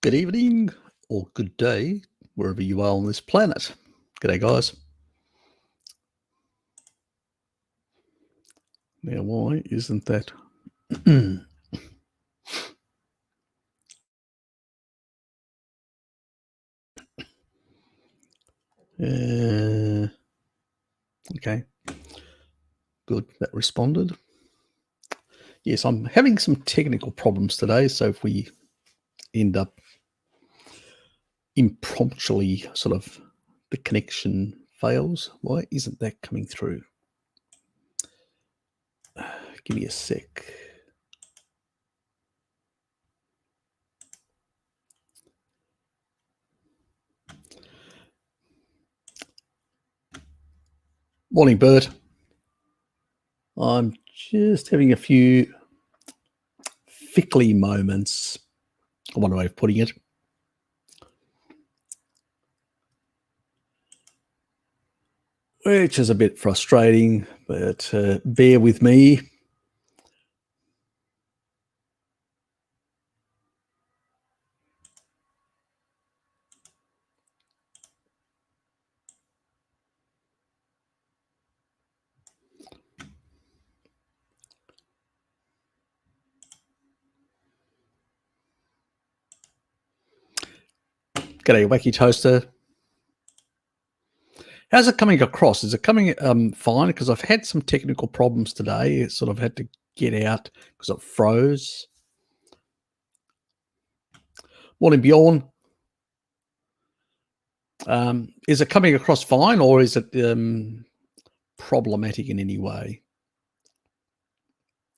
Good evening or good day, wherever you are on this planet. G'day, guys. Now, why isn't that? Okay. Good, that responded. Yes, I'm having some technical problems today, so if we end up impromptually sort of the connection fails, why isn't that coming through? Give me a sec. Morning, Bert. I'm just having a few fickly moments, one way of putting it. Which is a bit frustrating, but bear with me. G'day, Wacky Toaster. How's it coming across? Is it coming fine? Because I've had some technical problems today. It sort of had to get out because it froze. Morning, Bjorn. Is it coming across fine, or is it problematic in any way?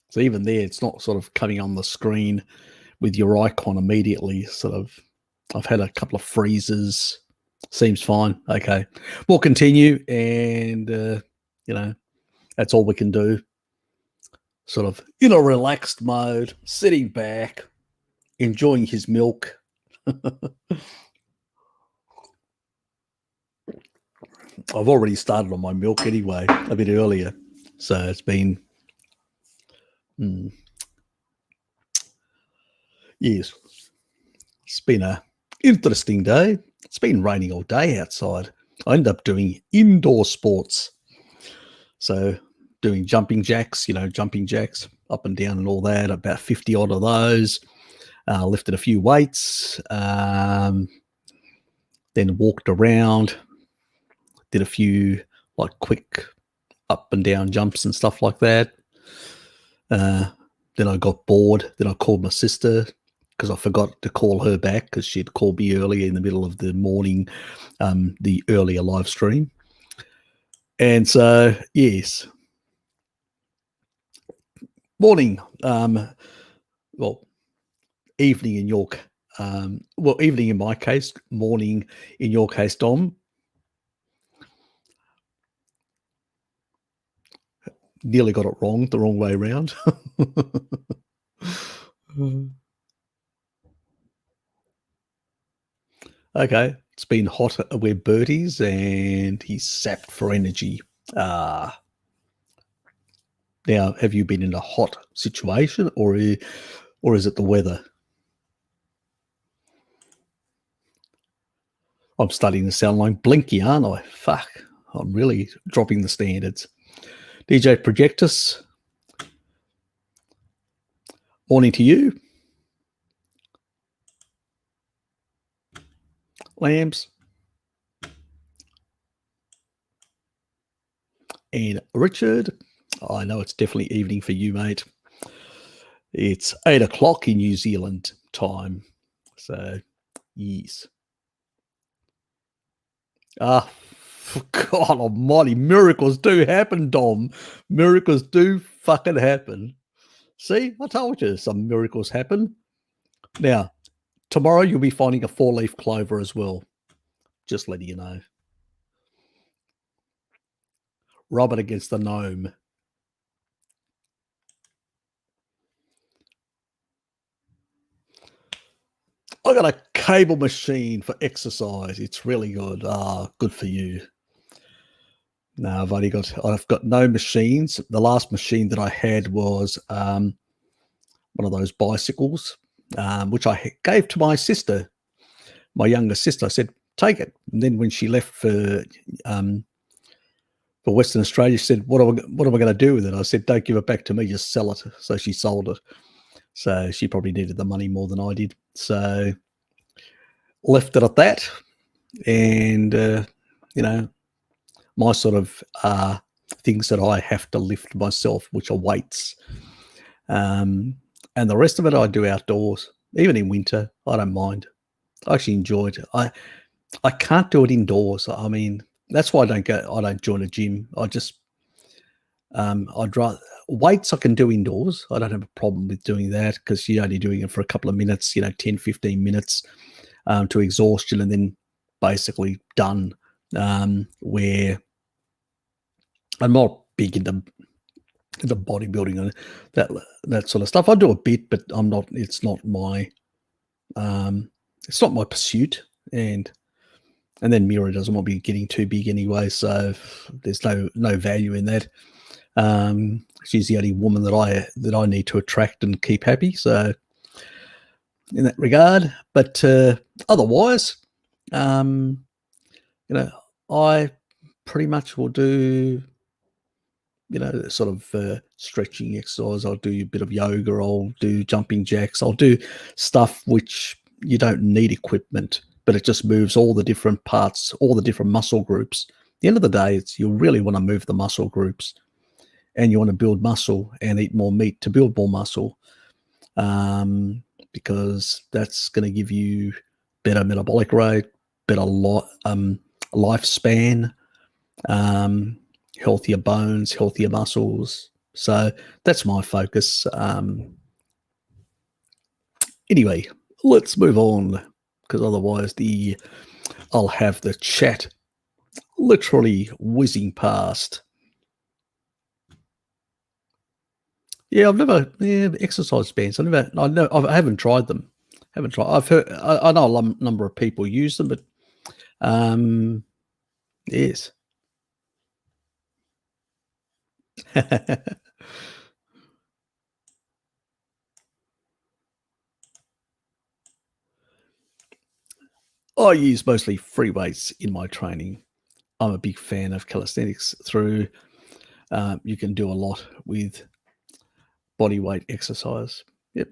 So even there, it's not sort of coming on the screen with your icon immediately. Sort of, I've had a couple of freezes. Seems fine. Okay, we'll continue, and you know, that's all we can do. Sort of in a relaxed mode, sitting back, enjoying his milk. I've already started on my milk anyway, a bit earlier, so it's been yes, it's been a interesting day. It's been raining all day outside. I ended up doing indoor sports. So doing jumping jacks, up and down and all that, about 50 odd of those. Lifted a few weights, then walked around, did a few like quick up and down jumps and stuff like that. Then I got bored. Then I called my sister, because I forgot to call her back because she'd called me earlier in the middle of the morning, the earlier live stream. And so, yes. Morning. Well, evening in your evening in my case, morning in your case, Dom. Nearly got it wrong, the wrong way around. Okay, it's been hot. We're birdies, and he's sapped for energy. Now, have you been in a hot situation, or is it the weather? I'm starting to sound like Blinky, aren't I? Fuck, I'm really dropping the standards. DJ Projectus, morning to you. Lambs. And Richard, I know it's definitely evening for you, mate. It's 8 o'clock in New Zealand time. So, yes. God almighty, miracles do happen, Dom. Miracles do fucking happen. See, I told you some miracles happen. Now, tomorrow you'll be finding a 4-leaf clover as well. Just letting you know. Rub it against the gnome. I got a cable machine for exercise. It's really good. Good for you. No, I've got no machines. The last machine that I had was one of those bicycles, which I gave to my sister my younger sister, I said, take it. And then when she left for Western Australia, she said, what am I going to do with it? I said, don't give it back to me, just sell it. So she sold it. So she probably needed the money more than I did. So left it at that. And, my sort of things that I have to lift myself, which are weights. And the rest of it I do outdoors. Even in winter, I don't mind. I actually enjoy it. I can't do it indoors. I mean, that's why I don't join a gym. I'd rather weights I can do indoors. I don't have a problem with doing that because you're only doing it for a couple of minutes, 10, 15 minutes to exhaustion and then basically done. Where I'm not big into bodybuilding and that sort of stuff. I do a bit, but I'm not. It's not my pursuit. And then Mira doesn't want to be getting too big anyway, so there's no value in that. She's the only woman that I need to attract and keep happy. So in that regard, but otherwise, I pretty much will do, sort of stretching exercise. I'll do a bit of yoga. I'll do jumping jacks. I'll do stuff which you don't need equipment, but it just moves all the different parts, all the different muscle groups. At the end of the day, you really want to move the muscle groups, and you want to build muscle and eat more meat to build more muscle, because that's going to give you better metabolic rate, better lifespan, healthier bones, healthier muscles. So that's my focus. Anyway, let's move on, because otherwise I'll have the chat literally whizzing past. Yeah, I've never exercise bands. I haven't tried them. I've heard. I know a number of people use them, but yes. I use mostly free weights in my training. I'm a big fan of calisthenics. You can do a lot with body weight exercise. Yep.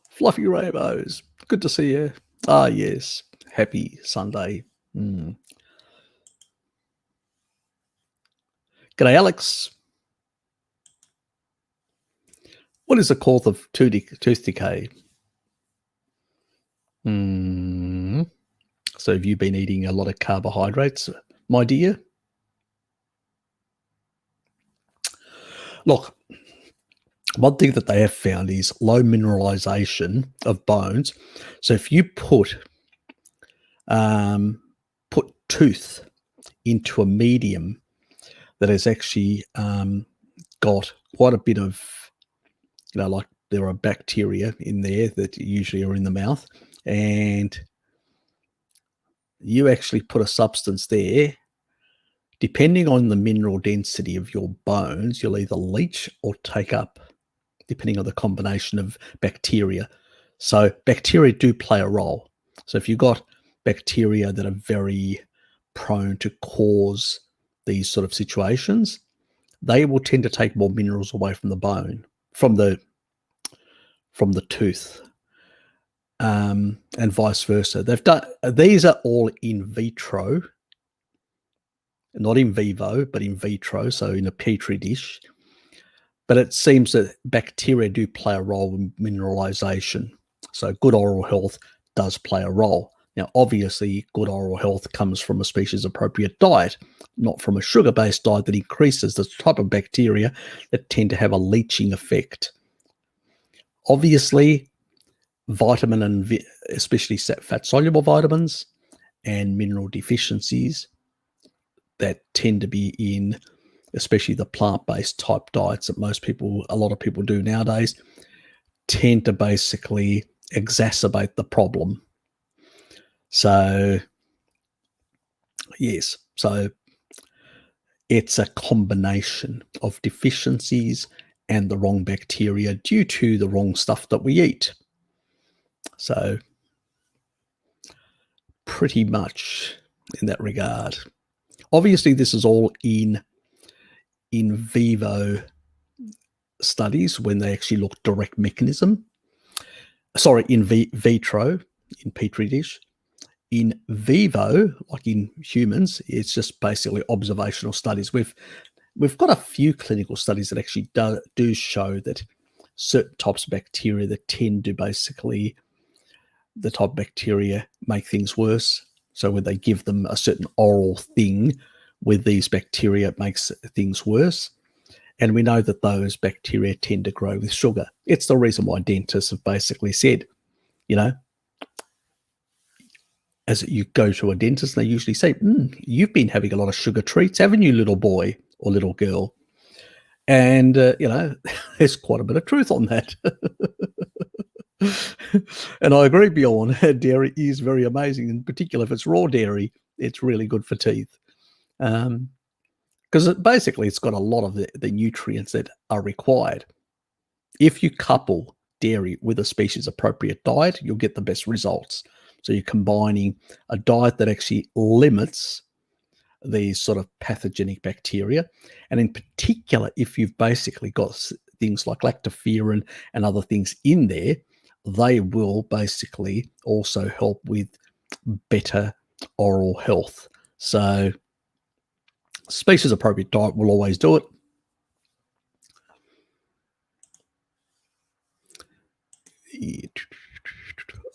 Fluffy rainbows. Good to see you. Ah, yes. Happy Sunday. G'day, Alex. What is the cause of tooth decay? So have you been eating a lot of carbohydrates, my dear? Look, one thing that they have found is low mineralization of bones. So if you put tooth into a medium that has actually got quite a bit of, like there are bacteria in there that usually are in the mouth, and you actually put a substance there, depending on the mineral density of your bones, you'll either leach or take up, depending on the combination of bacteria. So bacteria do play a role. So if you've got bacteria that are very prone to cause these sort of situations, they will tend to take more minerals away from the bone, from the tooth, and vice versa. These are all in vitro, not in vivo, but in vitro, so in a petri dish. But it seems that bacteria do play a role in mineralization. So good oral health does play a role. Now, obviously, good oral health comes from a species-appropriate diet, not from a sugar-based diet that increases the type of bacteria that tend to have a leaching effect. Obviously, vitamin and especially fat-soluble vitamins and mineral deficiencies that tend to be in especially the plant-based type diets that a lot of people do nowadays, tend to basically exacerbate the problem. So, yes, so it's a combination of deficiencies and the wrong bacteria due to the wrong stuff that we eat. So pretty much in that regard. Obviously, this is all in vivo studies when they actually look direct mechanism. Sorry, in vitro, in petri dish. In vivo, like in humans, it's just basically observational studies. We've got a few clinical studies that actually do show that certain types of bacteria that tend to basically, the type of bacteria make things worse. So when they give them a certain oral thing with these bacteria, it makes things worse. And we know that those bacteria tend to grow with sugar. It's the reason why dentists have basically said, you know, as you go to a dentist, they usually say, you've been having a lot of sugar treats, haven't you, little boy or little girl? And, you know, there's quite a bit of truth on that. And I agree, Bjorn, dairy is very amazing. In particular, if it's raw dairy, it's really good for teeth. Because basically it's got a lot of the nutrients that are required. If you couple dairy with a species-appropriate diet, you'll get the best results. So you're combining a diet that actually limits these sort of pathogenic bacteria. And in particular, if you've basically got things like lactoferrin and other things in there, they will basically also help with better oral health. So species-appropriate diet will always do it.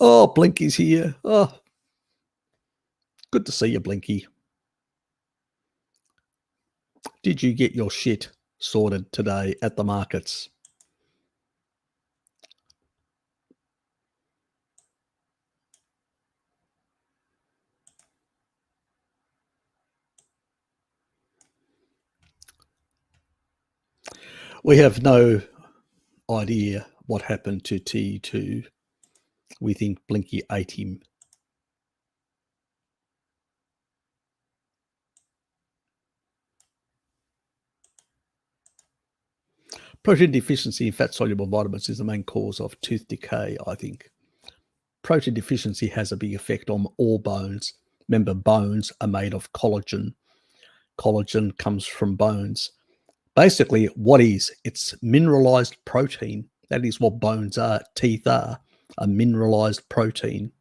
Oh, Blinky's here. Oh, good to see you, Blinky. Did you get your shit sorted today at the markets? We have no idea what happened to T2. We think Blinky ate him. Protein deficiency in fat-soluble vitamins is the main cause of tooth decay, I think. Protein deficiency has a big effect on all bones. Remember, bones are made of collagen. Collagen comes from bones. Basically, what is? It's mineralized protein. That is what bones are. Teeth are a mineralized protein.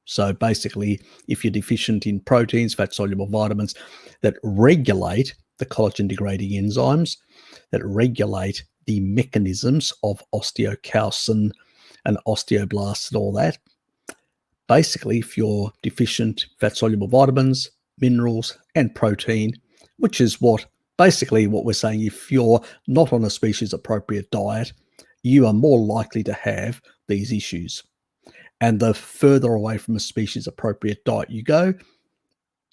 So basically, if you're deficient in proteins, fat-soluble vitamins that regulate the collagen-degrading enzymes, that regulate the mechanisms of osteocalcin and osteoblasts and all that, basically, if you're deficient fat-soluble vitamins, minerals, and protein, which is what basically what we're saying, if you're not on a species-appropriate diet, you are more likely to have these issues. And the further away from a species-appropriate diet you go,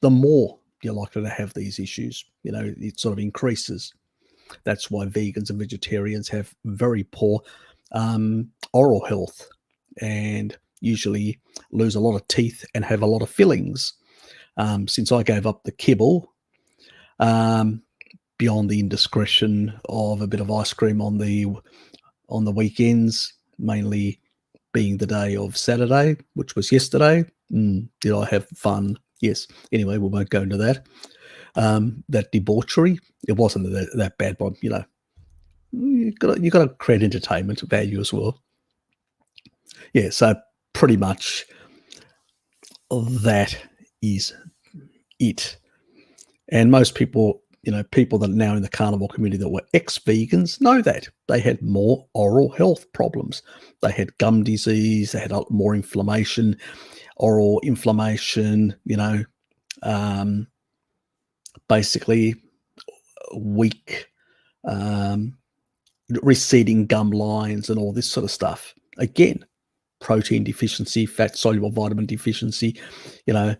the more you're likely to have these issues. You know, it sort of increases. That's why vegans and vegetarians have very poor oral health and usually lose a lot of teeth and have a lot of fillings. Since I gave up the kibble, beyond the indiscretion of a bit of ice cream on the weekends, mainly being the day of Saturday, which was yesterday. Did I have fun? Yes. Anyway, we won't go into that. That debauchery, it wasn't that bad, but you know, you got to create entertainment value as well. Yeah. So pretty much that is it. And most people, you know, people that are now in the carnivore community that were ex-vegans know that they had more oral health problems. They had gum disease, they had more inflammation, oral inflammation, you know, basically weak, receding gum lines and all this sort of stuff. Again, protein deficiency, fat-soluble vitamin deficiency, you know,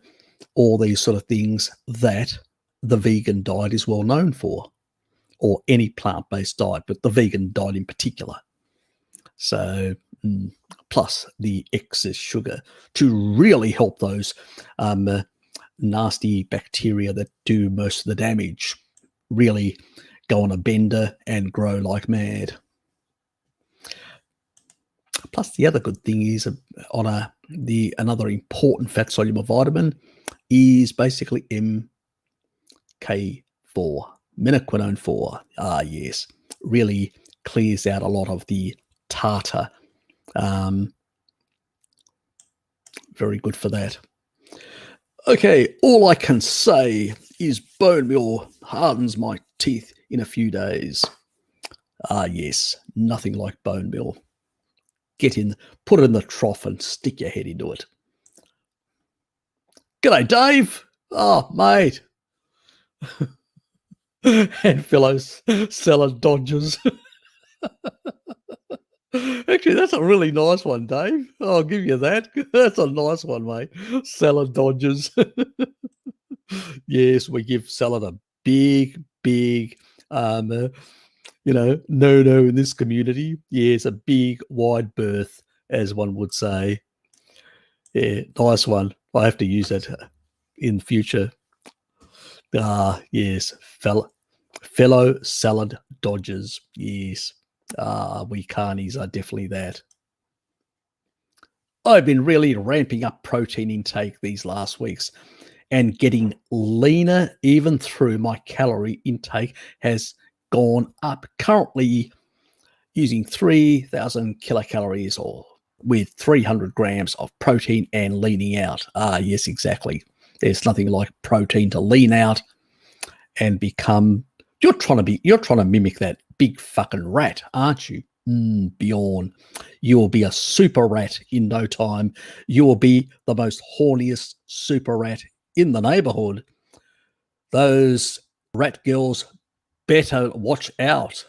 all these sort of things that the vegan diet is well known for, or any plant-based diet, but the vegan diet in particular. So plus the excess sugar to really help those nasty bacteria that do most of the damage really go on a bender and grow like mad. Plus, the other good thing is another important fat soluble vitamin is basically MK4, menaquinone 4. Yes, really clears out a lot of the tartar. Very good for that. Okay, all I can say is bone meal hardens my teeth in a few days. Yes, nothing like bone meal. Put it in the trough and stick your head into it. G'day, Dave. Oh, mate. And fellows salad dodgers. Actually, that's a really nice one, Dave. I'll give you that. That's a nice one, mate. Salad dodgers. Yes, we give salad a big, no in this community. Yes, a big, wide berth, as one would say. Yeah, nice one. I have to use that in future. Yes, fellow salad dodgers. Yes, we carnies are definitely that. I've been really ramping up protein intake these last weeks and getting leaner even through my calorie intake has gone up. Currently using 3,000 kilocalories or with 300 grams of protein and leaning out. Yes, exactly. There's nothing like protein to lean out and become. You're trying to mimic that big fucking rat, aren't you? Bjorn, you will be a super rat in no time. You will be the most horniest super rat in the neighborhood. Those rat girls better watch out.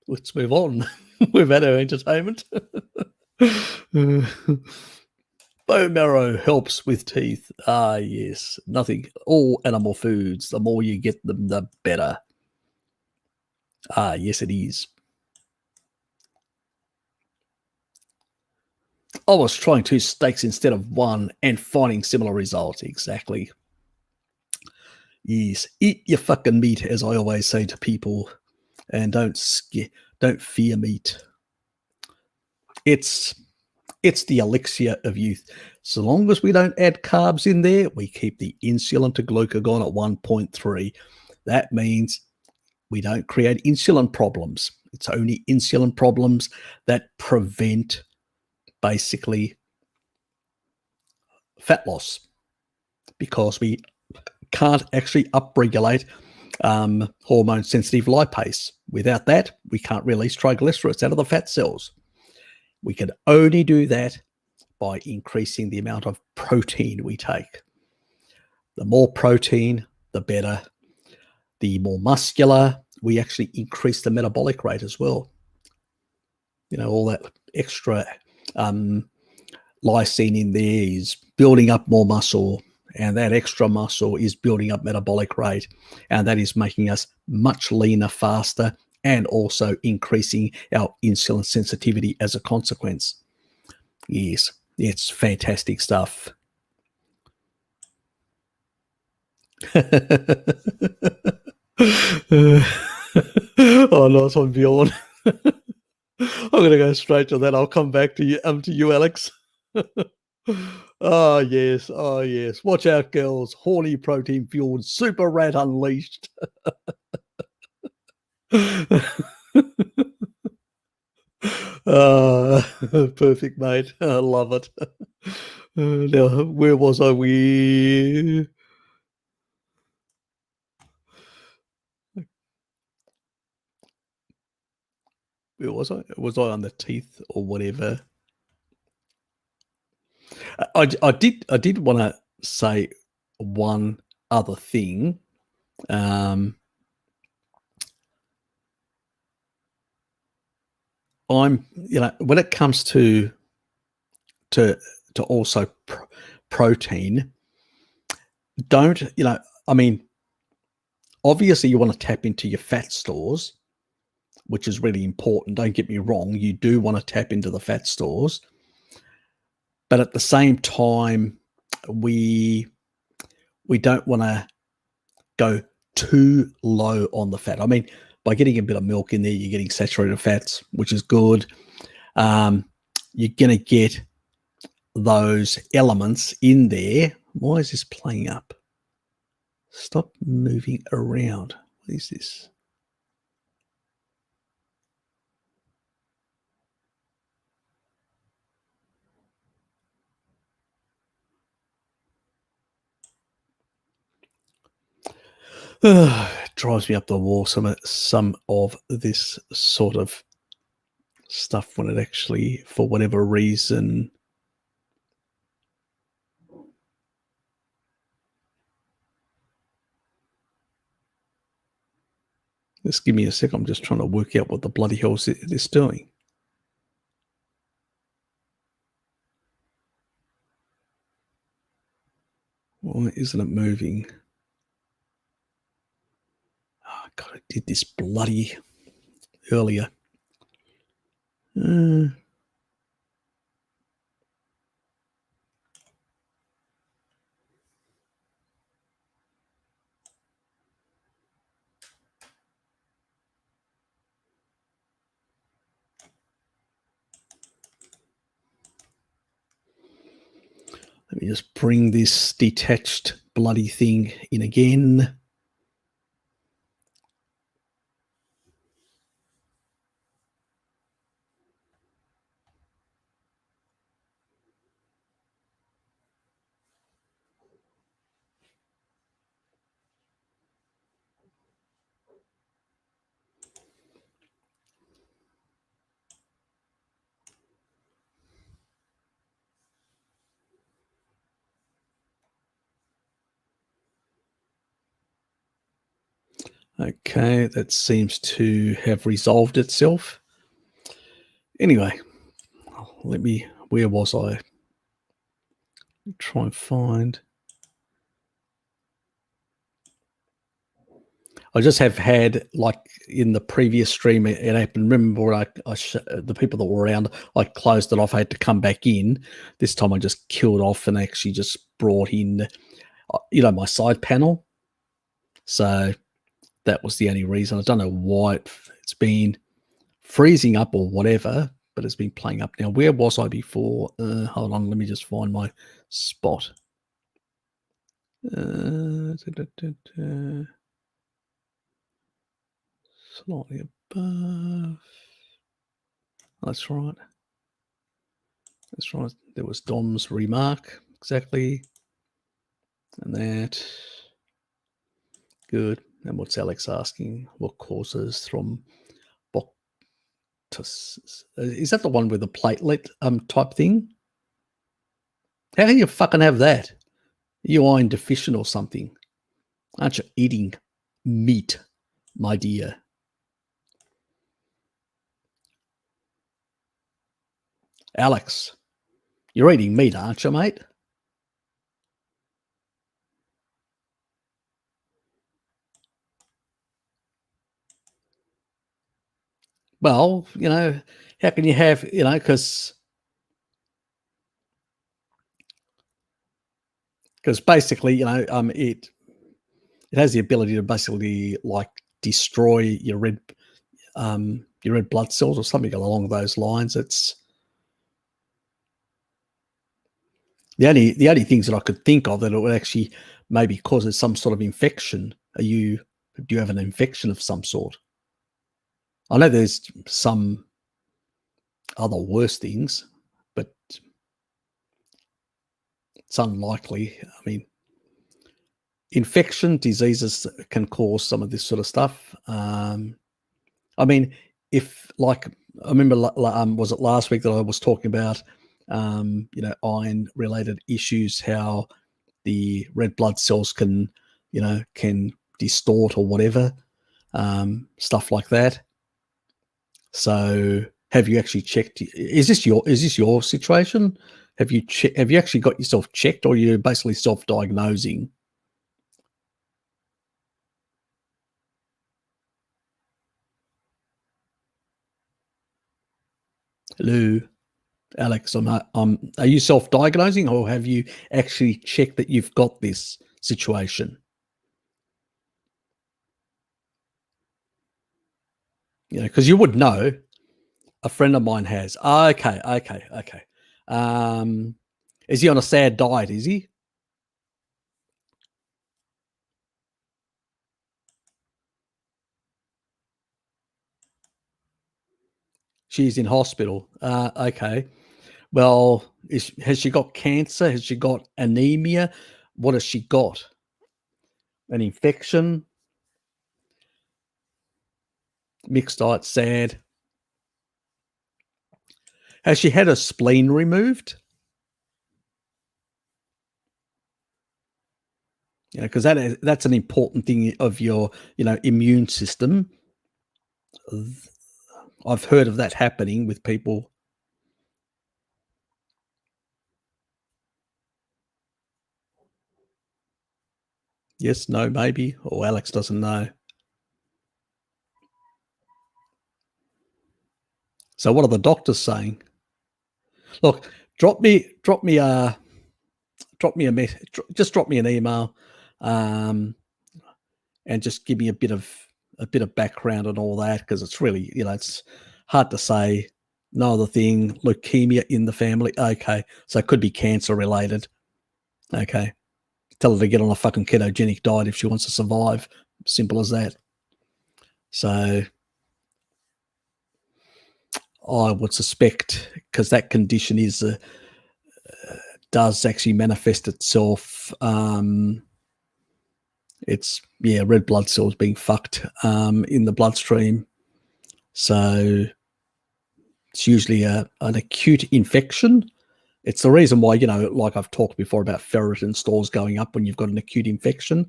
Let's move on. We've had our entertainment. Bone marrow helps with teeth. Yes. Nothing. All animal foods. The more you get them, the better. Yes, it is. I was trying 2 steaks instead of 1 and finding similar results. Exactly. Yes. Eat your fucking meat, as I always say to people, and don't fear meat. It's the elixir of youth. So long as we don't add carbs in there, we keep the insulin to glucagon at 1.3. That means we don't create insulin problems. It's only insulin problems that prevent basically fat loss because we can't actually upregulate hormone-sensitive lipase. Without that, we can't release triglycerides out of the fat cells. We can only do that by increasing the amount of protein we take. The more protein, the better. The more muscular, we actually increase the metabolic rate as well. All that extra lysine in there is building up more muscle, and that extra muscle is building up metabolic rate, and that is making us much leaner faster and also increasing our insulin sensitivity as a consequence. Yes, it's fantastic stuff. Oh, nice one, Bjorn. I'm going to go straight to that. I'll come back to you, Alex. Oh, yes. Watch out, girls. Horny protein fueled super rat unleashed. Perfect, mate. I love it. Now, where was I? Where was I? Was I on the teeth or whatever? I did want to say one other thing. When it comes to also protein, don't, obviously you want to tap into your fat stores, which is really important. Don't get me wrong. You do want to tap into the fat stores, but at the same time, we don't want to go too low on the fat. by getting a bit of milk in there, you're getting saturated fats, which is good. You're going to get those elements in there. Why is this playing up? Stop moving around. What is this? It drives me up the wall, some of this sort of stuff when it actually, for whatever reason, just give me a sec. I'm just trying to work out what the bloody hell is this doing. Why isn't it moving? Oh, God, I did this bloody earlier. Let me just bring this detached bloody thing in again. Okay, that seems to have resolved itself. Anyway, where was I? Try and find. I just have had, like in the previous stream, it happened. Remember, the people that were around, I closed it off. I had to come back in. This time I just killed off and actually just brought in, my side panel. So that was the only reason. I don't know why it's been freezing up or whatever, but it's been playing up now. Where was I before? Hold on, let me just find my spot. Slightly above. That's right. That's right. There was Dom's remark, exactly. And that. Good. And what's Alex asking? What causes thrombosis? Is that the one with the platelet type thing? How can you fucking have that? Are you iron deficient or something? Aren't you eating meat, my dear? Alex, you're eating meat, aren't you, mate? Well, how can you have, because basically, it has the ability to basically like destroy your red blood cells or something along those lines. It's the only things that I could think of that it would actually maybe cause some sort of infection. Do you have an infection of some sort? I know there's some other worse things, but it's unlikely. I mean, infection diseases can cause some of this sort of stuff. I mean, if like I remember, was it last week that I was talking about, iron-related issues, how the red blood cells can distort or whatever, stuff like that. So, have you actually checked? Is this your situation? Have you actually got yourself checked, or you're basically self-diagnosing? Hello, Alex. Are you self-diagnosing, or have you actually checked that you've got this situation? because you would know. A friend of mine has. Okay. Is he on a sad diet? Is he? She's in hospital. Okay. Well, has she got cancer? Has she got anemia? What has she got? An infection? Mixed diet, sad. Has she had her spleen removed? Because that's an important thing of your, immune system. I've heard of that happening with people. Yes, no, maybe, or Alex doesn't know. So what are the doctors saying? Look, drop me a message. Just drop me an email, and just give me a bit of background and all that, because it's really, it's hard to say. No other thing, leukemia in the family. Okay, so it could be cancer related. Okay, tell her to get on a fucking ketogenic diet if she wants to survive. Simple as that. So I would suspect, because that condition does actually manifest itself. It's red blood cells being fucked in the bloodstream. So it's usually an acute infection. It's the reason why, like I've talked before about ferritin stores going up when you've got an acute infection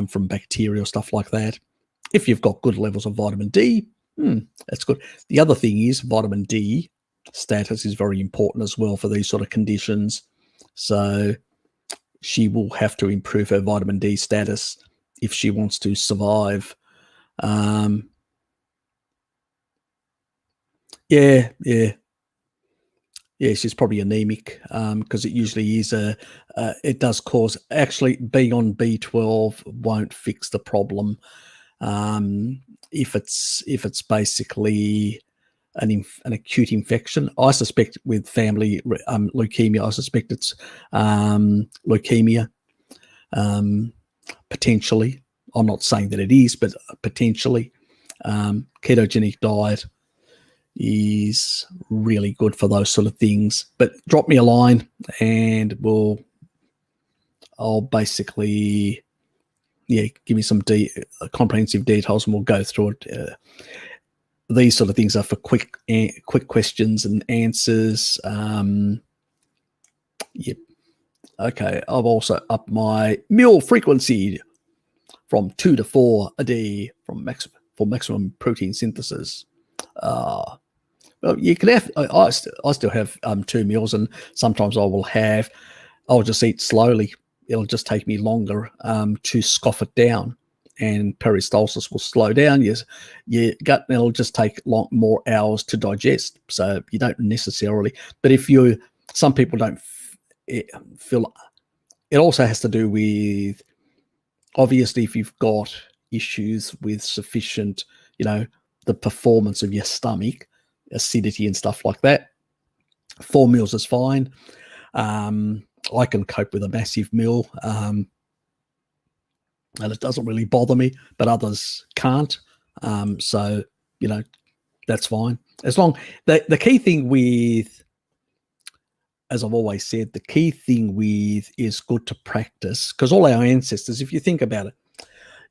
from bacteria or stuff like that. If you've got good levels of vitamin D, that's good. The other thing is vitamin D status is very important as well for these sort of conditions. So she will have to improve her vitamin D status if she wants to survive. Yeah, she's probably anemic, because it usually is it does cause, actually being on B12 won't fix the problem. If it's basically an acute infection, I suspect with family leukemia, I suspect it's leukemia, potentially. I'm not saying that it is, but potentially. Ketogenic diet is really good for those sort of things. But drop me a line and I'll basically, give me some comprehensive details and we'll go through it. These sort of things are for quick questions and answers. Yep. Okay, I've also upped my meal frequency from 2 to 4 a day for maximum protein synthesis. Well, you can have. I still have 2 meals, and sometimes I'll just eat slowly. It'll just take me longer to scoff it down, and peristalsis will slow down your gut, and it'll just take more hours to digest. So you don't necessarily. But some people don't feel. It also has to do with, obviously, if you've got issues with sufficient, the performance of your stomach, acidity and stuff like that, 4 meals is fine. I can cope with a massive meal, and it doesn't really bother me, but others can't. So, that's fine. As long, the key thing with, as I've always said, the key thing with is good to practice, because all our ancestors, if you think about it,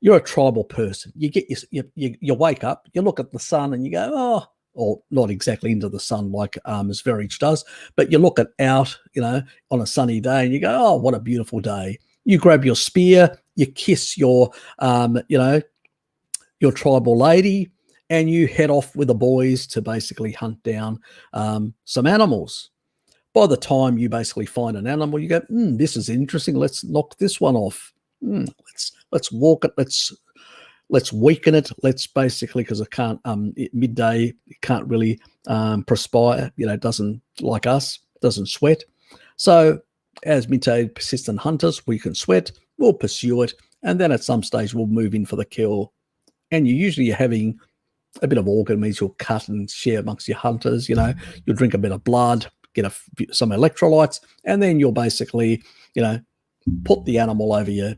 you're a tribal person. You wake up, you look at the sun and you go, oh, or not exactly into the sun like Sverige does, but you look out, on a sunny day and you go, oh, what a beautiful day. You grab your spear, you kiss your tribal lady, and you head off with the boys to basically hunt down some animals. By the time you basically find an animal, you go, this is interesting. Let's knock this one off. Let's walk it. Let's weaken it. Let's basically, because it can't, midday, it can't really perspire. It doesn't, like us, doesn't sweat. So as mutated persistent hunters, we can sweat, we'll pursue it, and then at some stage we'll move in for the kill. And you're usually having A bit of organ means you'll cut and share amongst your hunters. You'll drink a bit of blood, get some electrolytes, and then you'll basically, put the animal over you,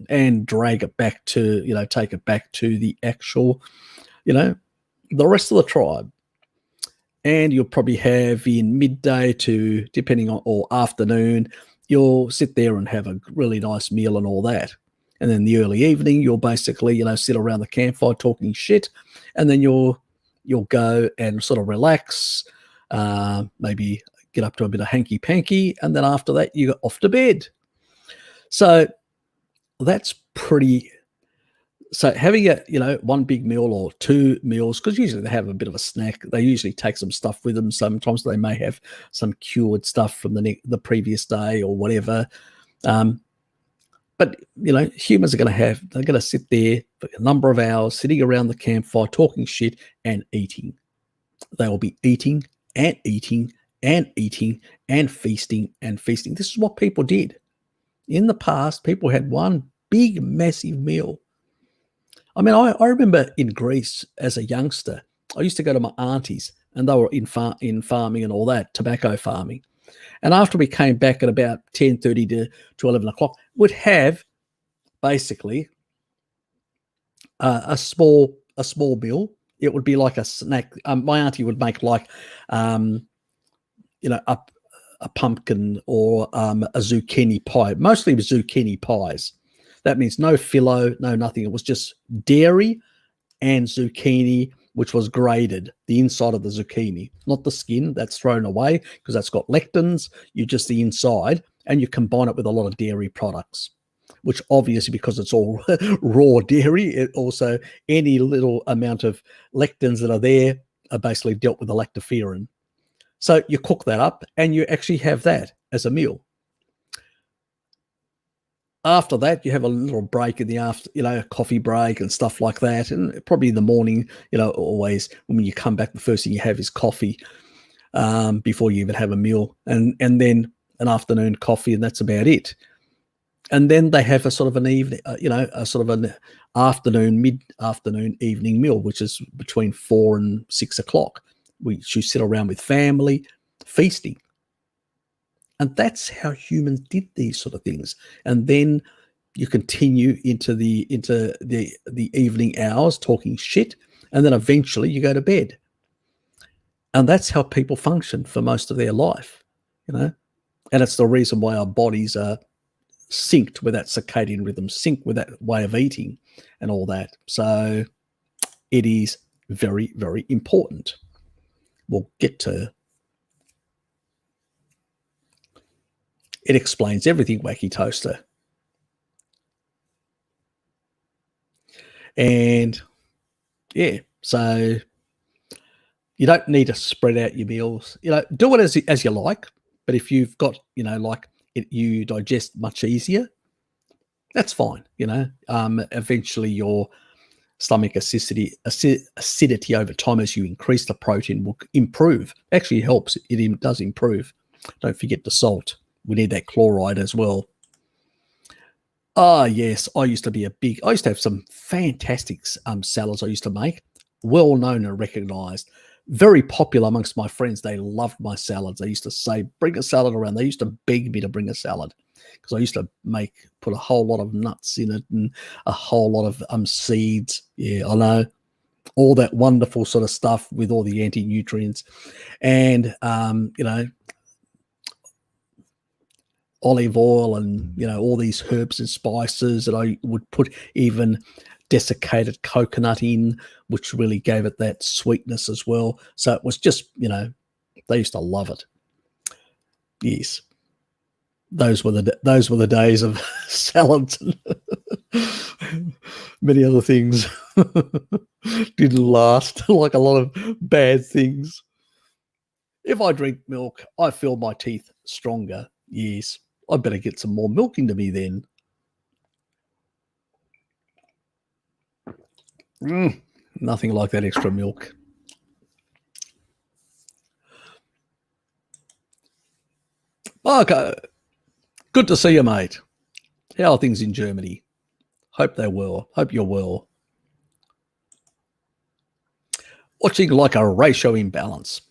and drag it back to, take it back to the actual, the rest of the tribe. And you'll probably have in midday to, depending on, or afternoon, you'll sit there and have a really nice meal and all that. And then the early evening, you'll basically, sit around the campfire talking shit, and then you'll go and sort of relax, maybe get up to a bit of hanky-panky, and then after that, you go off to bed. So that's pretty. So having one big meal or two meals, because usually they have a bit of a snack. They usually take some stuff with them. Sometimes they may have some cured stuff from the previous day or whatever. But humans they're going to sit there for a number of hours, sitting around the campfire, talking shit and eating. They will be eating and eating and eating and feasting and feasting. This is what people did. In the past, people had one big, massive meal. I mean, I remember in Greece as a youngster, I used to go to my aunties, and they were in farming and all that, tobacco farming. And after we came back at about 10:30 to 11 o'clock, we'd have basically a small meal. It would be like a snack. My auntie would make like, a pumpkin or a zucchini pie, mostly zucchini pies. That means no filo, no nothing. It was just dairy and zucchini, which was grated, the inside of the zucchini, not the skin. That's thrown away because that's got lectins. You just the inside, and you combine it with a lot of dairy products, which obviously, because it's all raw dairy, it also any little amount of lectins that are there are basically dealt with the lactoferrin. So you cook that up and you actually have that as a meal. After that, you have a little break in the after, a coffee break and stuff like that. And probably in the morning, always when you come back, the first thing you have is coffee before you even have a meal, and then an afternoon coffee, and that's about it. And then they have a sort of an evening, a sort of an afternoon, mid-afternoon, evening meal, which is between 4 and 6 o'clock. You sit around with family, feasting. And that's how humans did these sort of things. And then you continue into the evening hours talking shit, and then eventually you go to bed. And that's how people function for most of their life, And it's the reason why our bodies are synced with that circadian rhythm, synced with that way of eating and all that. So it is very, very important. We'll get to it. Explains everything, Wacky Toaster. And yeah, so you don't need to spread out your meals. Do it as you like. But if you've got, like you digest much easier, that's fine. Eventually your stomach acidity over time, as you increase the protein, will improve. Actually helps. It does improve. Don't forget the salt. We need that chloride as well. Yes, I used to have some fantastic salads I used to make, well known and recognized, very popular amongst my friends. They loved my salads. They used to say, bring a salad around. They used to beg me to bring a salad because I used to put a whole lot of nuts in it and a whole lot of seeds. Yeah, I know. All that wonderful sort of stuff with all the anti-nutrients and, olive oil and, all these herbs and spices that I would put even desiccated coconut in, which really gave it that sweetness as well. So it was just, they used to love it. Yes. Those were the days of salads and many other things. Didn't last, like a lot of bad things. If I drink milk, I feel my teeth stronger. Yes. I better get some more milk into me then. Nothing like that extra milk. Okay. Good to see you, mate. How are things in Germany? Hope they're well. Hope you're well. Watching like a ratio imbalance.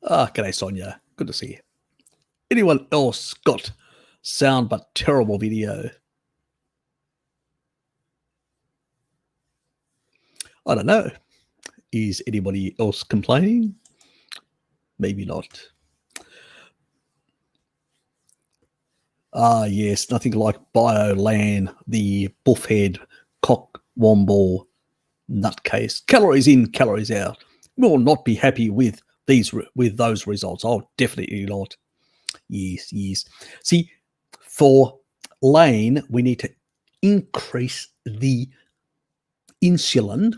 G'day, Sonia. Good to see you. Anyone else got sound but terrible video? I don't know. Is anybody else complaining? Maybe not. Yes, nothing like Biolan, the buffhead cock womble nutcase. Calories in, calories out. Will not be happy with those results. Oh, definitely not. Yes. See, for Lane, we need to increase the insulin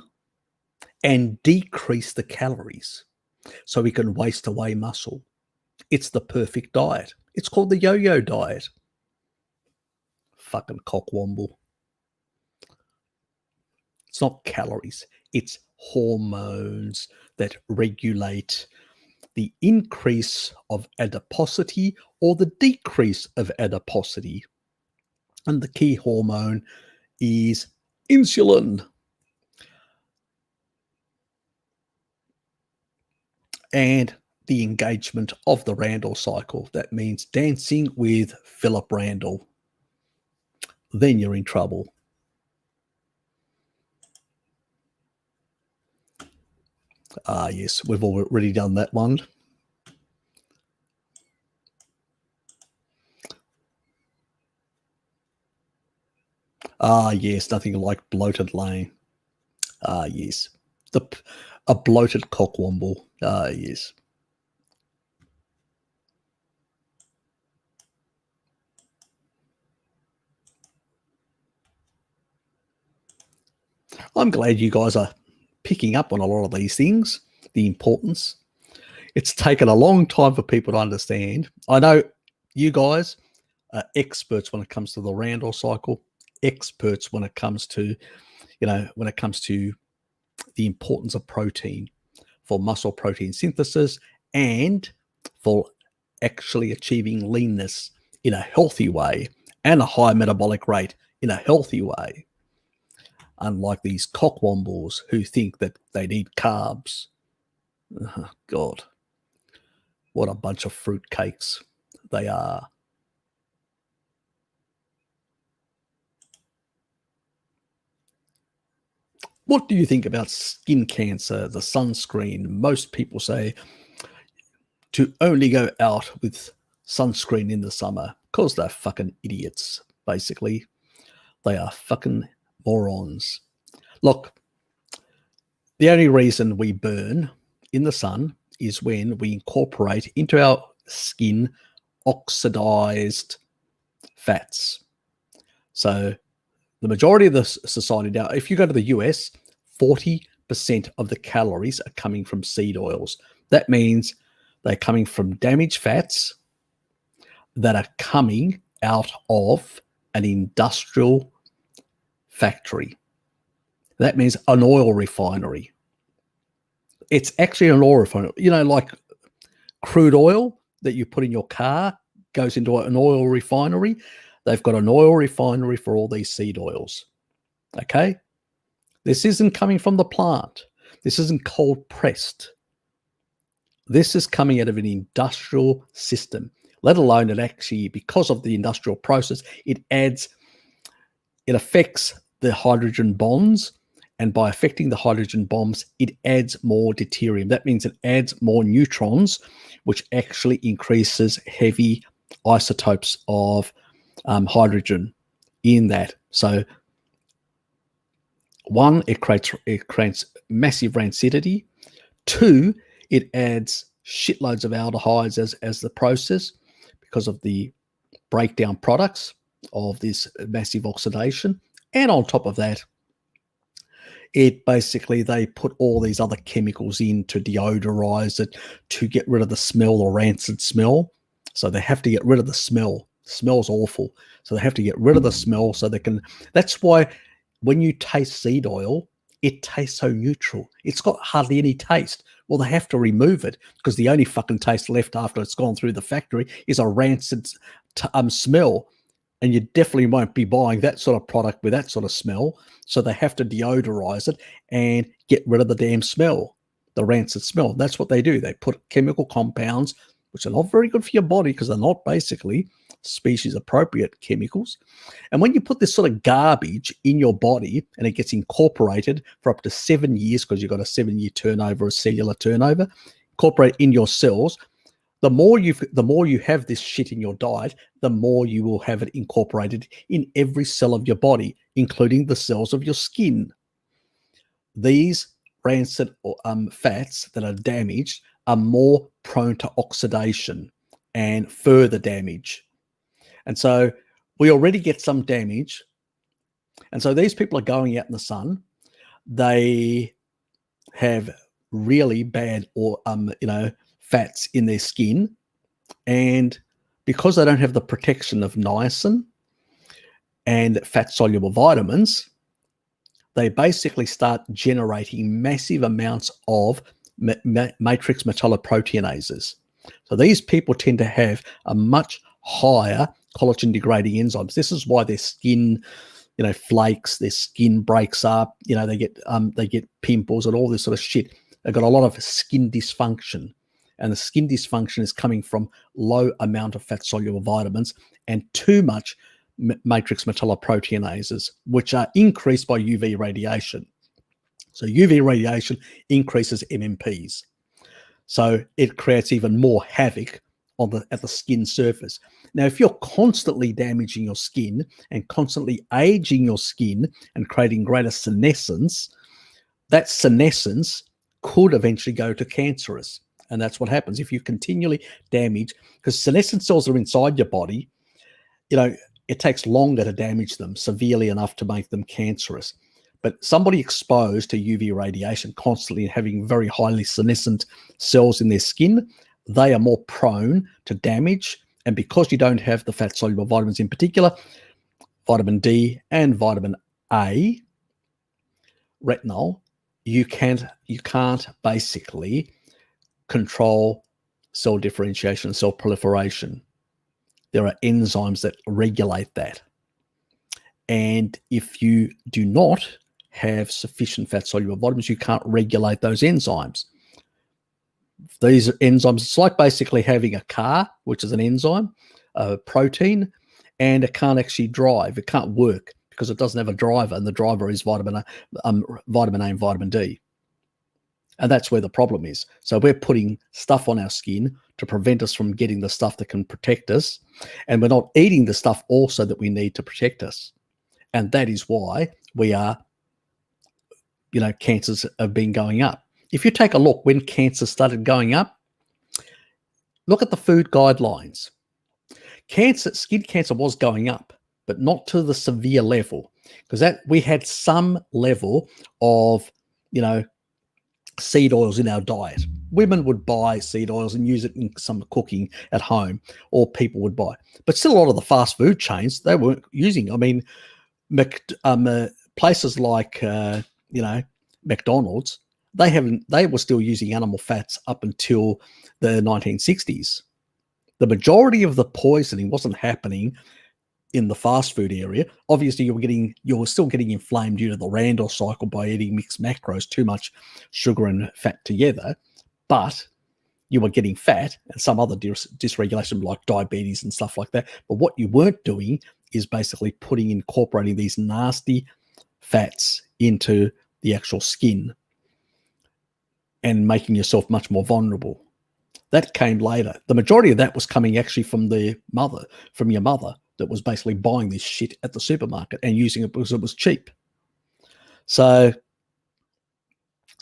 and decrease the calories so we can waste away muscle. It's the perfect diet. It's called the yo-yo diet. Fucking cockwomble. It's not calories. It's hormones that regulate the increase of adiposity or the decrease of adiposity. And the key hormone is insulin. And the engagement of the Randall cycle. That means dancing with Philip Randall. Then you're in trouble. Yes, we've already done that one. Yes, nothing like bloated Lane. Yes. A bloated cockwomble. Yes. I'm glad you guys are picking up on a lot of these things, the importance. It's taken a long time for people to understand. I know you guys are experts when it comes to the Randall cycle, experts when it comes to, the importance of protein for muscle protein synthesis and for actually achieving leanness in a healthy way and a high metabolic rate in a healthy way. Unlike these cockwombles who think that they need carbs. Oh, God, what a bunch of fruitcakes they are. What do you think about skin cancer, the sunscreen? Most people say to only go out with sunscreen in the summer because they're fucking idiots, basically. They are fucking morons. Look, the only reason we burn in the sun is when we incorporate into our skin oxidized fats. So the majority of the society now, if you go to the US, 40% of the calories are coming from seed oils. That means they're coming from damaged fats that are coming out of an industrial factory. That means an oil refinery. It's actually an oil refinery. Like crude oil that you put in your car goes into an oil refinery. They've got an oil refinery for all these seed oils. Okay? This isn't coming from the plant. This isn't cold pressed. This is coming out of an industrial system, let alone it actually, because of the industrial process, it affects the hydrogen bonds. And by affecting the hydrogen bonds, it adds more deuterium. That means it adds more neutrons, which actually increases heavy isotopes of hydrogen in that. So, one, it creates massive rancidity. Two, it adds shitloads of aldehydes as the process because of the breakdown products of this massive oxidation. And on top of that, they put all these other chemicals in to deodorize it, to get rid of the smell, the rancid smell. So they have to get rid of the smell. Smells awful. So they have to get rid of the smell so they can. That's why when you taste seed oil, it tastes so neutral. It's got hardly any taste. Well, they have to remove it because the only fucking taste left after it's gone through the factory is a rancid smell. And you definitely won't be buying that sort of product with that sort of smell. So they have to deodorize it and get rid of the damn smell, the rancid smell. That's what they do. They put chemical compounds, which are not very good for your body because they're not basically species appropriate chemicals. And when you put this sort of garbage in your body and it gets incorporated for up to 7 years, because you've got a 7-year turnover, a cellular turnover, incorporate in your cells, the more you have this shit in your diet, the more you will have it incorporated in every cell of your body, including the cells of your skin. These rancid fats that are damaged are more prone to oxidation and further damage. And so we already get some damage. And so these people are going out in the sun. They have really bad fats in their skin, and because they don't have the protection of niacin and fat soluble vitamins, they basically start generating massive amounts of matrix metalloproteinases. So these people tend to have a much higher collagen degrading enzymes. This is why their skin flakes, their skin breaks up, they get pimples and all this sort of shit. They've got a lot of skin dysfunction. And the skin dysfunction is coming from low amount of fat-soluble vitamins and too much matrix metalloproteinases, which are increased by UV radiation. So UV radiation increases MMPs. So it creates even more havoc at the skin surface. Now, if you're constantly damaging your skin and constantly aging your skin and creating greater senescence, that senescence could eventually go to cancerous. And that's what happens if you continually damage, because senescent cells are inside your body. It takes longer to damage them severely enough to make them cancerous. But somebody exposed to UV radiation constantly and having very highly senescent cells in their skin, they are more prone to damage. And because you don't have the fat soluble vitamins, in particular, vitamin D and vitamin A, retinol, you can't basically control cell differentiation and cell proliferation. There are enzymes that regulate that. And if you do not have sufficient fat soluble vitamins, you can't regulate those enzymes. These enzymes, it's like basically having a car, which is an enzyme, a protein, and it can't actually drive. It can't work because it doesn't have a driver, and the driver is vitamin A and vitamin D. And that's where the problem is. So we're putting stuff on our skin to prevent us from getting the stuff that can protect us. And we're not eating the stuff also that we need to protect us. And that is why we are, cancers have been going up. If you take a look when cancer started going up, look at the food guidelines. Skin cancer was going up, but not to the severe level, because we had some level of, seed oils in our diet. Women would buy seed oils and use it in some cooking at home, or people would buy. But still, a lot of the fast food chains, they weren't using. I mean, places like McDonald's, they were still using animal fats up until the 1960s. The majority of the poisoning wasn't happening in the fast food area. Obviously, you were still getting inflamed due to the Randall cycle by eating mixed macros, too much sugar and fat together, but you were getting fat and some other dysregulation like diabetes and stuff like that. But what you weren't doing is basically incorporating these nasty fats into the actual skin and making yourself much more vulnerable. That came later. The majority of that was coming actually from your mother, that was basically buying this shit at the supermarket and using it because it was cheap. So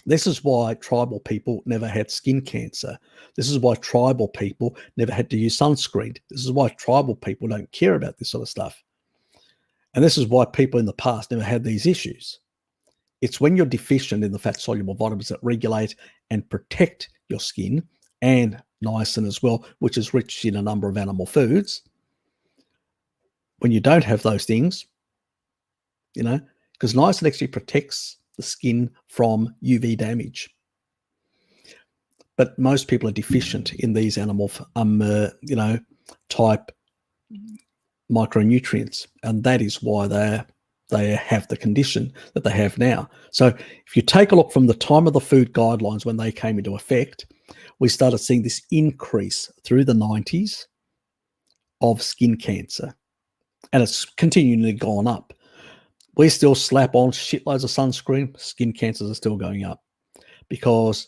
this is why tribal people never had skin cancer. This is why tribal people never had to use sunscreen. This is why tribal people don't care about this sort of stuff. And this is why people in the past never had these issues. It's when you're deficient in the fat-soluble vitamins that regulate and protect your skin, and niacin as well, which is rich in a number of animal foods. When you don't have those things, because niacin actually protects the skin from UV damage. But most people are deficient in these animal, type micronutrients, and that is why they have the condition that they have now. So if you take a look from the time of the food guidelines when they came into effect, we started seeing this increase through the 90s of skin cancer, and it's continually gone up. We still slap on shitloads of sunscreen, skin cancers are still going up, because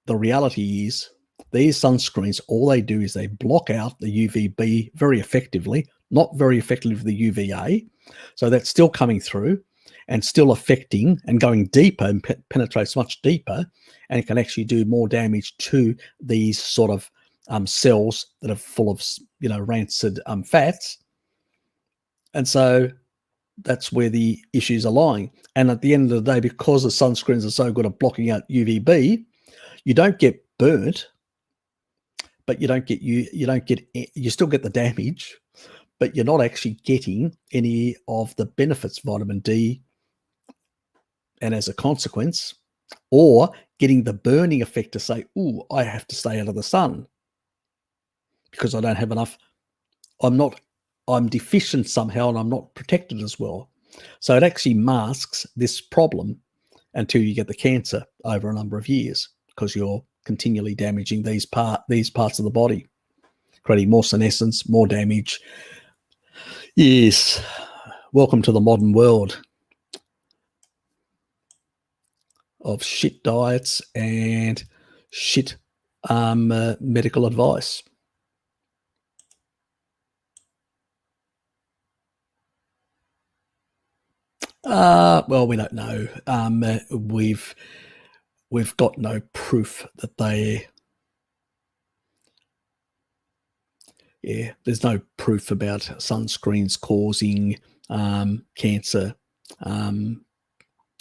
the reality is these sunscreens, all they do is they block out the UVB very effectively, not very effectively for the UVA. So that's still coming through and still affecting and going deeper and penetrates much deeper, and it can actually do more damage to these sort of cells that are full of, rancid fats. And so that's where the issues are lying. And at the end of the day, because the sunscreens are so good at blocking out UVB, you don't get burnt, but you still get the damage, but you're not actually getting any of the benefits, vitamin D, and as a consequence, or getting the burning effect to say, "Ooh, I have to stay out of the sun because I don't have enough. I'm deficient somehow, and I'm not protected as well." So it actually masks this problem until you get the cancer over a number of years, because you're continually damaging these parts of the body, creating more senescence, more damage. Yes, welcome to the modern world of shit diets and shit medical advice. Well, we don't know. We've got no proof that there's no proof about sunscreens causing cancer.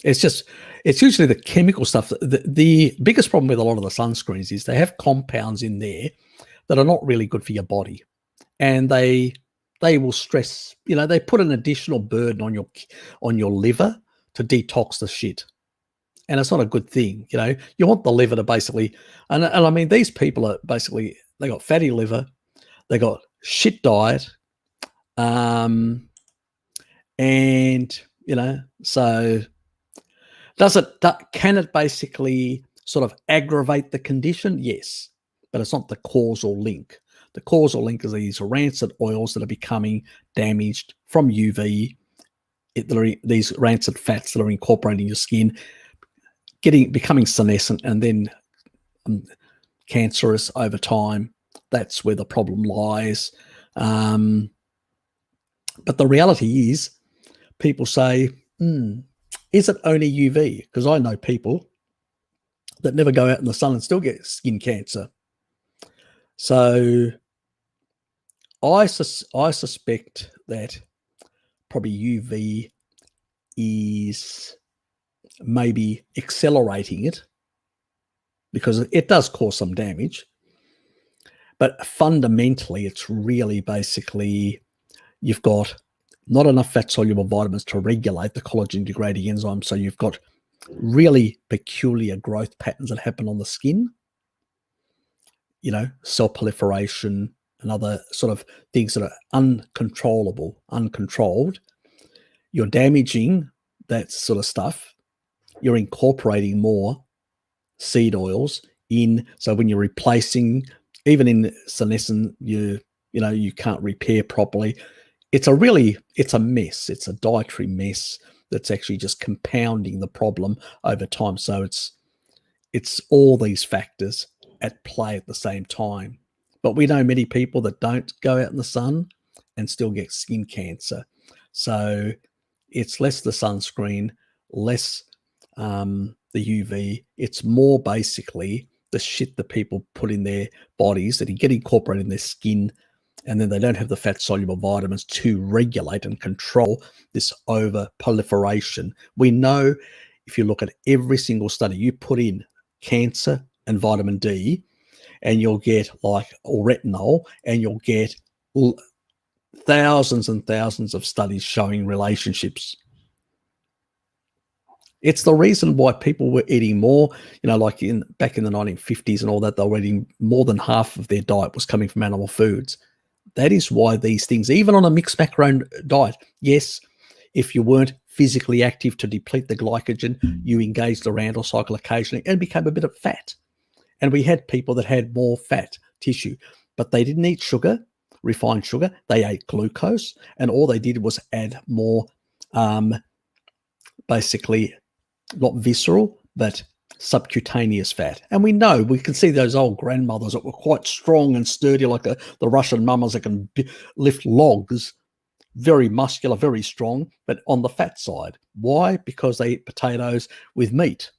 It's usually the chemical stuff. The biggest problem with a lot of the sunscreens is they have compounds in there that are not really good for your body, and they will stress. They put an additional burden on your liver to detox the shit, and it's not a good thing. You want the liver to basically, and I mean, these people are basically, they got fatty liver, they got shit diet, and so. Can it basically sort of aggravate the condition? Yes, but it's not the causal link. The causal link is these rancid oils that are becoming damaged from UV. These rancid fats that are incorporating your skin, becoming senescent, and then cancerous over time. That's where the problem lies. But the reality is, people say, is it only UV? Because I know people that never go out in the sun and still get skin cancer. So I suspect that probably UV is maybe accelerating it, because it does cause some damage. But fundamentally, it's really basically you've got not enough fat-soluble vitamins to regulate the collagen-degrading enzyme. So you've got really peculiar growth patterns that happen on the skin, cell proliferation and other sort of things that are uncontrolled. You're damaging that sort of stuff. You're incorporating more seed oils in. So when you're replacing, even in senescent, you can't repair properly. It's a mess. It's a dietary mess that's actually just compounding the problem over time. So it's all these factors at play at the same time. But we know many people that don't go out in the sun and still get skin cancer. So it's less the sunscreen, less the UV. It's more basically the shit that people put in their bodies that get incorporated in their skin, and then they don't have the fat-soluble vitamins to regulate and control this over-proliferation. We know, if you look at every single study, you put in cancer and vitamin D, and you'll get or retinol, and you'll get thousands and thousands of studies showing relationships. It's the reason why people were eating more, like back in the 1950s and all that, they were eating more than half of their diet was coming from animal foods. That is why these things, even on a mixed macro diet, yes, if you weren't physically active to deplete the glycogen, you engaged the Randle cycle occasionally and became a bit of fat. And we had people that had more fat tissue, but they didn't eat sugar, refined sugar. They ate glucose, and all they did was add more, basically not visceral, but subcutaneous fat. And we know, we can see those old grandmothers that were quite strong and sturdy, like the Russian mamas that can lift logs, very muscular, very strong, but on the fat side. Why? Because they eat potatoes with meat.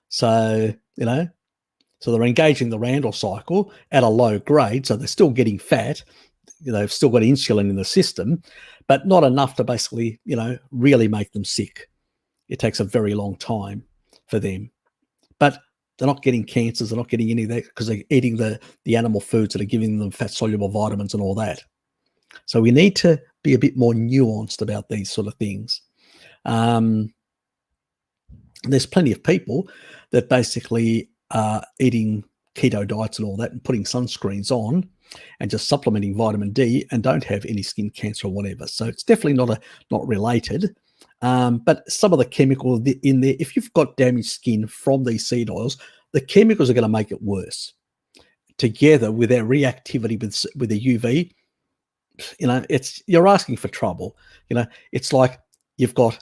So, so they're engaging the Randle cycle at a low grade, so they're still getting fat. They've still got insulin in the system, but not enough to basically, really make them sick. It takes a very long time for them. But they're not getting cancers, they're not getting any of that because they're eating the animal foods that are giving them fat-soluble vitamins and all that. So we need to be a bit more nuanced about these sort of things. There's plenty of people that basically are eating keto diets and all that and putting sunscreens on and just supplementing vitamin D and don't have any skin cancer or whatever. So it's definitely not related. But some of the chemicals in there, if you've got damaged skin from these seed oils, the chemicals are going to make it worse. Together with their reactivity with the UV, you're asking for trouble. It's like you've got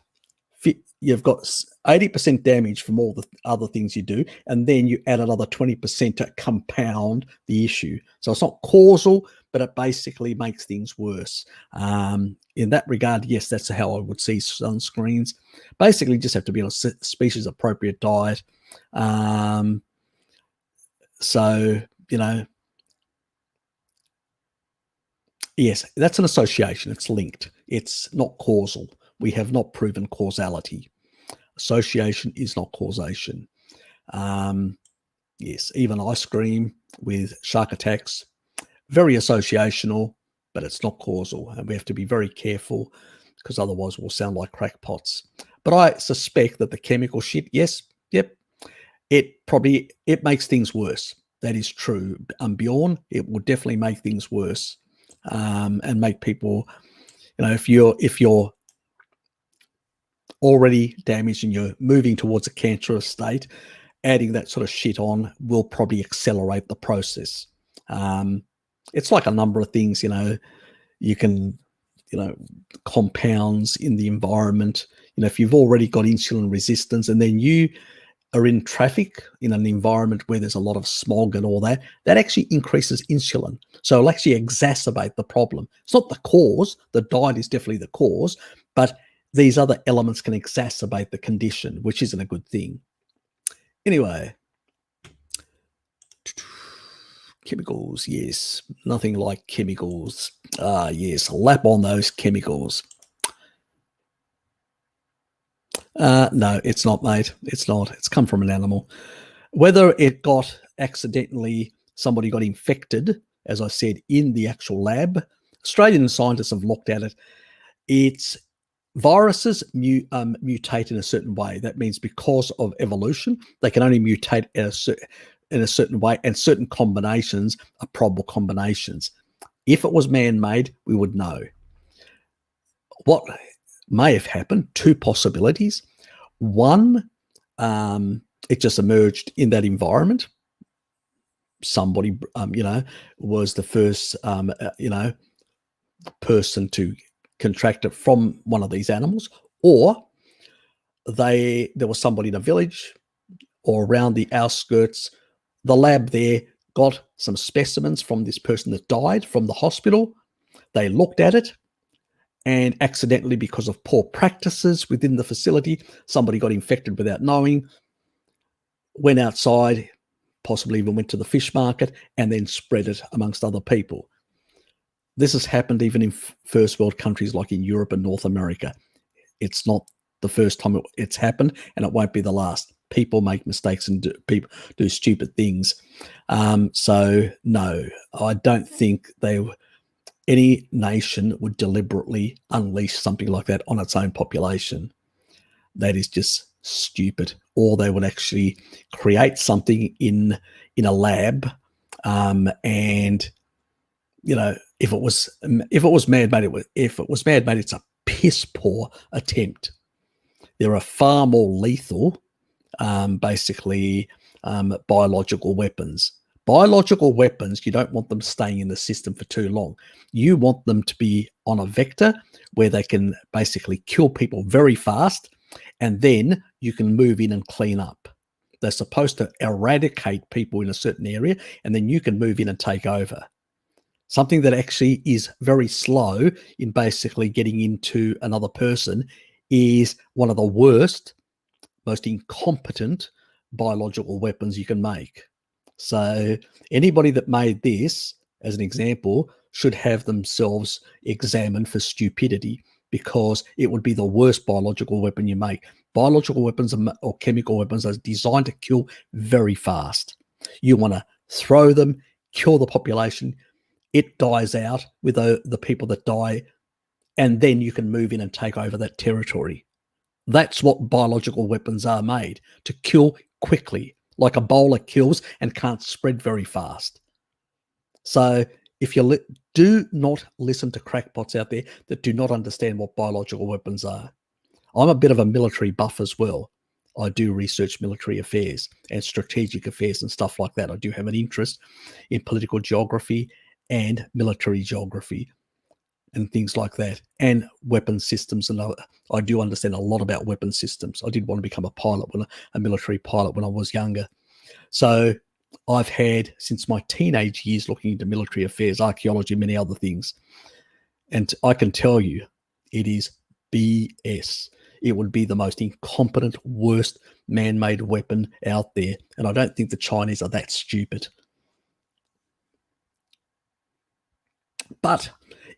80% damage from all the other things you do, and then you add another 20% to compound the issue. So it's not causal, but it basically makes things worse. In that regard, yes, that's how I would see sunscreens. Basically, just have to be on a species-appropriate diet. Yes, that's an association. It's linked. It's not causal. We have not proven causality. Association is not causation. Yes, even ice cream with shark attacks, very associational, but it's not causal. And we have to be very careful because otherwise we'll sound like crackpots. But I suspect that the chemical shit, it makes things worse. That is true. Bjorn, it will definitely make things worse and make people, if you're already damaged and you're moving towards a cancerous state, adding that sort of shit on will probably accelerate the process. It's like a number of things, you can, compounds in the environment. If you've already got insulin resistance and then you are in traffic in an environment where there's a lot of smog and all that, that actually increases insulin. So it'll actually exacerbate the problem. It's not the cause. The diet is definitely the cause, but these other elements can exacerbate the condition, which isn't a good thing. Anyway, chemicals, yes. Nothing like chemicals. Yes, lap on those chemicals. No, it's not, mate. It's not. It's come from an animal. Whether it got accidentally, somebody got infected, as I said, in the actual lab, Australian scientists have looked at it. It's viruses mutate in a certain way. That means because of evolution, they can only mutate in a certain way, and certain combinations are probable combinations. If it was man-made, we would know. What may have happened, two possibilities. One, it just emerged in that environment. Somebody, was the first, person to contract it from one of these animals, or there was somebody in a village or around the outskirts. The lab there got some specimens from this person that died from the hospital. They looked at it, and accidentally, because of poor practices within the facility, somebody got infected without knowing, went outside, possibly even went to the fish market, and then spread it amongst other people. This has happened even in first world countries like in Europe and North America. It's not the first time it's happened, and it won't be the last. People make mistakes and people do stupid things. So no, I don't think any nation would deliberately unleash something like that on its own population. That is just stupid. Or they would actually create something in a lab and if it was man-made, it's a piss poor attempt. There are far more lethal, biological weapons. Biological weapons, you don't want them staying in the system for too long. You want them to be on a vector where they can basically kill people very fast, and then you can move in and clean up. They're supposed to eradicate people in a certain area, and then you can move in and take over. Something that actually is very slow in basically getting into another person is one of the worst, most incompetent biological weapons you can make. So anybody that made this, as an example, should have themselves examined for stupidity, because it would be the worst biological weapon you make. Biological weapons or chemical weapons are designed to kill very fast. You want to throw them, kill the population, it dies out with the people that die, and then you can move in and take over that territory. That's what biological weapons are made, to kill quickly, like Ebola kills and can't spread very fast. So if you do not listen to crackpots out there that do not understand what biological weapons are. I'm a bit of a military buff as well. I do research military affairs and strategic affairs and stuff like that. I do have an interest in political geography and military geography and things like that, and weapon systems. And I do understand a lot about weapon systems. I did want to become a military pilot when I was younger. So I've had, since my teenage years, looking into military affairs, archaeology, many other things. And I can tell you, it is BS. It would be the most incompetent, worst man-made weapon out there. And I don't think the Chinese are that stupid. But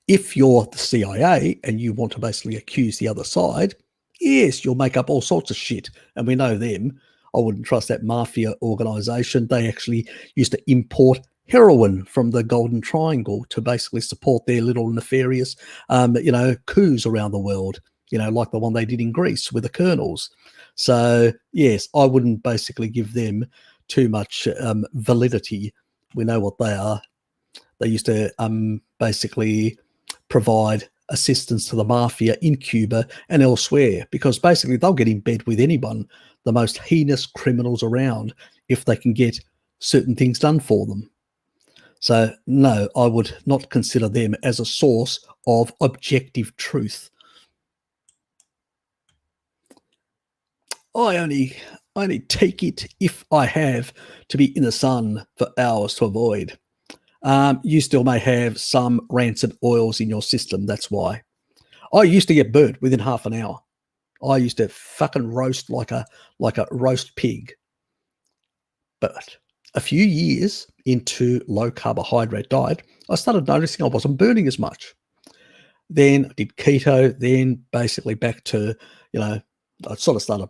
if you're the CIA and you want to basically accuse the other side, yes, you'll make up all sorts of shit. And we know them. I wouldn't trust that mafia organization. They actually used to import heroin from the Golden Triangle to basically support their little nefarious, coups around the world, like the one they did in Greece with the colonels. So, yes, I wouldn't basically give them too much validity. We know what they are. They used to basically provide assistance to the mafia in Cuba and elsewhere, because basically they'll get in bed with anyone, the most heinous criminals around, if they can get certain things done for them. So no, I would not consider them as a source of objective truth. I only take it if I have to be in the sun for hours to avoid. You still may have some rancid oils in your system. That's why. I used to get burnt within half an hour. I used to fucking roast like a roast pig. But a few years into low carbohydrate diet, I started noticing I wasn't burning as much. Then I did keto. Then basically back to, I sort of started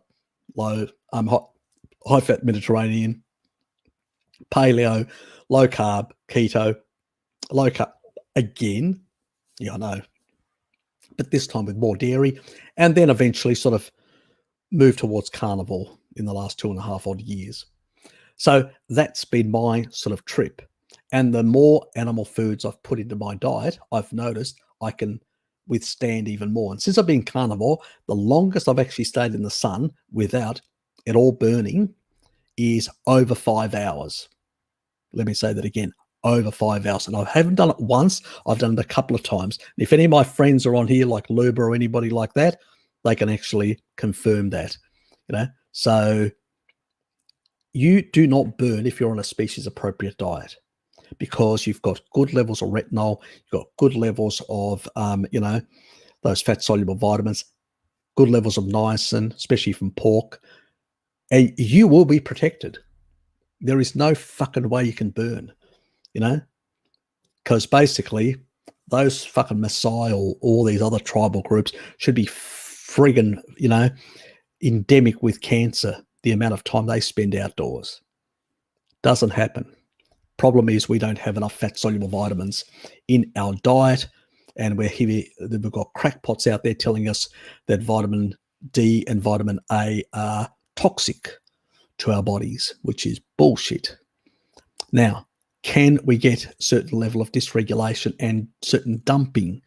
low, high fat Mediterranean, paleo, low carb, keto, low carb again. Yeah, I know. But this time with more dairy, and then eventually sort of moved towards carnivore in the last 2.5 odd years. So that's been my sort of trip. And the more animal foods I've put into my diet, I've noticed I can withstand even more. And since I've been carnivore, the longest I've actually stayed in the sun without it all burning is over 5 hours. Let me say that again, over 5 hours. And I haven't done it once. I've done it a couple of times. And if any of my friends are on here, like Luba or anybody like that, they can actually confirm that, So you do not burn if you're on a species appropriate diet, because you've got good levels of retinol, you've got good levels of, those fat soluble vitamins, good levels of niacin, especially from pork, and you will be protected. There is no fucking way you can burn, because basically those fucking Maasai or all these other tribal groups should be friggin', endemic with cancer, the amount of time they spend outdoors. Doesn't happen. Problem is we don't have enough fat-soluble vitamins in our diet, and we've got crackpots out there telling us that vitamin D and vitamin A are toxic to our bodies, which is bullshit. Now, can we get a certain level of dysregulation and certain dumping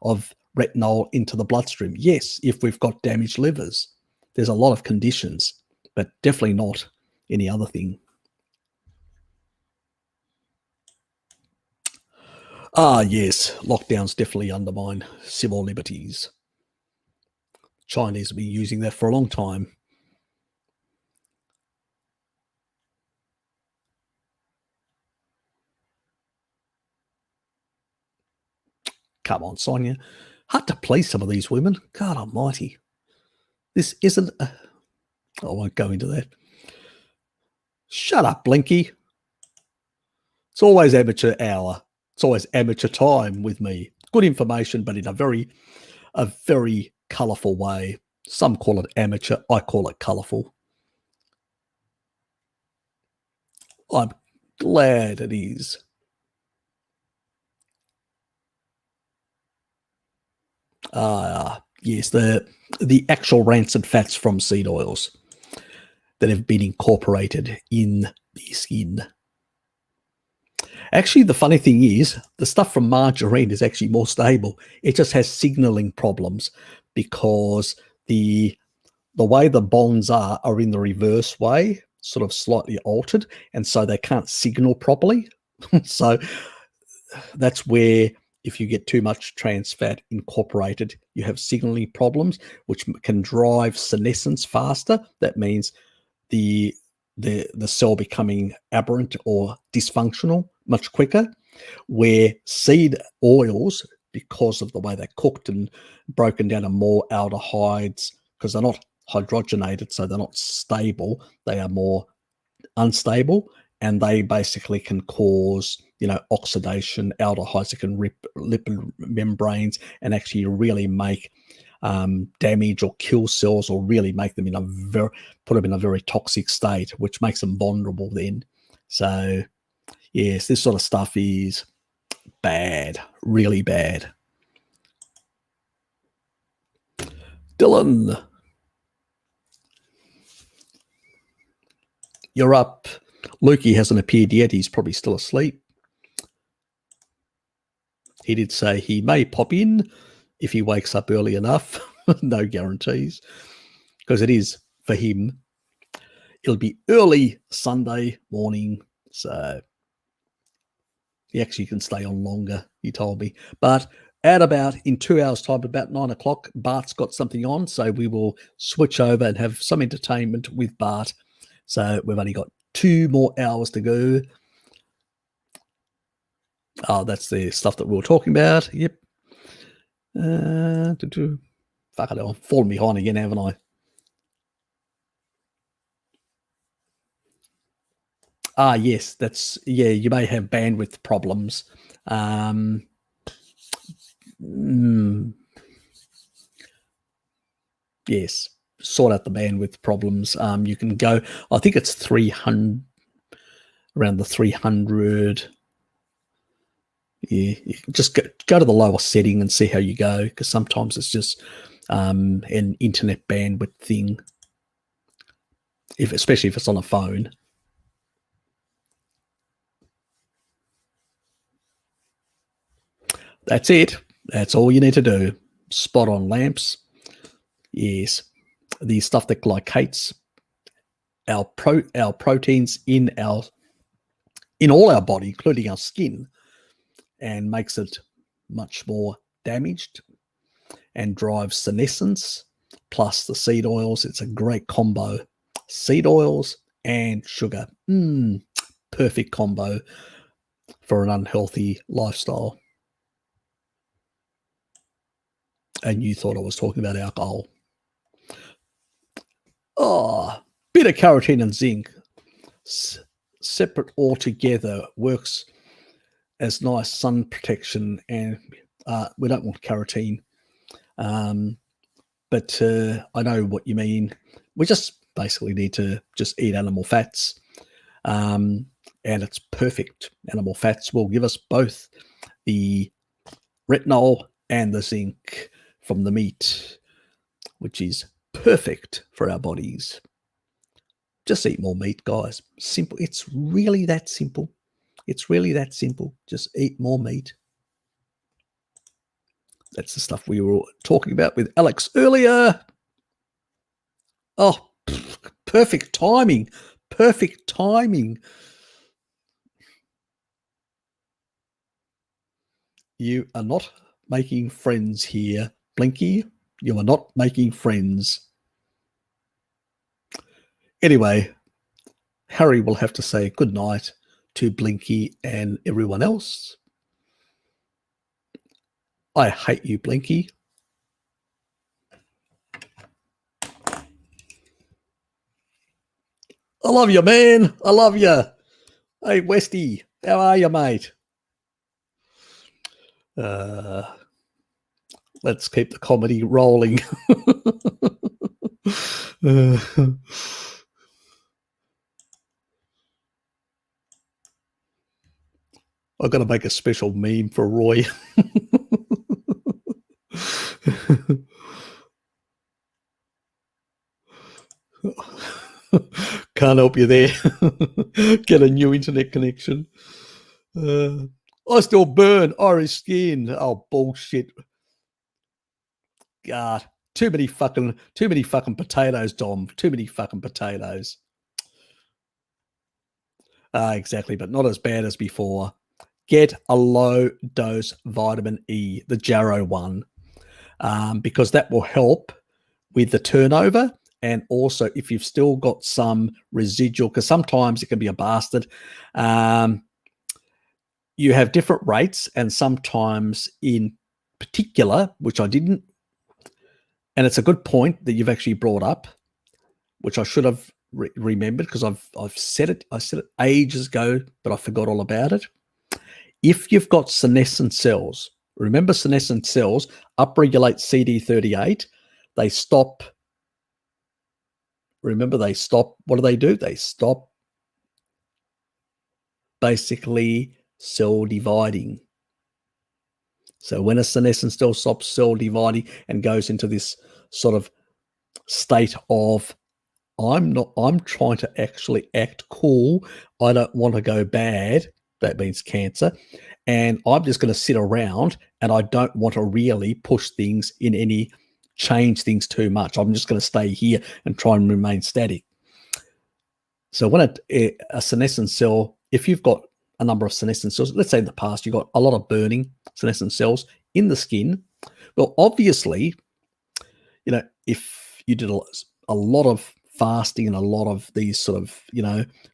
of retinol into the bloodstream? Yes, if we've got damaged livers. There's a lot of conditions, but definitely not any other thing. Yes, lockdowns definitely undermine civil liberties. Chinese have been using that for a long time. Come on, Sonia. Hard to please some of these women. God almighty. This isn't... I won't go into that. Shut up, Blinky. It's always amateur hour. It's always amateur time with me. Good information, but in a very colourful way. Some call it amateur. I call it colourful. I'm glad it is. Yes, the actual rancid fats from seed oils that have been incorporated in the skin. Actually, the funny thing is, the stuff from margarine is actually more stable. It just has signaling problems because the way the bonds are in the reverse way, sort of slightly altered, and so they can't signal properly. So that's where, if you get too much trans fat incorporated, you have signaling problems, which can drive senescence faster. That means the cell becoming aberrant or dysfunctional much quicker, where seed oils, because of the way they're cooked and broken down to more aldehydes, because they're not hydrogenated, so they're not stable, they are more unstable, and they basically can cause, oxidation, aldehydes that can rip lipid membranes and actually really make damage or kill cells, or really make them put them in a very toxic state, which makes them vulnerable then. So yes, this sort of stuff is bad, really bad. Dylan, you're up. Lukey hasn't appeared yet. He's probably still asleep. He did say he may pop in if he wakes up early enough. No guarantees, because it is, for him, it'll be early Sunday morning, so he actually can stay on longer, he told me. But at about, in 2 hours' time, about 9 o'clock, Bart's got something on, so we will switch over and have some entertainment with Bart. So we've only got 2 more hours to go. Oh, that's the stuff that we were talking about. Yep. Fuck it, I've fallen behind again, haven't I? Yes, you may have bandwidth problems. Yes, sort out the bandwidth problems. You can go, I think it's 300, around the 300. Yeah, you can just go to the lower setting and see how you go, because sometimes it's just an internet bandwidth thing, especially if it's on a phone. That's it. That's all you need to do. Spot on lamps. Yes. The stuff that glycates our proteins in all our body, including our skin, and makes it much more damaged and drives senescence, plus the seed oils. It's a great combo. Seed oils and sugar. Perfect combo for an unhealthy lifestyle. And you thought I was talking about alcohol. Beta carotene and zinc, separate altogether, works as nice sun protection, and we don't want carotene. But I know what you mean. We just basically need to just eat animal fats, and it's perfect. Animal fats will give us both the retinol and the zinc from the meat, which is perfect for our bodies. Just eat more meat, guys. Simple. It's really that simple. It's really that simple. Just eat more meat. That's the stuff we were talking about with Alex earlier. Oh, perfect timing. Perfect timing. You are not making friends here, Blinky. You are not making friends. Anyway, Harry will have to say good night to Blinky and everyone else. I hate you, Blinky. I love you, man. I love you. Hey, Westy, how are you, mate? Let's keep the comedy rolling. I've got to make a special meme for Roy. Can't help you there. Get a new internet connection. I still burn Irish skin. Oh, bullshit. God, too many fucking potatoes, Dom. Too many fucking potatoes. Exactly, but not as bad as before. Get a low dose vitamin E, the Jarrow one, because that will help with the turnover. And also, if you've still got some residual, because sometimes it can be a bastard, you have different rates, and sometimes in particular, which I didn't, and it's a good point that you've actually brought up, which I should have remembered because I've said it. I said it ages ago, but I forgot all about it. If you've got senescent cells, remember senescent cells upregulate CD38. They stop. Remember, they stop. What do? They stop basically cell dividing. So when a senescent cell stops cell dividing and goes into this sort of state of, I'm trying to actually act cool. I don't want to go bad. That means cancer. And I'm just going to sit around, and I don't want to really push things in any, change things too much. I'm just going to stay here and try and remain static. So when a senescent cell, if you've got a number of senescent cells, let's say in the past you've got a lot of burning senescent cells in the skin, well, obviously, if you did a lot of fasting and a lot of these sort of,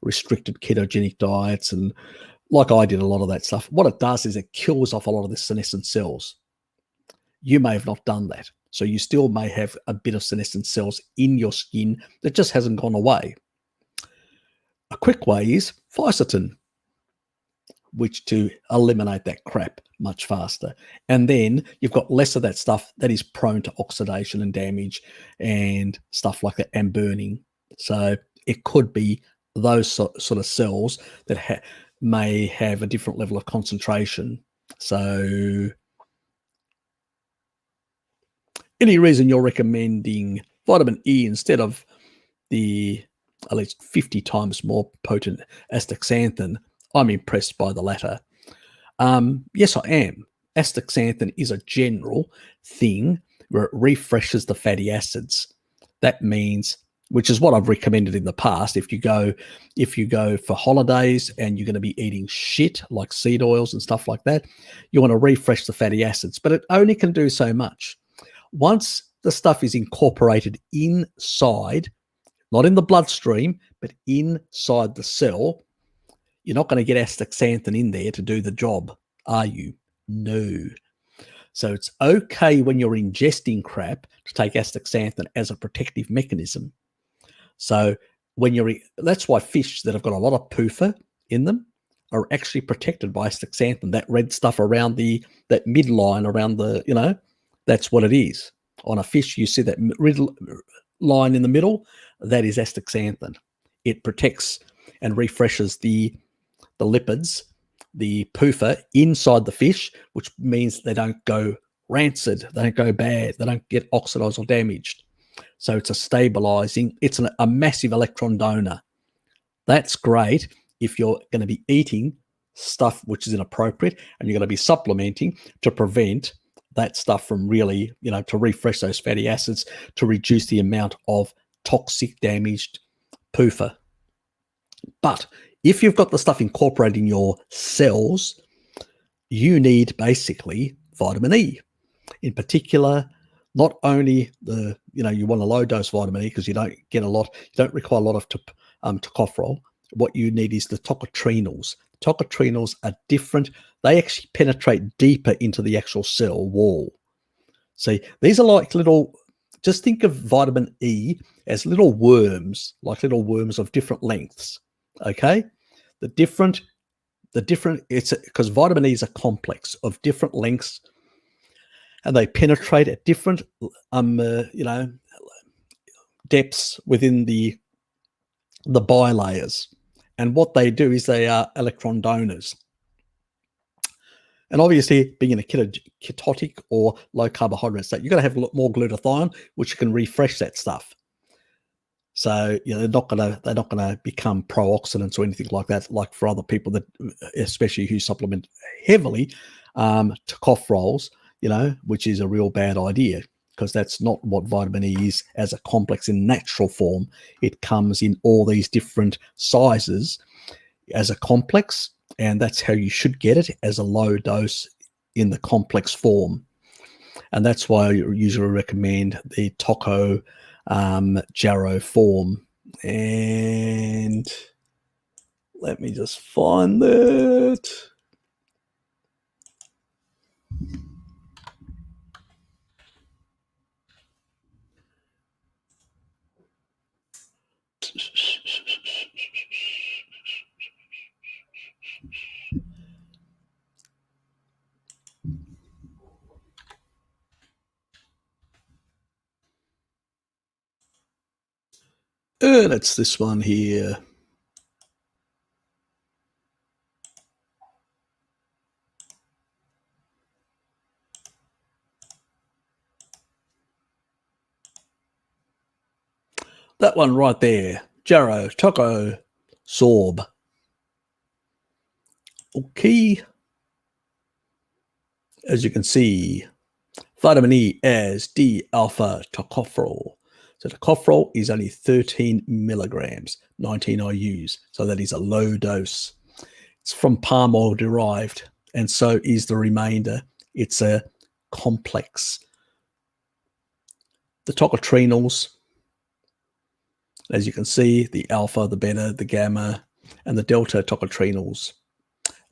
restricted ketogenic diets, and like I did a lot of that stuff, what it does is it kills off a lot of the senescent cells. You may have not done that. So you still may have a bit of senescent cells in your skin that just hasn't gone away. A quick way is fisetin, which to eliminate that crap much faster. And then you've got less of that stuff that is prone to oxidation and damage and stuff like that, and burning. So it could be those sort of cells that may have a different level of concentration. So any reason you're recommending vitamin E instead of the at least 50 times more potent astaxanthin, I'm impressed by the latter. Yes, I am. Astaxanthin is a general thing where it refreshes the fatty acids. That means, which is what I've recommended in the past, if you go for holidays and you're going to be eating shit like seed oils and stuff like that, you want to refresh the fatty acids, but it only can do so much. Once the stuff is incorporated inside, not in the bloodstream, but inside the cell, you're not going to get astaxanthin in there to do the job, are you? No. So it's okay when you're ingesting crap to take astaxanthin as a protective mechanism. So that's why fish that have got a lot of PUFA in them are actually protected by astaxanthin. That red stuff around that midline around the, that's what it is. On a fish, you see that red line in the middle, that is astaxanthin. It protects and refreshes the lipids, the PUFA inside the fish, which means they don't go rancid, they don't go bad, they don't get oxidized or damaged. So it's a stabilizing, it's a massive electron donor. That's great if you're going to be eating stuff which is inappropriate, and you're going to be supplementing to prevent that stuff from really, to refresh those fatty acids, to reduce the amount of toxic damaged PUFA. But if you've got the stuff incorporated in your cells, you need basically vitamin E. In particular, not only you want a low dose vitamin E because you don't require a lot of tocopherol. What you need is the tocotrienols. Tocotrienols are different. They actually penetrate deeper into the actual cell wall. See, these are like just think of vitamin E as little worms of different lengths. Okay? It's because vitamin E is a complex of different lengths, and they penetrate at different depths within the bilayers. And what they do is they are electron donors. And obviously, being in a ketotic or low carbohydrate state, you're going to have a lot more glutathione, which can refresh that stuff. So they're not going to become pro-oxidants or anything like that, like for other people that, especially who supplement heavily, tocopherols, which is a real bad idea, because that's not what vitamin E is as a complex in natural form. It comes in all these different sizes as a complex, and that's how you should get it, as a low dose in the complex form. And that's why I usually recommend the Toco Jarrow form. And let me just find that. And it's this one here. That one right there. Jarrow, Toco, Sorb. Okay. As you can see, vitamin E as D-alpha tocopherol. So tocopherol is only 13 milligrams, 19 IUs. So that is a low dose. It's from palm oil derived, and so is the remainder. It's a complex. The tocotrienols, as you can see, the alpha, the beta, the gamma, and the delta tocotrienols,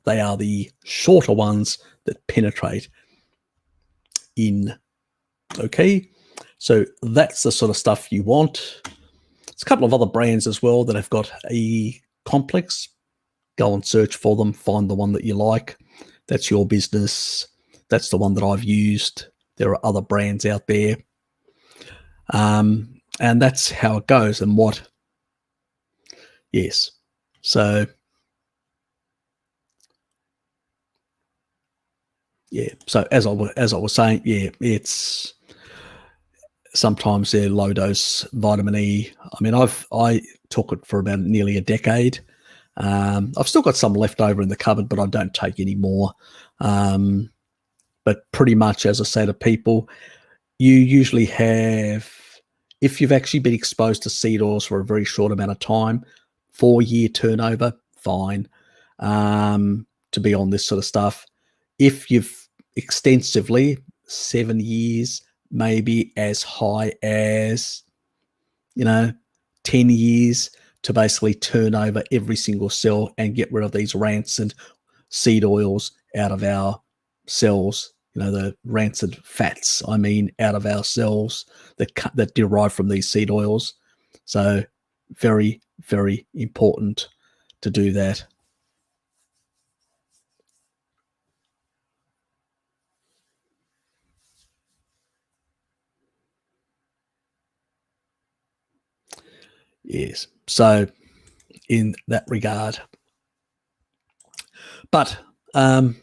they are the shorter ones that penetrate in. Okay, so that's the sort of stuff you want. There's a couple of other brands as well that have got a complex. Go and search for them, find the one that you like. That's your business. That's the one that I've used. There are other brands out there. And that's how it goes. And yes. So, yeah. So as I was saying, yeah, it's sometimes they're low dose vitamin E. I mean, I took it for about nearly a decade. I've still got some left over in the cupboard, but I don't take any more. But pretty much, as I say to people, you usually have, if you've actually been exposed to seed oils for a very short amount of time, 4-year turnover, fine, to be on this sort of stuff. If you've extensively, 7 years, maybe as high as, 10 years, to basically turn over every single cell and get rid of these rancid seed oils out of our cells, the rancid fats, out of our cells that derive from these seed oils. So very, very important to do that. Yes. So in that regard. But what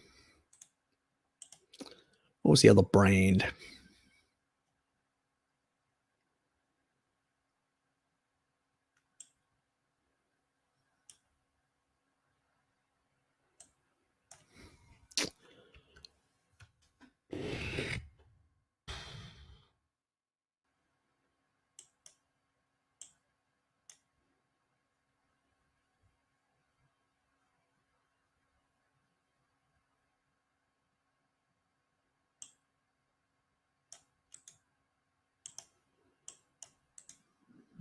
was the other brand?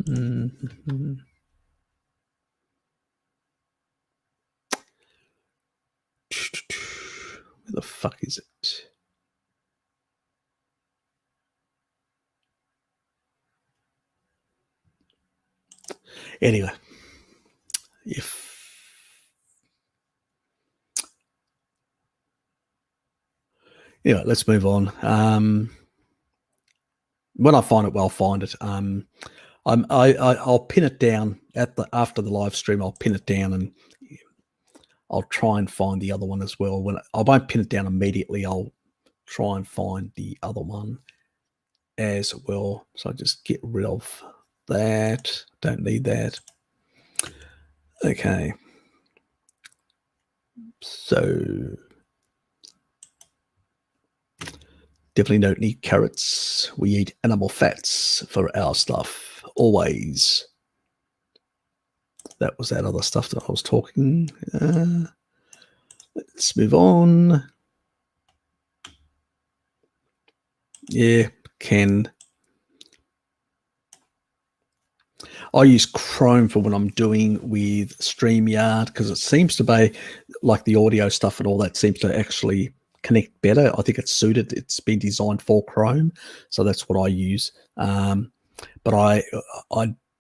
Where the fuck is it? Anyway, let's move on. When I find it, well, I'll find it. I'll pin it down after the live stream. I'll pin it down and I'll try and find the other one as well. I won't pin it down immediately. I'll try and find the other one as well. So I just get rid of that. Don't need that. Okay. So definitely don't need carrots. We eat animal fats for our stuff, always. That was that other stuff that I was talking. Let's move on. Yeah, can. I use Chrome for when I'm doing with StreamYard because it seems to be like the audio stuff and all that seems to actually connect better. I think it's suited. It's been designed for Chrome, so that's what I use. But I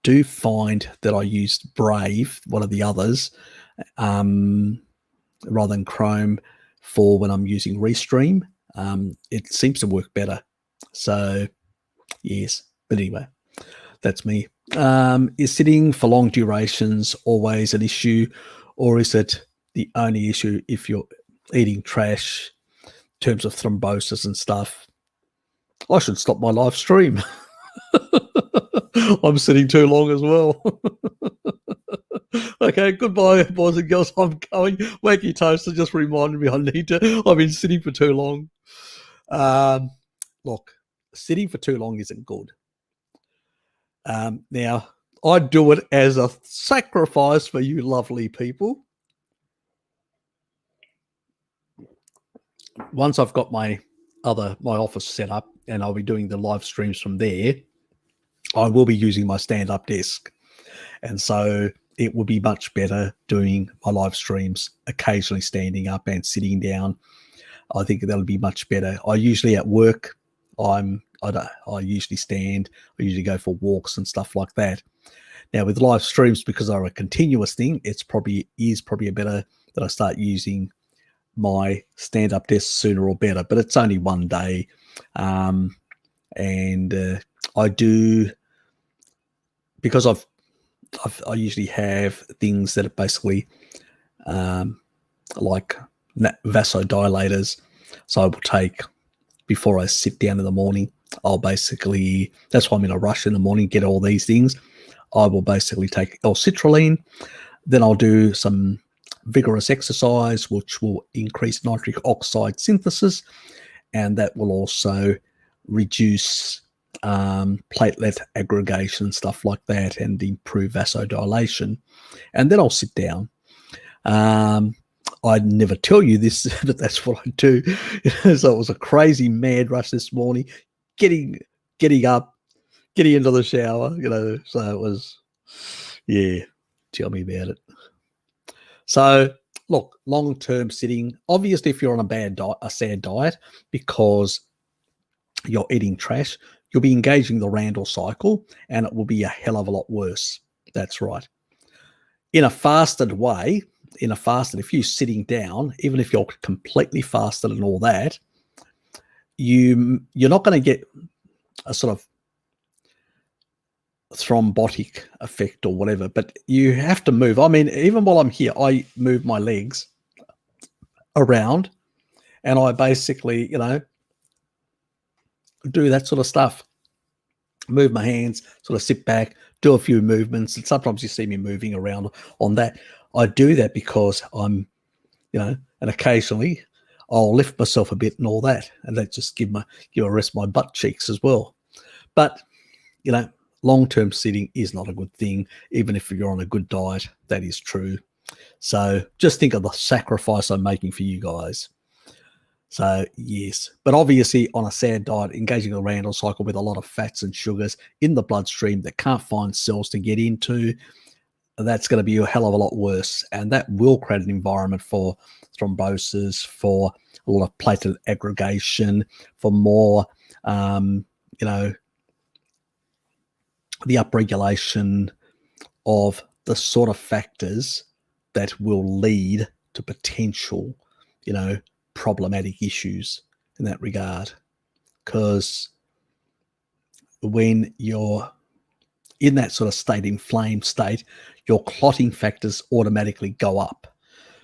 do find that I used Brave, one of the others, rather than Chrome for when I'm using Restream. It seems to work better. So yes, but anyway, that's me. Is sitting for long durations always an issue, or is it the only issue if you're eating trash in terms of thrombosis and stuff? I should stop my live stream. I'm sitting too long as well. Okay, goodbye, boys and girls. I'm going. Wacky Toaster just reminded me I need to. I've been sitting for too long. Look, sitting for too long isn't good. Now, I do it as a sacrifice for you lovely people. Once I've got my office set up and I'll be doing the live streams from there, I will be using my stand-up desk. And so it will be much better doing my live streams occasionally standing up and sitting down. I think that'll be much better. I usually at work, I usually stand. I usually go for walks and stuff like that. Now with live streams, because they're a continuous thing, it's probably better that I start using my stand-up desk sooner or better. But it's only one day, and I do, because I usually have things that are basically like vasodilators. So I will take, before I sit down in the morning, that's why I'm in a rush in the morning, get all these things. I will basically take L-citrulline, then I'll do some vigorous exercise, which will increase nitric oxide synthesis, and that will also reduce platelet aggregation, stuff like that, and improve vasodilation. And then I'll sit down. I'd never tell you this, but that's what I do. So it was a crazy mad rush this morning, getting up, getting into the shower, so it was, yeah, tell me about it. So look, long-term sitting, obviously if you're on a sad diet because you're eating trash, you'll be engaging the Randall cycle and it will be a hell of a lot worse. That's right. In a fasted way, if you're sitting down, even if you're completely fasted and all that, you're not going to get a sort of thrombotic effect or whatever, but you have to move. I mean, even while I'm here, I move my legs around and I basically, do that sort of stuff. Move my hands, sort of sit back, do a few movements, and sometimes you see me moving around on that. I do that because I'm, and occasionally I'll lift myself a bit and all that, and that just give a rest my butt cheeks as well. But, long-term sitting is not a good thing, even if you're on a good diet. That is true. So just think of the sacrifice I'm making for you guys. So, yes. But obviously, on a sad diet, engaging the Randall cycle with a lot of fats and sugars in the bloodstream that can't find cells to get into, that's going to be a hell of a lot worse. And that will create an environment for thrombosis, for a lot of platelet aggregation, for more, the upregulation of the sort of factors that will lead to potential, problematic issues in that regard. Because when you're in that sort of state, inflamed state, your clotting factors automatically go up.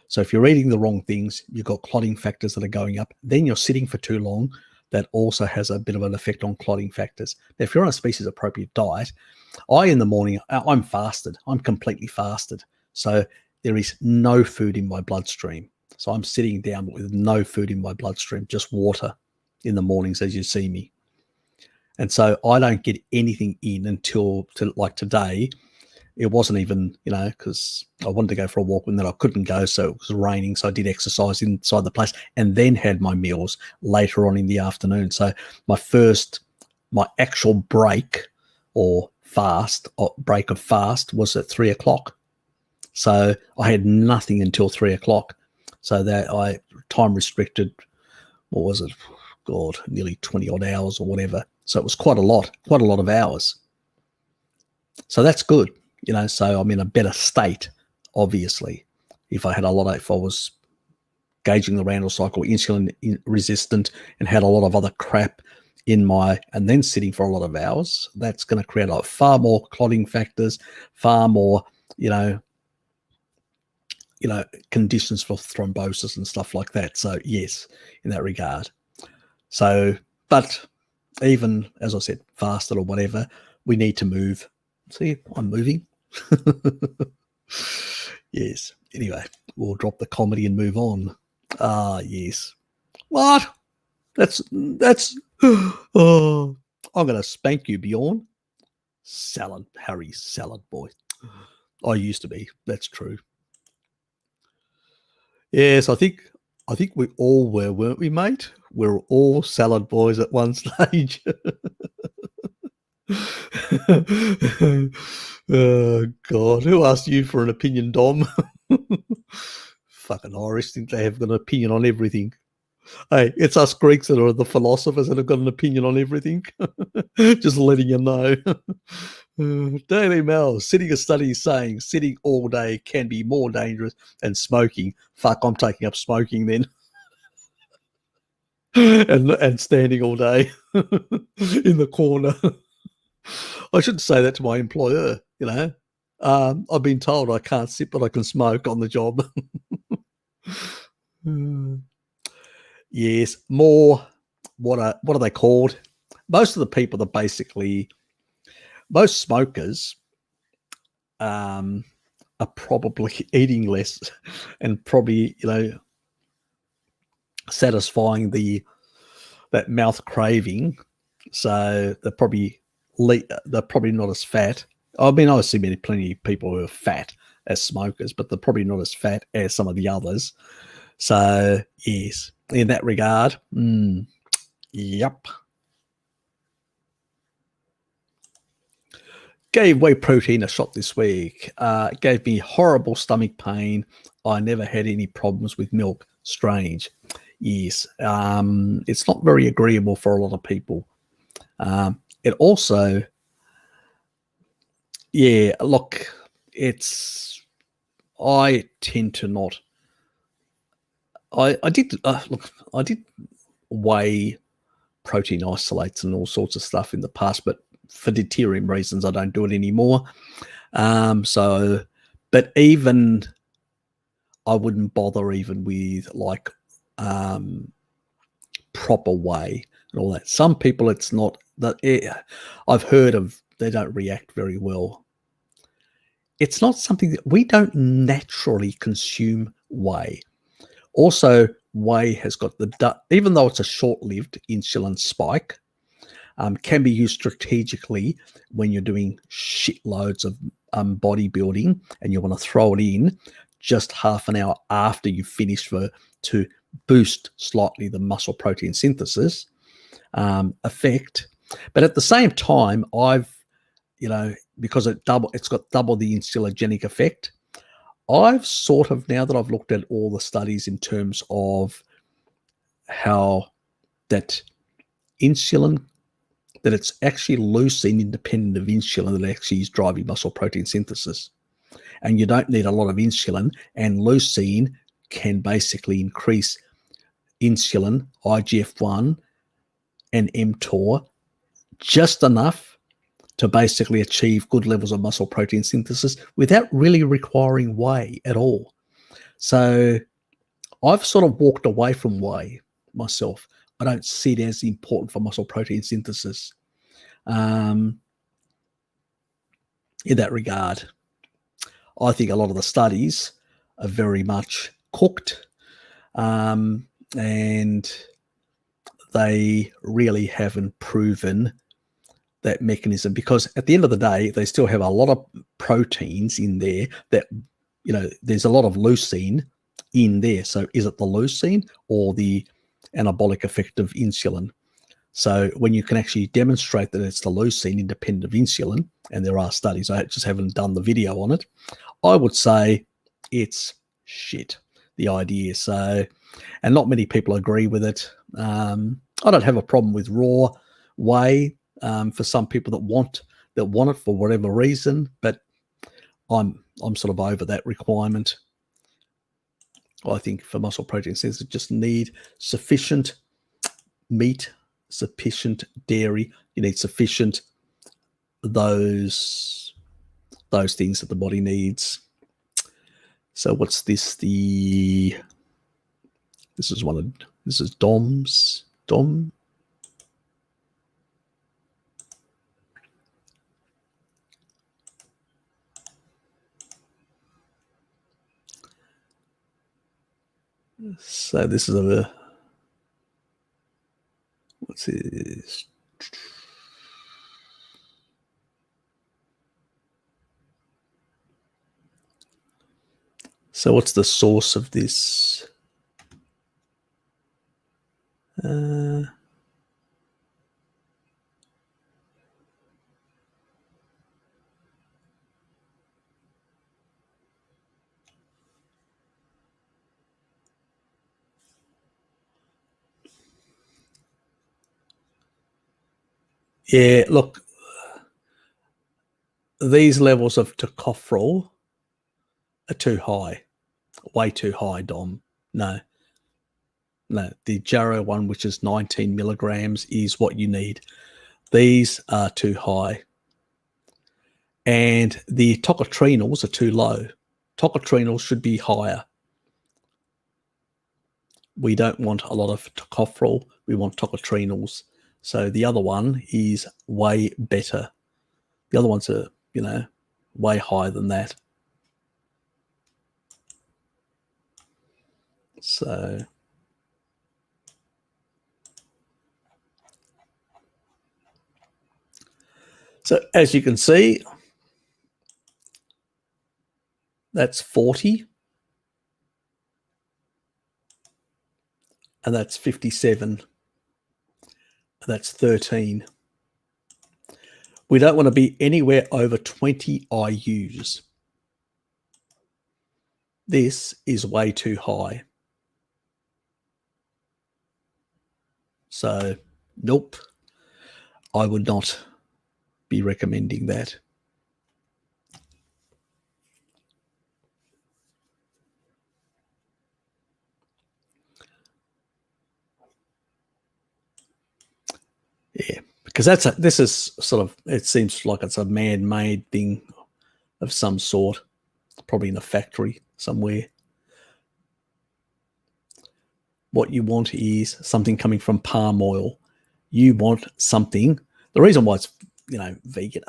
So if you're eating the wrong things, you've got clotting factors that are going up. Then you're sitting for too long. That also has a bit of an effect on clotting factors. Now, if you're on a species-appropriate diet, in the morning, I'm fasted. I'm completely fasted. So there is no food in my bloodstream. So I'm sitting down with no food in my bloodstream, just water in the mornings as you see me. And so I don't get anything in until like today. It wasn't even, because I wanted to go for a walk and then I couldn't go. So it was raining. So I did exercise inside the place and then had my meals later on in the afternoon. So my actual break or break of fast was at 3 o'clock. So I had nothing until 3 o'clock. So that I time restricted, what was it? God, nearly 20 odd hours or whatever. So it was quite a lot of hours. So that's good, so I'm in a better state, obviously. If I was gauging the Randall cycle, insulin resistant, and had a lot of other crap and then sitting for a lot of hours, that's going to create far more clotting factors, far more, conditions for thrombosis and stuff like that. So yes, in that regard. So, but even, as I said, fasted or whatever, we need to move. See, I'm moving. Yes. Anyway, we'll drop the comedy and move on. Yes. What? That's, oh, I'm going to spank you, Bjorn. Harry salad boy. I used to be. That's true. Yes, I think we all were, weren't we, mate? We're all salad boys at one stage. Oh, God. Who asked you for an opinion, Dom? Fucking Irish think they have got an opinion on everything. Hey, it's us Greeks that are the philosophers that have got an opinion on everything. Just letting you know. Daily Mail, sitting a study saying sitting all day can be more dangerous than smoking. Fuck, I'm taking up smoking then. and standing all day in the corner. I should say that to my employer, I've been told I can't sit, but I can smoke on the job. Yes, more, what are they called? Most of the people that most smokers are probably eating less and probably, satisfying that mouth craving. So they're probably not as fat. I mean, I see plenty of people who are fat as smokers, but they're probably not as fat as some of the others. So yes, in that regard, yep. Gave whey protein a shot this week. It gave me horrible stomach pain. I never had any problems with milk. Strange. Yes. It's not very agreeable for a lot of people. It also, yeah, look, I tend to not, I did whey protein isolates and all sorts of stuff in the past, but for deuterium reasons, I don't do it anymore. But even I wouldn't bother even with like proper whey and all that. Some people, it's not that. I've heard of, they don't react very well. It's not something that we don't naturally consume whey. Also, whey has got even though it's a short-lived insulin spike, can be used strategically when you're doing shitloads of bodybuilding and you want to throw it in just half an hour after you've finished to boost slightly the muscle protein synthesis effect. But at the same time, I've, because it's got double the insulinogenic effect, I've sort of, now that I've looked at all the studies in terms of how that insulin, that it's actually leucine independent of insulin that actually is driving muscle protein synthesis. And you don't need a lot of insulin, and leucine can basically increase insulin, IGF-1 and mTOR just enough to basically achieve good levels of muscle protein synthesis without really requiring whey at all. So I've sort of walked away from whey myself. I don't see it as important for muscle protein synthesis in that regard. I think a lot of the studies are very much cooked, and they really haven't proven that mechanism, because at the end of the day, they still have a lot of proteins in there that, there's a lot of leucine in there. So is it the leucine or the anabolic effect of insulin? So when you can actually demonstrate that it's the leucine independent of insulin, and there are studies, I just haven't done the video on it, I would say it's shit, the idea. So, and not many people agree with it. I don't have a problem with raw whey for some people that want it for whatever reason, but I'm sort of over that requirement. I think for muscle protein synthesis, just need sufficient meat, sufficient dairy. You need sufficient those things that the body needs. So what's this? This is DOMS. So this is what's this? So what's the source of this? Yeah, look, these levels of tocopherol are too high, way too high, Dom. No, the Jarrow one, which is 19 milligrams, is what you need. These are too high. And the tocotrienols are too low. Tocotrienols should be higher. We don't want a lot of tocopherol. We want tocotrienols. So the other one is way better. The other ones are, way higher than that. So as you can see, that's 40. And that's 57. And that's 13. We don't want to be anywhere over 20 IUs. This is way too high. So, nope, I would not be recommending that. Yeah, because this is sort of, it seems like it's a man-made thing of some sort, probably in a factory somewhere. What you want is something coming from palm oil. You want something, the reason why it's, vegan,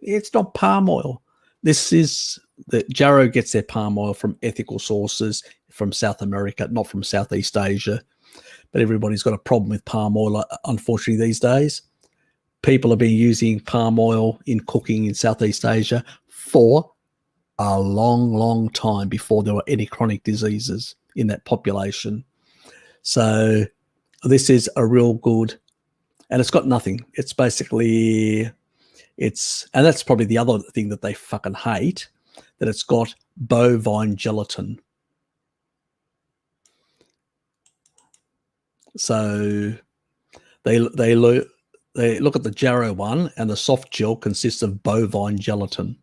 it's not palm oil. This is, that Jarrow gets their palm oil from ethical sources from South America, not from Southeast Asia. But everybody's got a problem with palm oil, unfortunately, these days. People have been using palm oil in cooking in Southeast Asia for a long, long time before there were any chronic diseases in that population. So this is a real good, and it's got nothing. It's basically, and that's probably the other thing that they fucking hate, that it's got bovine gelatin. So they look at the Jarrow one, and the soft gel consists of bovine gelatin.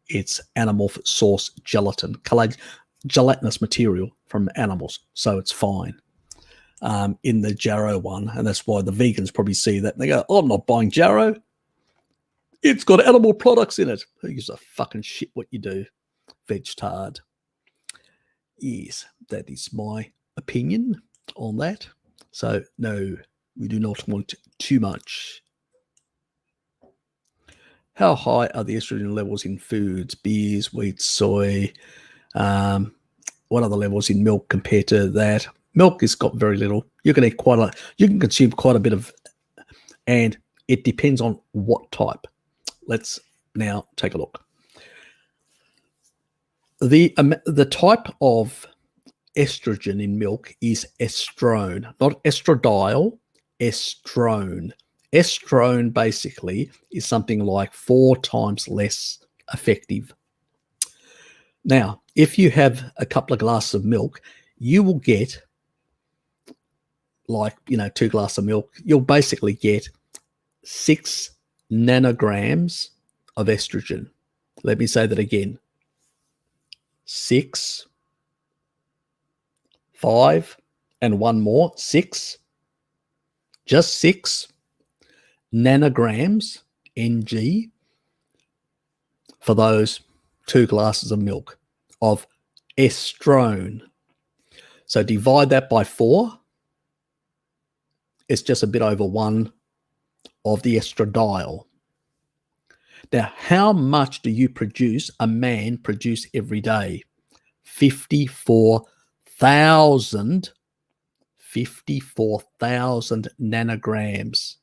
It's animal source gelatin, gelatinous material from animals, so it's fine. In the Jarrow one, and that's why the vegans probably see that and they go, "Oh, I'm not buying Jarrow. It's got animal products in it." Who gives a fucking shit what you do, vegetard? Yes, that is my opinion on that. So no, we do not want too much. How high are the estrogen levels in foods, beers, wheat, soy? What are the levels in milk compared to that? Milk has got very little. You can eat you can consume quite a bit of, and it depends on what type. Let's now take a look. The type of estrogen in milk is estrone, not estradiol, estrone. Estrone basically is something like 4 times less effective. Now, if you have a couple of glasses of milk, you will get 2 glasses of milk. You'll basically get 6 nanograms of estrogen. Let me say that again. 6, 5, and one more, 6. Just 6 nanograms, ng, for those 2 glasses of milk of estrone. So divide that by 4. It's just a bit over 1 of the estradiol. Now, how much do you produce, a man produce every day? 54,000 nanograms,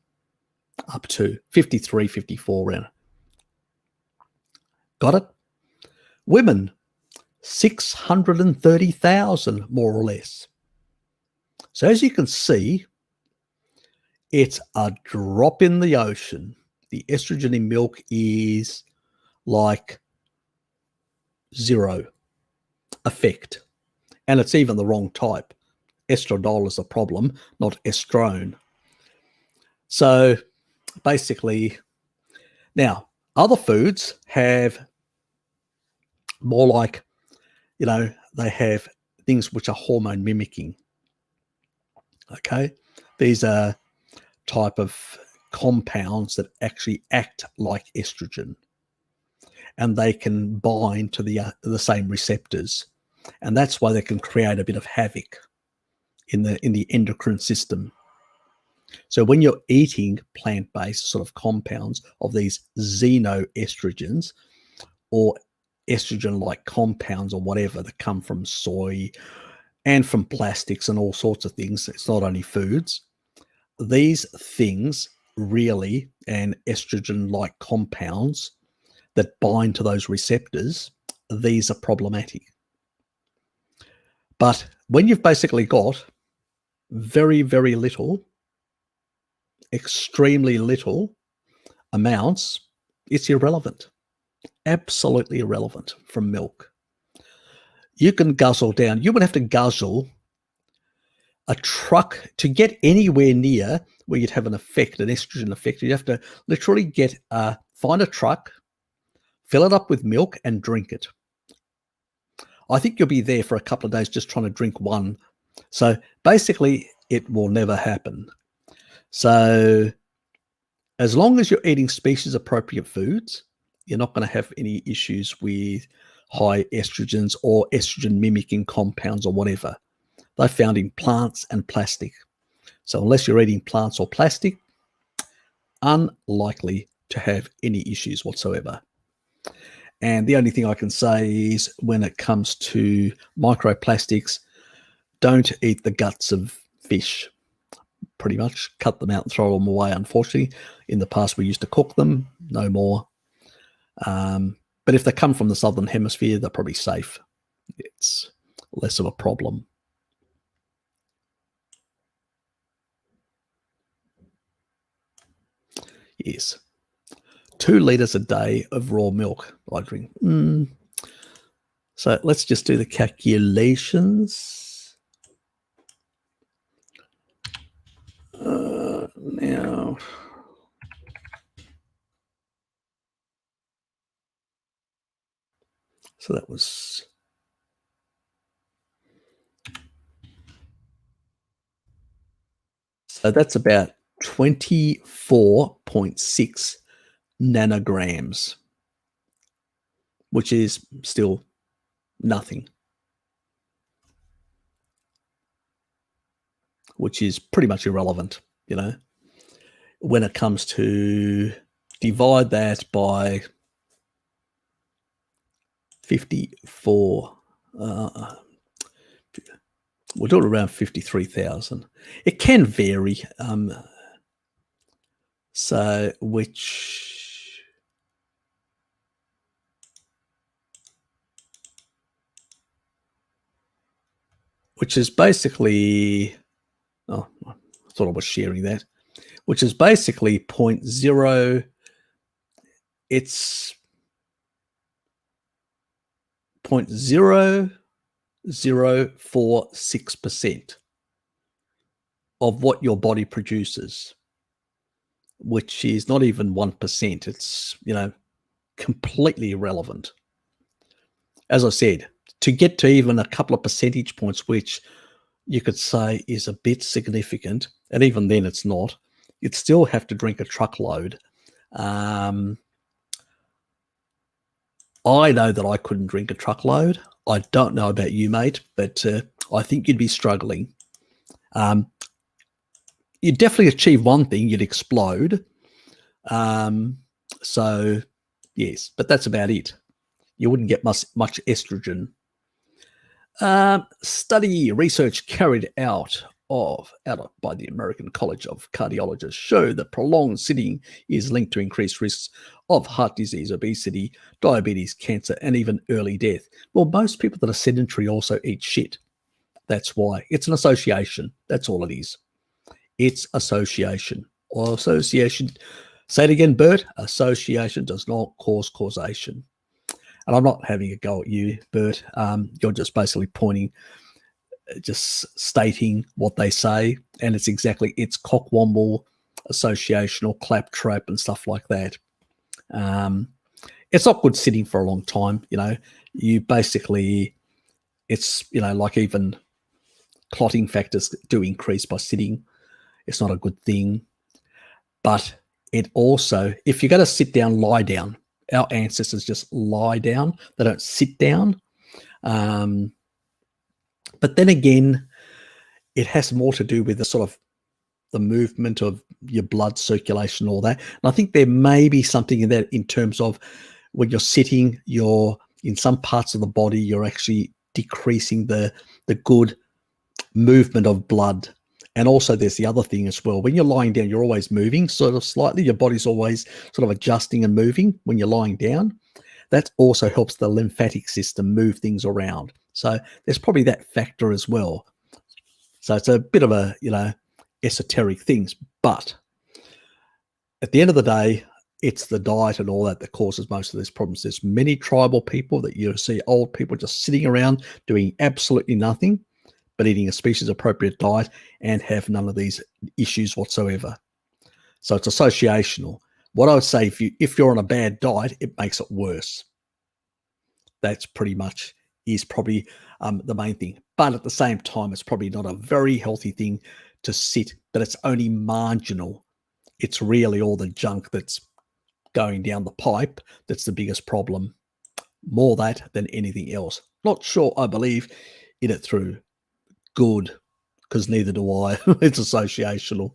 up to 53, 54 around. Got it? Women, 630,000 more or less. So as you can see, it's a drop in the ocean. The estrogen in milk is like 0 effect. And it's even the wrong type. Estradiol is a problem, not estrone. So basically, now other foods have more like, they have things which are hormone mimicking. Okay. These are type of compounds that actually act like estrogen, and they can bind to the same receptors, and that's why they can create a bit of havoc in the endocrine system. So when you're eating plant-based sort of compounds of these xenoestrogens or estrogen-like compounds or whatever that come from soy and from plastics and all sorts of things, it's not only foods. These things really, and estrogen-like compounds that bind to those receptors, these are problematic. But when you've basically got very, very little, extremely little amounts, it's irrelevant. Absolutely irrelevant from milk. You can guzzle down. You would have to guzzle a truck to get anywhere near where you'd have an estrogen effect. You'd have to literally find a truck, fill it up with milk, and drink it. I think you'll be there for a couple of days just trying to drink one. So basically, it will never happen. So as long as you're eating species-appropriate foods, you're not going to have any issues with high estrogens or estrogen-mimicking compounds or whatever. They're found in plants and plastic. So unless you're eating plants or plastic, unlikely to have any issues whatsoever. And the only thing I can say is when it comes to microplastics, don't eat the guts of fish. Pretty much cut them out and throw them away. Unfortunately, in the past we used to cook them, no more. But if they come from the southern hemisphere, they're probably safe. It's less of a problem. Yes. 2 litres a day of raw milk I drink. So let's just do the calculations. Now, so that was... So that's about 24.6 nanograms, which is still nothing, which is pretty much irrelevant, you know, when it comes to divide that by 54. We'll do it around 53,000. It can vary. So which is basically, oh, I thought I was sharing that, which is basically 0.0, it's 0.0046% of what your body produces, which is not even 1%. It's, you know, completely irrelevant. As I said, to get to even a couple of percentage points, which you could say is a bit significant, and even then it's not, you'd still have to drink a truckload. I know that I couldn't drink a truckload. I don't know about you, mate, but I think you'd be struggling. You'd definitely achieve one thing, you'd explode. So, yes, but that's about it. You wouldn't get much estrogen. Study research carried out by the American College of Cardiologists showed that prolonged sitting is linked to increased risks of heart disease, obesity, diabetes, cancer, and even early death. Well, most people that are sedentary also eat shit. That's why. It's an association. That's all it is. It's association. Or association. Say it again, Bert. Association does not cause causation. And I'm not having a go at you, Bert. You're just basically pointing, just stating what they say. And it's cockwomble association or claptrap and stuff like that. It's not good sitting for a long time. You know, you basically, it's, you know, like even clotting factors do increase by sitting. It's not a good thing. But it also, if you're going to sit down, lie down. Our ancestors just lie down. They don't sit down. But then again, it has more to do with the sort of the movement of your blood circulation, all that. And I think there may be something in that in terms of when you're sitting, you're in some parts of the body, you're actually decreasing the good movement of blood. And also there's the other thing as well. When you're lying down, you're always moving sort of slightly. Your body's always sort of adjusting and moving when you're lying down. That also helps the lymphatic system move things around. So there's probably that factor as well. So it's a bit of a, you know, esoteric things. But at the end of the day, it's the diet and all that causes most of these problems. There's many tribal people that you see, old people just sitting around doing absolutely nothing, but eating a species-appropriate diet and have none of these issues whatsoever. So it's associational. What I would say, if you're on a bad diet, it makes it worse. That's pretty much is probably the main thing. But at the same time, it's probably not a very healthy thing to sit, but it's only marginal. It's really all the junk that's going down the pipe that's the biggest problem. More that than anything else. Not sure I believe in it through good, because neither do I. It's associational.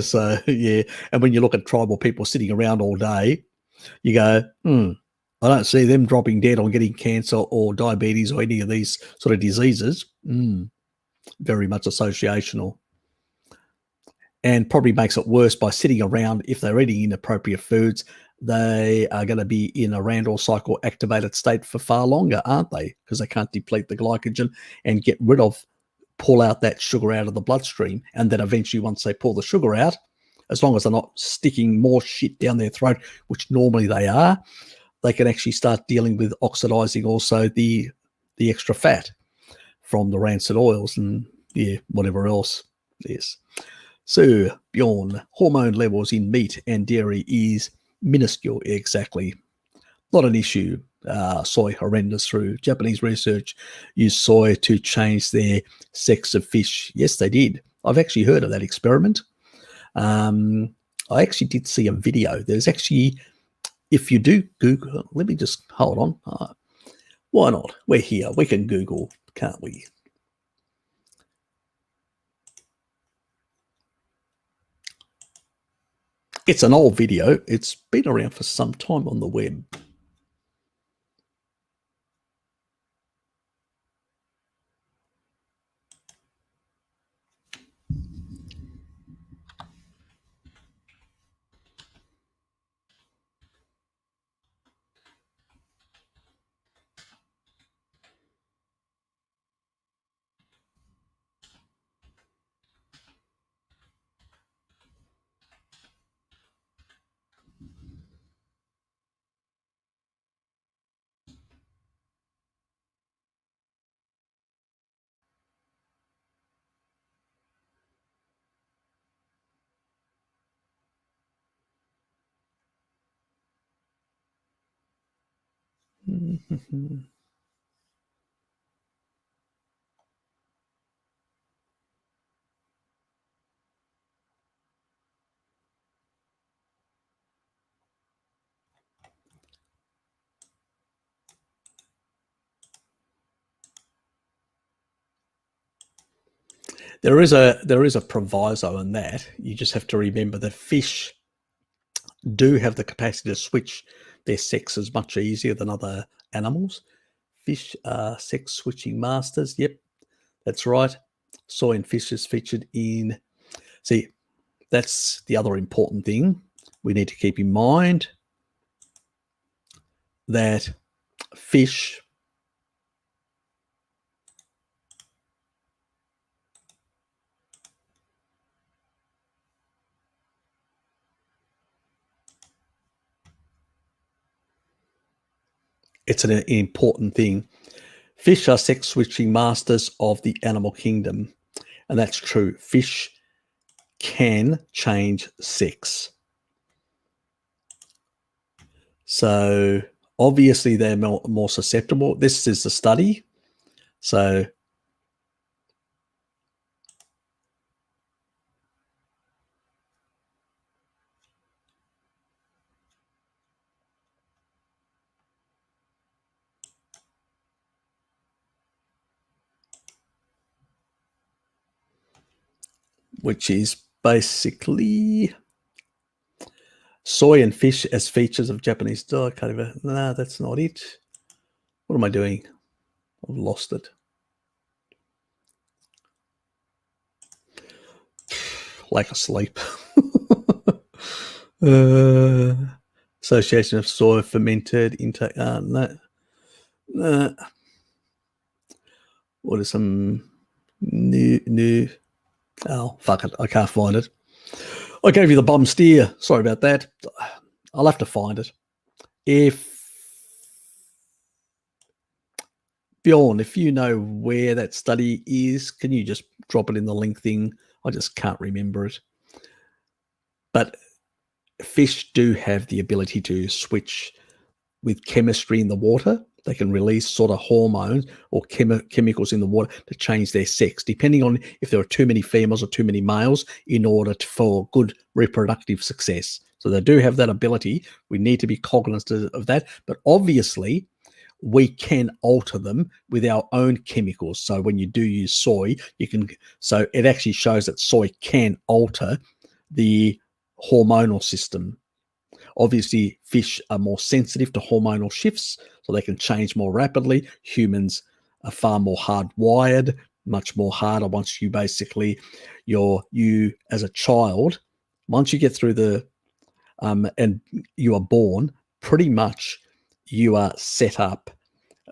So yeah, and when you look at tribal people sitting around all day, you go, I don't see them dropping dead or getting cancer or diabetes or any of these sort of diseases. Very much associational. And probably makes it worse by sitting around. If they're eating inappropriate foods, they are going to be in a Randall cycle activated state for far longer, aren't they? Because they can't deplete the glycogen and pull out that sugar out of the bloodstream. And then eventually once they pull the sugar out, as long as they're not sticking more shit down their throat, which normally they are, they can actually start dealing with oxidizing also the extra fat from the rancid oils and whatever else. Yes. So, Bjorn, hormone levels in meat and dairy is minuscule. Exactly. Not an issue. Soy horrendous. Through Japanese research used soy to change their sex of fish. Yes, they did. I've actually heard of that experiment. I actually did see a video. There's actually, if you do Google, let me just hold on. Why not? We're here. We can Google, can't we? It's an old video. It's been around for some time on the web. There is a proviso in that. You just have to remember that fish do have the capacity to switch their sexes much easier than other animals. Fish are sex switching masters. Yep, that's right. Soy and fish is featured in. See, that's the other important thing we need to keep in mind, that fish it's an important thing. Fish are sex switching masters of the animal kingdom, and that's true. Fish can change sex. So obviously they're more susceptible. This is the study. So which is basically soy and fish as features of Japanese diet. No, that's not it. What am I doing? I've lost it. Lack of sleep. Association of soy fermented intake. No. What is some new? Oh, fuck it. I can't find it. I gave you the bum steer. Sorry about that. I'll have to find it. Bjorn, if you know where that study is, can you just drop it in the link thing? I just can't remember it. But fish do have the ability to switch with chemistry in the water. They can release sort of hormones or chemicals in the water to change their sex, depending on if there are too many females or too many males, in order for good reproductive success. So they do have that ability. We need to be cognizant of that. But obviously, we can alter them with our own chemicals. So when you do use soy, so it actually shows that soy can alter the hormonal system. Obviously, fish are more sensitive to hormonal shifts, so they can change more rapidly. Humans are far more hardwired, much more harder once you basically, you as a child, once you get through the, and you are born, pretty much you are set up.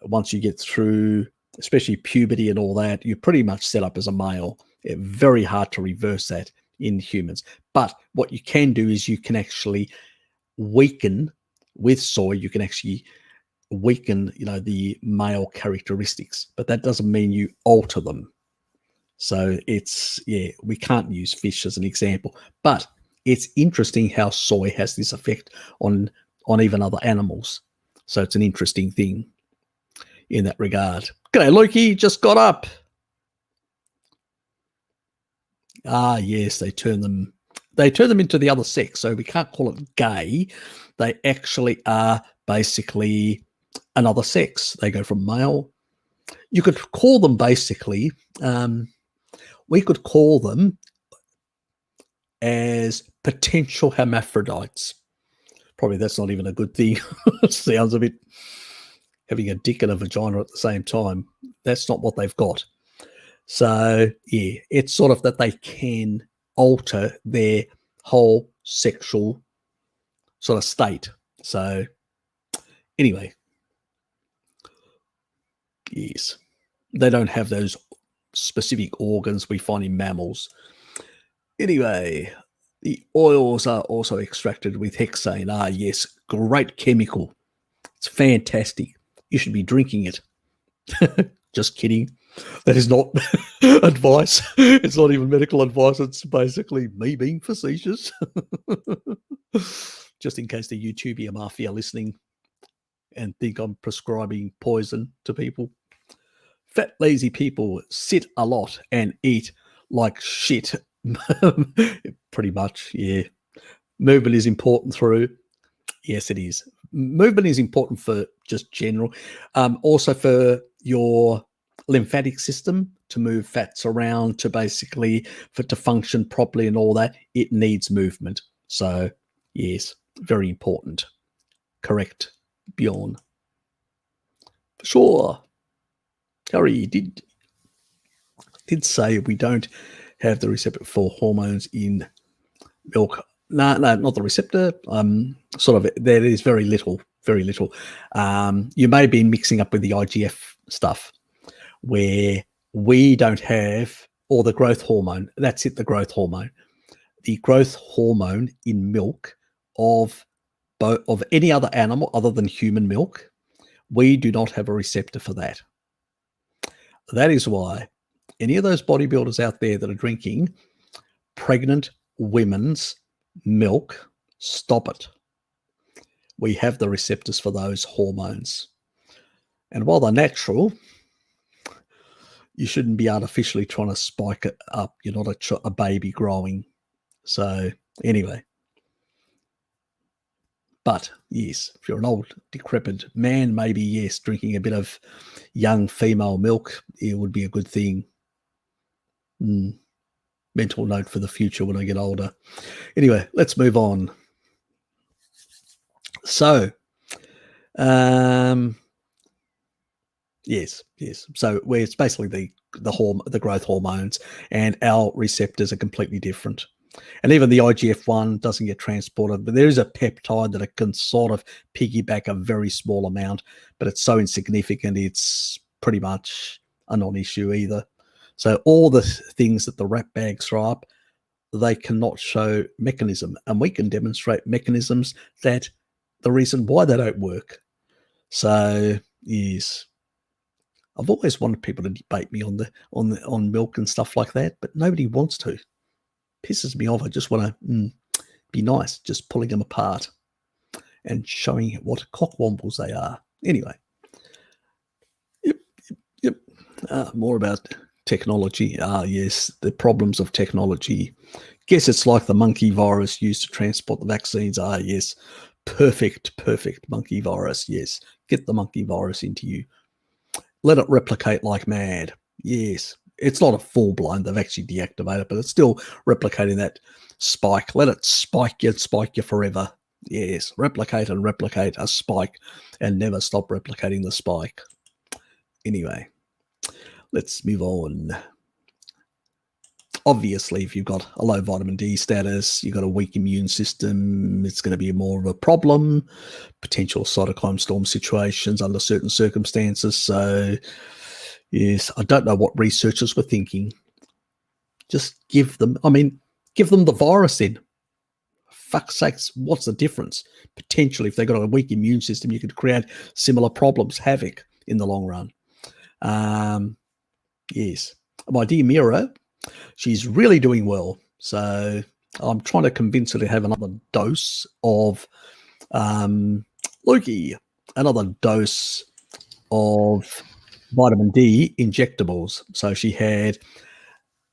Once you get through, especially puberty and all that, you're pretty much set up as a male. It's very hard to reverse that. in humans. But what you can do is you can actually weaken with soy. You can actually weaken, the male characteristics, but that doesn't mean you alter them. So we can't use fish as an example, but it's interesting how soy has this effect on even other animals. So it's an interesting thing in that regard. G'day, Loki, just got up. Ah, yes, they turn them into the other sex. So we can't call it gay. They actually are basically another sex. They go from male. You could call them basically, we could call them as potential hermaphrodites. Probably that's not even a good thing. It sounds a bit having a dick and a vagina at the same time. That's not what they've got. So, yeah, it's sort of that they can alter their whole sexual sort of state. So, anyway, yes, they don't have those specific organs we find in mammals. Anyway, the oils are also extracted with hexane. Ah, yes, great chemical. It's fantastic. You should be drinking it. Just kidding. That is not advice. It's not even medical advice. It's basically me being facetious. Just in case the YouTubia mafia listening and think I'm prescribing poison to people. Fat, lazy people sit a lot and eat like shit. Pretty much, yeah. Movement is important through. Yes, it is. Movement is important for just general. Also for your lymphatic system to move fats around, to basically to function properly and all that. It needs movement. So, yes, very important. Correct, Bjorn. For sure. Harry did say we don't have the receptor for hormones in milk. No, not the receptor. Sort of, there is very little. You may be mixing up with the IGF stuff, where we don't have, or the growth hormone. That's it, the growth hormone. The growth hormone in milk of any other animal other than human milk, we do not have a receptor for that. That is why any of those bodybuilders out there that are drinking pregnant women's milk, stop it. We have the receptors for those hormones. And while they're natural, you shouldn't be artificially trying to spike it up. You're not a baby growing. So anyway. But yes, if you're an old decrepit man, maybe yes, drinking a bit of young female milk, it would be a good thing. Mental note for the future when I get older. Anyway, let's move on. So, yes. So where it's basically the growth hormones, and our receptors are completely different. And even the IGF-1 doesn't get transported, but there is a peptide that it can sort of piggyback a very small amount, but it's so insignificant, it's pretty much a non-issue either. So all the things that the rat bags throw up, they cannot show mechanism, and we can demonstrate mechanisms that the reason why they don't work. So yes, I've always wanted people to debate me on milk and stuff like that, but nobody wants to. Pisses me off. I just want to be nice, just pulling them apart and showing what cockwombles they are. Anyway, yep. More about technology. Yes, the problems of technology. Guess it's like the monkey virus used to transport the vaccines. Yes, perfect monkey virus. Yes, get the monkey virus into you. Let it replicate like mad. Yes. It's not a full blown, they've actually deactivated, but it's still replicating that spike. Let it spike you forever. Yes, replicate a spike and never stop replicating the spike. Anyway, let's move on. Obviously, if you've got a low vitamin D status, you've got a weak immune system, it's going to be more of a problem. Potential cytokine storm situations under certain circumstances. So, yes, I don't know what researchers were thinking. Just give them, give them the virus in. Fuck's sakes, what's the difference? Potentially, if they've got a weak immune system, you could create similar problems, havoc in the long run. Yes. My dear Mira, she's really doing well. So I'm trying to convince her to have another dose of Loki, another dose of vitamin D injectables. So she had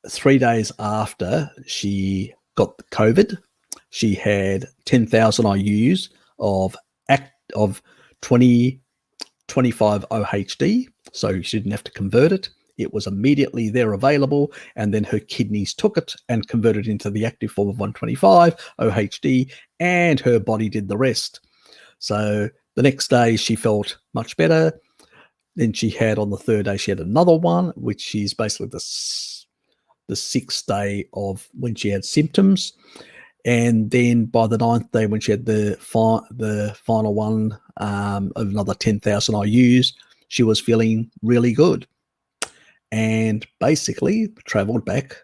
3 days after she got the COVID, she had 10,000 IUs of 25 OHD, so she didn't have to convert it. It was immediately there available, and then her kidneys took it and converted it into the active form of 125 OHD, and her body did the rest. So the next day she felt much better. Then she had, on the third day, she had another one, which is basically the 6th day of when she had symptoms. And then by the 9th day, when she had the final one of another 10,000 IUs, she was feeling really good. And basically traveled back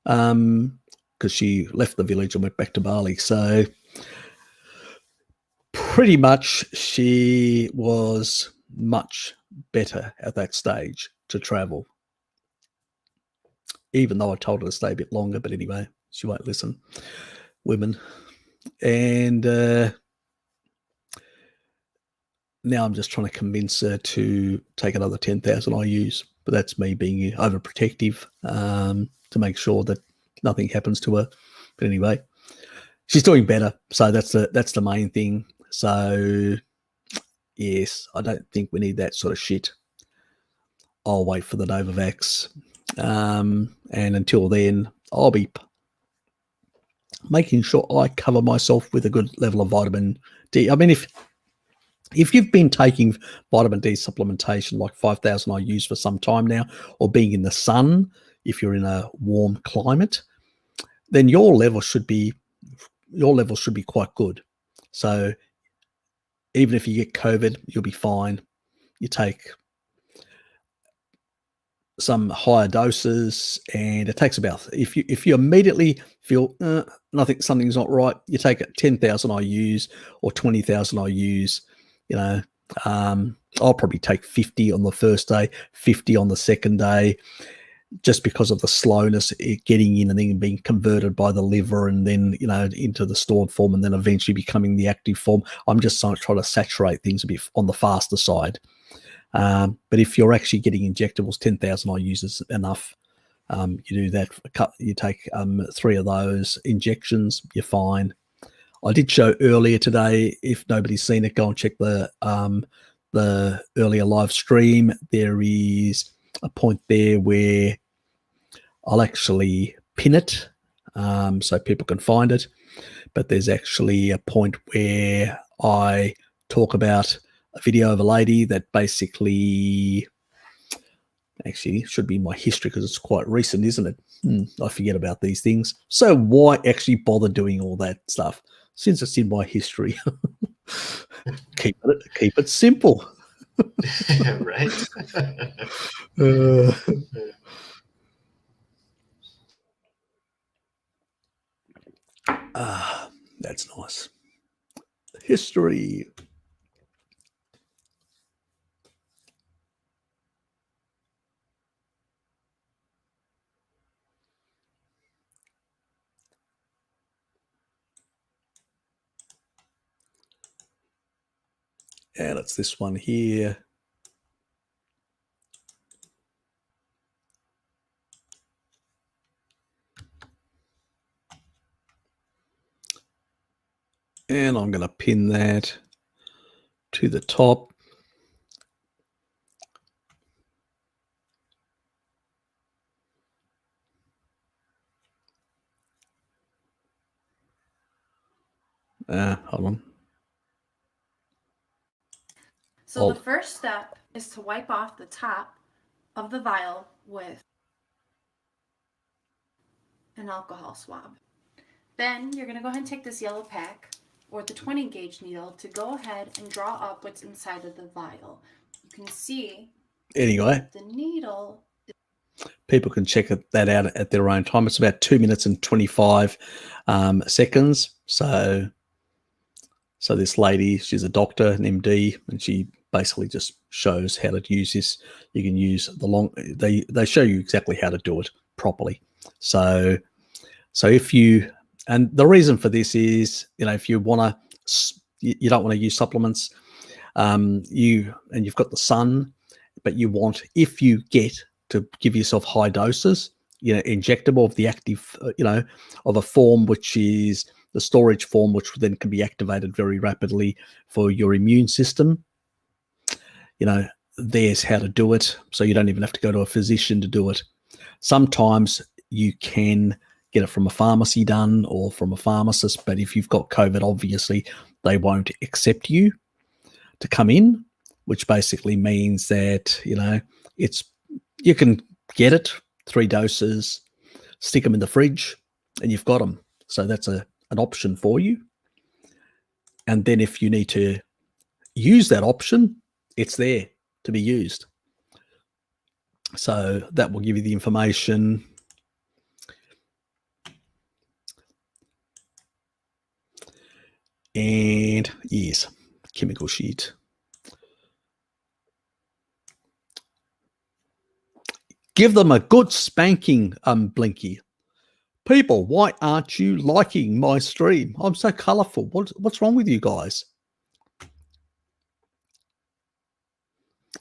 because she left the village and went back to Bali. So pretty much she was much better at that stage to travel, even though I told her to stay a bit longer. But anyway, she won't listen, women. And now I'm just trying to convince her to take another 10,000 IUs, but that's me being overprotective to make sure that nothing happens to her. But anyway, she's doing better, so that's the main thing. So yes, I don't think we need that sort of shit. I'll wait for the Novavax, and until then, I'll be making sure I cover myself with a good level of vitamin D. I mean, if you've been taking vitamin D supplementation like 5,000 IUs for some time now, or being in the sun, if you're in a warm climate, then your level should be quite good. So even if you get COVID, you'll be fine. You take some higher doses, and it takes about, if you immediately feel something's not right, you take 10,000 IUs or 20,000 IUs. You know, I'll probably take 50 on the first day, 50 on the second day, just because of the slowness getting in and then being converted by the liver, and then, you know, into the stored form, and then eventually becoming the active form. I'm just trying to saturate things a bit on the faster side. But if you're actually getting injectables, 10,000 IUs is enough. You do that, you take 3 of those injections, you're fine. I did show earlier today, if nobody's seen it, go and check the earlier live stream. There is a point there where I'll actually pin it so people can find it. But there's actually a point where I talk about a video of a lady that basically, actually it should be in my history because it's quite recent, isn't it? I forget about these things. So why actually bother doing all that stuff since it's in my history? keep it simple. Right. That's nice. History. And it's this one here. And I'm going to pin that to the top. Hold on. So the first step is to wipe off the top of the vial with an alcohol swab. Then you're going to go ahead and take this yellow pack or the 20 gauge needle to go ahead and draw up what's inside of the vial. You can see anyway the needle. people can check that out at their own time. It's about 2 minutes and 25 seconds. So this lady, she's a doctor, an MD, and she basically just shows how to use this. You can use they show you exactly how to do it properly. So if you, and the reason for this is, if you want to, you don't want to use supplements, you've got the sun, but you want, if you get to give yourself high doses, injectable of the active, of a form which is the storage form, which then can be activated very rapidly for your immune system. There's how to do it. So you don't even have to go to a physician to do it. Sometimes you can get it from a pharmacy done or from a pharmacist, but if you've got COVID, obviously they won't accept you to come in, which basically means that, you can get it, 3 doses, stick them in the fridge, and you've got them. So that's an option for you. And then if you need to use that option, it's there to be used. So that will give you the information. And yes, chemical sheet. Give them a good spanking, Blinky. People, why aren't you liking my stream? I'm so colourful. What's wrong with you guys?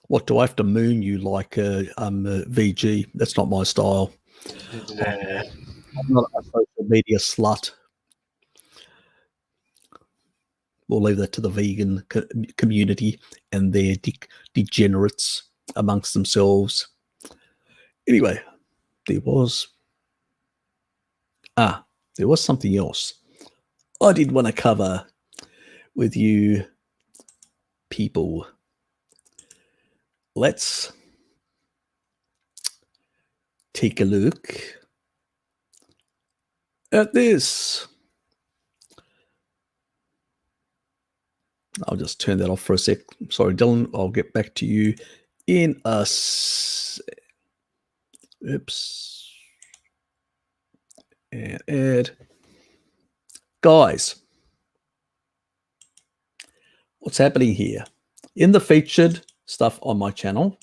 What, do I have to moon you like a VG? That's not my style. I'm not a social media slut. We'll leave that to the vegan community and their degenerates amongst themselves. Anyway, there was something else I did want to cover with you people. Let's take a look at this. I'll just turn that off for a sec. Sorry, Dylan. I'll get back to you in a oops. And add. Guys, what's happening here? In the featured stuff on my channel,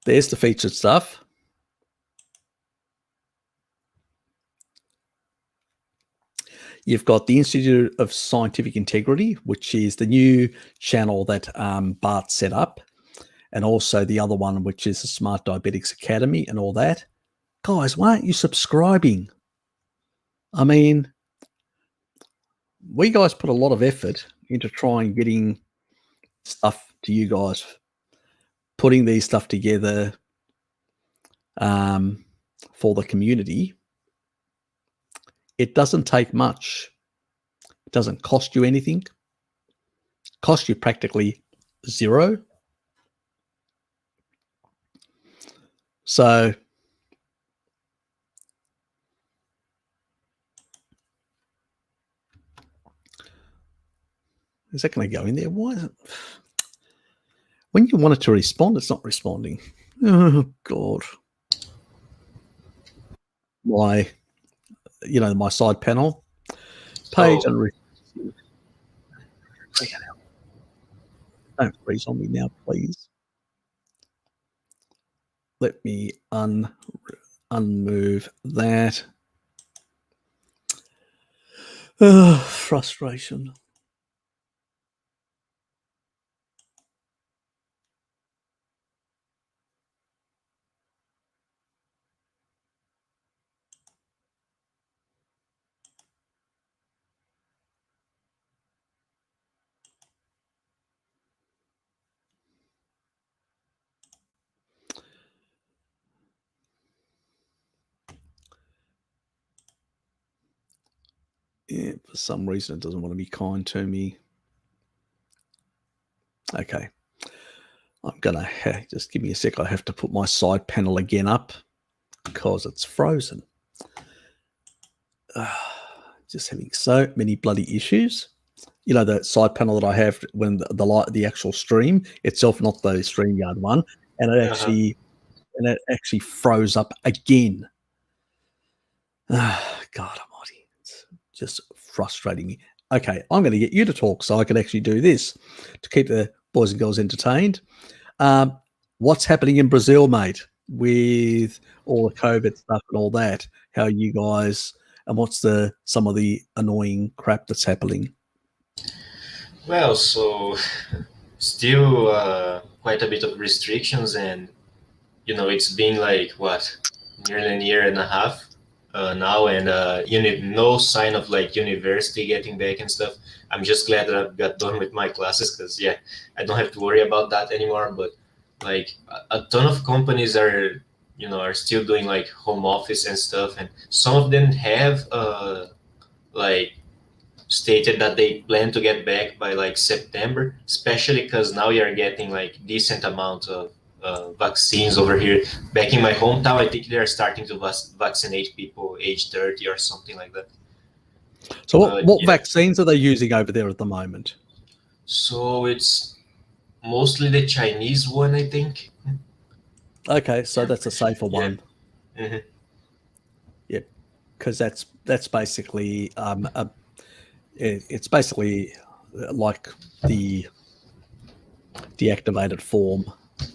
there's the featured stuff. You've got the Institute of Scientific Integrity, which is the new channel that Bart set up, and also the other one, which is the Smart Diabetics Academy and all that. Guys, why aren't you subscribing? I mean, we guys put a lot of effort into trying getting stuff to you guys, putting these stuff together for the community. It doesn't take much. It doesn't cost you anything. It costs you practically zero. So is that going to go in there? Why is it? When you want it to respond, it's not responding. Oh, God. Why? My side panel page and don't freeze on me now, please. Let me unmove that. Frustration. Yeah, for some reason it doesn't want to be kind to me. Okay. I'm going to just give me a sec. I have to put my side panel again up because it's frozen. Just having so many bloody issues. the side panel that I have when the light, the actual stream itself, not the StreamYard one, and it actually froze up again. God almighty, it's just frustrating me. Okay, I'm going to get you to talk so I can actually do this to keep the boys and girls entertained. What's happening in Brazil, mate, with all the COVID stuff and all that? How are you guys, and what's some of the annoying crap that's happening? Well, so still quite a bit of restrictions, and it's been like nearly a year and a half now, and no sign of like university getting back and stuff. I'm just glad that I've got done with my classes, because I don't have to worry about that anymore. But like a ton of companies are still doing like home office and stuff, and some of them have like stated that they plan to get back by like September, especially because now you're getting like decent amount of vaccines over here. Back in my hometown, I think they're starting to vaccinate people age 30 or something like that. So what vaccines are they using over there at the moment? So it's mostly the Chinese one, I think. Okay, so that's a safer one. Mm-hmm. Yeah, because that's basically it's basically like the deactivated form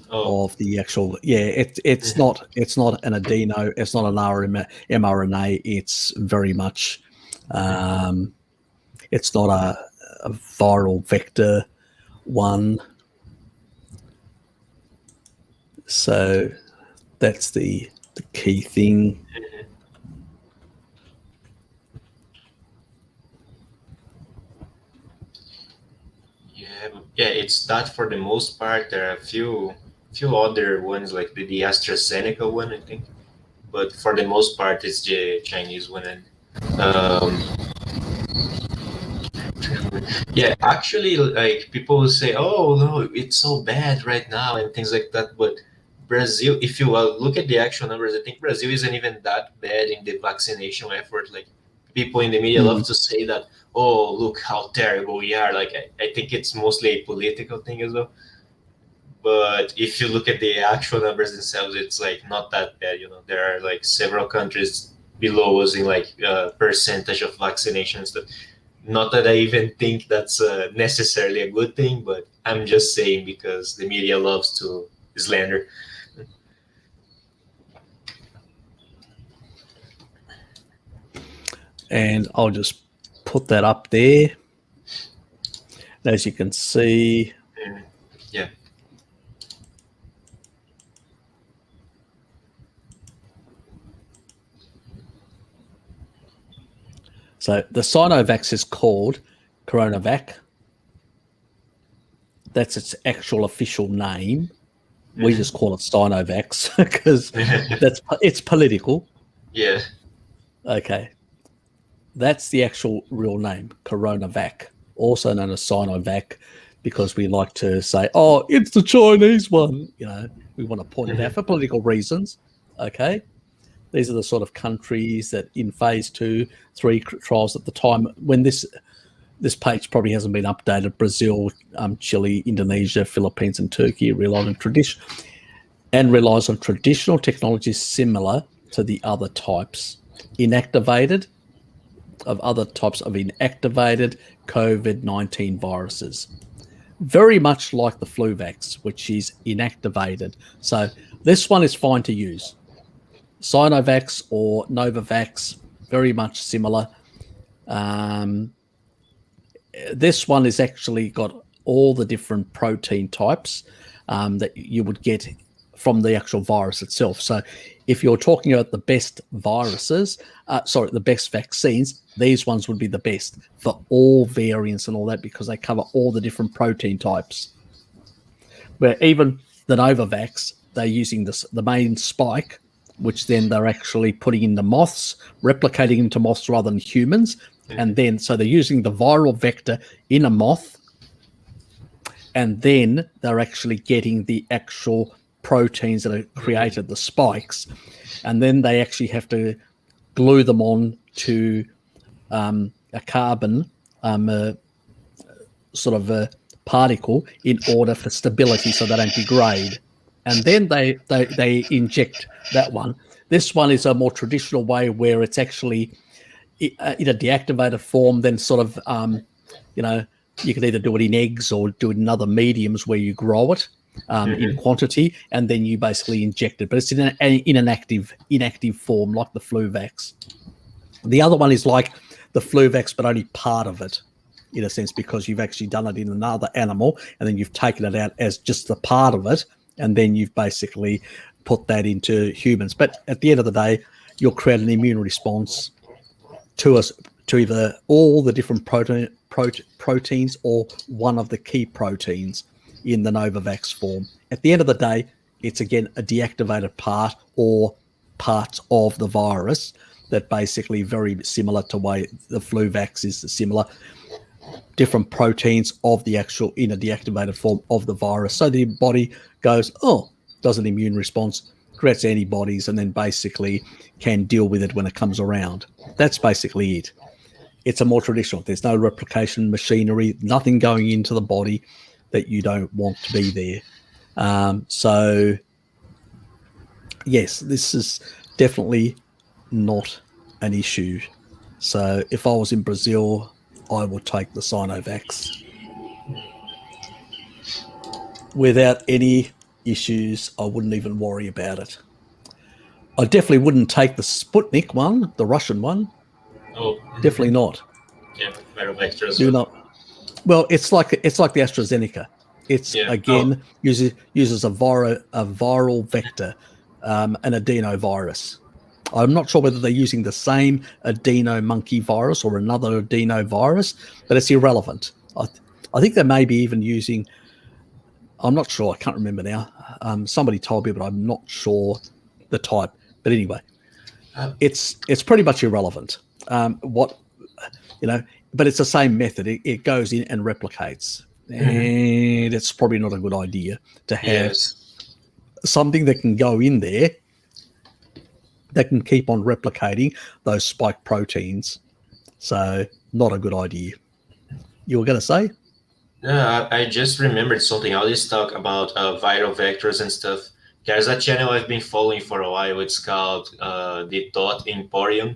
of the actual. Yeah, it's not an adeno, it's not an mRNA. It's very much it's not a viral vector one. So that's the key thing. Yeah, it's that for the most part. There are a few other ones like the AstraZeneca one, I think, but for the most part, it's the Chinese one. And yeah, actually, like people will say, "Oh no, it's so bad right now," and things like that. But Brazil, if you look at the actual numbers, I think Brazil isn't even that bad in the vaccination effort. Like people in the media love to say that, "Oh, look how terrible we are." Like I think it's mostly a political thing as well. But if you look at the actual numbers themselves, it's like not that bad. There are like several countries below us in like percentage of vaccination stuff. Not that I even think that's necessarily a good thing, but I'm just saying because the media loves to slander. And I'll just put that up there. As you can see. Yeah. So the Sinovac is called Coronavac. That's its actual official name. We just call it Sinovac because it's political. Yeah. Okay. That's the actual real name, Coronavac, also known as Sinovac, because we like to say, "Oh, it's the Chinese one." We want to point it out for political reasons. Okay. These are the sort of countries that in phase 2, 3 trials at the time when this page probably hasn't been updated. Brazil, Chile, Indonesia, Philippines, and Turkey relies on traditional technologies similar to the other types. Other types of inactivated COVID-19 viruses. Very much like the flu vax, which is inactivated. So this one is fine to use. Sinovac or Novavax, very much similar. This one has actually got all the different protein types that you would get from the actual virus itself. So if you're talking about the best the best vaccines, these ones would be the best for all variants and all that because they cover all the different protein types. Where even the Novavax, they're using the main spike, which then they're actually putting into moths, replicating into moths rather than humans. And then, so they're using the viral vector in a moth, and then they're actually getting the actual proteins that are created, the spikes, and then they actually have to glue them on to a carbon sort of a particle in order for stability so they don't degrade. And then they inject that one. This one is a more traditional way where it's actually in a deactivated form, then sort of, you can either do it in eggs or do it in other mediums where you grow it in quantity, and then you basically inject it. But it's in an inactive form, like the Fluvax. The other one is like the Fluvax, but only part of it, in a sense, because you've actually done it in another animal, and then you've taken it out as just the part of it, and then you've basically put that into humans. But at the end of the day, you'll create an immune response to either all the different proteins or one of the key proteins in the Novavax form. At the end of the day, it's again a deactivated part or parts of the virus that basically very similar to way the Fluvax is similar, different proteins of the actual in a deactivated form of the virus. So the body goes, does an immune response, creates antibodies, and then basically can deal with it when it comes around. That's basically it. It's a more traditional. There's no replication machinery, nothing going into the body that you don't want to be there. So, yes, this is definitely not an issue. So if I was in Brazil, I would take the Sinovax. Without any issues, I wouldn't even worry about it. I definitely wouldn't take the Sputnik one, the Russian one. Oh, definitely not. Yeah, viral vectors. Do not. Well, it's like the AstraZeneca. It's again uses a viral vector, an adenovirus. I'm not sure whether they're using the same adeno monkey virus or another adenovirus, but it's irrelevant. I think they may be even using. I'm not sure. I can't remember now. Somebody told me, but I'm not sure the type. But anyway, it's pretty much irrelevant. But it's the same method. It goes in and replicates, and it's probably not a good idea to have something that can go in there that can keep on replicating those spike proteins. So not a good idea. You were going to say? No, I just remembered something. I always talk about viral vectors and stuff. There's a channel I've been following for a while. It's called The Thought Emporium.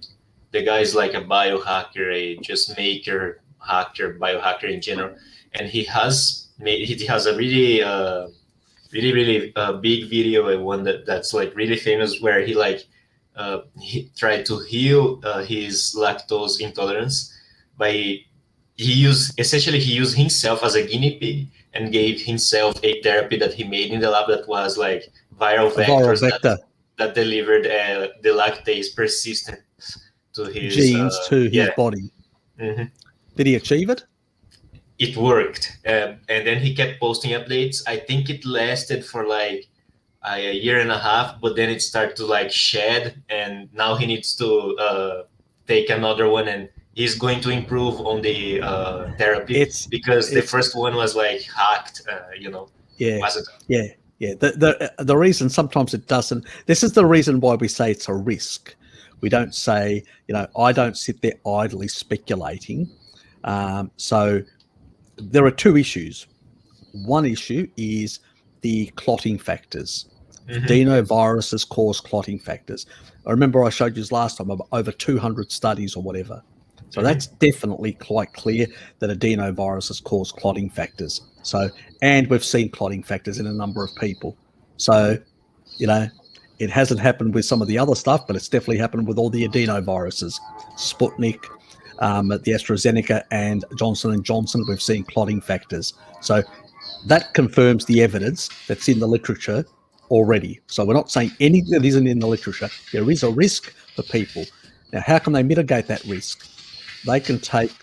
The guy is like a biohacker, a just maker, hacker, biohacker in general. And he has a really big video, and one that's like really famous, where he tried to heal his lactose intolerance by he used himself as a guinea pig and gave himself a therapy that he made in the lab that was like viral vectors that delivered the lactase persistent to his genes to his body. Mm-hmm. Did he achieve it? It worked, and then he kept posting updates. I think it lasted for like a year and a half, but then it started to like shed, and now he needs to take another one, and he's going to improve on the therapy because the first one was like hacked, wasn't. Yeah. The reason sometimes it doesn't. This is the reason why we say it's a risk. We don't say, I don't sit there idly speculating. So there are two issues. One issue is the clotting factors. Adenoviruses cause clotting factors. I remember I showed you last time about over 200 studies or whatever. So that's definitely quite clear that adenoviruses cause clotting factors. So, and we've seen clotting factors in a number of people. So, it hasn't happened with some of the other stuff, but it's definitely happened with all the adenoviruses. Sputnik, the AstraZeneca, and Johnson & Johnson, we've seen clotting factors. So that confirms the evidence that's in the literature already. So we're not saying anything that isn't in the literature. There is a risk for people. Now, how can they mitigate that risk? They can take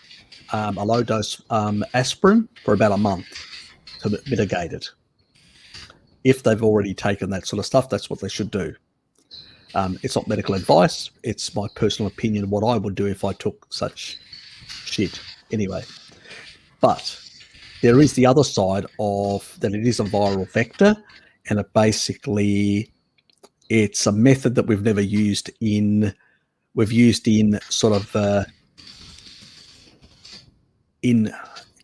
a low dose aspirin for about a month to mitigate it. If they've already taken that sort of stuff, that's what they should do. It's not medical advice. It's my personal opinion, what I would do if I took such shit anyway. But there is the other side of that it is a viral vector, and it's a method that we've never used we've used in sort of in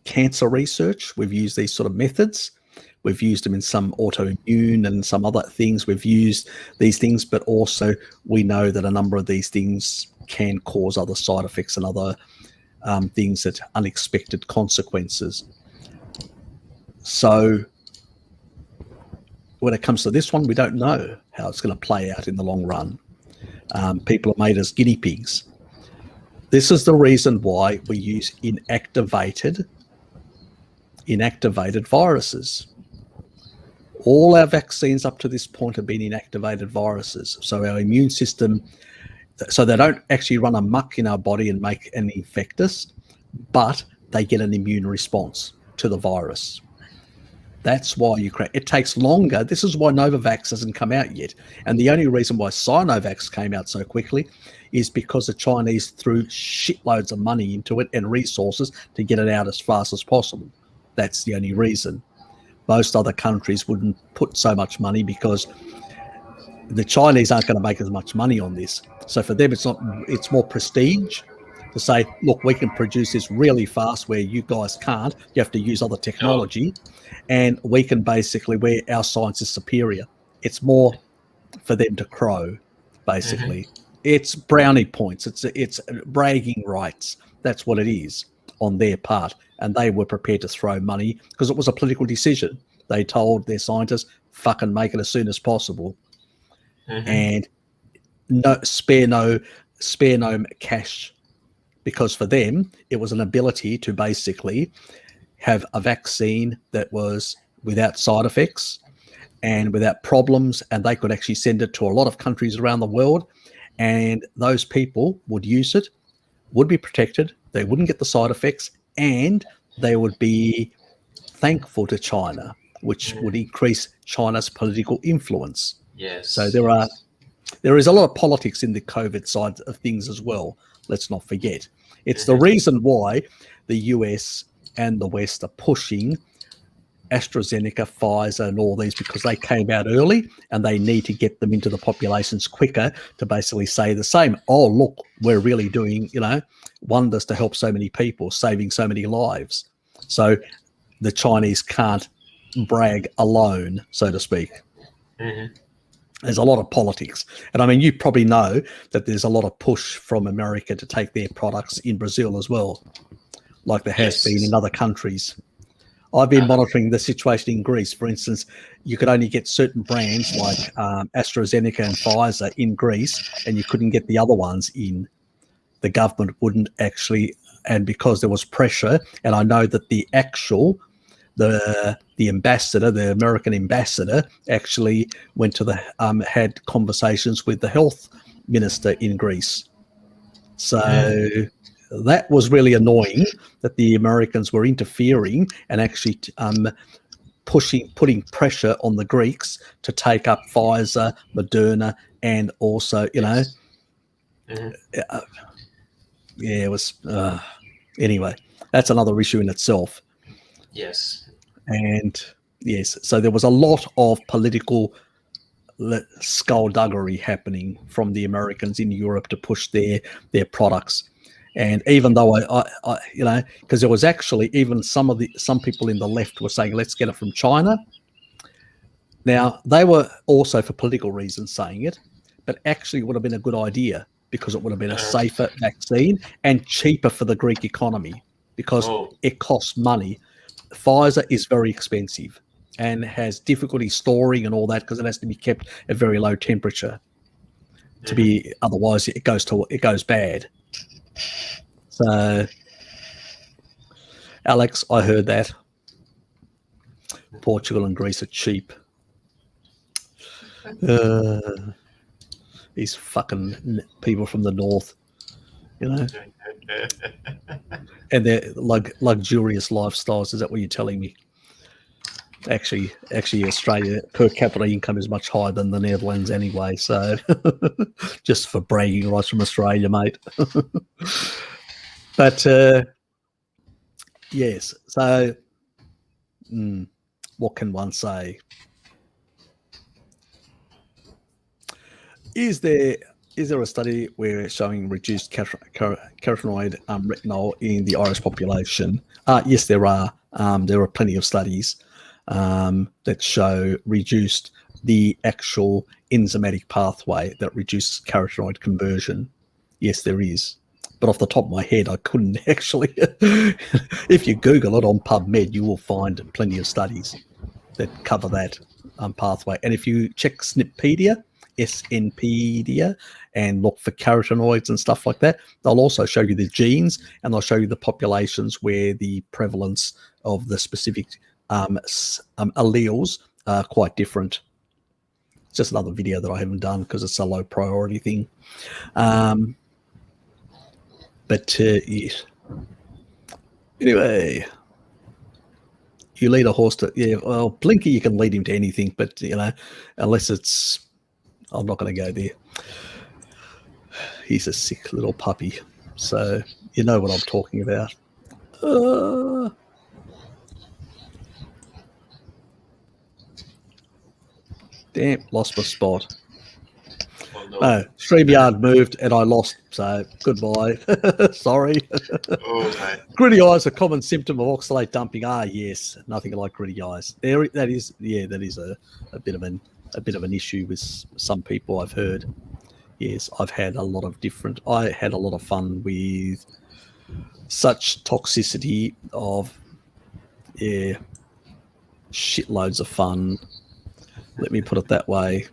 cancer research. We've used these sort of methods. We've used them in some autoimmune and some other things. We've used these things, but also we know that a number of these things can cause other side effects and other things that unexpected consequences. So when it comes to this one, we don't know how it's going to play out in the long run. People are made as guinea pigs. This is the reason why we use inactivated viruses. All our vaccines up to this point have been inactivated viruses. So our immune system, so they don't actually run amok in our body and infect us, but they get an immune response to the virus. That's why it takes longer. This is why Novavax hasn't come out yet. And the only reason why Sinovax came out so quickly is because the Chinese threw shitloads of money into it and resources to get it out as fast as possible. That's the only reason. Most other countries wouldn't put so much money because the Chinese aren't going to make as much money on this. So for them, it's more prestige to say, look, we can produce this really fast where you guys can't. You have to use other technology. And we can basically, where our science is superior. It's more for them to crow, basically. Mm-hmm. It's brownie points. It's bragging rights. That's what it is on their part. And they were prepared to throw money because it was a political decision. They told their scientists, fucking make it as soon as possible. Mm-hmm. And spare no cash, because for them, it was an ability to basically have a vaccine that was without side effects and without problems, and they could actually send it to a lot of countries around the world, and those people would use it, would be protected, they wouldn't get the side effects, and they would be thankful to China, which would increase China's political influence. Yes. So there is a lot of politics in the COVID side of things as well. Let's not forget. It's the reason why the US and the West are pushing AstraZeneca, Pfizer, and all these, because they came out early and they need to get them into the populations quicker to basically say the same. Oh, look, we're really doing, wonders to help so many people, saving so many lives. So the Chinese can't brag alone, so to speak. Mm-hmm. There's a lot of politics. And I mean, you probably know that there's a lot of push from America to take their products in Brazil as well, like there has been in other countries. I've been monitoring the situation in Greece. For instance, you could only get certain brands like AstraZeneca and Pfizer in Greece, and you couldn't get the other ones in. The government wouldn't actually, and because there was pressure, and I know that the ambassador, the American ambassador, actually went to had conversations with the health minister in Greece. So that was really annoying that the Americans were interfering and actually putting pressure on the Greeks to take up Pfizer, Moderna, and also, it was, anyway, that's another issue in itself. Yes. And yes, so there was a lot of political skullduggery happening from the Americans in Europe to push their products. And even though I because there was actually even some people in the left were saying, let's get it from China. Now, they were also for political reasons saying it, but actually it would have been a good idea because it would have been a safer vaccine and cheaper for the Greek economy because it costs money. Pfizer is very expensive and has difficulty storing and all that because it has to be kept at very low temperature to be, otherwise it goes bad. So, Alex, I heard that Portugal and Greece are cheap. These fucking people from the north, and their luxurious lifestyles. Is that what you're telling me? Actually, Australia per capita income is much higher than the Netherlands anyway. So, just for bragging rights from Australia, mate. But yes. So, what can one say? Is there is there a study where it's showing reduced carotenoid retinol in the Irish population? Yes, there are. There are plenty of studies that show reduced the actual enzymatic pathway that reduces carotenoid conversion. Yes, there is. But off the top of my head, I couldn't actually. If you Google it on PubMed, you will find plenty of studies that cover that pathway. And if you check SNPpedia, SNPedia, and look for carotenoids and stuff like that, they'll also show you the genes, and they'll show you the populations where the prevalence of the specific alleles are quite different. It's just another video that I haven't done because it's a low priority thing. Yes. Anyway, you lead a horse to, well, Blinky, you can lead him to anything, but, unless it's, I'm not going to go there. He's a sick little puppy. So you know what I'm talking about. Damn, lost my spot. Oh, StreamYard moved and I lost, so goodbye. Sorry. Oh, gritty eyes, a common symptom of oxalate dumping. Yes, nothing like gritty eyes. That is a bit of an issue with some people, I've heard. Yes, I had a lot of fun with such toxicity of shitloads of fun. Let me put it that way.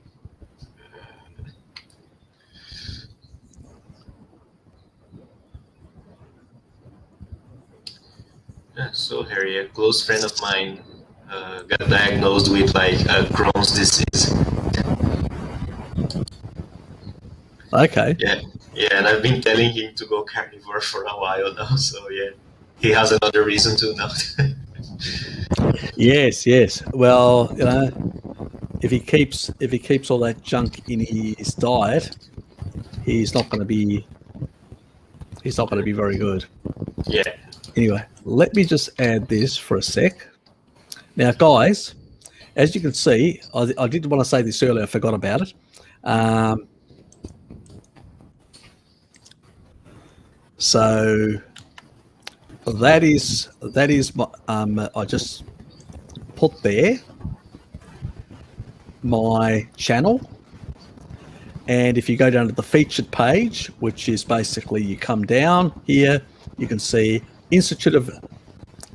Yeah, so Harry, a close friend of mine got diagnosed with Crohn's disease. Okay. Yeah, and I've been telling him to go carnivore for a while now. So yeah, he has another reason to now. Yes. Well, if he keeps all that junk in his diet, he's not going to be very good. Yeah. Anyway, let me just add this for a sec. Now, guys, as you can see, I did want to say this earlier. I forgot about it. So that is I just put there my channel, and if you go down to the featured page, which is basically you come down here, you can see Institute of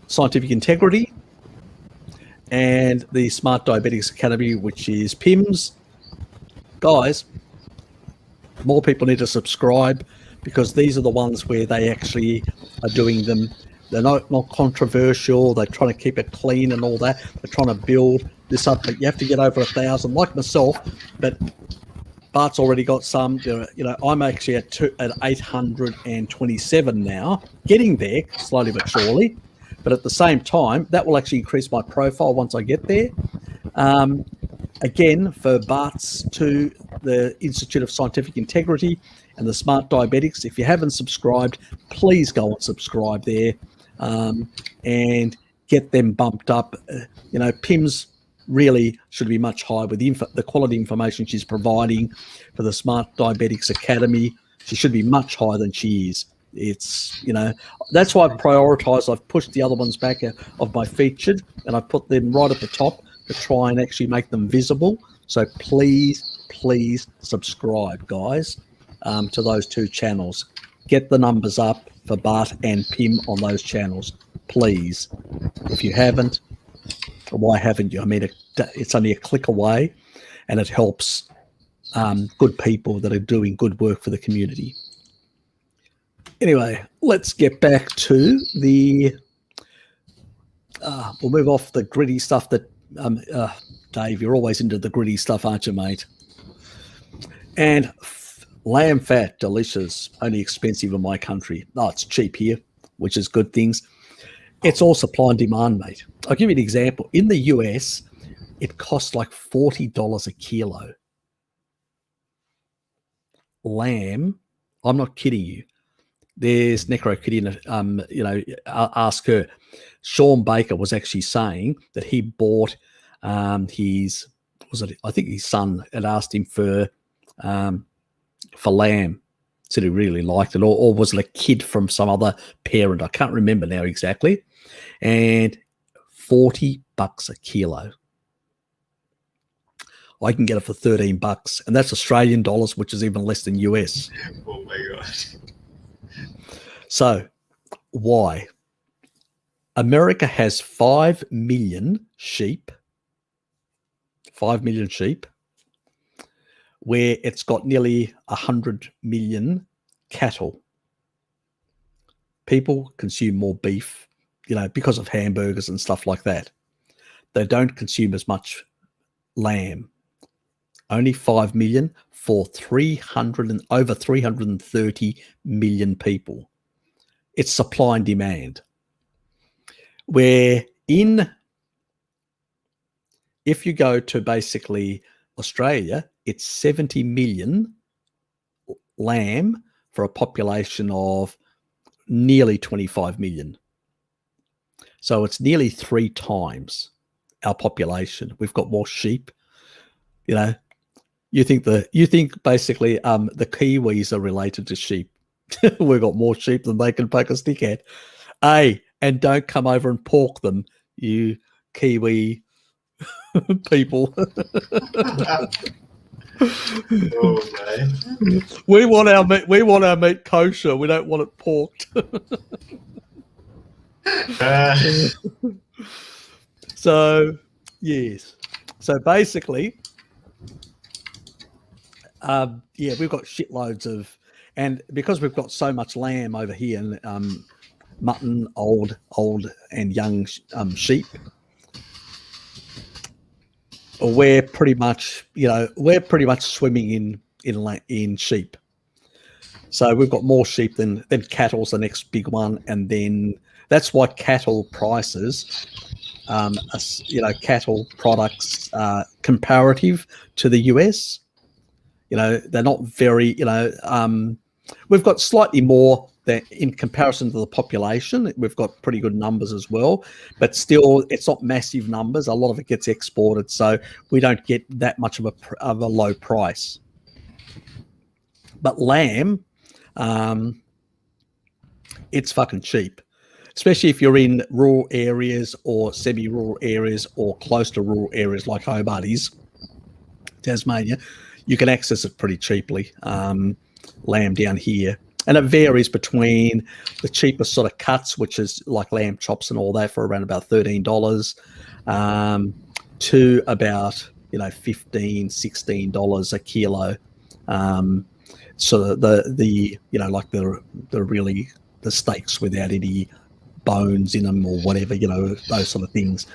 Scientific Integrity and the Smart Diabetics Academy, which is PIMS. Guys, more people need to subscribe, because these are the ones where they actually are doing them. They're not controversial. They're trying to keep it clean and all that. They're trying to build this up, but you have to get over 1,000, like myself. But Bart's already got some. I'm actually at 827 now, getting there slowly but surely. But at the same time, that will actually increase my profile once I get there. Again, for Bart's to the Institute of Scientific Integrity and the Smart Diabetics, if you haven't subscribed, please go and subscribe there and get them bumped up. PIMS really should be much higher with the quality information she's providing for the Smart Diabetics Academy. She should be much higher than she is. It's, that's why I've prioritized. I've pushed the other ones back of my featured, and I put them right at the top to try and actually make them visible. So please subscribe, guys, to those two channels. Get the numbers up for Bart and Pim on those channels, please. If you haven't, why haven't you? I mean, it's only a click away, and it helps good people that are doing good work for the community. Anyway, let's get back to the we'll move off the gritty stuff that Dave, you're always into the gritty stuff, aren't you, mate? And lamb fat, delicious, only expensive in my country. It's cheap here, which is good things. It's all supply and demand, mate. I'll give you an example. In the US, it costs like $40 a kilo. Lamb, I'm not kidding you. There's Necro Kitty, ask her. Sean Baker was actually saying that he bought his son had asked him for for lamb. Said he really liked it, or was it a kid from some other parent? I can't remember now exactly. And $40 a kilo. I can get it for $13, and that's Australian dollars, which is even less than US. Oh my God. So why? America has 5 million sheep, 5 million sheep, where it's got nearly 100 million cattle. People consume more beef, because of hamburgers and stuff like that. They don't consume as much lamb. Only 5 million for over 330 million people. It's supply and demand. Where if you go to basically Australia, it's 70 million lamb for a population of nearly 25 million. So it's nearly 3 times our population. We've got more sheep. You think basically the Kiwis are related to sheep. We've got more sheep than they can poke a stick at. And don't come over and pork them, you Kiwi people. Oh man. We want our meat kosher. We don't want it porked. So yes. So basically, we've got shitloads of, and because we've got so much lamb over here, and mutton, old and young sheep, we're pretty much swimming in sheep. So we've got more sheep than cattle's the next big one, and then that's why cattle prices, cattle products comparative to the US. They're not very, we've got slightly more than in comparison to the population. We've got pretty good numbers as well, but still it's not massive numbers. A lot of it gets exported, so we don't get that much of a low price. But lamb, it's fucking cheap, especially if you're in rural areas or semi-rural areas or close to rural areas like Hobart is, Tasmania. You can access it pretty cheaply, lamb down here. And it varies between the cheapest sort of cuts, which is like lamb chops and all that, for around about $13, to about $15, $16 a kilo. So like the steaks without any bones in them or whatever, those sort of things.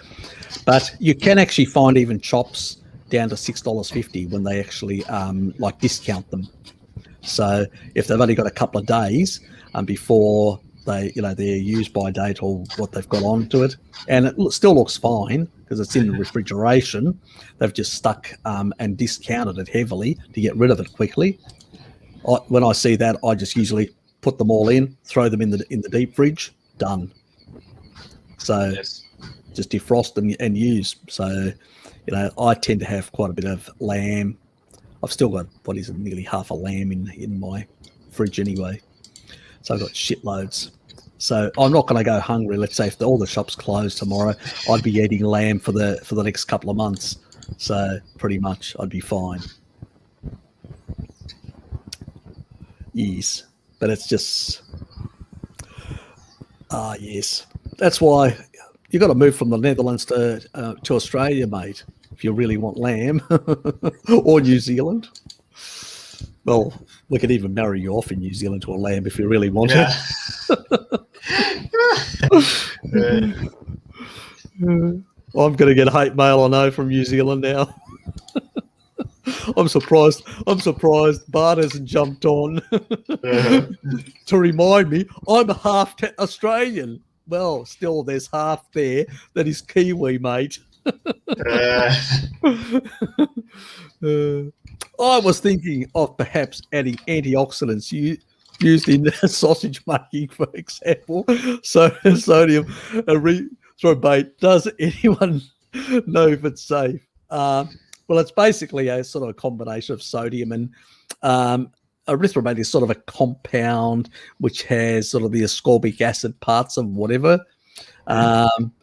But you can actually find even chops down to $6.50 when they actually discount them. So if they've only got a couple of days before they're used by date or what they've got onto it, and it still looks fine because it's in the refrigeration, they've just stuck and discounted it heavily to get rid of it quickly. When I see that, I just usually put them all in, throw them in the deep fridge, done. So yes. Just defrost and use. So I tend to have quite a bit of lamb. I've still got nearly half a lamb in my fridge anyway. So I've got shitloads. So I'm not going to go hungry. Let's say if all the shops close tomorrow, I'd be eating lamb for the next couple of months. So pretty much I'd be fine. Yes, but it's just yes. That's why you've got to move from the Netherlands to Australia, mate, if you really want lamb, or New Zealand. Well, we could even marry you off in New Zealand to a lamb if you really want it. I'm going to get hate mail, I know, from New Zealand now. I'm surprised Bart hasn't jumped on to remind me I'm half Australian. Well, still there's half there that is Kiwi, mate. I was thinking of perhaps adding antioxidants used in sausage making, for example. So sodium erythrobate. Does anyone know if it's safe? Well, it's basically a sort of a combination of sodium and erythromate is sort of a compound which has sort of the ascorbic acid parts of whatever.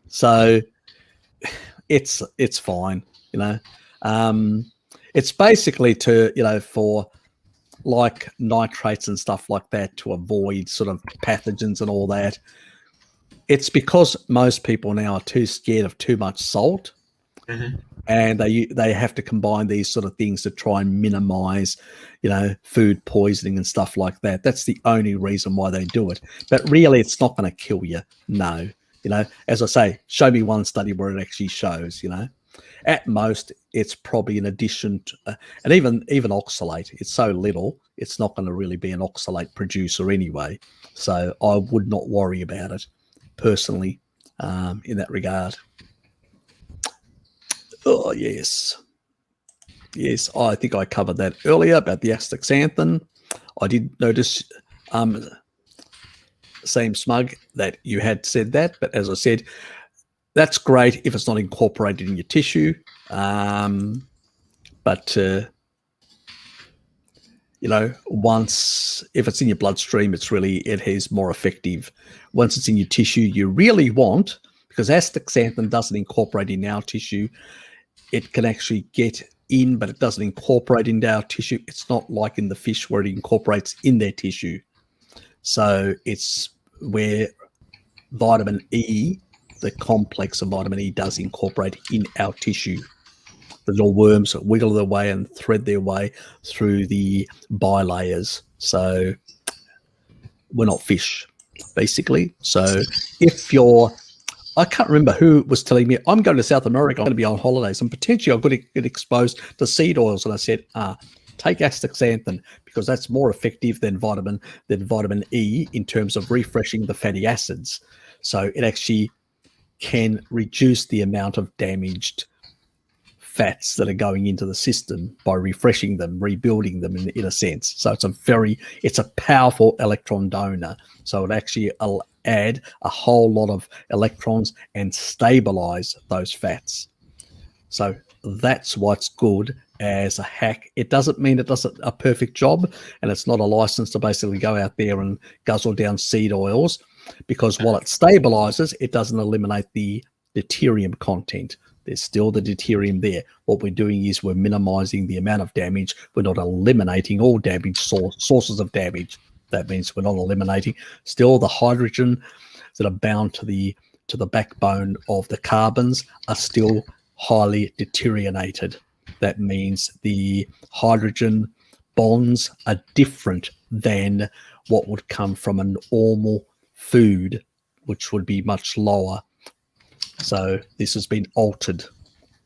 So it's fine, you know. It's basically to, you know, for like nitrates and stuff like that, to avoid sort of pathogens and all that. It's because most people now are too scared of too much salt, and they have to combine these sort of things to try and minimize, you know, food poisoning and stuff like that. That's the only reason why they do it. But really, it's not going to kill you. No, you know, as I say, show me one study where it actually shows, you know. At most, it's probably in addition to, and even oxalate, it's so little, it's not going to really be an oxalate producer anyway. So I would not worry about it personally in that regard. Oh, yes. Yes, I think I covered that earlier about the astaxanthin. I did notice, same smug, that you had said that, but as I said, that's great if it's not incorporated in your tissue. But, you know, if it's in your bloodstream, it is more effective. Once it's in your tissue, you really want, because astaxanthin doesn't incorporate in our tissue, it can actually get in, but it doesn't incorporate into our tissue. It's not like in the fish where it incorporates in their tissue. So it's where vitamin E, the complex of vitamin E, does incorporate in our tissue. The little worms wiggle their way and thread their way through the bilayers. So we're not fish, basically. So if I can't remember who was telling me, I'm going to South America, I'm going to be on holidays, and potentially I'm going to get exposed to seed oils. And I said, take astaxanthin, because that's more effective than vitamin E in terms of refreshing the fatty acids. So it actually can reduce the amount of damaged fats that are going into the system by refreshing them, rebuilding them in a sense. So it's a powerful electron donor. So it actually will add a whole lot of electrons and stabilize those fats. So that's what's good as a hack. It doesn't mean it does a perfect job, and it's not a license to basically go out there and guzzle down seed oils, because while it stabilizes, it doesn't eliminate the deuterium content. There's still the deuterium there. What we're doing is we're minimizing the amount of damage. We're not eliminating all damage sources of damage. That means we're not eliminating. Still, the hydrogen that are bound to the backbone of the carbons are still highly deuterionated. That means the hydrogen bonds are different than what would come from a normal food, which would be much lower. So this has been altered.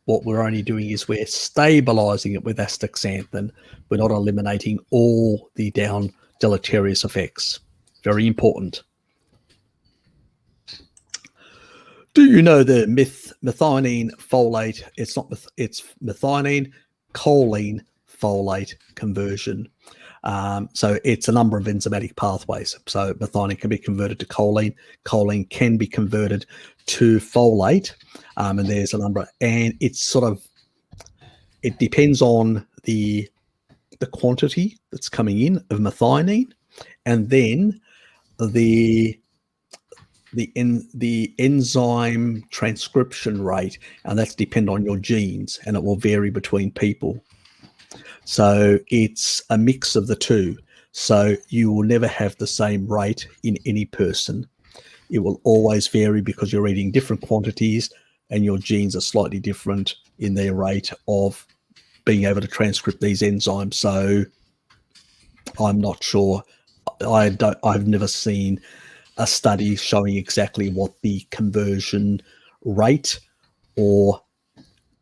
What we're only doing is we're stabilizing it with astaxanthin. We're not eliminating all the deleterious effects. Very important. Do you know the methionine folate? It's methionine choline folate conversion. So it's a number of enzymatic pathways. So methionine can be converted to choline. Choline can be converted to folate. And there's a number, and it depends on the quantity that's coming in of methionine, and then the enzyme transcription rate, and that's depend on your genes, and it will vary between people. So it's a mix of the two. So you will never have the same rate in any person. It will always vary because you're eating different quantities and your genes are slightly different in their rate of being able to transcript these enzymes. So I'm not sure. I've never seen a study showing exactly what the conversion rate or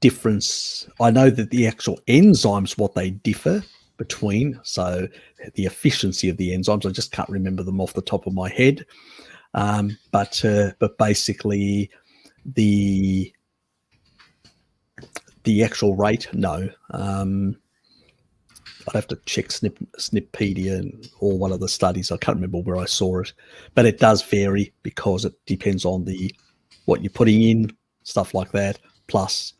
difference. I know that the actual enzymes, what they differ between, so the efficiency of the enzymes, I just can't remember them off the top of my head. But basically the actual rate, no. I'd have to check Snippedia or one of the studies. I can't remember where I saw it, but it does vary because it depends on what you're putting in, stuff like that, plus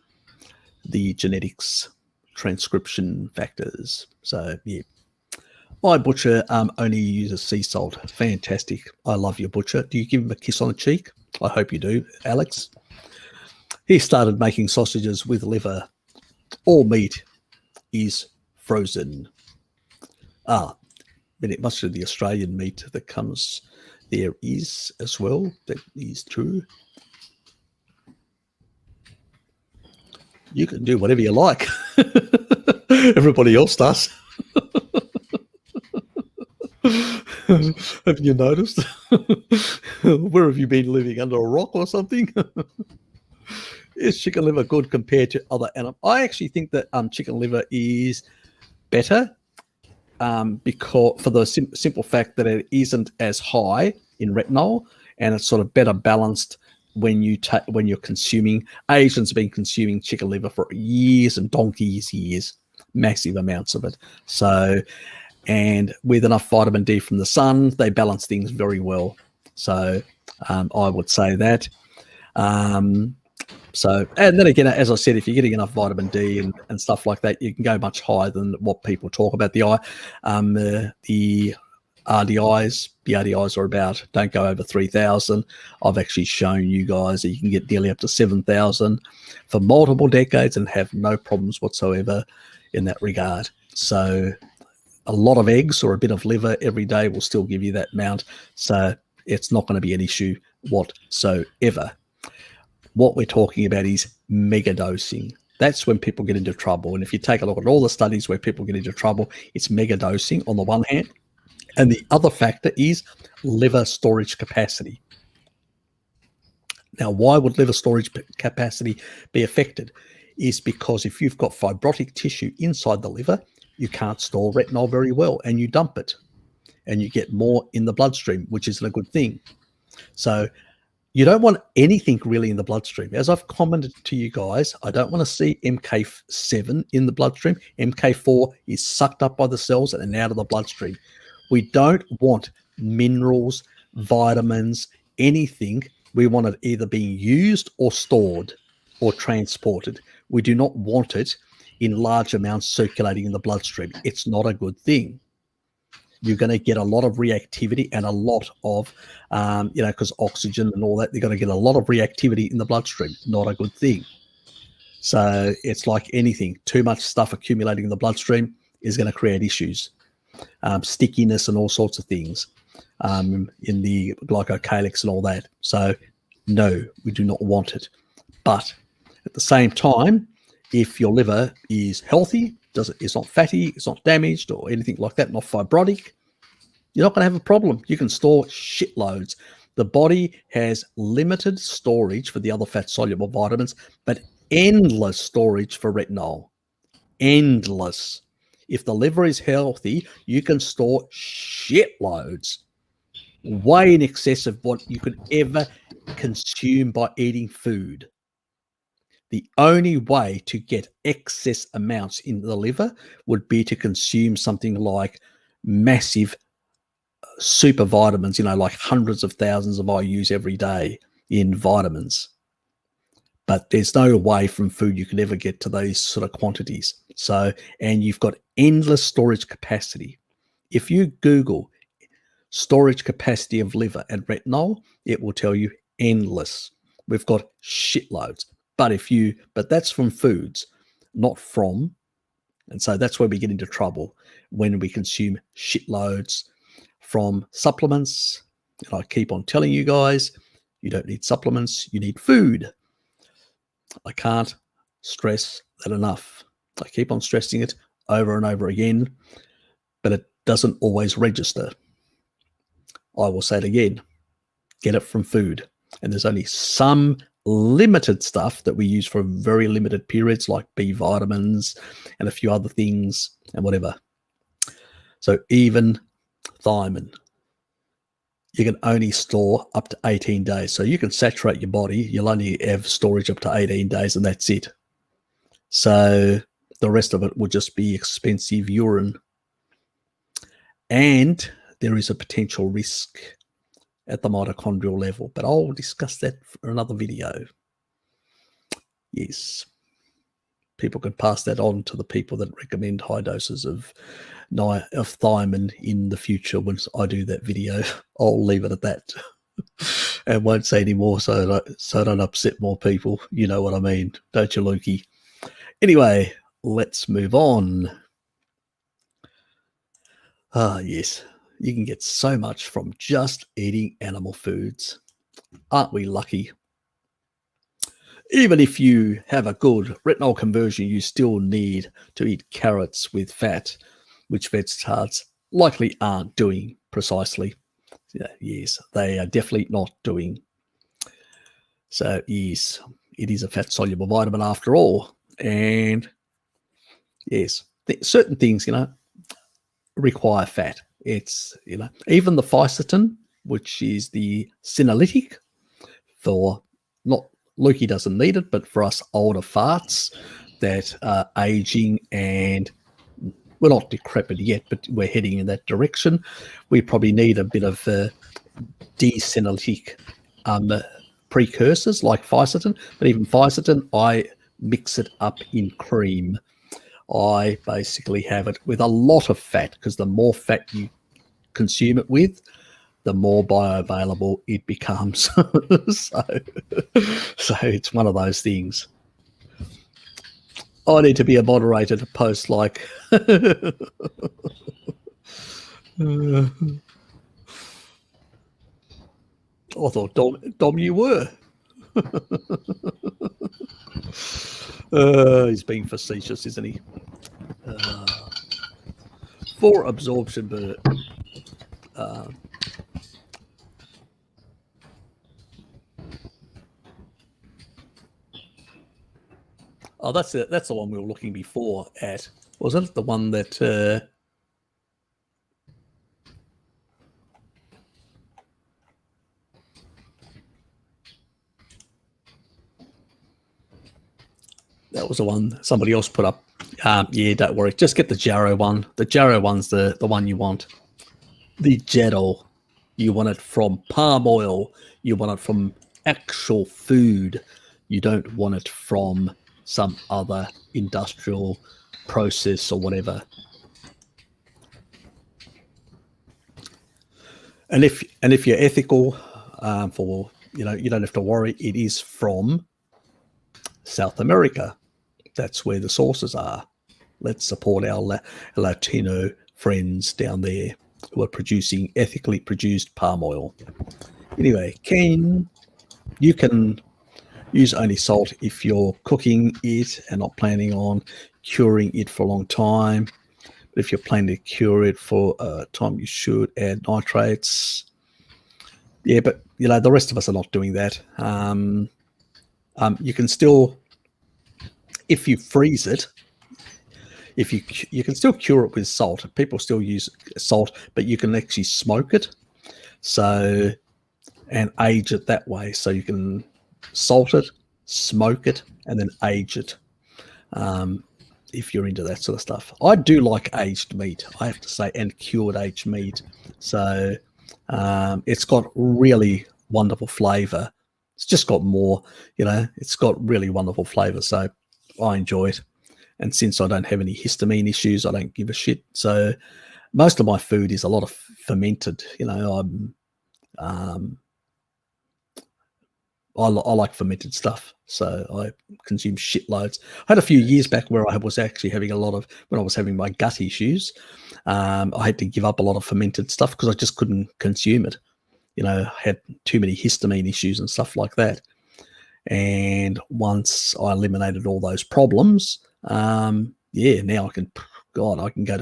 the genetics transcription factors. So yeah, My butcher only uses sea salt. Fantastic. I love your butcher. Do you give him a kiss on the cheek? I hope you do, Alex. He started making sausages with liver. All meat is frozen. But it must be the Australian meat that comes there is as well. That is true. You can do whatever you like. Everybody else does. Have you noticed? Where have you been living? Under a rock or something? Is chicken liver good compared to other animals? I actually think that chicken liver is better because for the simple fact that it isn't as high in retinol, and it's sort of better balanced when you're consuming. Asians have been consuming chicken liver for years and donkey's years, massive amounts of it. So, and with enough vitamin D from the sun, they balance things very well. So I would say that. So, and then again, as I said, if you're getting enough vitamin D and stuff like that, you can go much higher than what people talk about. The RDIs are about, don't go over 3,000. I've actually shown you guys that you can get nearly up to 7,000 for multiple decades and have no problems whatsoever in that regard. So a lot of eggs or a bit of liver every day will still give you that amount. So it's not going to be an issue whatsoever. What we're talking about is mega dosing. That's when people get into trouble. And if you take a look at all the studies where people get into trouble, it's mega dosing on the one hand. And the other factor is liver storage capacity. Now, why would liver storage capacity be affected? Is because if you've got fibrotic tissue inside the liver, you can't store retinol very well, and you dump it, and you get more in the bloodstream, which isn't a good thing. So you don't want anything really in the bloodstream. As I've commented to you guys, I don't want to see MK7 in the bloodstream. MK4 is sucked up by the cells and out of the bloodstream. We don't want minerals, vitamins, anything. We want it either being used or stored or transported. We do not want it in large amounts circulating in the bloodstream. It's not a good thing. You're going to get a lot of reactivity and a lot of, because oxygen and all that, they're going to get a lot of reactivity in the bloodstream. Not a good thing. So it's like anything. Too much stuff accumulating in the bloodstream is going to create issues. Stickiness and all sorts of things in the glycocalyx and all that. So no, we do not want it. But at the same time, if your liver is healthy, it's not fatty, it's not damaged or anything like that, not fibrotic, you're not going to have a problem. You can store shitloads. The body has limited storage for the other fat-soluble vitamins, but endless storage for retinol. Endless. If the liver is healthy, you can store shitloads, way in excess of what you could ever consume by eating food. The only way to get excess amounts in the liver would be to consume something like massive super vitamins, like hundreds of thousands of IUs every day in vitamins. But there's no way from food you can ever get to those sort of quantities. So, and you've got endless storage capacity. If you Google storage capacity of liver and retinol, it will tell you endless. We've got shitloads. But that's from foods, not from. And so that's where we get into trouble, when we consume shitloads from supplements. And I keep on telling you guys, you don't need supplements, you need food. I can't stress that enough. I keep on stressing it over and over again, but it doesn't always register. I will say it again, get it from food. And there's only some limited stuff that we use for very limited periods, like B vitamins and a few other things and whatever. So even thiamine, you can only store up to 18 days. So you can saturate your body. You'll only have storage up to 18 days and that's it. So the rest of it will just be expensive urine. And there is a potential risk at the mitochondrial level, but I'll discuss that for another video. Yes. People can pass that on to the people that recommend high doses of of thiamine in the future once I do that video. I'll leave it at that and won't say any more so I don't upset more people. You know what I mean, don't you, Lukey? Anyway, let's move on. Yes, you can get so much from just eating animal foods. Aren't we lucky? Even if you have a good retinol conversion, you still need to eat carrots with fat, which veg tarts likely aren't doing precisely. Yes, they are definitely not doing. So yes, it is a fat-soluble vitamin after all. And yes, certain things, require fat. It's, even the fisetin, which is the senolytic for, not Lukey doesn't need it, but for us older farts that are aging and we're not decrepit yet, but we're heading in that direction, we probably need a bit of desenolytic precursors like fisetin. But even fisetin, I mix it up in cream. I basically have it with a lot of fat, because the more fat you consume it with, the more bioavailable it becomes. so it's one of those things. I need to be a moderator to post like I thought Dom you were. He's being facetious, isn't he? For absorption, but that's it. That's the one we were looking before at. Was it the one that? That was the one somebody else put up. Yeah, don't worry. Just get the Jarrow one. The Jarrow one's the one you want. The Jettle. You want it from palm oil. You want it from actual food. You don't want it from some other industrial process or whatever. And if you're ethical, for you don't have to worry. It is from South America. That's where the sources are. Let's support our Latino friends down there who are producing ethically produced palm oil. Anyway, you can use only salt if you're cooking it and not planning on curing it for a long time. But if you're planning to cure it for a time, you should add nitrates. Yeah, but the rest of us are not doing that. You can still, if you freeze it, you can still cure it with salt. People still use salt, but you can actually smoke it, and age it that way. So you can salt it, smoke it, and then age it. If you're into that sort of stuff, I do like aged meat, I have to say, and cured aged meat. So it's got really wonderful flavor. It's just got more, it's got really wonderful flavor. So I enjoy it. And since I don't have any histamine issues, I don't give a shit. So most of my food is a lot of fermented. I like fermented stuff, so I consume shitloads. I had a few years back where I was actually having when I was having my gut issues, I had to give up a lot of fermented stuff because I just couldn't consume it. I had too many histamine issues and stuff like that. And once I eliminated all those problems, now I can go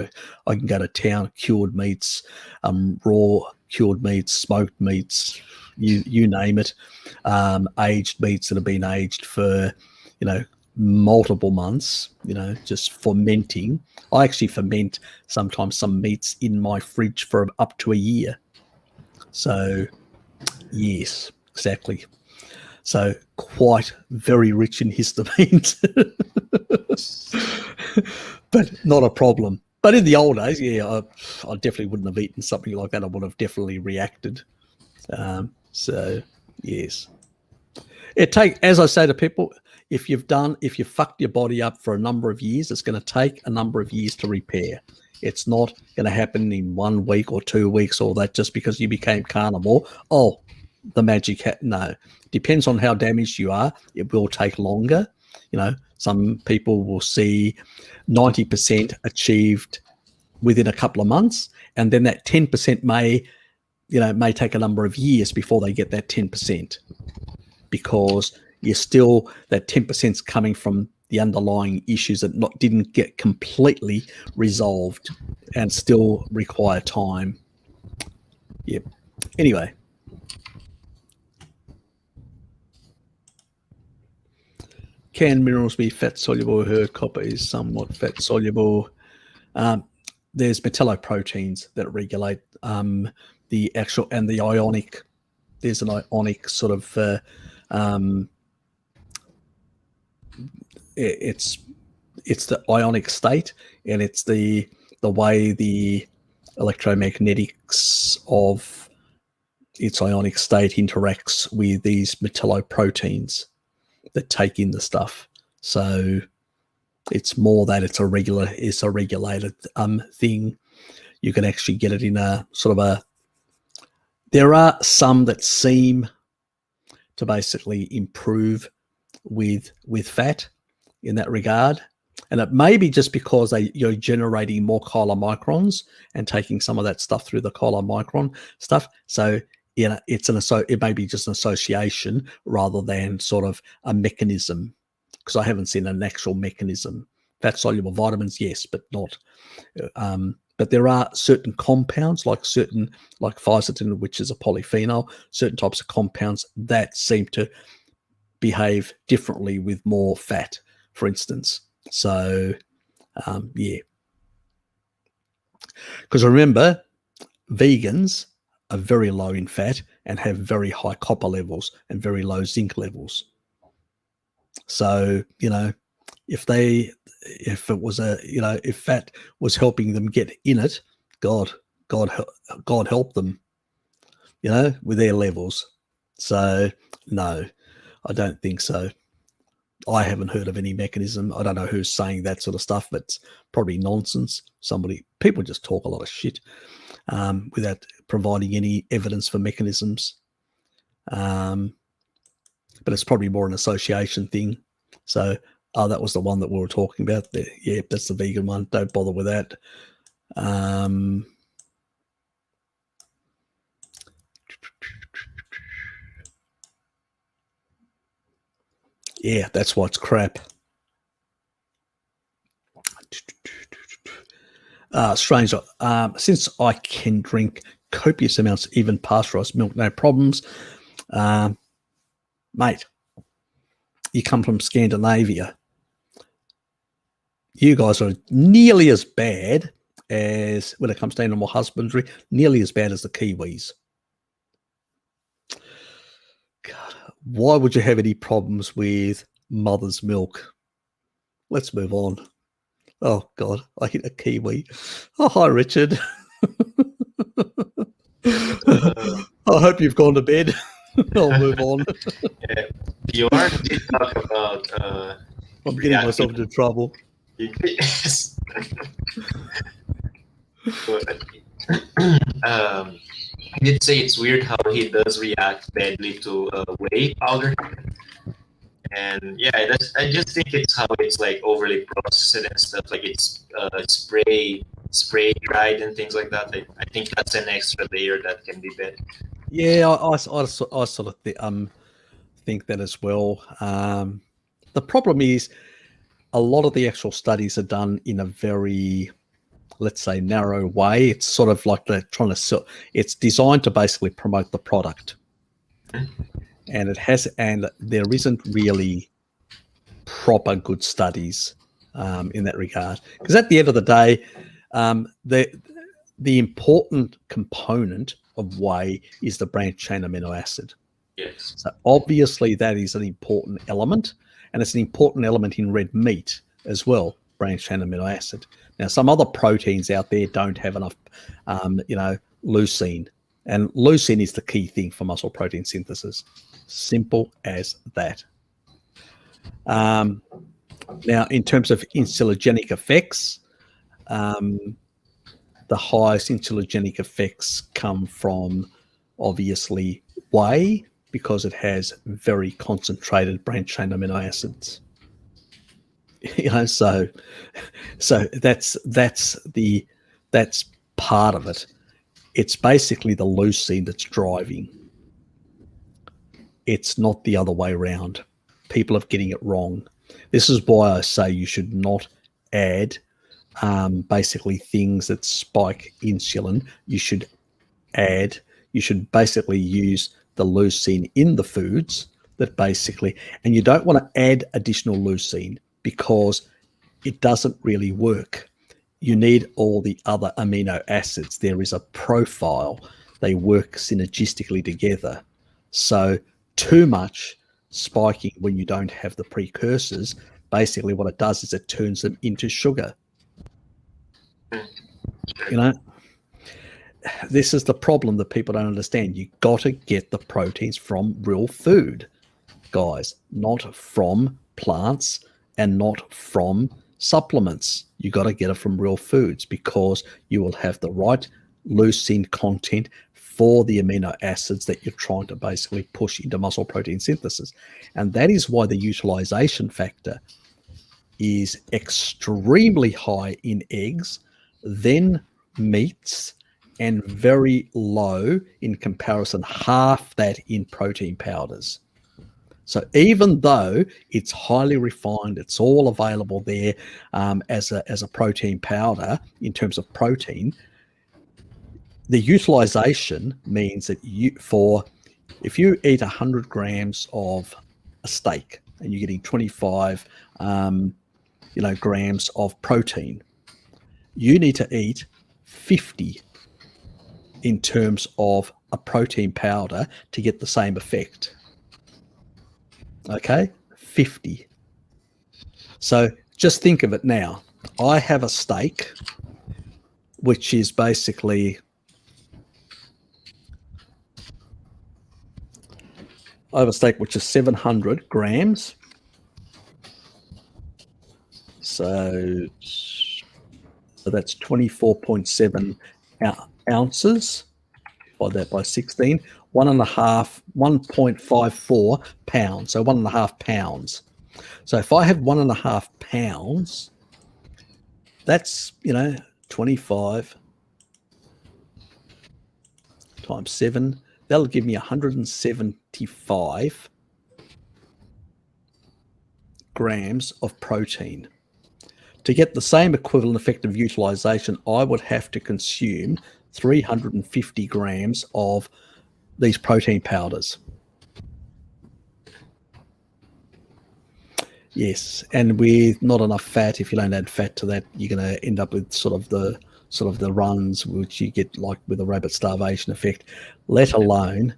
to town. Cured meats, raw cured meats, smoked meats, you name it, aged meats that have been aged for multiple months, just fermenting. I actually ferment sometimes some meats in my fridge for up to a year. So yes, exactly. So quite very rich in histamines, but not a problem. But in the old days, I definitely wouldn't have eaten something like that. I would have definitely reacted. So yes. as I say to people, if you fucked your body up for a number of years, it's going to take a number of years to repair. It's not going to happen in 1 week or 2 weeks or that just because you became carnivore. Oh, the magic no. Depends on how damaged you are. It will take longer. Some people will see 90% achieved within a couple of months, and then that 10% may take a number of years before they get that 10%, because that 10% is coming from the underlying issues that didn't get completely resolved and still require time. Yep. Anyway. Can minerals be fat soluble? I heard copper is somewhat fat soluble. There's metalloproteins that regulate the actual and the ionic. There's an ionic sort of it's the ionic state, and it's the way the electromagnetics of its ionic state interacts with these metalloproteins that take in the stuff. So it's more that it's a regulated thing. You can actually get it in a sort of there are some that seem to basically improve with fat in that regard. And it may be just because you're generating more chylomicrons and taking some of that stuff through the chylomicron stuff. So it may be just an association rather than sort of a mechanism, because I haven't seen an actual mechanism. Fat soluble vitamins, yes, but not. But there are certain compounds, like fisetin, which is a polyphenol, certain types of compounds that seem to behave differently with more fat, for instance. So, yeah. Because remember, vegans are very low in fat and have very high copper levels and very low zinc levels. So, if fat was helping them get in it, God help them, with their levels. So, no, I don't think so. I haven't heard of any mechanism. I don't know who's saying that sort of stuff, but it's probably nonsense. People just talk a lot of shit without providing any evidence for mechanisms. But it's probably more an association thing. So, that was the one that we were talking about. Yeah, that's the vegan one. Don't bother with that. Yeah, that's what's crap. Strange. Since I can drink copious amounts, even pasteurized milk, no problems. Mate, you come from Scandinavia. You guys are nearly as bad as, when it comes to animal husbandry, nearly as bad as the Kiwis. God, why would you have any problems with mother's milk? Let's move on. Oh, God, I hit a Kiwi. Oh, hi, Richard. I hope you've gone to bed. I'll move on. Yeah. Bjorn did talk about... I'm getting myself into trouble. Yes. He did say it's weird how he does react badly to whey powder. And yeah, I just think it's how it's like overly processed and stuff. Like it's spray dried and things like that. I think that's an extra layer that can be bad. Yeah, I sort of think that as well. The problem is a lot of the actual studies are done in a very, let's say, narrow way. It's sort of like they're trying to sell. It's designed to basically promote the product, and there isn't really proper good studies in that regard. Because at the end of the day, the important component of whey is the branched chain amino acid. Yes. So obviously that is an important element, and it's an important element in red meat as well, branched chain amino acid. Now, some other proteins out there don't have enough, leucine, And leucine is the key thing for muscle protein synthesis. Simple as that. Now, in terms of insulogenic effects, the highest insulogenic effects come from, obviously, whey, because it has very concentrated branched-chain amino acids. So that's part of it. It's basically the leucine that's driving. It's not the other way around. People are getting it wrong. This is why I say you should not add basically things that spike insulin. You should basically use the leucine in the foods that basically, and you don't want to add additional leucine because it doesn't really work. You need all the other amino acids. There is a profile. They work synergistically together. So too much spiking when you don't have the precursors, basically what it does is it turns them into sugar. This is the problem that people don't understand. You got to get the proteins from real food, guys, not from plants and not from supplements. You got to get it from real foods because you will have the right leucine content for the amino acids that you're trying to basically push into muscle protein synthesis. And that is why the utilization factor is extremely high in eggs, then meats, and very low in comparison, half that in protein powders. So even though it's highly refined, it's all available there as a protein powder in terms of protein, the utilization means that if you eat 100 grams of a steak and you're getting 25 grams of protein, you need to eat 50 in terms of a protein powder to get the same effect. Okay, 50. So just think of it now. I have a steak, which is basically, I have a steak which is 700 grams. So that's 24.7 ounces. Divide that by 16. 1.54 pounds. So 1.5 pounds. So if I have 1.5 pounds, that's 25 times 7. That'll give me 175 grams of protein. To get the same equivalent effective utilization, I would have to consume 350 grams of these protein powders. Yes, and with not enough fat, if you don't add fat to that, you're going to end up with sort of the runs which you get like with a rabbit starvation effect, let alone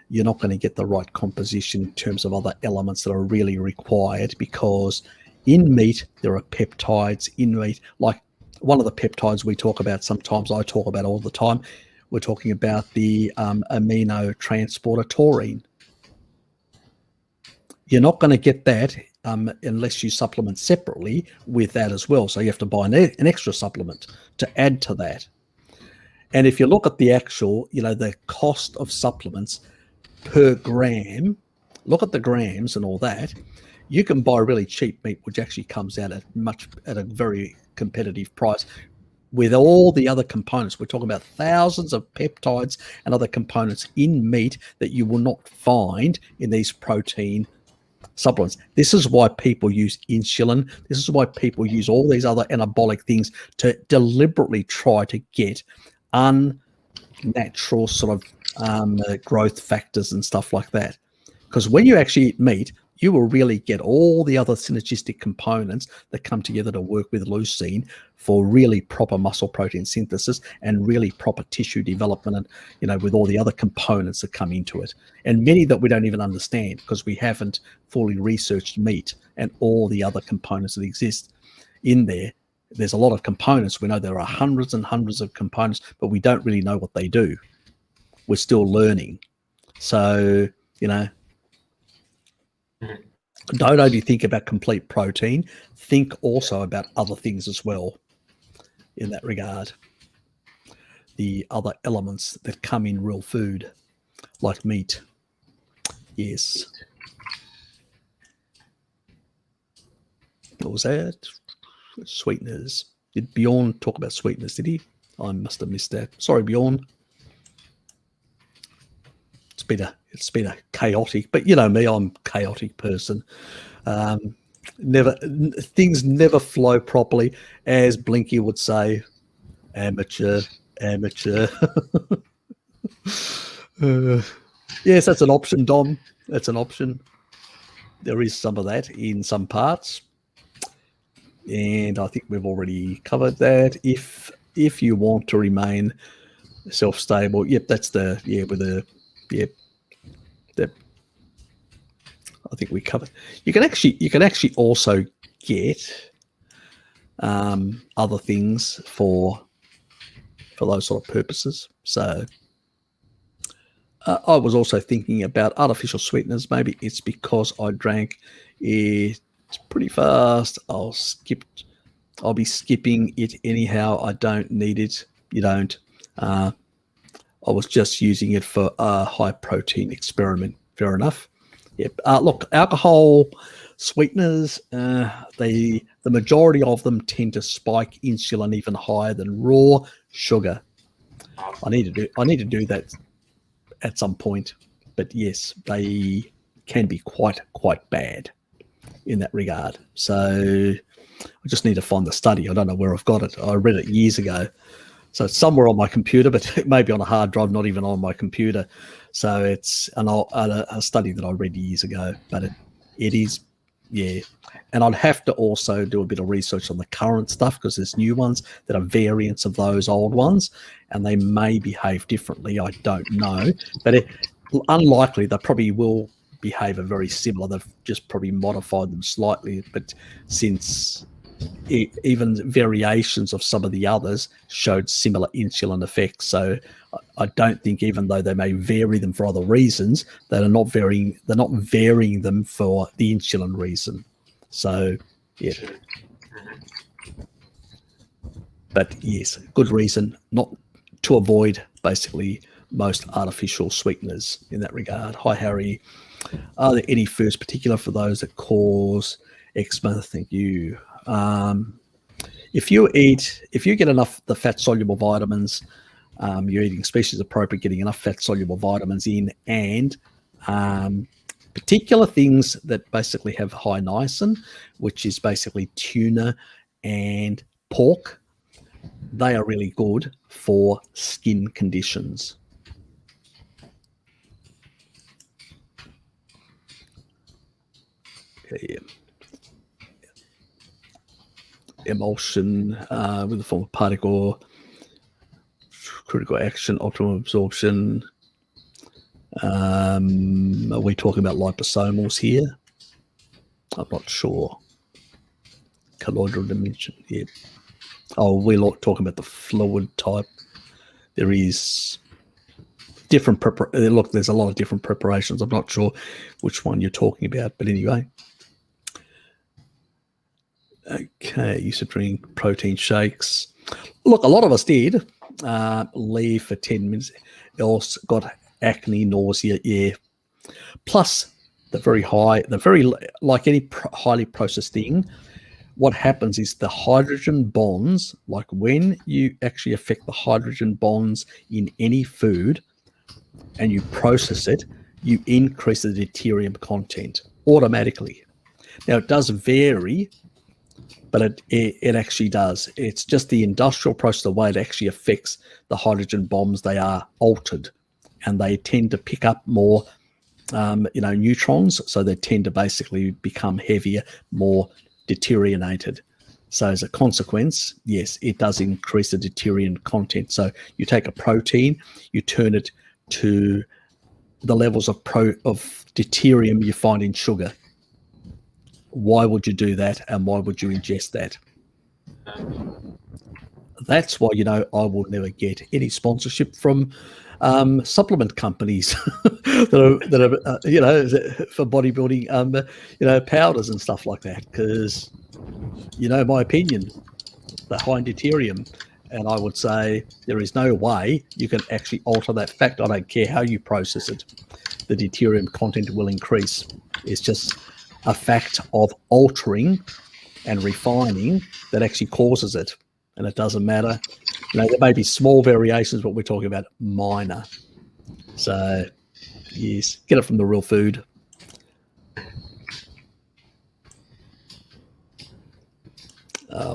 you're not going to get the right composition in terms of other elements that are really required, because in meat, there are peptides in meat. Like one of the peptides we talk about sometimes, I talk about all the time, we're talking about the amino transporter taurine. You're not going to get that unless you supplement separately with that as well. So you have to buy an extra supplement to add to that. And if you look at the actual, the cost of supplements per gram, look at the grams and all that, you can buy really cheap meat, which actually comes out at a very competitive price with all the other components. We're talking about thousands of peptides and other components in meat that you will not find in these protein supplements. This is why people use insulin. This is why people use all these other anabolic things to deliberately try to get unnatural sort of growth factors and stuff like that. Because when you actually eat meat, you will really get all the other synergistic components that come together to work with leucine for really proper muscle protein synthesis and really proper tissue development, and with all the other components that come into it, and many that we don't even understand because we haven't fully researched meat and all the other components that exist in there. There's a lot of components. We know there are hundreds and hundreds of components, but we don't really know what they do. we're still learning. So, don't only think about complete protein, think also about other things as well in that regard. The other elements that come in real food, like meat. Yes. What was that? Sweeteners. Did Bjorn talk about sweeteners, did he? I must have missed that. Sorry, Bjorn. It's been a chaotic, but you know me, I'm a chaotic person. Things never flow properly, as Blinky would say. Amateur. Yes, that's an option, Dom. That's an option. There is some of that in some parts, and I think we've already covered that. If you want to remain self-stable, that's I think we covered. You can actually also get other things for those sort of purposes. So I was also thinking about artificial sweeteners. Maybe it's because I drank it pretty fast. I'll be skipping it anyhow. I don't need it. You don't. I was just using it for a high protein experiment. Fair enough. Yep. Look, alcohol sweeteners, the majority of them tend to spike insulin even higher than raw sugar. I need to do that at some point, but yes, they can be quite bad in that regard. So I just need to find the study. I don't know where I've got it. I read it years ago. So it's somewhere on my computer, but it may be on a hard drive, not even on my computer. So it's a study that I read years ago, but it is, yeah. And I'd have to also do a bit of research on the current stuff because there's new ones that are variants of those old ones, and they may behave differently. I don't know, but unlikely they probably will behave very similar. They've just probably modified them slightly, but since even variations of some of the others showed similar insulin effects. So I don't think, even though they may vary them for other reasons, they're not varying them for the insulin reason. So yeah. But yes, good reason not to avoid basically most artificial sweeteners in that regard. Hi Harry. Are there any foods particular for those that cause eczema? Thank you. If you get enough the fat soluble vitamins, you're eating species appropriate, getting enough fat soluble vitamins in, and particular things that basically have high niacin, which is basically tuna and pork, they are really good for skin conditions. Okay. Emulsion with the form of particle, critical action, optimal absorption. Are we talking about liposomals here? I'm not sure. Colloidal dimension, yeah. Oh, we're talking about the fluid type. There is different look, there's a lot of different preparations. I'm not sure which one you're talking about, but anyway. Okay, used to drink protein shakes. Look, a lot of us did. Leave for 10 minutes. Else got acne, nausea, yeah. Plus, like any highly processed thing, what happens is the hydrogen bonds, like when you actually affect the hydrogen bonds in any food and you process it, you increase the deuterium content automatically. Now, it does vary, but it actually does. It's just the industrial process, the way it actually affects the hydrogen bonds. They are altered, and they tend to pick up more, neutrons. So they tend to basically become heavier, more deteriorated. So as a consequence, yes, it does increase the deuterium content. So you take a protein, you turn it to the levels of deuterium you find in sugar. Why would you do that, and why would you ingest that? That's why, I will never get any sponsorship from supplement companies that are for bodybuilding, powders and stuff like that. Because, my opinion, they're high in deuterium, and I would say there is no way you can actually alter that fact. I don't care how you process it. The deuterium content will increase. It's just a fact of altering and refining that actually causes it, and it doesn't matter. There may be small variations, but we're talking about minor. So, yes, get it from the real food.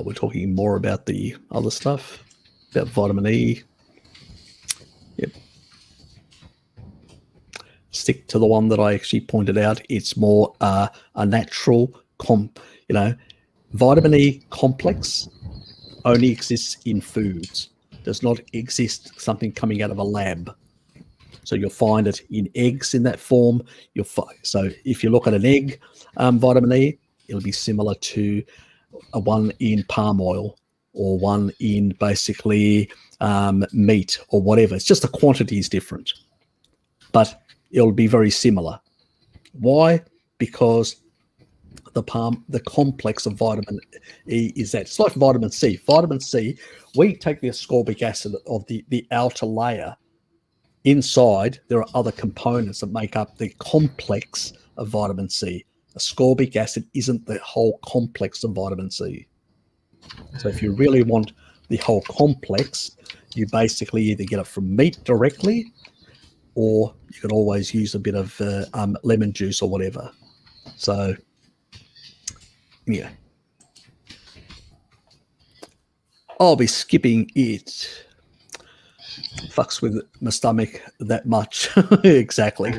We're talking more about the other stuff, about vitamin E. Yep. Stick to the one that I actually pointed out. It's more a natural, vitamin E complex only exists in foods. Does not exist something coming out of a lab. So you'll find it in eggs in that form. So if you look at an egg, vitamin E, it'll be similar to a one in palm oil or one in basically meat or whatever. It's just the quantity is different, but it'll be very similar. Why? Because the complex of vitamin E is that. It's like vitamin C. Vitamin C, we take the ascorbic acid of the outer layer. Inside, there are other components that make up the complex of vitamin C. Ascorbic acid isn't the whole complex of vitamin C. So if you really want the whole complex, you basically either get it from meat directly, or you can always use a bit of lemon juice or whatever. So, yeah. I'll be skipping it. Fucks with my stomach that much. Exactly.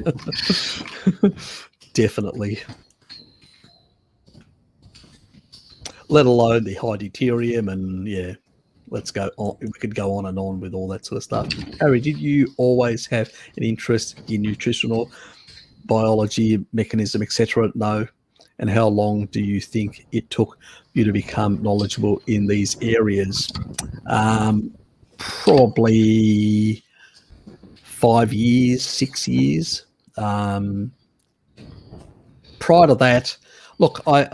Definitely. Let alone the high deuterium, and yeah, let's go on. We could go on and on with all that sort of stuff. Harry, did you always have an interest in nutritional biology, mechanism, etc.? No. And how long do you think it took you to become knowledgeable in these areas? Probably 5 years, 6 years. Prior to that, look, I've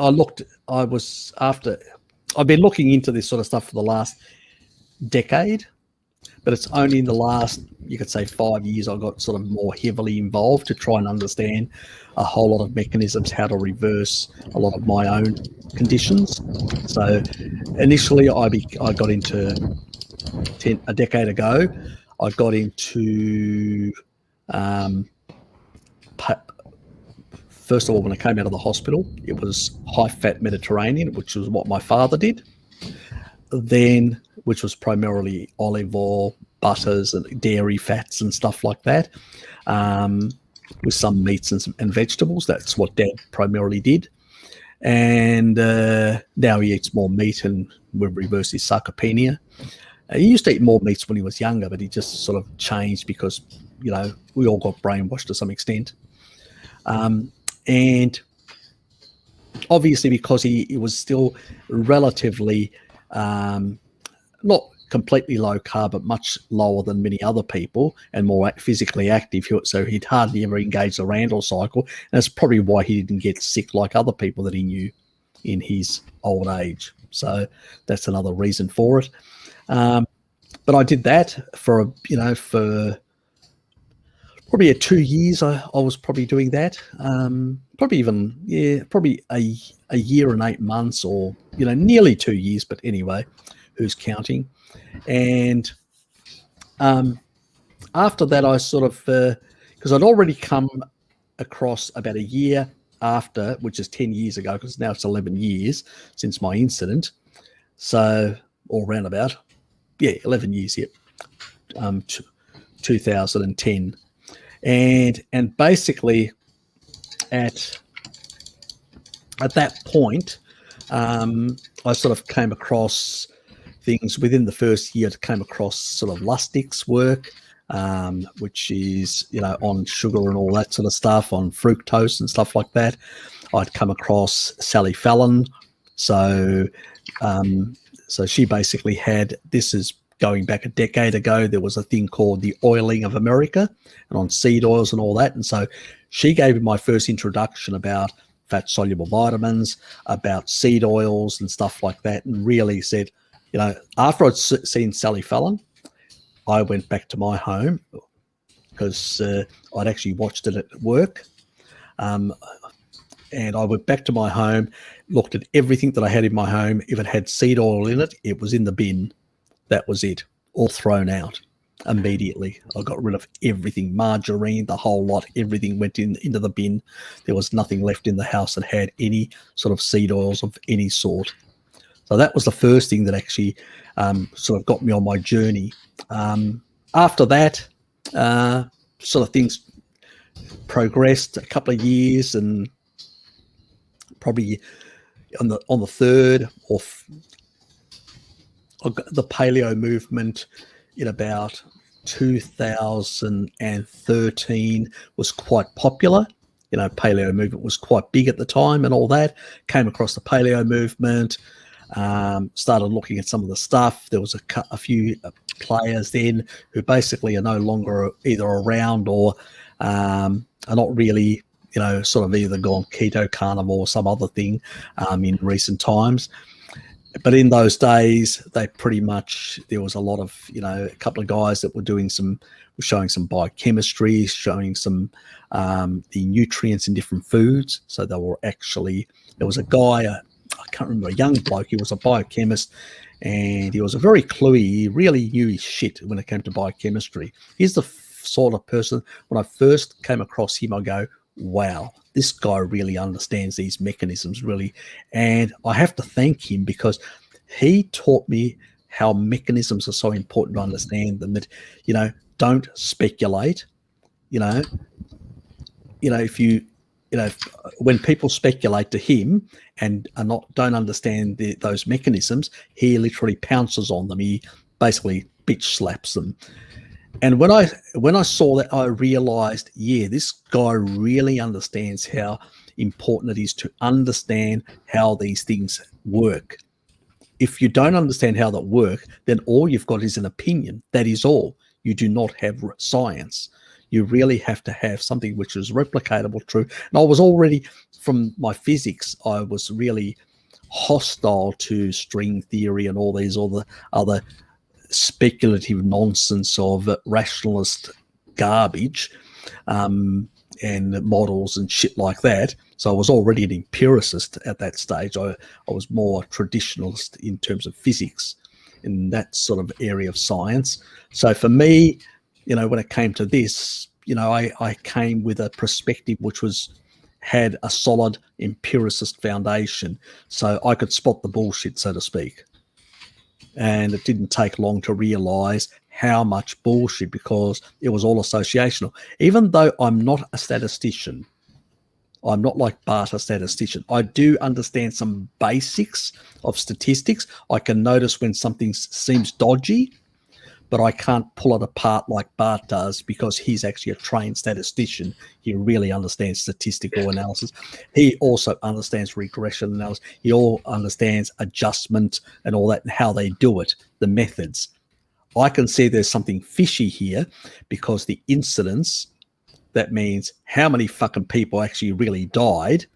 been looking into this sort of stuff for the last decade, but it's only in the last, you could say, 5 years I got sort of more heavily involved to try and understand a whole lot of mechanisms, how to reverse a lot of my own conditions. So initially I got into a decade ago, I got into first of all, when I came out of the hospital, it was high-fat Mediterranean, which was what my father did. Then, which was primarily olive oil, butters, and dairy fats and stuff like that, with some meats and vegetables. That's what Dad primarily did. And now he eats more meat, and we've reversed his sarcopenia. He used to eat more meats when he was younger, but he just sort of changed because, we all got brainwashed to some extent. And obviously because he was still relatively not completely low carb, but much lower than many other people and more physically active. So he'd hardly ever engaged the Randall cycle. And that's probably why he didn't get sick like other people that he knew in his old age. So that's another reason for it. But I did that for probably 2 years. I was probably doing that. Probably a year and 8 months, or nearly 2 years. But anyway, who's counting? And after that, I sort of because I'd already come across about a year after, which is 10 years ago, because now it's 11 years since my incident. So all roundabout, 11 years. Yep, 2010. And basically at that point, I sort of came across things within the first year. Came across sort of Lustig's work, which is on sugar and all that sort of stuff, on fructose and stuff like that. I'd come across Sally Fallon, so she basically had, this is going back a decade ago, there was a thing called the oiling of America and on seed oils and all that. And so she gave me my first introduction about fat soluble vitamins, about seed oils and stuff like that, and really said, you know, after I'd seen Sally Fallon, I went back to my home because I'd actually watched it at work. And I went back to my home, looked at everything that I had in my home. If it had seed oil in it, it was in the bin. That was it, all thrown out immediately. I got rid of everything, margarine, the whole lot, everything went into the bin. There was nothing left in the house that had any sort of seed oils of any sort. So that was the first thing that actually sort of got me on my journey. After that, sort of things progressed a couple of years, and probably on the third or the paleo movement in about 2013 was quite popular. You know, paleo movement was quite big at the time and all that. Came across the paleo movement, started looking at some of the stuff. There was a few players then who basically are no longer either around or are not really, you know, sort of either gone keto, carnivore, or some other thing in recent times. But in those days, they pretty much, there was a lot of, you know, a couple of guys that were showing some biochemistry, showing some the nutrients in different foods. So they were actually, there was a guy, I can't remember, a young bloke, he was a biochemist, and he was a very cluey, he really knew his shit when it came to biochemistry. He's the sort of person, when I first came across him, I go, wow, this guy really understands these mechanisms, really. And I have to thank him because he taught me how mechanisms are so important to understand them, that, you know, don't speculate. If when people speculate to him and don't understand those mechanisms, he literally pounces on them. He basically bitch slaps them. And when I saw that, I realized, yeah, this guy really understands how important it is to understand how these things work. If you don't understand how that work, then all you've got is an opinion. That is all. You do not have science. You really have to have something which is replicatable, true. And I was already, from my physics, I was really hostile to string theory and all these other speculative nonsense of rationalist garbage and models and shit like that. So I was already an empiricist at that stage. I was more traditionalist in terms of physics in that sort of area of science. So for me, you know, when it came to this, you know, I came with a perspective which had a solid empiricist foundation, so I could spot the bullshit, so to speak. And it didn't take long to realize how much bullshit, because it was all associational. Even though I'm not a statistician, I'm not like Bart, a statistician. I do understand some basics of statistics. I can notice when something seems dodgy, but I can't pull it apart like Bart does, because he's actually a trained statistician. He really understands statistical analysis. He also understands regression analysis. He all understands adjustment and all that, and how they do it, the methods. I can see there's something fishy here, because the incidence, that means how many fucking people actually really died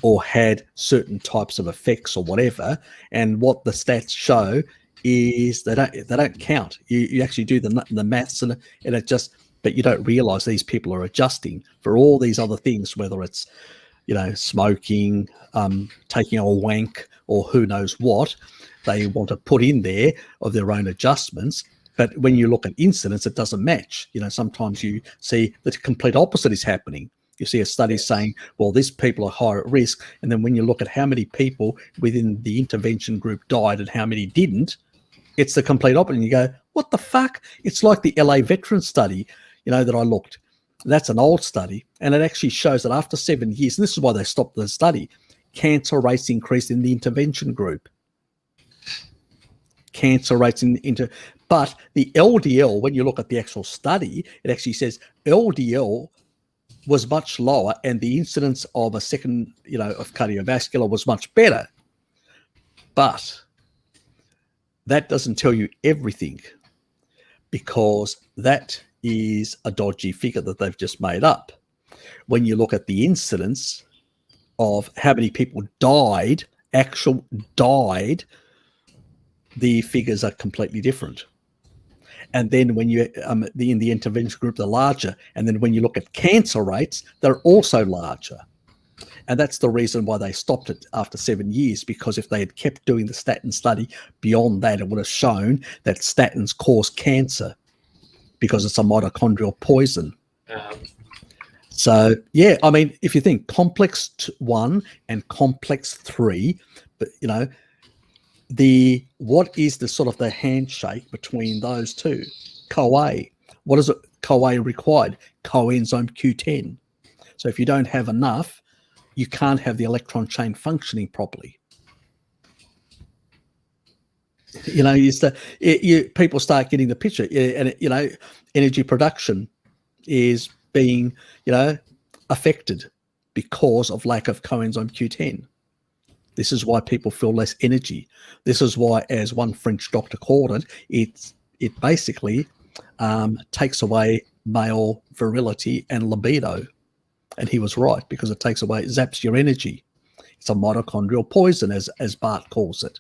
or had certain types of effects or whatever, and what the stats show is they don't count. You actually do the maths and it just, but you don't realize these people are adjusting for all these other things, whether it's, you know, smoking, taking a wank, or who knows what they want to put in there of their own adjustments. But when you look at incidence, it doesn't match. You know, sometimes you see the complete opposite is happening. You see a study saying, well, these people are higher at risk. And then when you look at how many people within the intervention group died and how many didn't, it's the complete opposite. And you go, what the fuck? It's like the LA veteran study, you know, that I looked. That's an old study. And it actually shows that after 7 years, and this is why they stopped the study, cancer rates increased in the intervention group. Cancer rates but the LDL, when you look at the actual study, it actually says LDL was much lower, and the incidence of a second, you know, of cardiovascular was much better. But that doesn't tell you everything, because that is a dodgy figure that they've just made up. When you look at the incidence of how many people died, the figures are completely different. And then when you in the intervention group, they're larger. And then when you look at cancer rates, they're also larger. And that's the reason why they stopped it after 7 years, because if they had kept doing the statin study beyond that, it would have shown that statins cause cancer because it's a mitochondrial poison. So, yeah, I mean, if you think complex 1 and complex 3, but, you know, what is the sort of the handshake between those two? CoA. What is it? CoA required? Coenzyme Q10. So if you don't have enough, you can't have the electron chain functioning properly. You know, people start getting the picture, and you know, energy production is being, you know, affected because of lack of coenzyme Q10. This is why people feel less energy. This is why, as one French doctor called it, it basically takes away male virility and libido. And he was right, because it zaps your energy. It's a mitochondrial poison, as Bart calls it.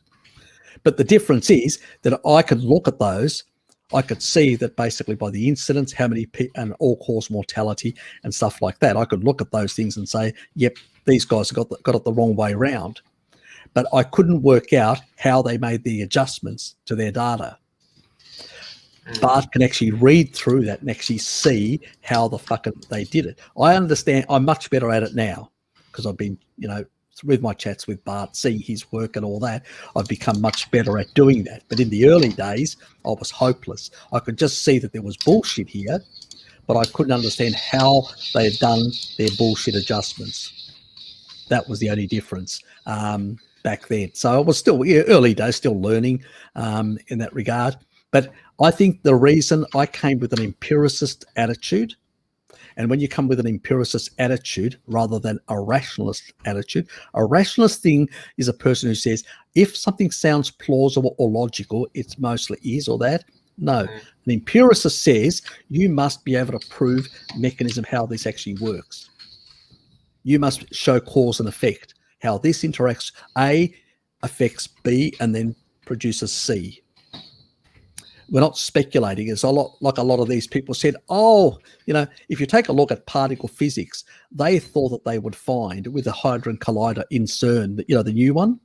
But the difference is that I could look at those. I could see that basically by the incidence, how many and all-cause mortality and stuff like that, I could look at those things and say, yep, these guys got it the wrong way round. But I couldn't work out how they made the adjustments to their data. Bart can actually read through that and actually see how the fucking they did it. I understand. I'm much better at it now because I've been, you know, with my chats with Bart, seeing his work and all that, I've become much better at doing that. But in the early days, I was hopeless. I could just see that there was bullshit here, but I couldn't understand how they had done their bullshit adjustments. That was the only difference back then. So I was still early days, still learning in that regard. But I think the reason I came with an empiricist attitude, and when you come with an empiricist attitude rather than a rationalist attitude, a rationalist thing is a person who says, if something sounds plausible or logical, it's mostly is or that. No, an empiricist says you must be able to prove mechanism how this actually works. You must show cause and effect, how this interacts. A affects B and then produces C. We're not speculating. It's a lot like a lot of these people said, oh, you know, if you take a look at particle physics, they thought that they would find with the Hadron Collider in CERN, you know, the new one,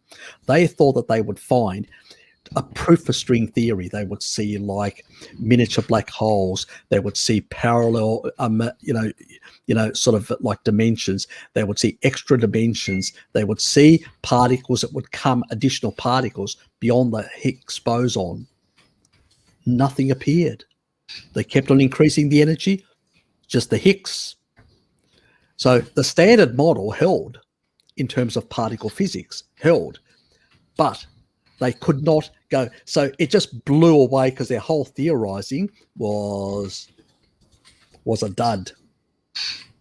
they thought that they would find a proof of string theory. They would see like miniature black holes. They would see parallel, sort of like dimensions. They would see extra dimensions. They would see particles that would come, additional particles beyond the Higgs boson. Nothing appeared. They kept on increasing the energy, just the Higgs. So the standard model held in terms of particle physics, but they could not go. So it just blew away because their whole theorizing was a dud.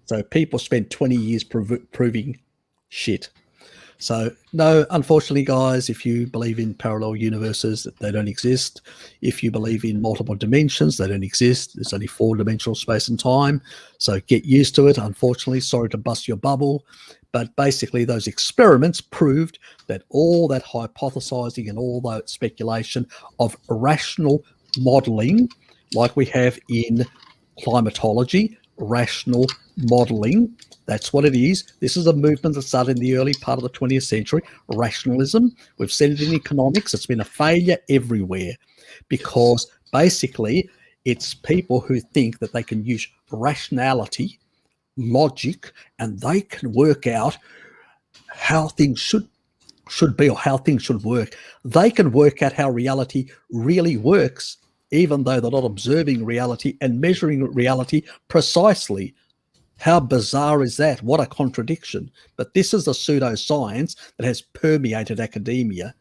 So people spent 20 years proving shit. So no, unfortunately, guys, if you believe in parallel universes, they don't exist. If you believe in multiple dimensions, they don't exist. There's only 4-dimensional space and time. So get used to it. Unfortunately, sorry to bust your bubble. But basically, those experiments proved that all that hypothesizing and all that speculation of rational modeling, like we have in climatology, rational modeling, that's what it is. This is a movement that started in the early part of the 20th century, rationalism. We've seen it in economics. It's been a failure everywhere because basically it's people who think that they can use rationality, logic, and they can work out how things should be or how things should work. They can work out how reality really works, even though they're not observing reality and measuring reality precisely. How bizarre is that? What a contradiction. But this is a pseudoscience that has permeated academia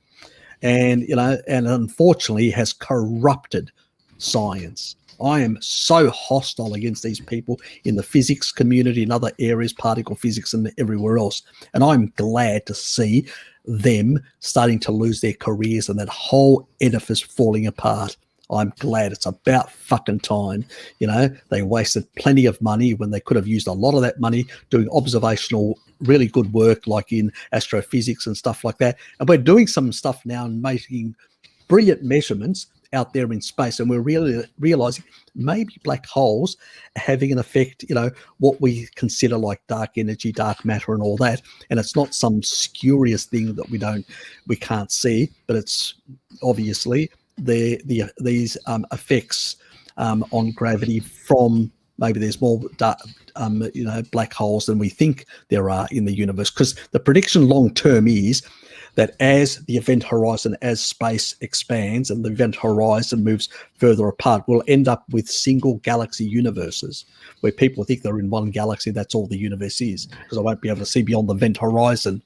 and, you know, and unfortunately has corrupted science. I am so hostile against these people in the physics community and other areas, particle physics and everywhere else. And I'm glad to see them starting to lose their careers and that whole edifice falling apart. I'm glad. It's about fucking time. You know, they wasted plenty of money when they could have used a lot of that money doing observational, really good work like in astrophysics and stuff like that. And we're doing some stuff now and making brilliant measurements out there in space, and we're really realizing maybe black holes are having an effect, you know, what we consider like dark energy, dark matter and all that. And it's not some spurious thing that we can't see, but it's obviously these effects on gravity from maybe there's more black holes than we think there are in the universe, because the prediction long term is that as the event horizon, as space expands and the event horizon moves further apart, we'll end up with single galaxy universes where people think they're in one galaxy, that's all the universe is, because I won't be able to see beyond the event horizon,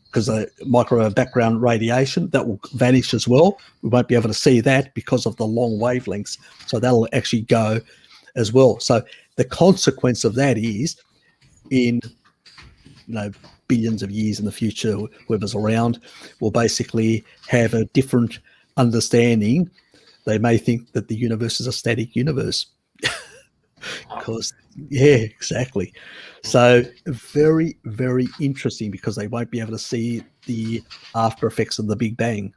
because the micro background radiation, that will vanish as well. We won't be able to see that because of the long wavelengths. So that'll actually go as well. So the consequence of that is in, billions of years in the future, whoever's around will basically have a different understanding. They may think that the universe is a static universe. Because, yeah, exactly. So very, very interesting, because they won't be able to see the after effects of the Big Bang.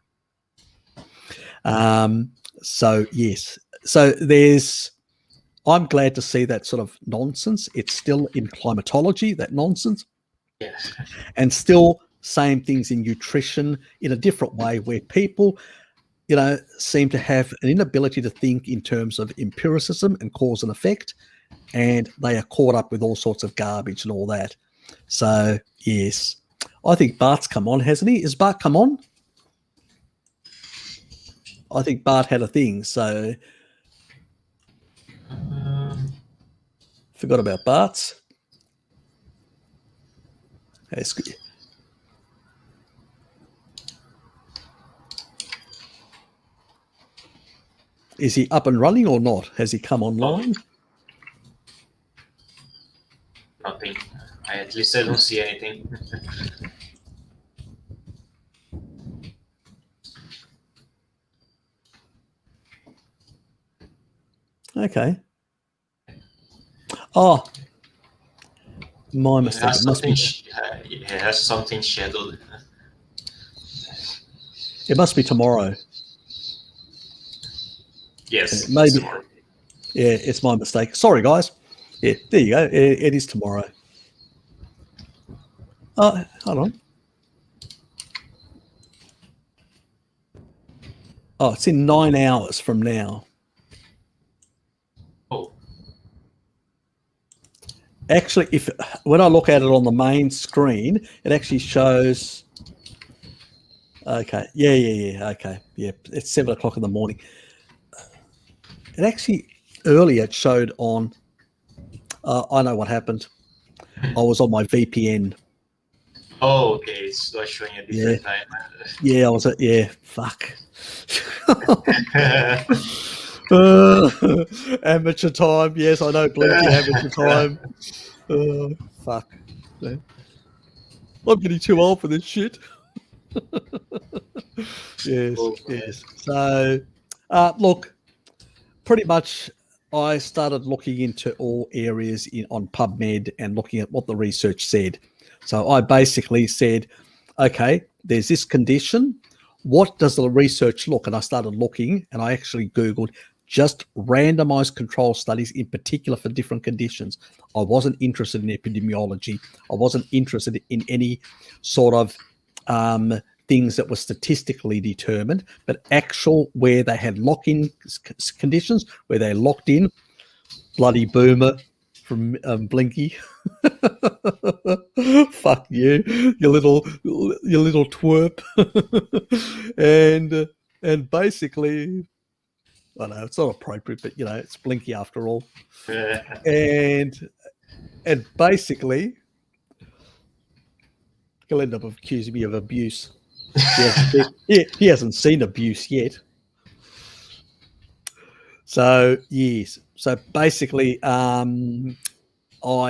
So, yes. So I'm glad to see that sort of nonsense. It's still in climatology, that nonsense. Yes. And still same things in nutrition in a different way, where people, seem to have an inability to think in terms of empiricism and cause and effect, and they are caught up with all sorts of garbage and all that. So, yes. I think Bart's come on, hasn't he? Is Bart come on? I think Bart had a thing, so forgot about Bart's. Is he up and running or not? Has he come online? Nothing. At least I don't see anything. Okay. Oh, my mistake. It has something scheduled. It must be tomorrow. Yes, maybe. tomorrow. Yeah, it's my mistake. Sorry, guys. Yeah, there you go. It is tomorrow. Oh, hold on. Oh, it's in 9 hours from now. Oh. Actually, when I look at it on the main screen, it actually shows. Okay. Yeah. Okay. Yeah. It's 7 o'clock in the morning. It actually earlier it showed on. I know what happened. I was on my VPN. Oh, okay. It's showing a different time. Yeah, I was at. Yeah. Fuck. Amateur time. Yes, I know. Blinky amateur time. Fuck. I'm getting too old for this shit. Yes. So, look, pretty much I started looking into all areas on PubMed and looking at what the research said. So I basically said, okay, there's this condition. What does the research look? And I started looking, and I actually Googled just randomized control studies in particular for different conditions. I wasn't interested in epidemiology. I wasn't interested in any sort of things that were statistically determined, but actual where they had lock-in conditions, where they locked in. Bloody boomer from Blinky. Fuck you, you little twerp. and basically, I know it's not appropriate, but it's Blinky after all. And basically, he'll end up accusing me of abuse. He hasn't seen abuse yet. So yes. So basically, I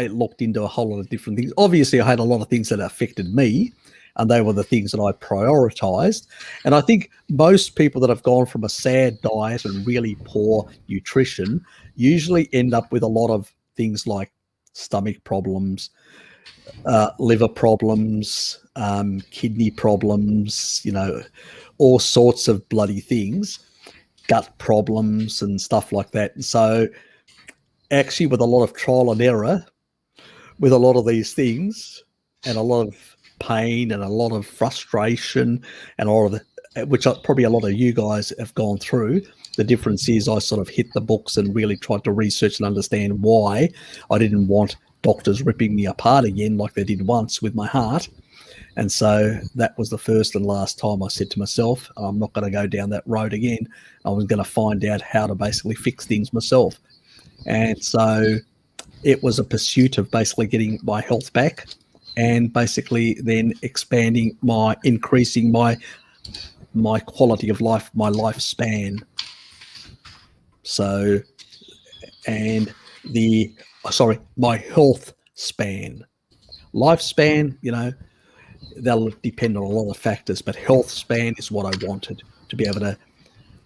looked into a whole lot of different things. Obviously, I had a lot of things that affected me, and they were the things that I prioritized. And I think most people that have gone from a sad diet and really poor nutrition usually end up with a lot of things like stomach problems, liver problems, kidney problems, all sorts of bloody things, gut problems and stuff like that. And so actually, with a lot of trial and error, with a lot of these things, and a lot of pain and a lot of frustration and all of the, which probably a lot of you guys have gone through. The difference is I sort of hit the books and really tried to research and understand why I didn't want doctors ripping me apart again like they did once with my heart. And so that was the first and last time I said to myself, I'm not going to go down that road again. I was going to find out how to basically fix things myself. And so it was a pursuit of basically getting my health back and basically then increasing my quality of life, my lifespan. So, and my health span. Lifespan, that'll depend on a lot of factors, but health span is what I wanted to be able to,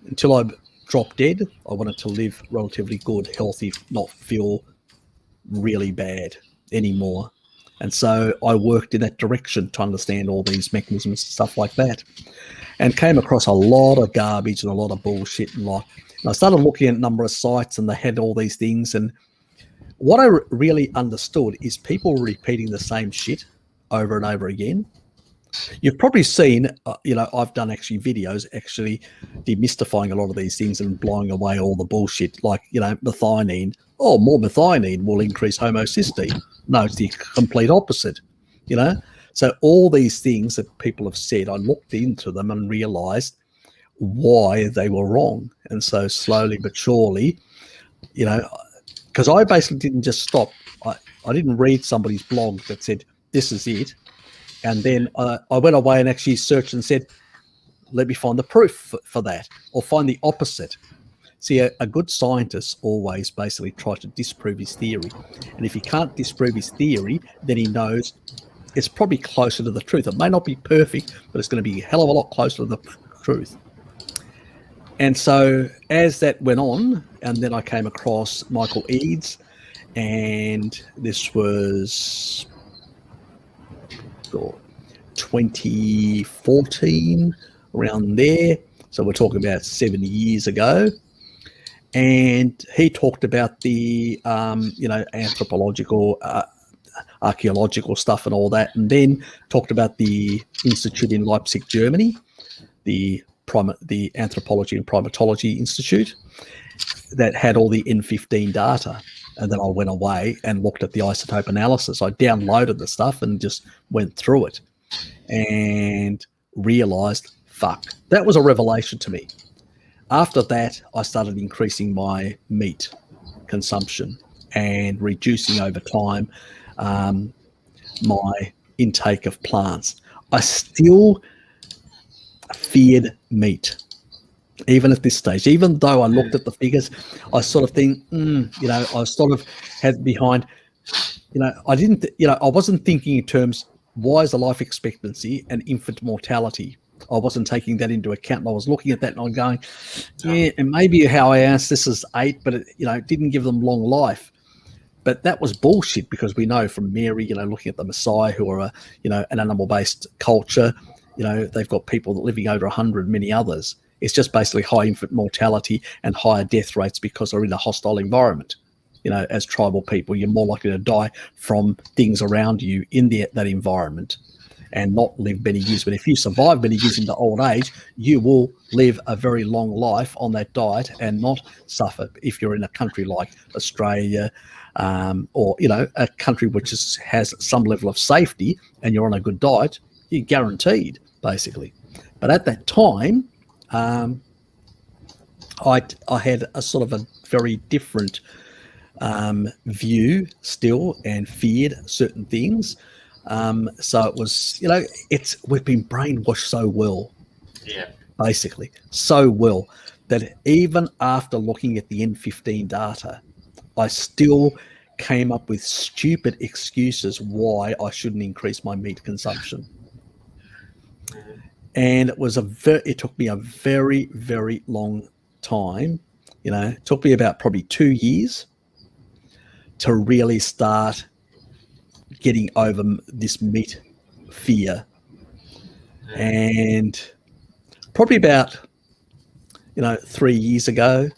until I drop dead, I wanted to live relatively good, healthy, not feel really bad anymore. And so I worked in that direction to understand all these mechanisms and stuff like that, and came across a lot of garbage and a lot of bullshit and I started looking at a number of sites and they had all these things. And what I really understood is people repeating the same shit over and over again. You've probably seen, I've done actually videos actually demystifying a lot of these things and blowing away all the bullshit, like, methionine. Oh, more methionine will increase homocysteine. No, it's the complete opposite, So all these things that people have said, I looked into them and realized why they were wrong. And so slowly but surely, because I basically didn't just stop. I didn't read somebody's blog that said, this is it. And then I went away and actually searched and said, let me find the proof for that, or find the opposite. See, a good scientist always basically tries to disprove his theory. And if he can't disprove his theory, then he knows it's probably closer to the truth. It may not be perfect, but it's going to be a hell of a lot closer to the truth. And so as that went on, and then I came across Michael Eads, and this was 2014, around there. So we're talking about 7 years ago. And he talked about the, anthropological, archaeological stuff and all that, and then talked about the institute in Leipzig, Germany, the Anthropology and Primatology Institute, that had all the N15 data. And then I went away and looked at the isotope analysis. I downloaded the stuff and just went through it and realized, fuck, that was a revelation to me. After that, I started increasing my meat consumption and reducing over time my intake of plants. I still feared meat, even at this stage. Even though I looked at the figures, I sort of think, I sort of had behind, I didn't, I wasn't thinking in terms, why is the life expectancy and infant mortality? I wasn't taking that into account. I was looking at that and I'm going, yeah, and maybe how I asked this is 8, but it didn't give them long life. But that was bullshit, because we know from Mary, looking at the Maasai, who are an animal-based culture, they've got people that living over 100, many others. It's just basically high infant mortality and higher death rates because they're in a hostile environment. As tribal people, you're more likely to die from things around you in that environment and not live many years. But if you survive many years into old age, you will live a very long life on that diet and not suffer. If you're in a country like Australia, or a country which has some level of safety and you're on a good diet, you're guaranteed, basically. But at that time, I had a sort of a very different view still, and feared certain things. So it was, we've been brainwashed so well, basically so well, that even after looking at the N15 data, I still came up with stupid excuses why I shouldn't increase my meat consumption. And it took me a very, very long time. It took me about probably 2 years to really start getting over this meat fear. And probably about 3 years ago,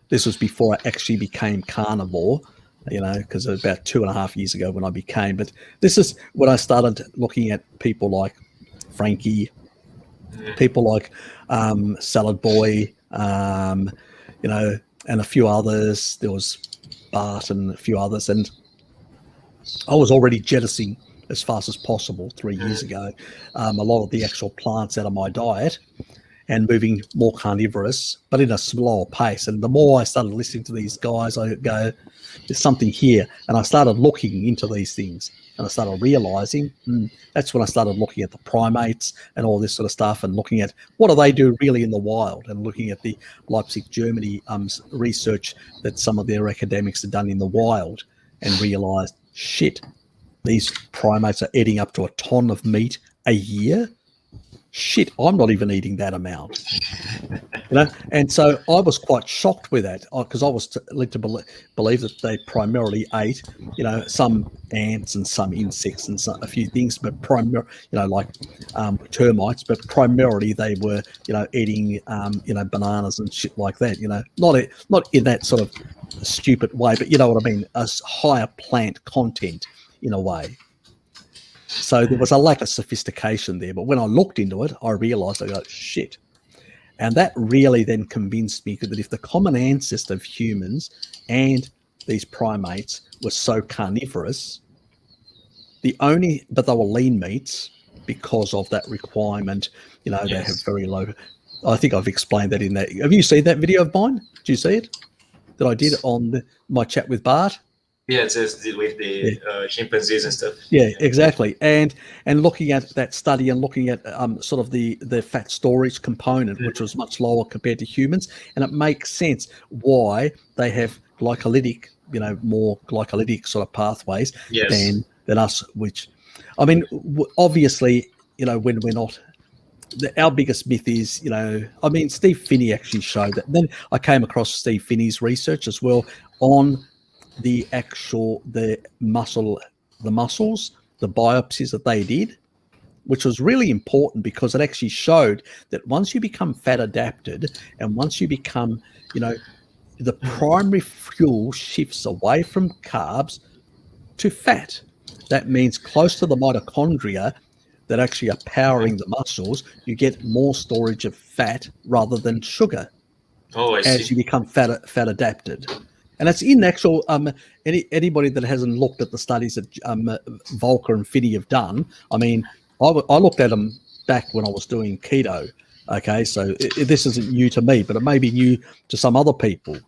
this was before I actually became carnivore, because it was about 2.5 years ago when I became. But this is when I started looking at people like Frankie, people like Salad Boy, and a few others. There was Bart and a few others, and I was already jettisoning as fast as possible 3 years ago a lot of the actual plants out of my diet and moving more carnivorous, but in a slower pace. And the more I started listening to these guys, I go, there's something here. And I started looking into these things, and I started realizing that's when I started looking at the primates and all this sort of stuff, and looking at what do they do really in the wild, and looking at the Leipzig, Germany research that some of their academics had done in the wild, and realized, shit, these primates are eating up to a ton of meat a year. Shit, I'm not even eating that amount. And so I was quite shocked with that, because I was led to believe that they primarily ate, some ants and some insects and a few things, but like termites, but primarily they were, eating, bananas and shit like that, not in that sort of stupid way, but you know what I mean, a higher plant content in a way. So there was a lack of sophistication there. But when I looked into it, I realized, I go, shit. And that really then convinced me that if the common ancestor of humans and these primates were so carnivorous, but they were lean meats because of that requirement, they have very low. I think I've explained that in that. Have you seen that video of mine? Did you see it? That I did on my chat with Bart? Yeah, it says with the chimpanzees and stuff. Yeah, exactly. And looking at that study and looking at sort of the fat storage component, which was much lower compared to humans, and it makes sense why they have glycolytic, more glycolytic sort of pathways than us. Which, I mean, obviously, when we're not. Our biggest myth is, Steve Finney actually showed that. Then I came across Steve Finney's research as well on the muscles, the biopsies that they did, which was really important because it actually showed that once you become fat adapted and once you become, the primary fuel shifts away from carbs to fat. That means close to the mitochondria that actually are powering the muscles, you get more storage of fat rather than sugar as you become fat adapted. And it's in actual, anybody that hasn't looked at the studies that Volker and Finney have done, I mean, I looked at them back when I was doing keto, okay? So this isn't new to me, but it may be new to some other people.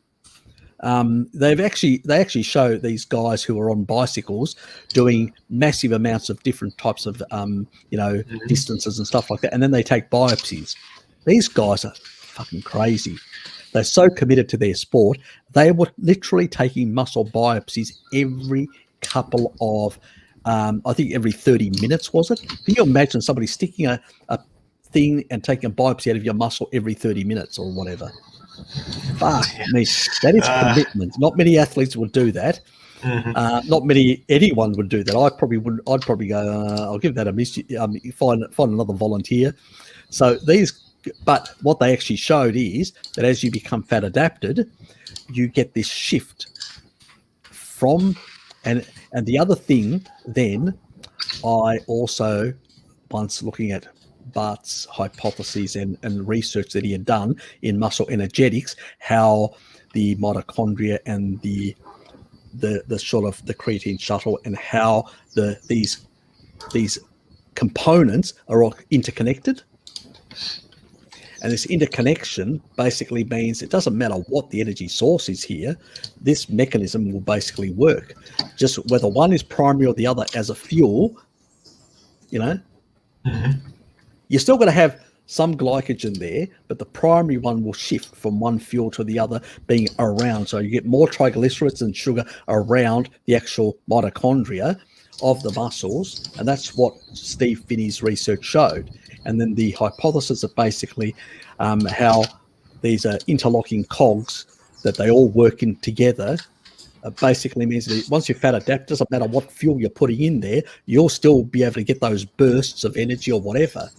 They actually show these guys who are on bicycles doing massive amounts of different types of, distances and stuff like that, and then they take biopsies. These guys are fucking crazy. They're so committed to their sport. They were literally taking muscle biopsies every couple of, I think every 30 minutes, was it? Can you imagine somebody sticking a thing and taking a biopsy out of your muscle every 30 minutes or whatever? Fuck me. That is commitment. Not many athletes would do that. Not anyone would do that. I'd probably go, I'll give that a miss. Find another volunteer. So but what they actually showed is that as you become fat adapted, you get this shift from, and the other thing then, I also, once looking at Bart's hypotheses and research that he had done in muscle energetics, how the mitochondria and the sort of the creatine shuttle and how these components are all interconnected. And this interconnection basically means it doesn't matter what the energy source is here, this mechanism will basically work. Just whether one is primary or the other as a fuel, you're still going to have some glycogen there, but the primary one will shift from one fuel to the other, being around. So you get more triglycerides and sugar around the actual mitochondria of the muscles, and that's what Steve Finney's research showed. And then the hypothesis of basically how these are interlocking cogs, that they all work in together, basically means that once you're fat adapted, doesn't matter what fuel you're putting in there, you'll still be able to get those bursts of energy or whatever,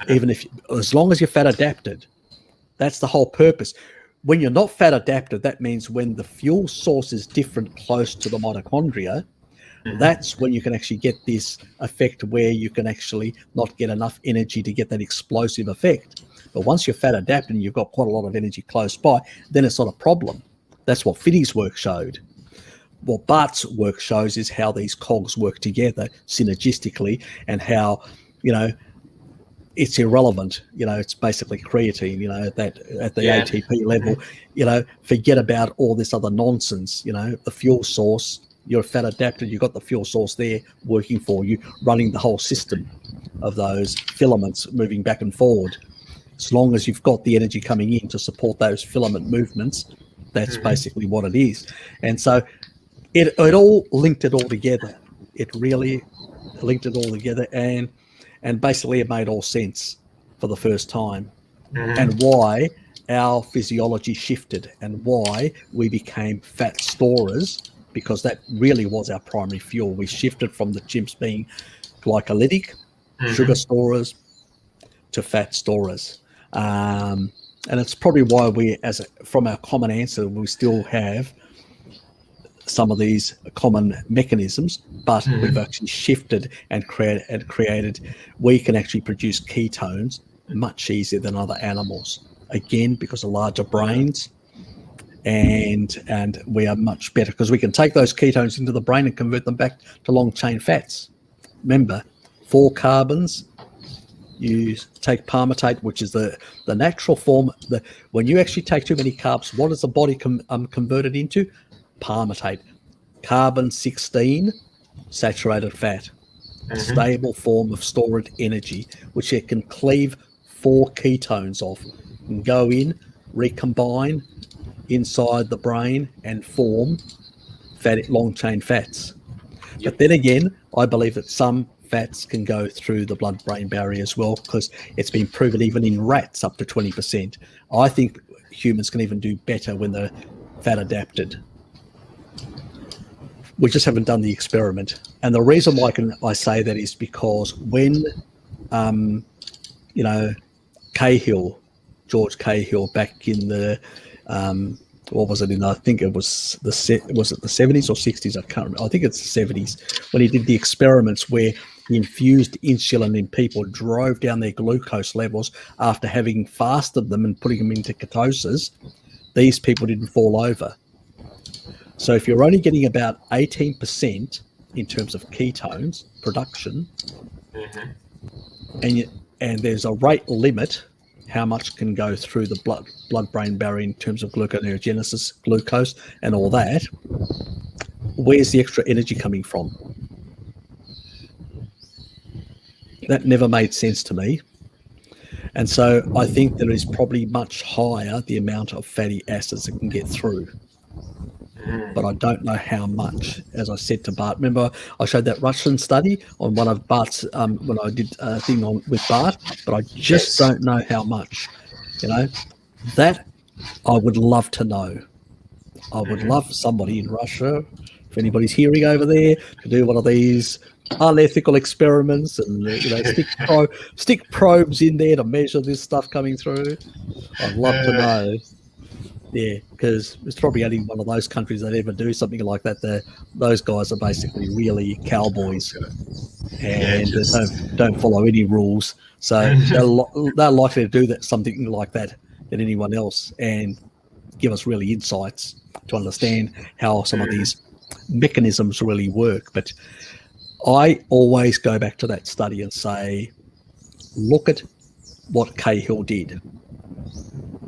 even if, as long as you're fat adapted. That's the whole purpose. When you're not fat adapted, that means when the fuel source is different close to the mitochondria, that's when you can actually get this effect where you can actually not get enough energy to get that explosive effect. But once you're fat adapted and you've got quite a lot of energy close by, then it's not a problem. That's what Finney's work showed. What Bart's work shows is how these cogs work together synergistically, and how, it's irrelevant. It's basically creatine, that at the ATP level, forget about all this other nonsense. The fuel source, you're fat adapted, you've got the fuel source there working for you, running the whole system of those filaments moving back and forward. As long as you've got the energy coming in to support those filament movements, that's basically what it is. And so it all linked it all together. It really linked it all together, and basically it made all sense for the first time, and why our physiology shifted and why we became fat storers, because that really was our primary fuel. We shifted from the chimps being glycolytic, sugar storers, to fat storers. And it's probably why we, from our common answer, we still have some of these common mechanisms, but we've actually shifted and created, we can actually produce ketones much easier than other animals. Again, because of larger brains, and we are much better because we can take those ketones into the brain and convert them back to long chain fats. Remember, 4 carbons. You take palmitate, which is the natural form. When you actually take too many carbs, what does the body convert it into? Palmitate. Carbon-16, saturated fat. A stable form of stored energy, which it can cleave 4 ketones off. You can go in, recombine inside the brain and form long chain fats. But then again, I believe that some fats can go through the blood-brain barrier as well, because it's been proven even in rats up to 20%. I think humans can even do better when they're fat adapted. We just haven't done the experiment. And the reason why I say that is because when, George Cahill back in the, what was it in? I think it was the 70s or 60s? I can't remember. I think it's the 70s, when he did the experiments where he infused insulin in people, drove down their glucose levels after having fasted them and putting them into ketosis. These people didn't fall over. So if you're only getting about 18% in terms of ketones production, and there's a rate limit how much can go through the blood-brain barrier in terms of gluconeogenesis, glucose, and all that, where's the extra energy coming from? That never made sense to me. And so I think there is probably much higher the amount of fatty acids that can get through. But I don't know how much. As I said to Bart, remember I showed that Russian study on one of Bart's, when I did a thing with Bart, but I just don't know how much. That I would love to know. I would love somebody in Russia, if anybody's hearing over there, to do one of these unethical experiments and stick probes in there to measure this stuff coming through. I'd love to know. Yeah, because it's probably only one of those countries that ever do something like that. Those guys are basically really cowboys, and don't follow any rules. So they're likely to do something like that than anyone else, and give us really insights to understand how some of these mechanisms really work. But I always go back to that study and say, look at what Cahill did.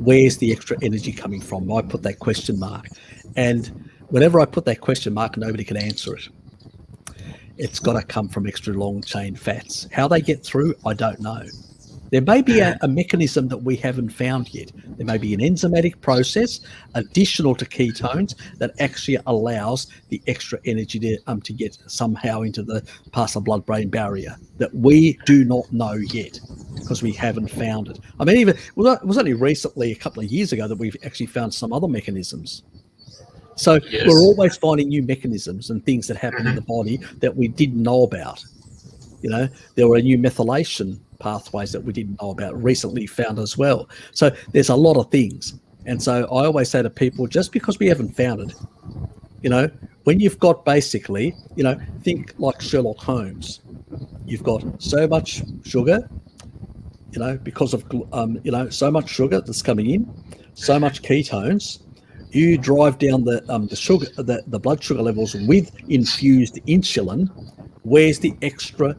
Where's the extra energy coming from? I put that question mark. And whenever I put that question mark, nobody can answer it. It's got to come from extra long chain fats. How they get through, I don't know. There may be a mechanism that we haven't found yet. There may be an enzymatic process additional to ketones that actually allows the extra energy to get somehow into the past the blood-brain barrier that we do not know yet because we haven't found it. I mean, it was only recently, a couple of years ago, that we've actually found some other mechanisms. So Yes. we're always finding new mechanisms and things that happen in the body that we didn't know about. There were new methylation pathways that we didn't know about, recently found as well. So there's a lot of things. And so I always say to people, just because we haven't found it, when you've got basically, think like Sherlock Holmes. You've got so much sugar, because of, so much sugar that's coming in, so much ketones. You drive down the sugar, the blood sugar levels with infused insulin. Where's the extra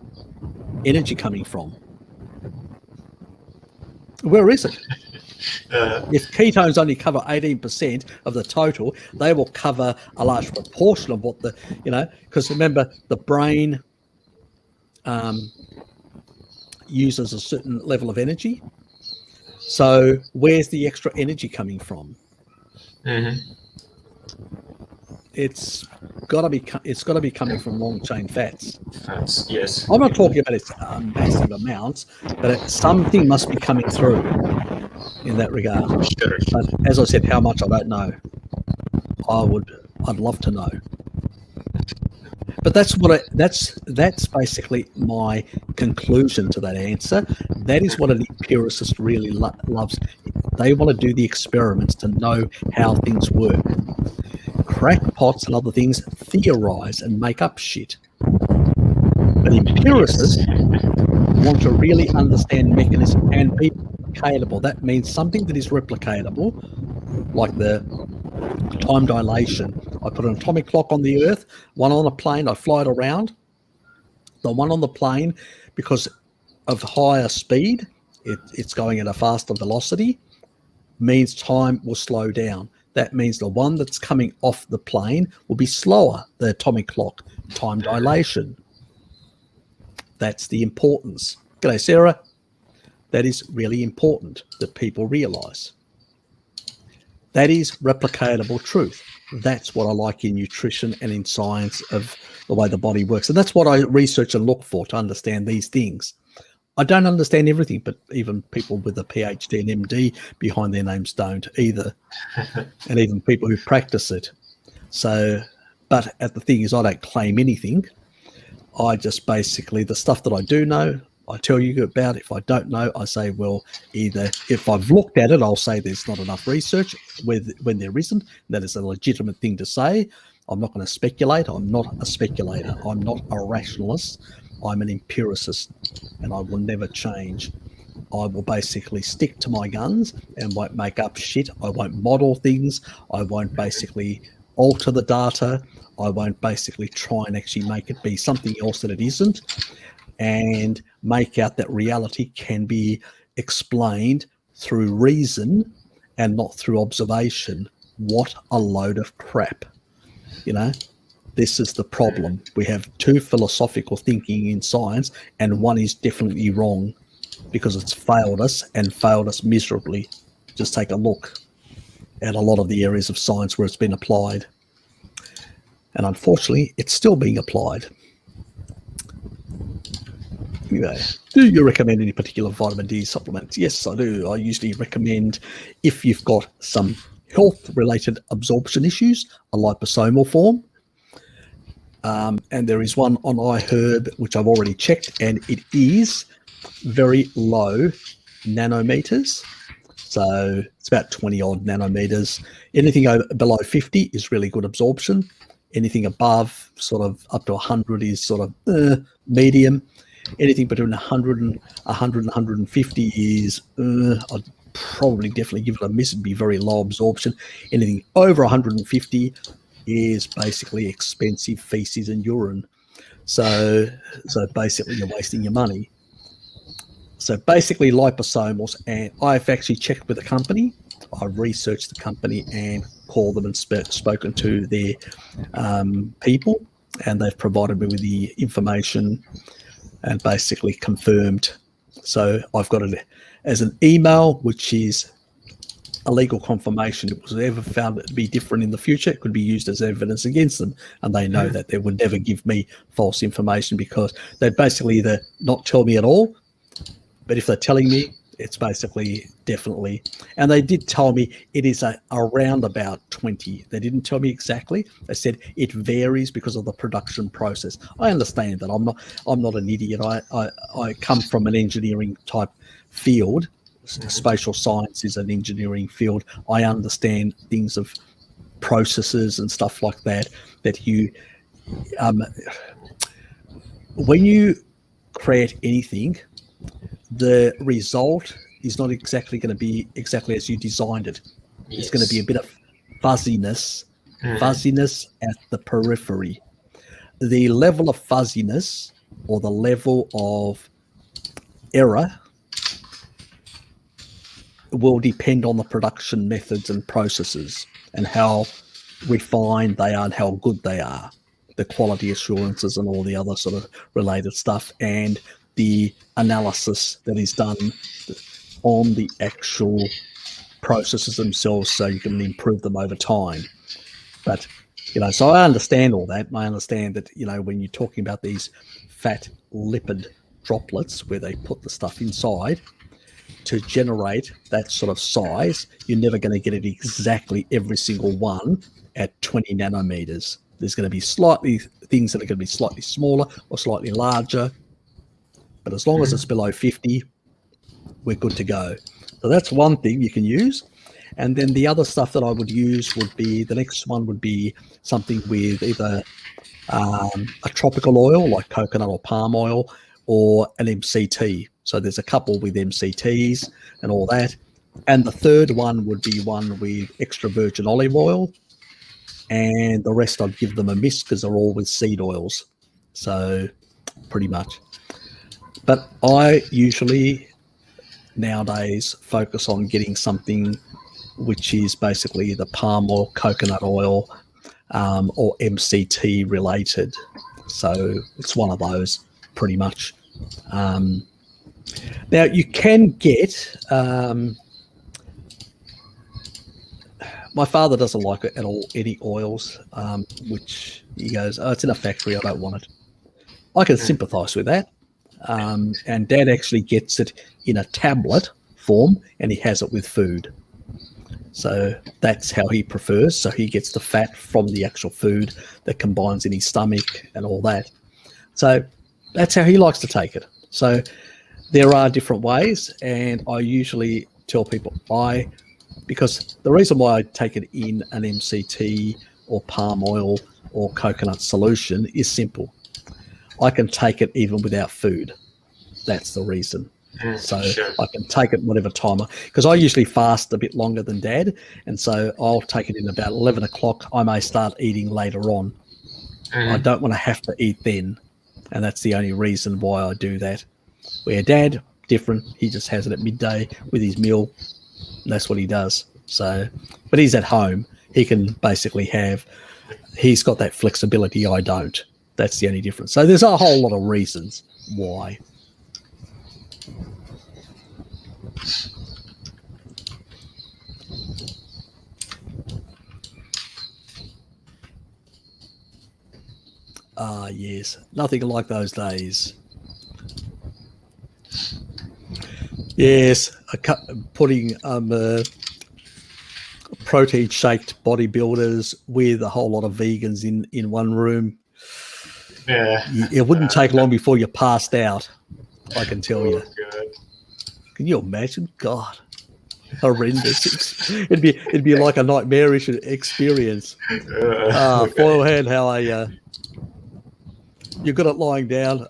energy coming from? Where is it? If ketones only cover 18% of the total, they will cover a large proportion of what because remember, the brain uses a certain level of energy. So where's the extra energy coming from? It's got to be coming from long chain fats. Fats, yes. I'm not talking about its massive amounts, but something must be coming through in that regard. Sure. But as I said, how much I don't know. I'd love to know. But that's basically my conclusion to that answer. That is what an empiricist really loves. They want to do the experiments to know how things work. Crackpots and other things theorize and make up shit. But empiricists want to really understand mechanism and be replicatable. That means something that is replicatable, like the time dilation. I put an atomic clock on the Earth, one on a plane, I fly it around. The one on the plane, because of higher speed, it's going at a faster velocity, means time will slow down. That means the one that's coming off the plane will be slower, the atomic clock, time dilation. That's the importance. G'day, Sarah. That is really important that people realize. That is replicatable truth. That's what I like in nutrition and in science of the way the body works. And that's what I research and look for to understand these things. I don't understand everything, but even people with a PhD and MD behind their names don't either. And even people who practice it. So, but the thing is, I don't claim anything. I just basically, the stuff that I do know, I tell you about. If I don't know, I say, well, either if I've looked at it, I'll say there's not enough research when there isn't. That is a legitimate thing to say. I'm not going to speculate. I'm not a speculator. I'm not a rationalist. I'm an empiricist, and I will never change. I will basically stick to my guns and won't make up shit. I won't model things. I won't basically alter the data. I won't basically try and actually make it be something else that it isn't, and make out that reality can be explained through reason and not through observation. What a load of crap, This is the problem. We have two philosophical thinking in science, and one is definitely wrong because it's failed us and failed us miserably. Just take a look at a lot of the areas of science where it's been applied. And unfortunately, it's still being applied. Anyway, do you recommend any particular vitamin D supplements? Yes, I do. I usually recommend, if you've got some health-related absorption issues, a liposomal form. And there is one on iHerb, which I've already checked, and it is very low nanometers. So it's about 20 odd nanometers. Anything below 50 is really good absorption. Anything above sort of up to 100 is sort of medium. Anything between 100 and 150 is, I'd probably definitely give it a miss. It'd be very low absorption. Anything over 150 is basically expensive feces and urine. So basically you're wasting your money. So basically liposomals, and I've actually checked with the company. I've researched the company and called them and spoken to their people, and they've provided me with the information and basically confirmed So I've got it as an email, which is a legal confirmation. If it was ever found to be different in the future, it could be used as evidence against them. And they know that they would never give me false information, because they'd basically either not tell me at all, but if they're telling me, it's basically definitely. And they did tell me it is around about 20. They didn't tell me exactly. They said it varies because of the production process. I understand that. I'm not an idiot. I come from an engineering type field. Spatial science is an engineering field. I understand things of processes and stuff like that, that you when you create anything, the result is not exactly going to be exactly as you designed it. Yes. It's going to be a bit of fuzziness at the periphery. The level of fuzziness, or the level of error, will depend on the production methods and processes and how refined they are and how good they are, the quality assurances and all the other sort of related stuff, and the analysis that is done on the actual processes themselves, so you can improve them over time. But, so I understand all that. And I understand that, when you're talking about these fat lipid droplets where they put the stuff inside to generate that sort of size, you're never going to get it exactly every single one at 20 nanometers. There's going to be things that are going to be slightly smaller or slightly larger. But as long as it's below 50, we're good to go. So that's one thing you can use. And then the other stuff that I would use would be, the next one would be something with either a tropical oil like coconut or palm oil, or an MCT. So there's a couple with MCTs and all that. And the third one would be one with extra virgin olive oil. And the rest I'd give them a miss, because they're all with seed oils. So pretty much. But I usually nowadays focus on getting something which is basically the palm oil, coconut oil, or MCT related. So it's one of those pretty much. Now you can get, my father doesn't like it at all, any oils, which he goes, oh, it's in a factory, I don't want it. I can sympathize with that. And Dad actually gets it in a tablet form, and he has it with food. So that's how he prefers. So he gets the fat from the actual food that combines in his stomach and all that. So that's how he likes to take it. So there are different ways, and I usually tell people because the reason why I take it in an MCT or palm oil or coconut solution is simple. I can take it even without food. That's the reason. So sure. I can take it whatever time, because I usually fast a bit longer than Dad, and so I'll take it in about 11 o'clock. I may start eating later on. I don't want to have to eat then, and that's the only reason why I do that. Where Dad, different, he just has it at midday with his meal. That's what he does. So, but he's at home. He can basically he's got that flexibility. I don't. That's the only difference. So there's a whole lot of reasons why. Ah, yes. Nothing like those days. Yes, putting protein shaked bodybuilders with a whole lot of vegans in one room. Yeah. It wouldn't take long before you passed out, I can tell you. God. Can you imagine? God, horrendous. It'd be like a nightmarish experience. Beforehand, how you're good at lying down.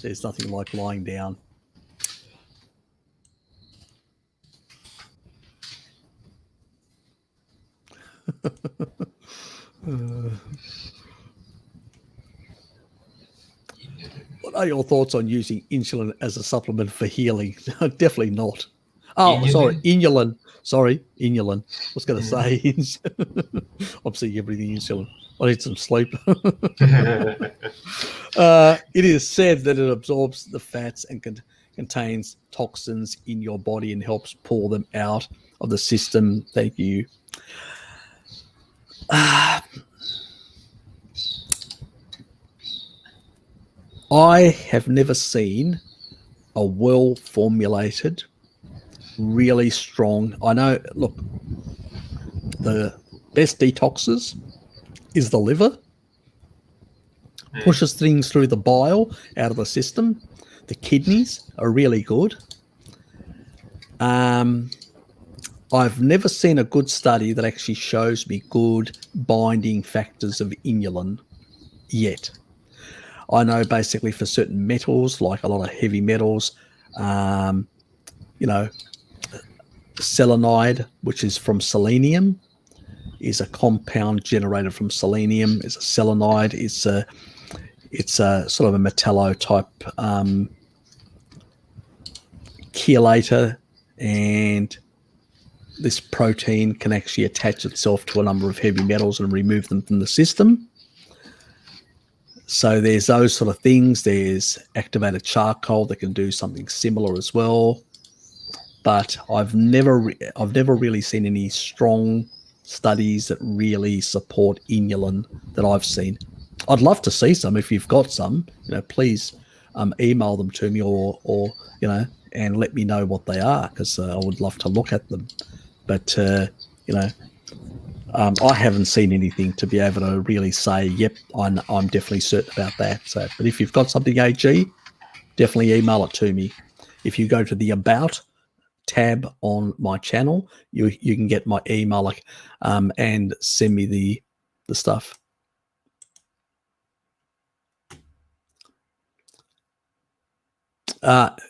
There's nothing like lying down. What are your thoughts on using insulin as a supplement for healing? Definitely not. Oh, inulin. Sorry, inulin. I was going to say, I'm seeing everything insulin. I need some sleep. It is said that it absorbs the fats and contains toxins in your body and helps pull them out of the system. Thank you. I have never seen a well-formulated, really strong. I know, look, the best detoxes is the liver. Pushes things through the bile out of the system. The kidneys are really good. I've never seen a good study that actually shows me good binding factors of inulin yet. I know basically for certain metals, like a lot of heavy metals, selenide, which is from selenium, is a compound generated from selenium. It's a selenide. It's a sort of a metallo type chelator, and this protein can actually attach itself to a number of heavy metals and remove them from the system. So there's those sort of things. There's activated charcoal that can do something similar as well. But I've never really seen any strong studies that really support inulin that I've seen. I'd love to see some. If you've got some, please email them to me or and let me know what they are, because I would love to look at them. But I haven't seen anything to be able to really say, yep, I'm definitely certain about that. So, but if you've got something, AG, definitely email it to me. If you go to the About tab on my channel, you can get my email and send me the stuff.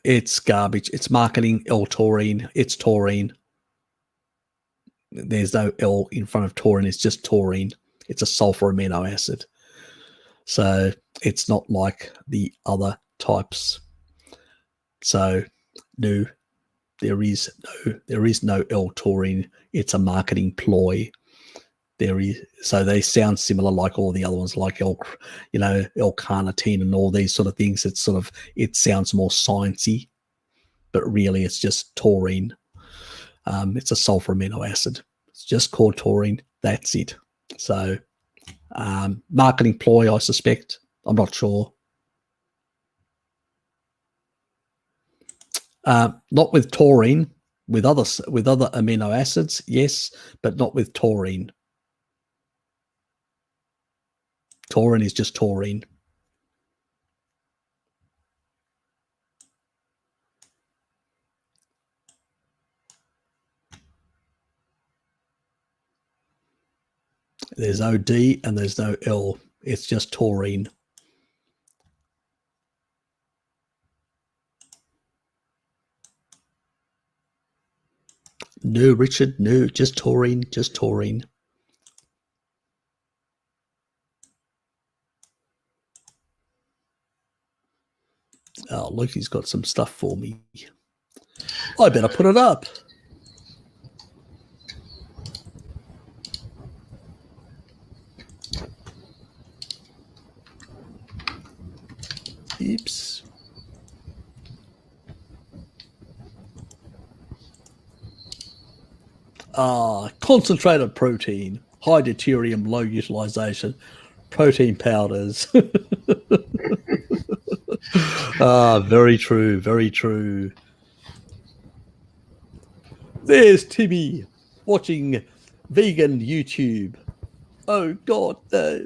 It's garbage. It's marketing. L-taurine. It's taurine. There's no L in front of taurine. It's just taurine. It's a sulfur amino acid. So it's not like the other types. So no, there is no L-taurine. It's a marketing ploy. So they sound similar like all the other ones, like L-carnitine and all these sort of things. It sounds more sciencey, but really it's just taurine. It's a sulfur amino acid. It's just called taurine. That's it. So marketing ploy, I suspect. I'm not sure. Not with taurine. With other amino acids, yes, but not with taurine. Taurine is just taurine. There's no D and there's no L. It's just taurine. No, Richard, no, just taurine, just taurine. Oh, Loki's got some stuff for me. I better put it up. Oops. Concentrated protein, high deuterium, low utilization, protein powders. Very true, very true. There's Timmy watching vegan YouTube. Oh God, no.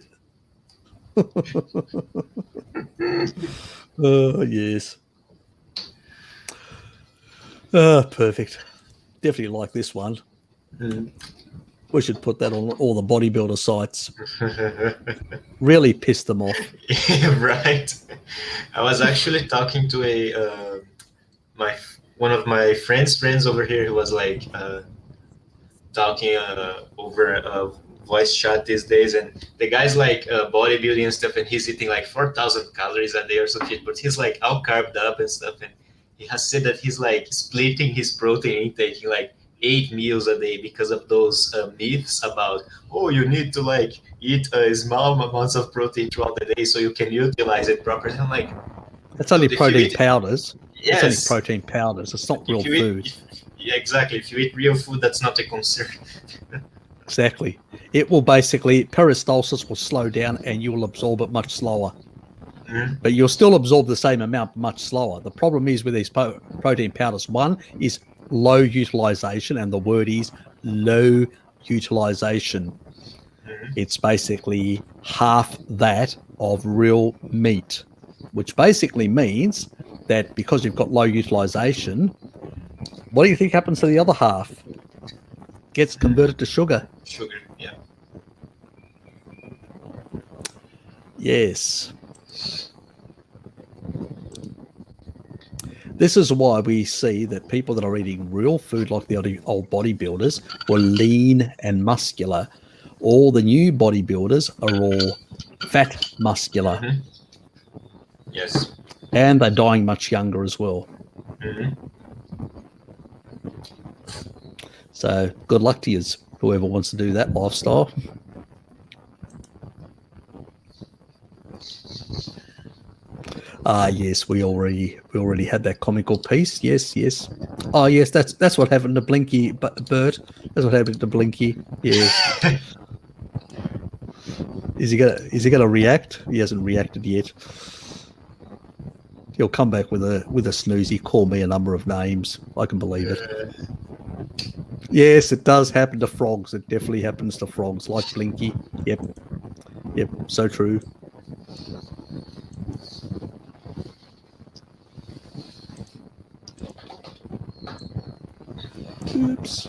Oh yes. Perfect. Definitely like this one. We should put that on all the bodybuilder sites. Really piss them off. Right. I was actually talking to one of my friends over here who was like talking over a voice chat these days, and the guy's like bodybuilding and stuff, and he's eating like 4,000 calories a day or something, but he's like all carved up and stuff, and he has said that he's like splitting his protein intake in like 8 meals a day because of those myths about, oh, you need to like eat small amounts of protein throughout the day so you can utilize it properly. I'm like, It's only dude, if you protein eat- powders. It's only yes, protein powders. It's not real if you eat, food. yeah, exactly. If you eat real food, that's not a concern. Exactly. It will basically, peristalsis will slow down and you will absorb it much slower. Mhm. But you'll still absorb the same amount much slower. The problem is with these protein powders, one is low utilization, and the word is low utilization. Mhm. It's basically half that of real meat, which basically means that because you've got low utilization, what do you think happens to the other half? Gets converted to sugar. Sugar, yeah. Yes. This is why we see that people that are eating real food, like the old bodybuilders, were lean and muscular. All the new bodybuilders are all fat, muscular, Mhm. Yes. and they're dying much younger as well. Mhm. So good luck to you, whoever wants to do that lifestyle. Yes, we already had that comical piece. Yes, yes. Oh, yes, that's what happened to Blinky, Bert. That's what happened to Blinky. Yes. Is he gonna react? He hasn't reacted yet. He'll come back with a snoozy, call me a number of names. I can believe it. Yes, it does happen to frogs. It definitely happens to frogs, like Blinky. Yep. Yep, so true. Oops.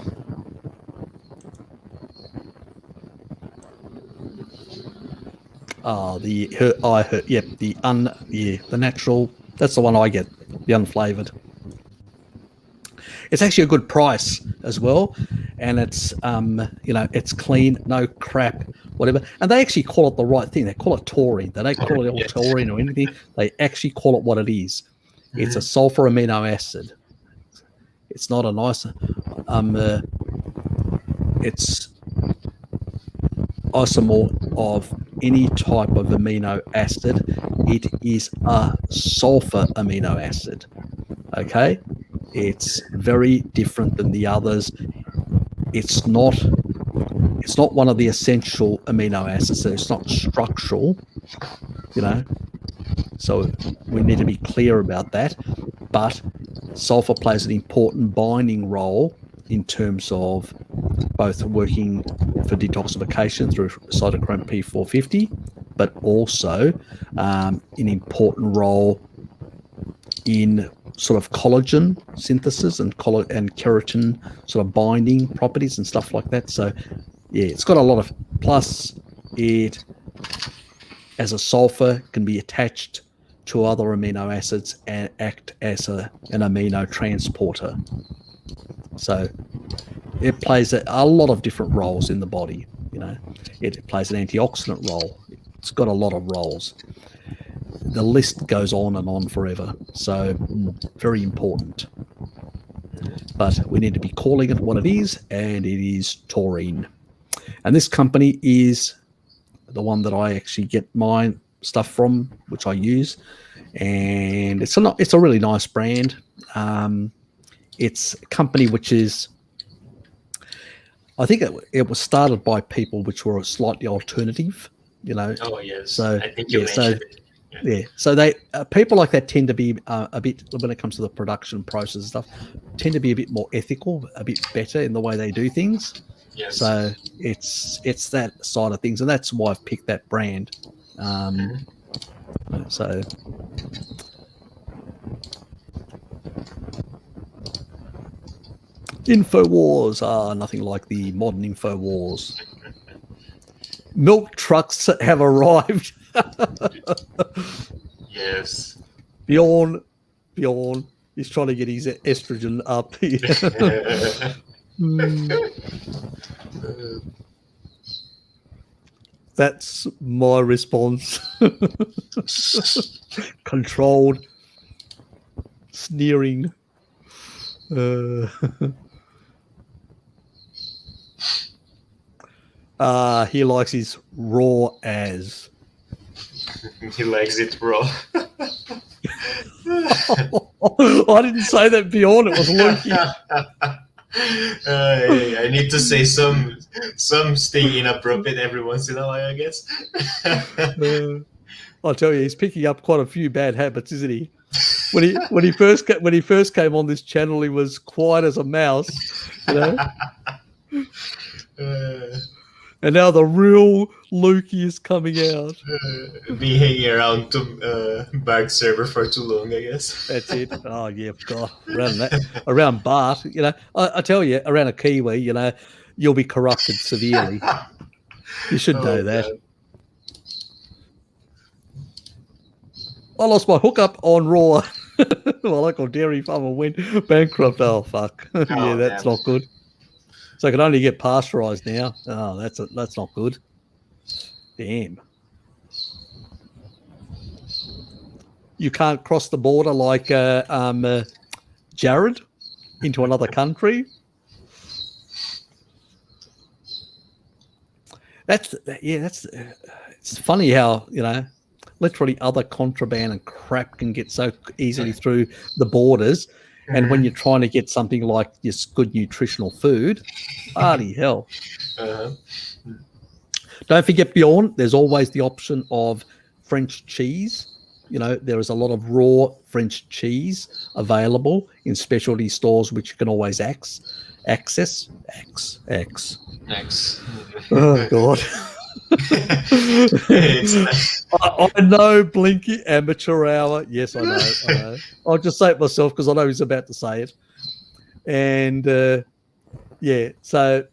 The natural. That's the one I get, the unflavored. It's actually a good price as well, and it's it's clean, no crap, whatever. And they actually call it the right thing. They call it taurine. They don't call it all taurine or anything. They actually call it what it is. It's a sulfur amino acid. It's not a nice. It's isomer of any type of amino acid. It is a sulfur amino acid. Okay, it's very different than the others. It's not one of the essential amino acids, so it's not structural, so we need to be clear about that. But sulfur plays an important binding role in terms of both working for detoxification through cytochrome P450, but also an important role in sort of collagen synthesis and keratin sort of binding properties and stuff like that. So yeah, it's got a lot of, plus it as a sulfur can be attached to other amino acids and act as an amino transporter. So it plays a lot of different roles in the body. It plays an antioxidant role. It's got a lot of roles. The list goes on and on forever. So very important. But we need to be calling it what it is, and it is taurine. And this company is the one that I actually get my stuff from, which I use, and it's a really nice brand. It's a company which is, I think it was started by people which were slightly alternative, Oh yes. So I think you mentioned it. Yeah, so they people like that tend to be a bit, when it comes to the production process and stuff, tend to be a bit more ethical, a bit better in the way they do things. Yes. So it's that side of things, and that's why I've picked that brand. So InfoWars, nothing like the modern InfoWars. Milk trucks have arrived. Yes. Bjorn is trying to get his estrogen up here. That's my response. Controlled, sneering. He likes his raw as. He likes it raw. I didn't say that beyond. It was Lukey. I need to say something inappropriate every once in a while, I guess. I'll tell you, he's picking up quite a few bad habits, isn't he? When he first came on this channel, he was quiet as a mouse, you know. And now the real Lukey is coming out. Been hanging around Bard server for too long, I guess. That's it. Oh yeah, God. Around Bart, you know. I tell you, around a Kiwi, you know, you'll be corrupted severely. You should know that. God. I lost my hookup on Raw. My local dairy farmer went bankrupt. Oh fuck! Yeah, that's not good. So I can only get pasteurized now. Oh, that's not good. Damn. You can't cross the border like Jared into another country. It's funny how, you know, literally other contraband and crap can get so easily through the borders. And when you're trying to get something like this good nutritional food, bloody hell. Don't forget, Bjorn, there's always the option of French cheese. You know, there is a lot of raw French cheese available in specialty stores, which you can always access. Oh, God. I know, Blinky, amateur hour. Yes, I know. I'll just say it myself because I know he's about to say it. And yeah, so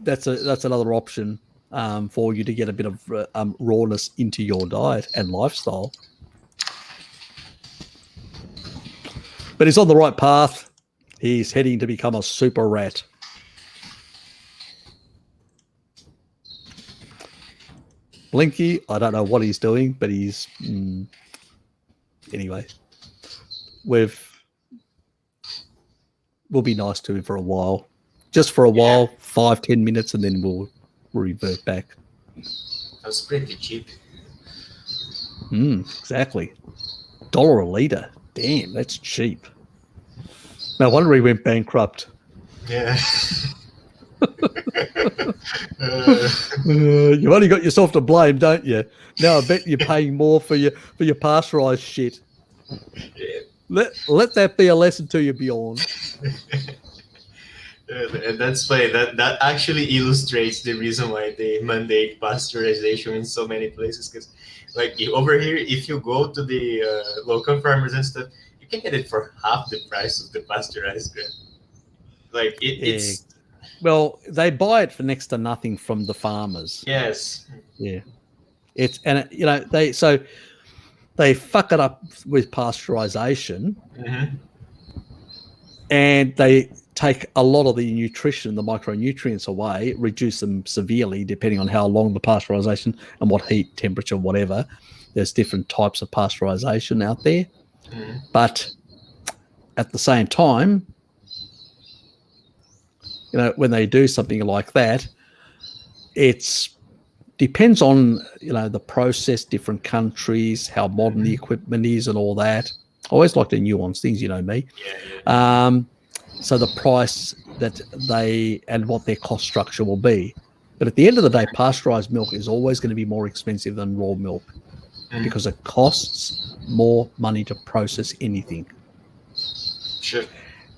that's another option for you to get a bit of rawness into your diet and lifestyle. But he's on the right path. He's heading to become a super rat. Blinky, I don't know what he's doing, but he's anyway. We'll be nice to him for a while, just for a while, 5-10 minutes, and then we'll revert back. That's pretty cheap. Exactly. $1 a litre. Damn, that's cheap. No wonder he went bankrupt. Yeah. You've only got yourself to blame, don't you? Now I bet you're paying more for your pasteurized shit. Yeah. Let that be a lesson to you, Bjorn. And that's funny. That actually illustrates the reason why they mandate pasteurization in so many places. Because, like over here, if you go to the local farmers and stuff, you can get it for half the price of the pasteurized grain. Like it's. Well, they buy it for next to nothing from the farmers. Yes. Yeah. You know, they fuck it up with pasteurization, and they take a lot of the nutrition, the micronutrients away, reduce them severely depending on how long the pasteurization and what heat, temperature, whatever. There's different types of pasteurization out there. But at the same time, you know, when they do something like that, it's depends on, you know, the process, different countries, how modern the equipment is and all that. I always like to nuance things, you know me. So the price that they and what their cost structure will be. But at the end of the day, pasteurized milk is always going to be more expensive than raw milk because it costs more money to process anything. Sure.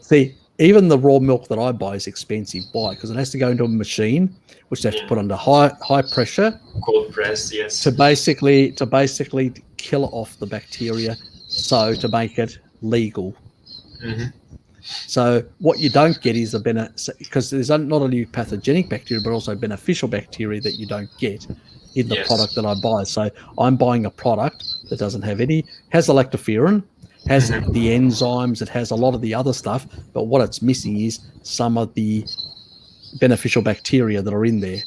See, even the raw milk that I buy is expensive. Why? Because it has to go into a machine, which they have to put under high pressure, cold press, yes, to basically kill off the bacteria, so to make it legal. So what you don't get is because there's not only pathogenic bacteria but also beneficial bacteria that you don't get in the product that I buy. So I'm buying a product that doesn't have has the lactoferrin, has the enzymes, it has a lot of the other stuff, but what it's missing is some of the beneficial bacteria that are in there,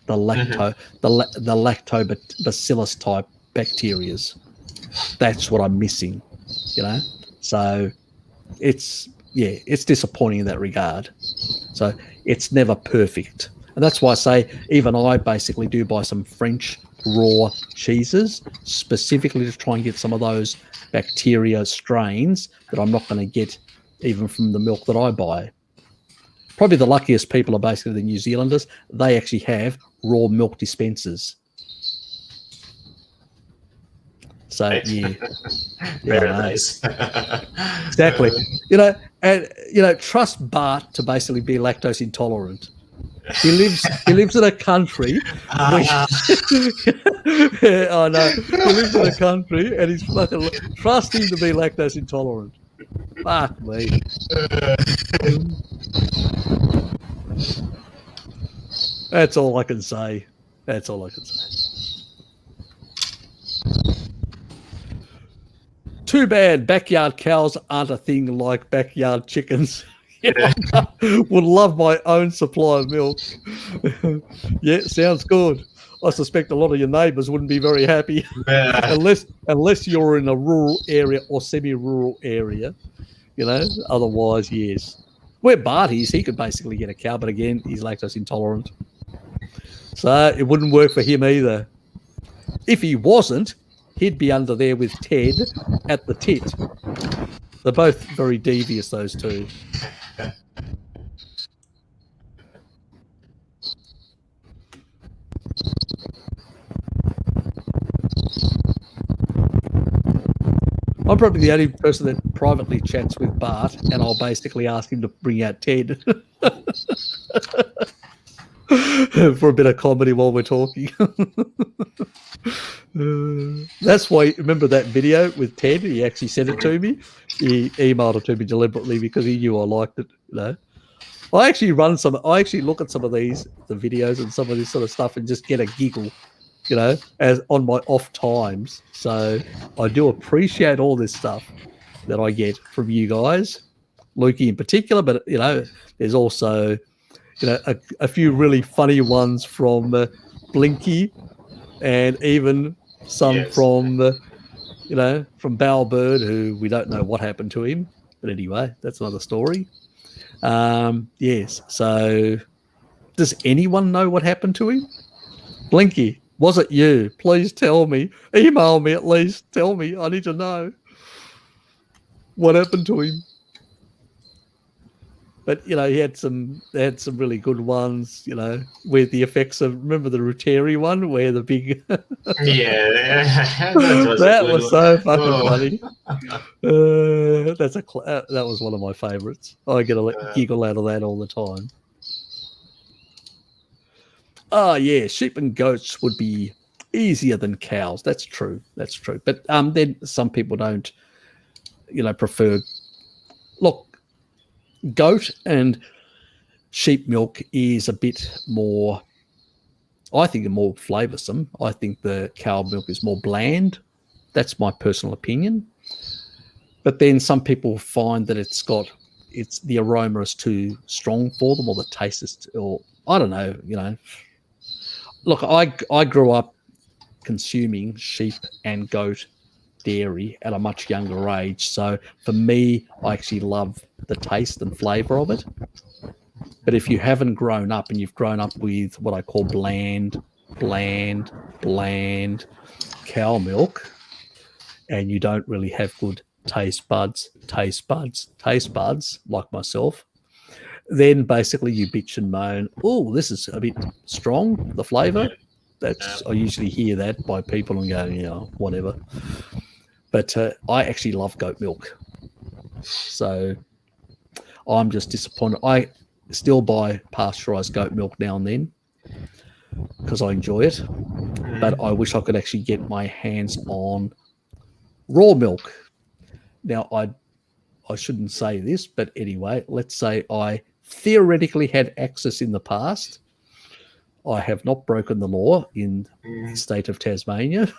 the lactobacillus type bacterias. That's what I'm missing, you know. So it's disappointing in that regard. So it's never perfect. And that's why I say even I basically do buy some French raw cheeses specifically to try and get some of those bacteria strains that I'm not going to get even from the milk that I buy. Probably the luckiest people are basically the New Zealanders. They actually have raw milk dispensers. So, Right. yeah. Very nice. Exactly. And trust Bart to basically be lactose intolerant. He lives in a country where I know. He lives in a country and he's fucking trust him to be lactose intolerant. Fuck me. That's all I can say. That's all I can say. Too bad backyard cows aren't a thing like backyard chickens. Would love my own supply of milk. Yeah, sounds good. I suspect a lot of your neighbours wouldn't be very happy unless you're in a rural area or semi-rural area. Otherwise, yes. Where Bart is, he could basically get a cow, but again, he's lactose intolerant. So it wouldn't work for him either. If he wasn't, he'd be under there with Ted at the tit. They're both very devious, those two. I'm probably the only person that privately chats with Bart, and I'll basically ask him to bring out Ted for a bit of comedy while we're talking. That's why, remember that video with Ted? He actually sent it to me. He emailed it to me deliberately because he knew I liked it. I actually look at some of the videos and some of this sort of stuff and just get a giggle, as on my off times. So I do appreciate all this stuff that I get from you guys, Lukey in particular, but there's also a few really funny ones from Blinky, and even some from from Bowerbird, who we don't know what happened to him, but anyway, that's another story. Yes. So does anyone know what happened to him? Blinky, was it you? Please tell me. Email me at least. Tell me. I need to know what happened to him. But they had some really good ones, with the effects of, remember the Dietary one where the big that was so fucking funny. That was one of my favorites. I get a giggle out of that all the time. Oh yeah, sheep and goats would be easier than cows. That's true. But then some people don't, prefer. Look, goat and sheep milk is a bit more, I think, more flavoursome. I think the cow milk is more bland. That's my personal opinion. But then some people find that the aroma is too strong for them, or the taste is, or I don't know, Look, I grew up consuming sheep and goat dairy at a much younger age. So for me, I actually love the taste and flavour of it. But if you haven't grown up and you've grown up with what I call bland cow milk, and you don't really have good taste buds like myself, then basically you bitch and moan, oh, this is a bit strong, the flavour. I usually hear that by people and go, whatever. But I actually love goat milk. So I'm just disappointed. I still buy pasteurised goat milk now and then because I enjoy it. But I wish I could actually get my hands on raw milk. Now, I shouldn't say this, but anyway, let's say I theoretically had access in the past. I have not broken the law in the state of Tasmania.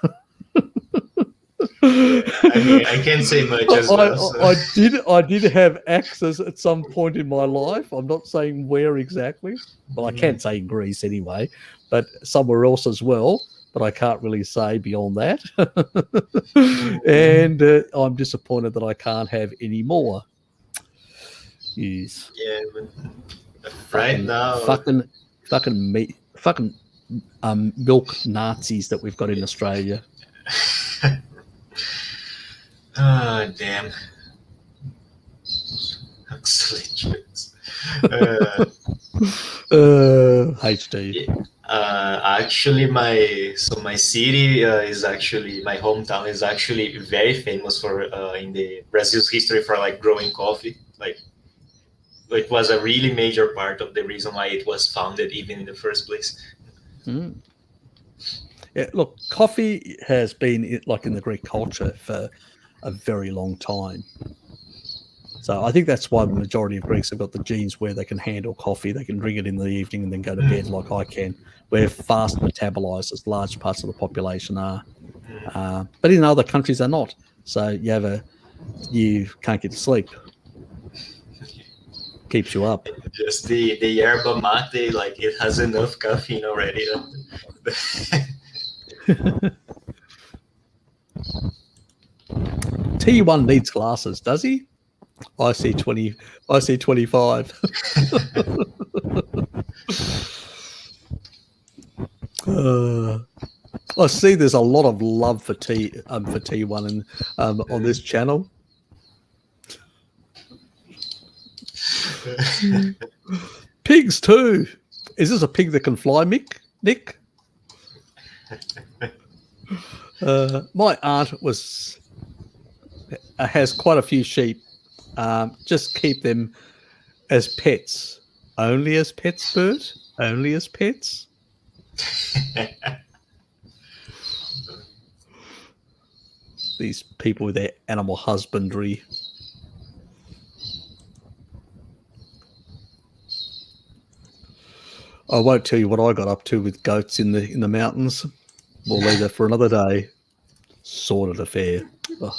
I can't say much as well. So. I did have access at some point in my life. I'm not saying where exactly. Well, I can't say in Greece anyway, but somewhere else as well. But I can't really say beyond that. And I'm disappointed that I can't have any more. Yes. Yeah, but right now. fucking milk Nazis that we've got in Australia. Oh, damn. Excellent. HD. Actually, my city is actually, my hometown is actually very famous for in the Brazil's history for like growing coffee. Like, it was a really major part of the reason why it was founded even in the first place. Mm. Yeah, look, coffee has been like in the Greek culture for a very long time. So I think that's why the majority of Greeks have got the genes where they can handle coffee. They can drink it in the evening and then go to bed like I can. We're fast metabolized, as large parts of the population are. But in other countries, they're not. So you can't get to sleep. Keeps you up. Just the yerba mate, like it has enough caffeine already. T1 needs glasses, does he? I see 20. I see 25. I see there's a lot of love for T1 on this channel. Pigs too. Is this a pig that can fly, Nick? My aunt has quite a few sheep. Just keep them as pets. Only as pets, Bert? Only as pets? These people with their animal husbandry. I won't tell you what I got up to with goats in the mountains. We'll leave that for another day. Sordid affair. Oh.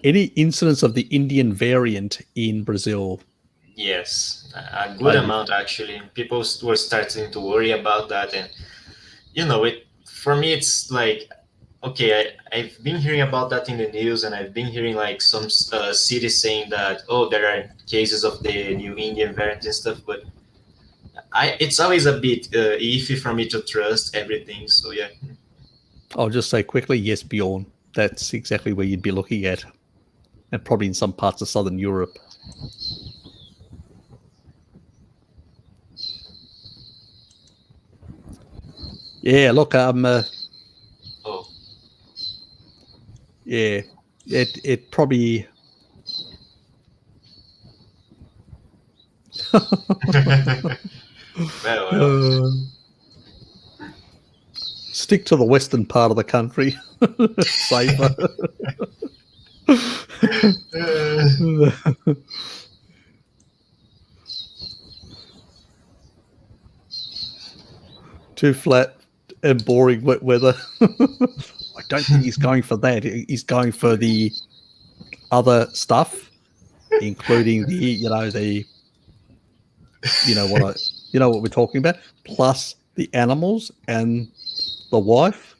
Any incidents of the Indian variant in Brazil? Yes, a good amount actually. People were starting to worry about that, and for me it's like, okay, I've been hearing about that in the news, and I've been hearing like some cities saying that, oh, there are cases of the new Indian variant and stuff, but it's always a bit iffy for me to trust everything. So yeah. I'll just say quickly, yes, Bjorn. That's exactly where you'd be looking at, and probably in some parts of Southern Europe. Yeah, look, yeah, it probably. well. Stick to the western part of the country. Safer. Too flat and boring wet weather. I don't think he's going for that. He's going for the other stuff, including what we're talking about, plus the animals and the wife.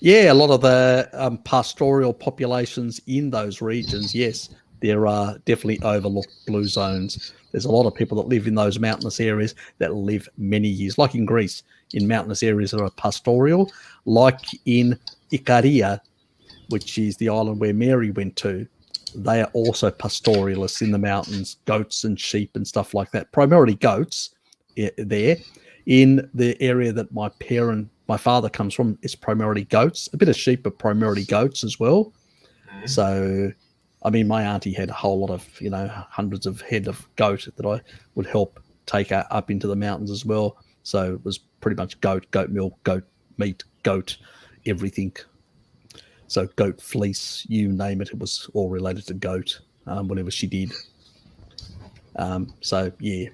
Yeah, a lot of the pastoral populations in those regions, yes, there are definitely overlooked blue zones. There's a lot of people that live in those mountainous areas that live many years, like in Greece, in mountainous areas that are pastoral, like in Ikaria, which is the island where Mary went to. They are also pastoralists in the mountains, goats and sheep and stuff like that. Primarily goats there. In the area that my father comes from, it's primarily goats, a bit of sheep, but primarily goats as well. Mm-hmm. So, I mean, my auntie had a whole lot of, hundreds of head of goat that I would help take up into the mountains as well. So it was pretty much goat milk, goat meat, goat, everything. So goat fleece, you name it, it was all related to goat, whatever she did. So, yeah.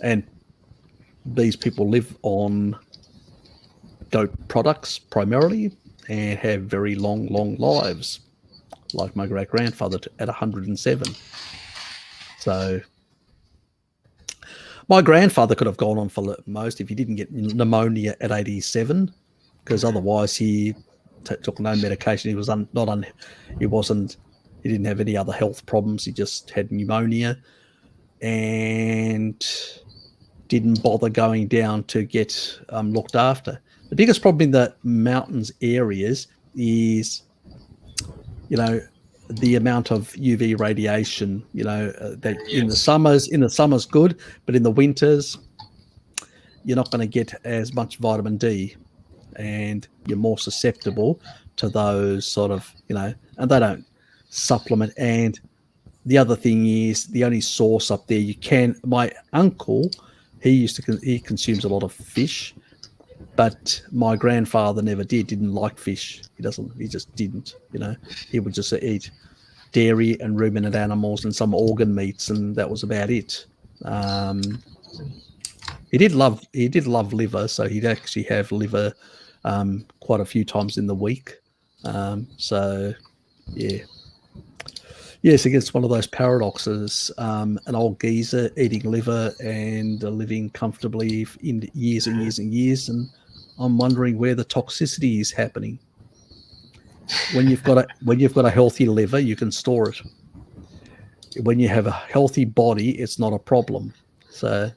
And these people live on goat products primarily and have very long lives, like my great-grandfather at 107. So, My grandfather could have gone on for most if he didn't get pneumonia at 87, because otherwise he took no medication. He was he didn't have any other health problems. He just had pneumonia and didn't bother going down to get looked after. The biggest problem in the mountains areas is, the amount of UV radiation, that in the summers good, but in the winters, you're not going to get as much vitamin D, and you're more susceptible to those sort of, and they don't supplement. And the other thing is, the only source up there my uncle, he consumes a lot of fish, but my grandfather never didn't like fish. He just didn't, he would just eat dairy and ruminant animals and some organ meats, and that was about it. He did love liver, so he'd actually have liver quite a few times in the week. So yeah. Yes, against one of those paradoxes, an old geezer eating liver and living comfortably in years and years and years, and I'm wondering where the toxicity is happening. When you've got a healthy liver, you can store it. When you have a healthy body, it's not a problem. So,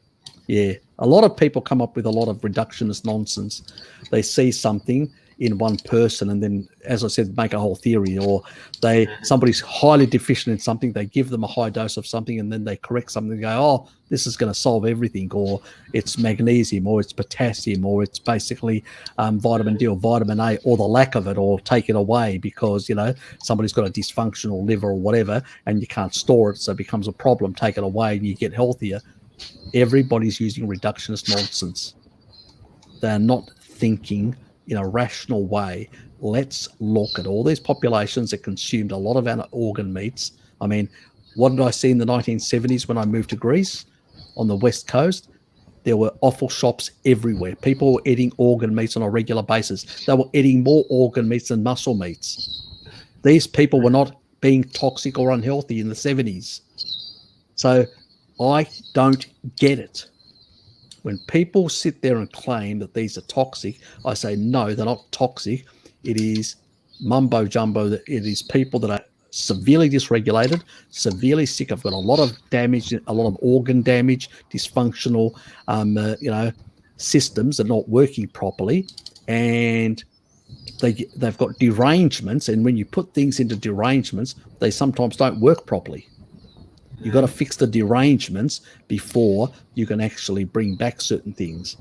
yeah, a lot of people come up with a lot of reductionist nonsense. They see something in one person and then, as I said, make a whole theory, or somebody's highly deficient in something, they give them a high dose of something and then they correct something and go, oh, this is going to solve everything, or it's magnesium, or it's potassium, or it's basically vitamin D or vitamin A, or the lack of it, or take it away because, somebody's got a dysfunctional liver or whatever and you can't store it, so it becomes a problem. Take it away and you get healthier. Everybody's using reductionist nonsense. They're not thinking in a rational way. Let's look at all these populations that consumed a lot of our organ meats. I mean, what did I see in the 1970s when I moved to Greece on the west coast? There were offal shops everywhere. People were eating organ meats on a regular basis. They were eating more organ meats than muscle meats. These people were not being toxic or unhealthy in the 70s. So I don't get it. When people sit there and claim that these are toxic, I say, no, they're not toxic. It is mumbo jumbo. That it is people that are severely dysregulated, severely sick. Have got a lot of damage, a lot of organ damage, dysfunctional, systems that are not working properly, and they've got derangements. And when you put things into derangements, they sometimes don't work properly. You've got to fix the derangements before you can actually bring back certain things.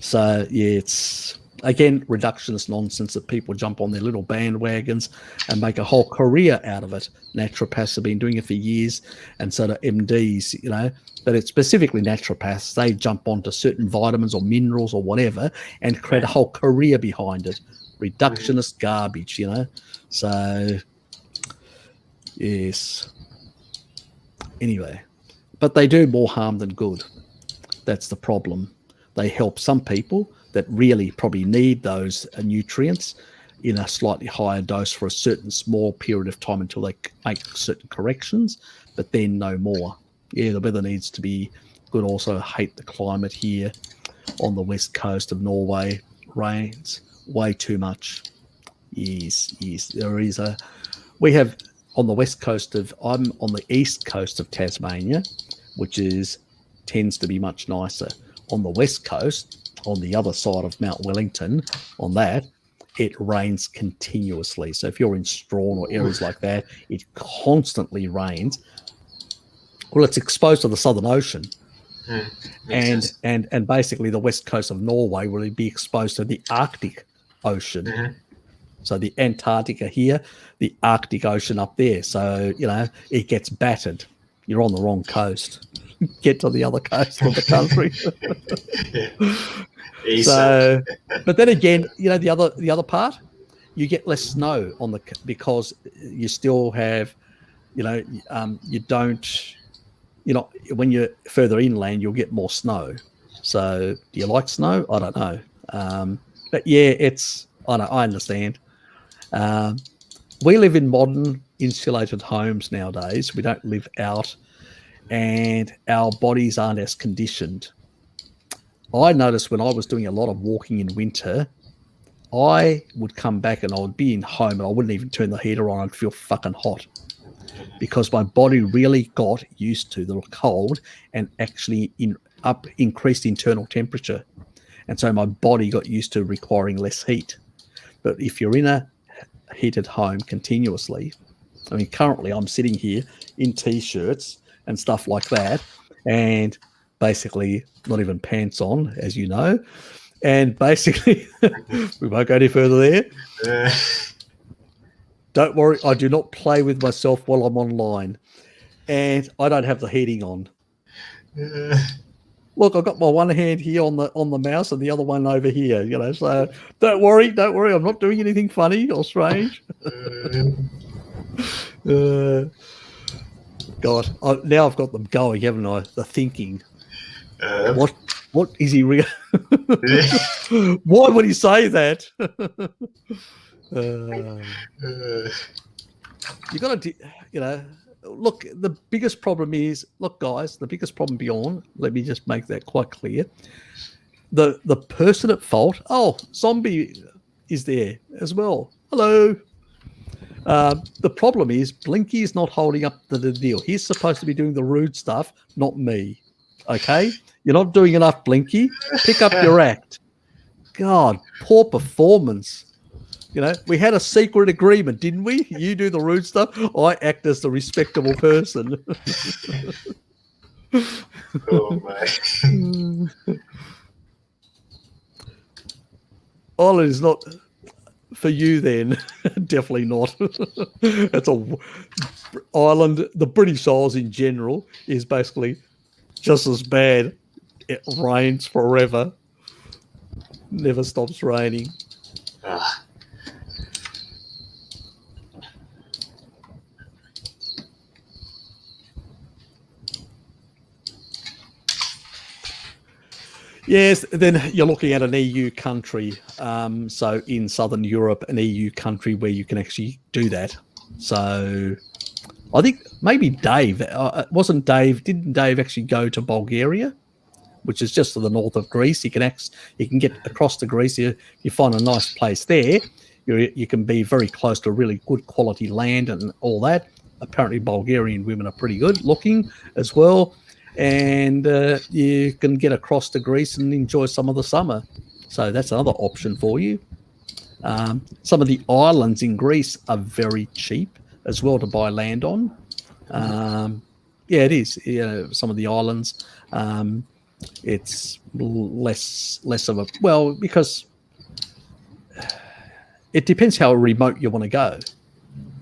So, yeah, it's, again, reductionist nonsense that people jump on their little bandwagons and make a whole career out of it. Naturopaths have been doing it for years, and so do MDs, but it's specifically naturopaths. They jump onto certain vitamins or minerals or whatever and create a whole career behind it. Reductionist garbage, So, yes. Anyway, but they do more harm than good. That's the problem. They help some people that really probably need those nutrients in a slightly higher dose for a certain small period of time until they make certain corrections, but then no more. Yeah, the weather needs to be good. Also, hate the climate here on the west coast of Norway. Rains way too much. Yes, we have on the west coast I'm on the east coast of Tasmania, which tends to be much nicer. On the west coast, on the other side of Mount Wellington, on that, it rains continuously. So if you're in Strawn or areas like that, it constantly rains. Well, it's exposed to the Southern Ocean. And basically the west coast of Norway will be exposed to the Arctic Ocean. Mm-hmm. So the Antarctica here, the Arctic Ocean up there. So, it gets battered. You're on the wrong coast. Get to the other coast of the country. So, but then again, the other part, you get less snow because you still have, you don't, when you're further inland, you'll get more snow. So do you like snow? I don't know. But yeah, I understand. We live in modern insulated homes nowadays. We don't live out and our bodies aren't as conditioned. I noticed when I was doing a lot of walking in winter, I would come back and I would be in home and I wouldn't even turn the heater on. I'd feel fucking hot because my body really got used to the cold and actually increased internal temperature. And so my body got used to requiring less heat. But if you're in a heated home continuously, I mean, currently I'm sitting here in T-shirts and stuff like that, and basically not even pants on, as you know. And basically, we won't go any further there. Don't worry, I do not play with myself while I'm online. And I don't have the heating on. Look, I've got my one hand here on the mouse and the other one over here, you know. So don't worry, I'm not doing anything funny or strange. God, now I've got them going, haven't I? The thinking. What is he? Why would he say that? You got to, you know. Look, the biggest problem is, look, guys. The biggest problem beyond. Let me just make that quite clear. The person at fault. Oh, zombie is there as well. Hello. The problem is Blinky is not holding up the deal. He's supposed to be doing the rude stuff, not me. Okay? You're not doing enough, Blinky. Pick up your act. God, poor performance. You know, we had a secret agreement, didn't we? You do the rude stuff. I act as the respectable person. Oh, my. Ireland is not for you then. Definitely not. It's Ireland, the British Isles in general, is basically just as bad. It rains forever. Never stops raining. Yes, then you're looking at an EU country. So in Southern Europe, an EU country where you can actually do that. So I think maybe Dave, didn't Dave actually go to Bulgaria, which is just to the north of Greece? You can get across to Greece. You find a nice place there. You can be very close to really good quality land and all that. Apparently Bulgarian women are pretty good looking as well. And you can get across to Greece and enjoy some of the summer. So that's another option for you. Some of the islands in Greece are very cheap as well to buy land on. Yeah, it is. You know, some of the islands, it's less of a, well, because it depends how remote you want to go.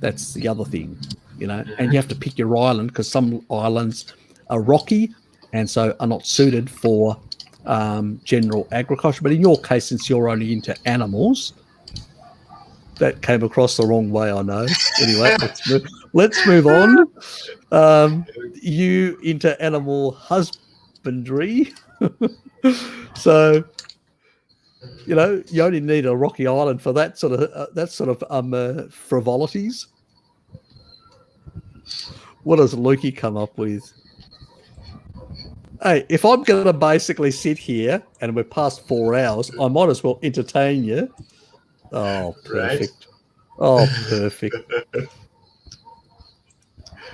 That's the other thing, you know, and you have to pick your island because some islands are rocky and so are not suited for general agriculture. But in your case, since you're only into animals, that came across the wrong way, I know. Anyway, let's move on. You into animal husbandry. So, you know, you only need a rocky island for that sort of frivolities. What does Lukey come up with? Hey, if I'm going to basically sit here and we're past 4 hours, I might as well entertain you. Oh, perfect. Right? Oh, perfect.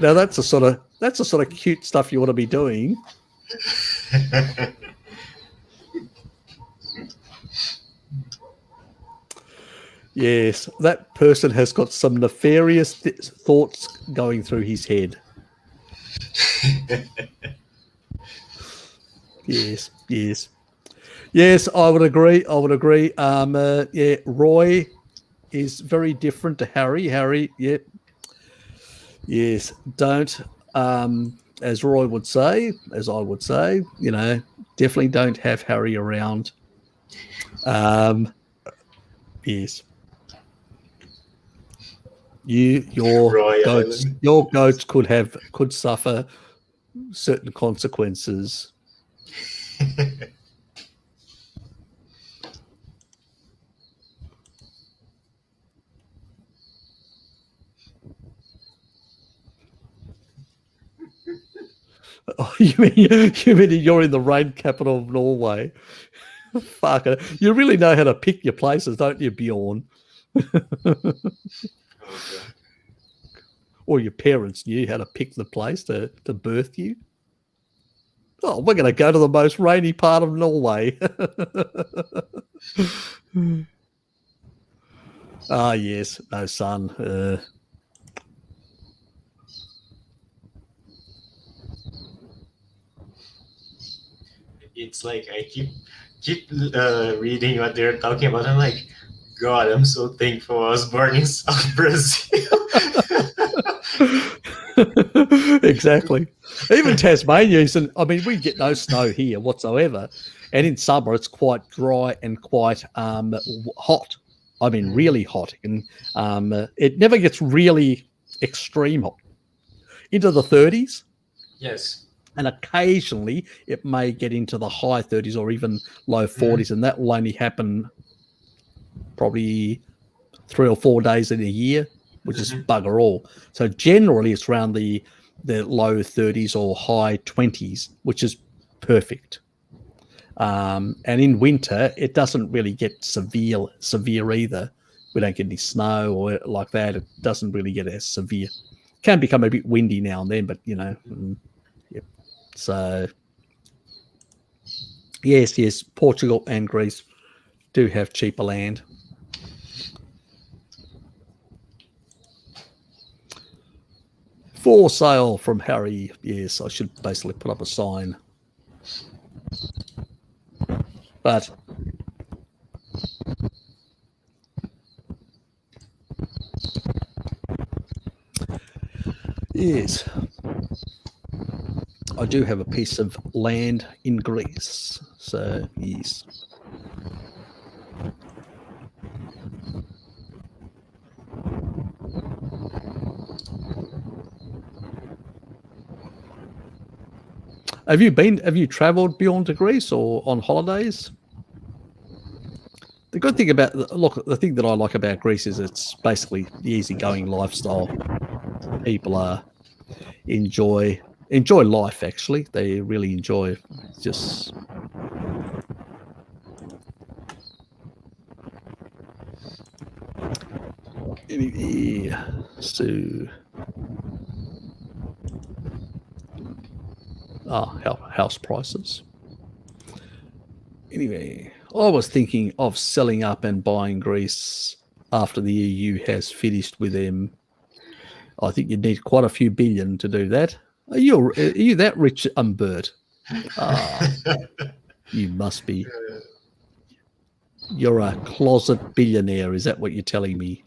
Now that's the sort of cute stuff you want to be doing. Yes, that person has got some nefarious thoughts going through his head. Yes, I would agree. Yeah, Roy is very different to Harry. Harry, yeah. Yes, don't, as Roy would say, as I would say, you know, definitely don't have Harry around. Yes. Your goats could suffer certain consequences. Oh, you mean you're in the rain capital of Norway? Fuck it. You really know how to pick your places, don't you, Bjorn? Okay. Or your parents knew how to pick the place to birth you? Oh, we're going to go to the most rainy part of Norway. Ah, yes. No, son. It's like I keep reading what they're talking about. I'm like, God, I'm so thankful I was born in South Brazil. Exactly. Even Tasmania isn't. I mean, we get no snow here whatsoever, and in summer it's quite dry and quite hot. I mean, really hot, and it never gets really extreme hot into the 30s, Yes. and occasionally it may get into the high 30s or even low 40s, and that will only happen probably 3 or 4 days in a year, which is bugger all. So generally it's around the low 30s or high 20s, which is perfect. And in winter, it doesn't really get severe either. We don't get any snow or like that. It doesn't really get as severe. It can become a bit windy now and then, but yeah. So yes, Portugal and Greece do have cheaper land. For sale from Harry. Yes, I should basically put up a sign. But yes, I do have a piece of land in Greece. So yes. Have you traveled beyond to Greece or on holidays? The good thing about the thing that I like about Greece is it's basically the easygoing lifestyle. People enjoy life. Actually, they really enjoy just. So, house prices. Anyway, I was thinking of selling up and buying Greece after the EU has finished with them. I think you'd need quite a few billion to do that. Are you that rich, Bert? You must be. You're a closet billionaire. Is that what you're telling me?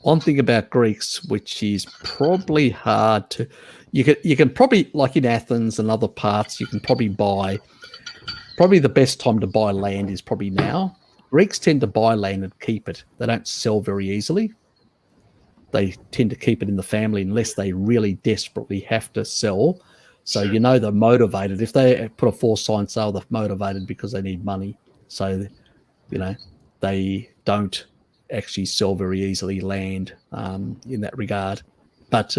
One thing about Greeks, which is probably hard to, you can probably, like in Athens and other parts, you can probably buy. Probably the best time to buy land is probably now. Greeks tend to buy land and keep it. They don't sell very easily. They tend to keep it in the family unless they really desperately have to sell. So Sure. they're motivated. If they put a for-sign sale, they're motivated because they need money. So they don't actually sell very easily land in that regard. But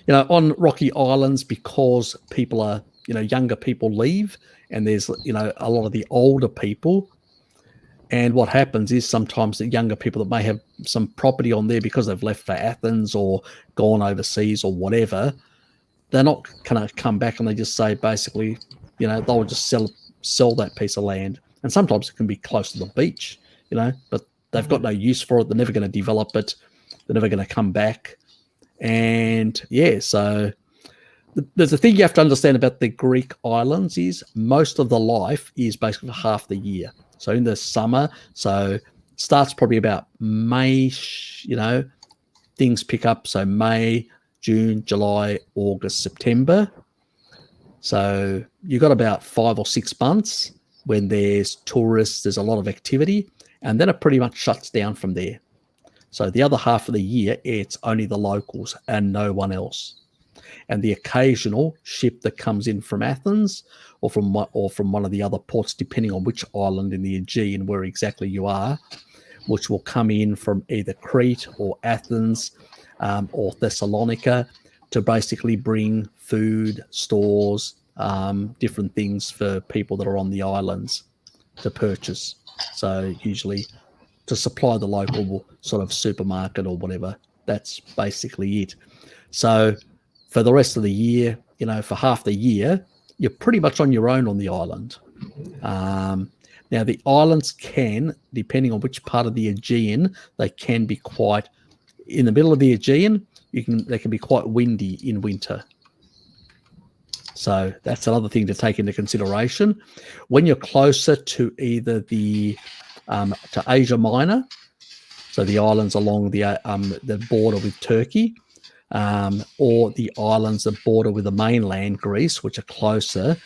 on rocky islands, because people are younger people leave, and there's a lot of the older people. And what happens is sometimes the younger people that may have some property on there because they've left for Athens or gone overseas or whatever, they're not going to come back, and they just say basically, they'll just sell that piece of land. And sometimes it can be close to the beach, but they've got no use for it. They're never going to develop it. They're never going to come back. And so there's a thing you have to understand about the Greek islands is most of the life is basically half the year. So in the summer, so starts probably about May, things pick up. So May, June, July, August, September. So you've got about 5 or 6 months when there's tourists, there's a lot of activity, and then it pretty much shuts down from there. So the other half of the year, it's only the locals and no one else. And the occasional ship that comes in from Athens or from one of the other ports, depending on which island in the Aegean where exactly you are, which will come in from either Crete or Athens. or Thessalonica to basically bring food, stores, different things for people that are on the islands to purchase. So usually to supply the local sort of supermarket or whatever. That's basically it. So for the rest of the year, for half the year, you're pretty much on your own on the island. Now, the islands can, depending on which part of the Aegean, they can be quite, in the middle of the Aegean, they can be quite windy in winter. So that's another thing to take into consideration. When you're closer to either to Asia Minor, so the islands along the border with Turkey, or the islands that border with the mainland Greece, which are closer,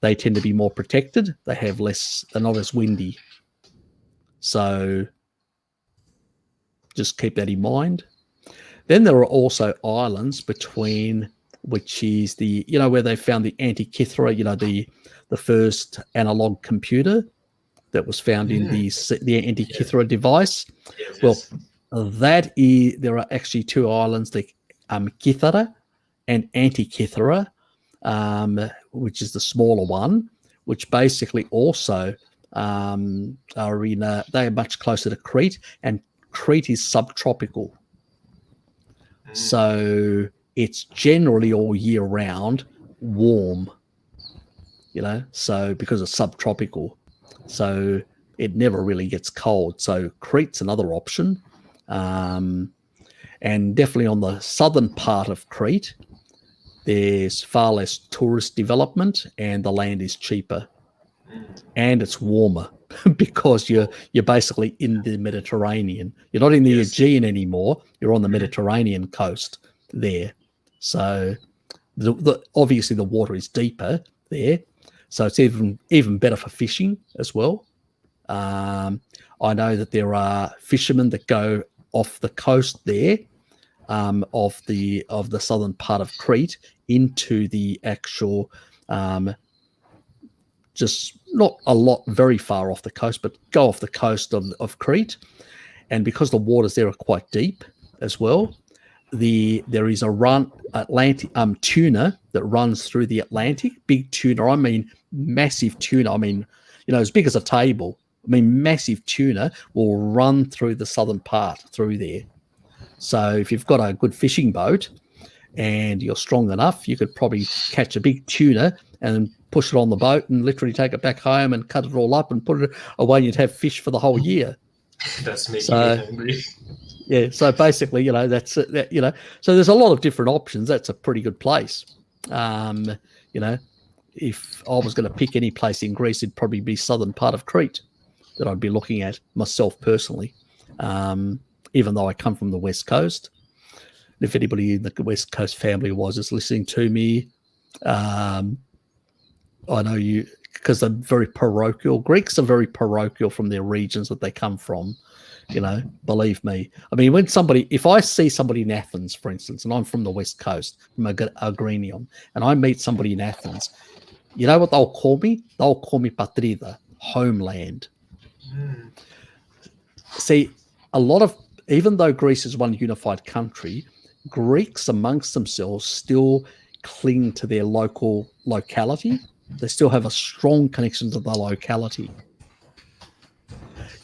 they tend to be more protected. They have less, they're not as windy. So just keep that in mind. Then there are also islands between, which is where they found the Antikythera, the first analog computer that was found in the Antikythera device. Yes. Well, there are actually two islands, the Kythera and Antikythera, which is the smaller one, which basically also are they are much closer to Crete, and Crete is subtropical. So it's generally all year round warm, so because it's subtropical. So it never really gets cold. So Crete's another option. And definitely on the southern part of Crete, there's far less tourist development and the land is cheaper. And it's warmer because you're basically in the Mediterranean. You're not in the Aegean anymore. You're on the Mediterranean coast there. So obviously the water is deeper there. So it's even better for fishing as well. I know that there are fishermen that go off the coast there of the southern part of Crete into the actual just not a lot very far off the coast, but go off the coast of Crete. And because the waters there are quite deep as well, there is a Atlantic tuna that runs through the Atlantic. Big tuna, I mean massive tuna. I mean, as big as a table. I mean, massive tuna will run through the southern part through there. So if you've got a good fishing boat and you're strong enough, you could probably catch a big tuna and push it on the boat and literally take it back home and cut it all up and put it away. You'd have fish for the whole year. That's making me hungry. Yeah, so basically, that's it. So there's a lot of different options. That's a pretty good place. If I was going to pick any place in Greece, it'd probably be southern part of Crete that I'd be looking at myself personally, even though I come from the West Coast. If anybody in the West Coast family is listening to me, I know you, because they're very parochial. Greeks are very parochial from their regions that they come from. Believe me. I mean, if I see somebody in Athens, for instance, and I'm from the West Coast, from Agrinion, and I meet somebody in Athens, you know what they'll call me? They'll call me Patrida, homeland. See, even though Greece is one unified country, Greeks amongst themselves still cling to their locality. They still have a strong connection to the locality.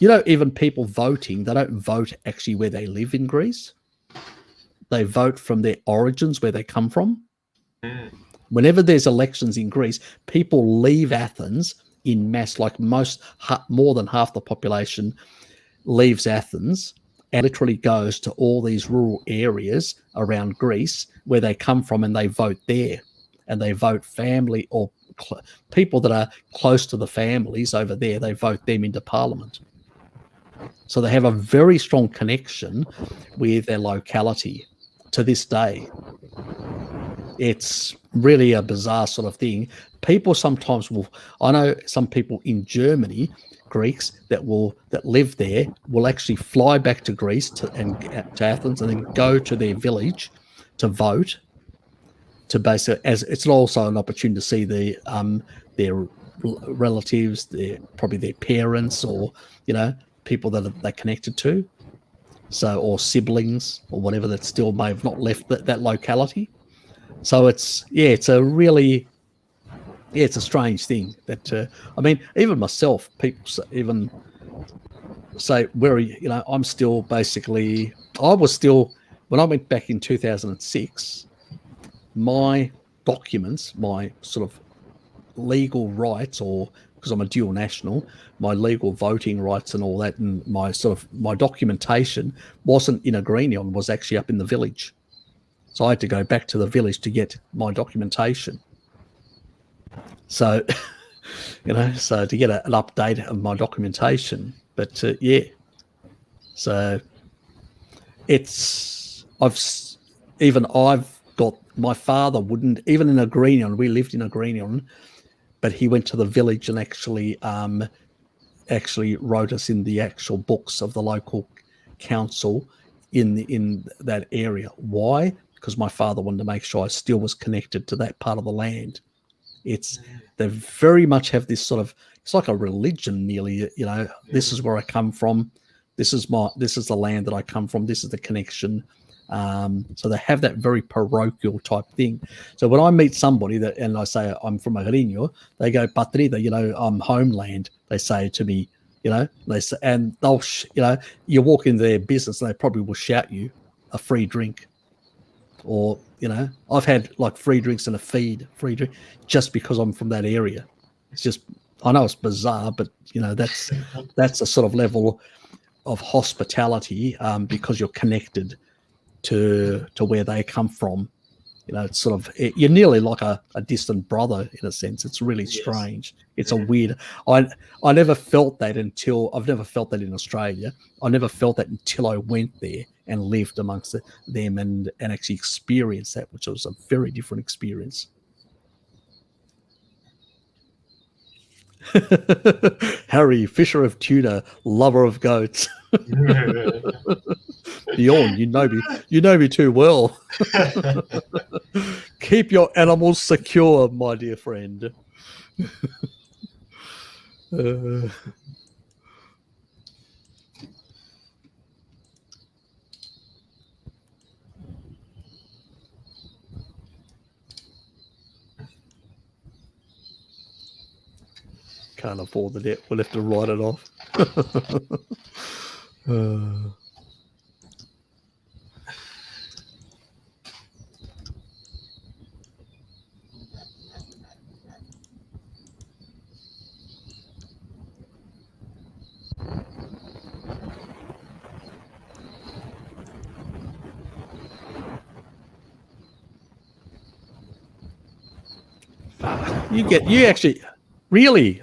Even people voting, they don't vote actually where they live in Greece. They vote from their origins, where they come from. Whenever there's elections in Greece, people leave Athens in mass, like more than half the population leaves Athens and literally goes to all these rural areas around Greece where they come from, and they vote there. And they vote family or people that are close to the families over there, they vote them into parliament. So they have a very strong connection with their locality to this day. It's really a bizarre sort of thing. People sometimes I know some people in Germany, Greeks that live there, will actually fly back to Greece to Athens and then go to their village to vote. To basically, as it's also an opportunity to see their relatives, probably their parents, or people that they're connected to. So, or siblings or whatever that still may have not left that locality. So it's a really, it's a strange thing that, I mean, even myself, people even say, where are you? You know, I'm still basically, I was still, when I went back in 2006, my documents, my sort of legal rights, or because I'm a dual national, my legal voting rights and all that, and my sort of my documentation wasn't in a Greenion, was actually up in the village. So I had to go back to the village to get my documentation. So, you know, so to get an update of my documentation. But yeah, so I've got, my father wouldn't, even in a Greenion, we lived in a Greenion, but he went to the village and actually wrote us in the actual books of the local council in that area. Why? Because my father wanted to make sure I still was connected to that part of the land. They very much have this sort of, it's like a religion nearly, you know, this is where I come from. This is the land that I come from. This is the connection. So they have that very parochial type thing. So when I meet somebody and I say I'm from Agrinho, they go, Patrida, you know, I'm homeland. They say to me, you know, they say, and they'll, you know, you walk into their business and they probably will shout you a free drink. Or, you know, I've had like free drinks and a free drink just because I'm from that area. It's just, I know it's bizarre, but you know, that's a sort of level of hospitality, because you're connected to where they come from. You know, it's sort of, you're nearly like a distant brother in a sense. It's really strange. It's a weird, I never felt that I've never felt that in Australia. I never felt that until I went there and lived amongst them and actually experienced that, which was a very different experience. Harry, fisher of tuna, lover of goats. Bjorn, you know me too well. Keep your animals secure, my dear friend. Can't afford the debt. We'll have to write it off. You actually, really,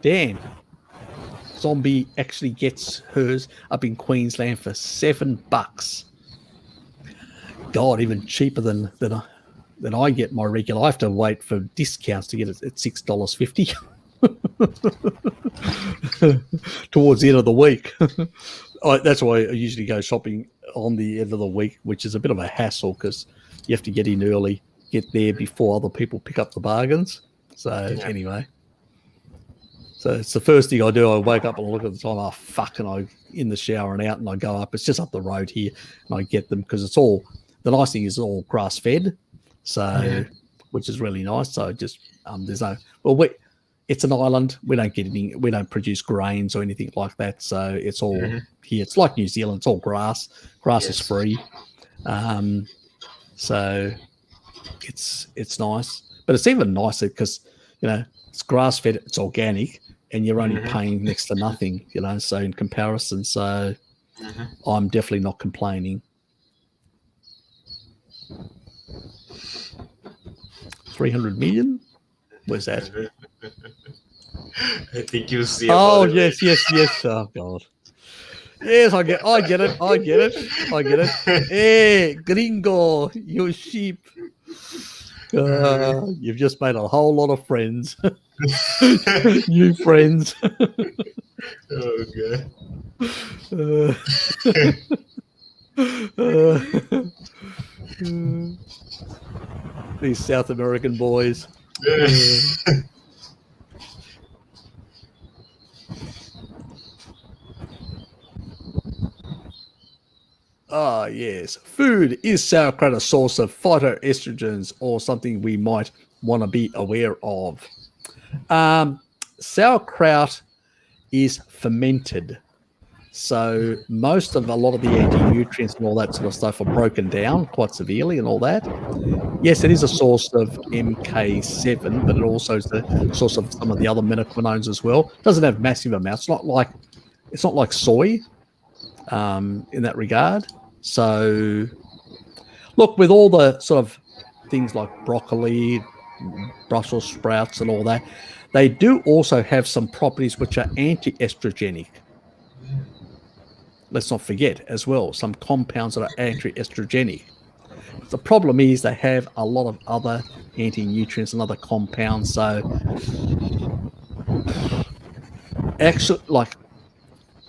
Dan, Zombie actually gets hers up in Queensland for $7. God, even cheaper than I get my regular. I have to wait for discounts to get it at $6.50 towards the end of the week. That's why I usually go shopping on the end of the week, which is a bit of a hassle because you have to get in early, get there before other people pick up the bargains. So anyway, so it's the first thing I do. I wake up and I look at the time. Oh fuck! And I in the shower and out, and I go up. It's just up the road here, and I get them because it's all. The nice thing is all grass fed, so which is really nice. So just there's no it's an island. We don't get any. We don't produce grains or anything like that. So it's all here. It's like New Zealand. It's all grass. Grass is free. So it's nice, but it's even nicer because you know it's grass fed. It's organic, and you're only paying next to nothing. You know, so in comparison, so I'm definitely not complaining. 300 million? Where's that? I think you see. Oh yes. Oh god. Yes, I get it. Hey, gringo, you sheep. You've just made a whole lot of friends. New friends. Oh god. These South American boys. Ah, yes. Food. Is sauerkraut a source of phytoestrogens or something we might want to be aware of? Sauerkraut is fermented. So most of a lot of the anti-nutrients and all that sort of stuff are broken down quite severely and all that. Yes, it is a source of MK7, but it also is the source of some of the other metaquinones as well. It doesn't have massive amounts. It's not like soy in that regard. So look, with all the sort of things like broccoli, Brussels sprouts and all that, they do also have some properties which are anti-estrogenic. Let's not forget as well, some compounds that are anti-estrogenic. The problem is they have a lot of other anti-nutrients and other compounds. So actually, like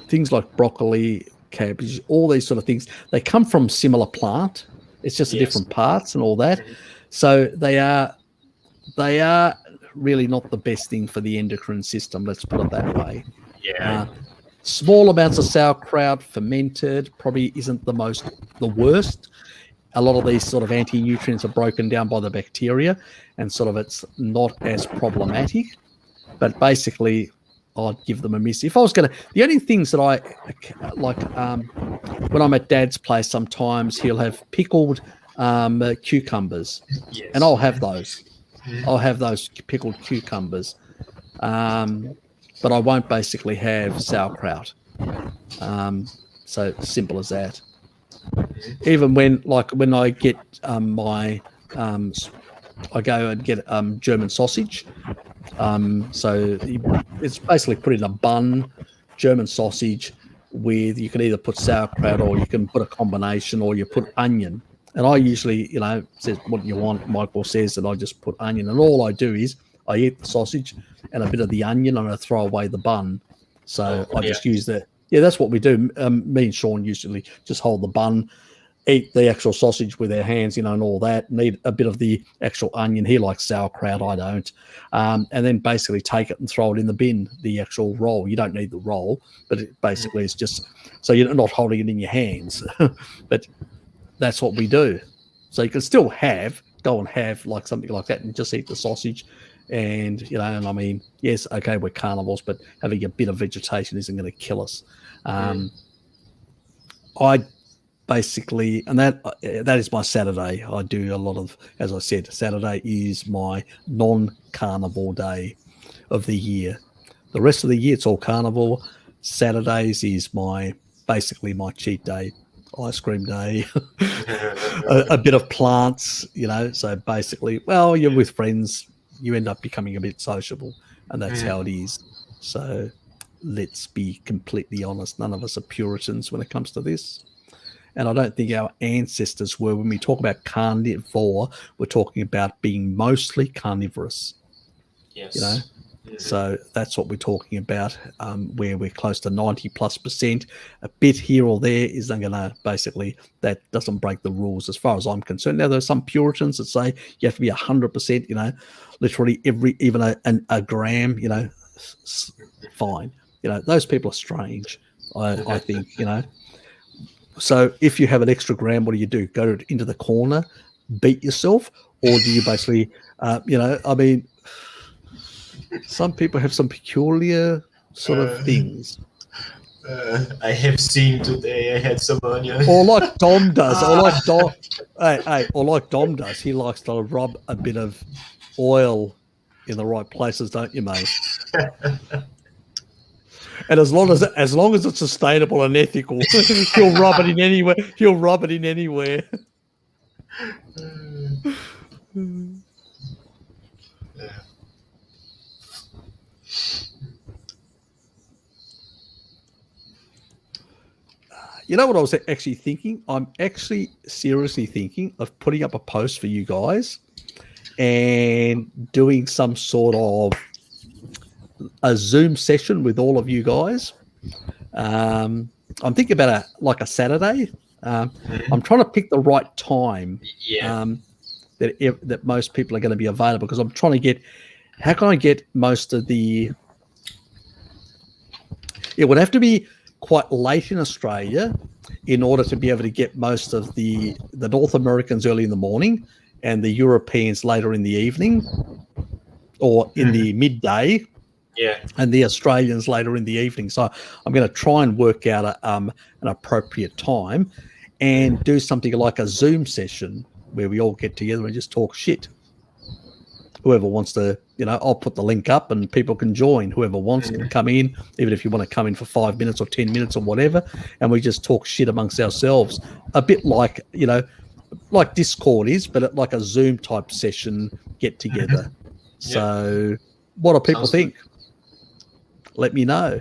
things like broccoli, cabbage, all these sort of things, they come from similar plant. It's just different parts and all that. So they are really not the best thing for the endocrine system. Let's put it that way. Yeah. Small amounts of sauerkraut, fermented, probably isn't the worst. A lot of these sort of anti-nutrients are broken down by the bacteria, and sort of it's not as problematic. But basically, I'd give them a miss. If I was going to, the only things that I like, when I'm at Dad's place, sometimes he'll have pickled cucumbers, and I'll have those. I'll have those pickled cucumbers. But I won't basically have sauerkraut. So simple as that. Even when I get I go and get German sausage. So it's basically put in a bun, German sausage with, you can either put sauerkraut or you can put a combination, or you put onion. And I usually, says what you want. Michael says that I just put onion, and all I do is I eat the sausage and a bit of the onion, and I throw away the bun. So I just use that's what we do. Me and Sean usually just hold the bun, eat the actual sausage with our hands, and all that, and eat a bit of the actual onion. He likes sauerkraut, I don't. And then basically take it and throw it in the bin, the actual roll. You don't need the roll, but it basically is just so you're not holding it in your hands. But that's what we do. So you can still go and have like something like that and just eat the sausage. And, and I mean, yes, okay, we're carnivores, but having a bit of vegetation isn't going to kill us. I basically, and that is my Saturday. I do a lot of, as I said, Saturday is my non-carnivore day of the year. The rest of the year, it's all carnivore. Saturdays is basically my cheat day, ice cream day, a bit of plants, so basically, well, you're with friends, you end up becoming a bit sociable, and that's how it is. So let's be completely honest, none of us are Puritans when it comes to this. And I don't think our ancestors were. When we talk about carnivore, we're talking about being mostly carnivorous. Yes. So that's what we're talking about, where we're close to 90+%. A bit here or there isn't going to, basically, that doesn't break the rules as far as I'm concerned. Now, there's some Puritans that say you have to be 100%, literally even a gram, fine. Those people are strange, I think, So if you have an extra gram, what do? Go into the corner, beat yourself? Or do you basically, I mean, some people have some peculiar sort of things. I have seen today. I had some onion. Or like Dom does. Or like Dom does. He likes to rub a bit of oil in the right places, don't you, mate? And as long as it's sustainable and ethical, he'll rub it in anywhere. He'll rub it in anywhere. You know what I was actually thinking? I'm actually seriously thinking of putting up a post for you guys and doing some sort of a Zoom session with all of you guys. I'm thinking about a Saturday. I'm trying to pick the right time that most people are going to be available, because I'm trying to get, how can I get most of the, it would have to be quite late in Australia in order to be able to get most of the North Americans early in the morning and the Europeans later in the evening or in the midday, and the Australians later in the evening. So I'm going to try and work out an appropriate time and do something like a Zoom session where we all get together and just talk shit. Whoever wants to, I'll put the link up and people can join. Whoever wants can come in, even if you want to come in for 5 minutes or 10 minutes or whatever, and we just talk shit amongst ourselves. A bit like, like Discord is, but like a Zoom type session get together. So what do people think? Let me know.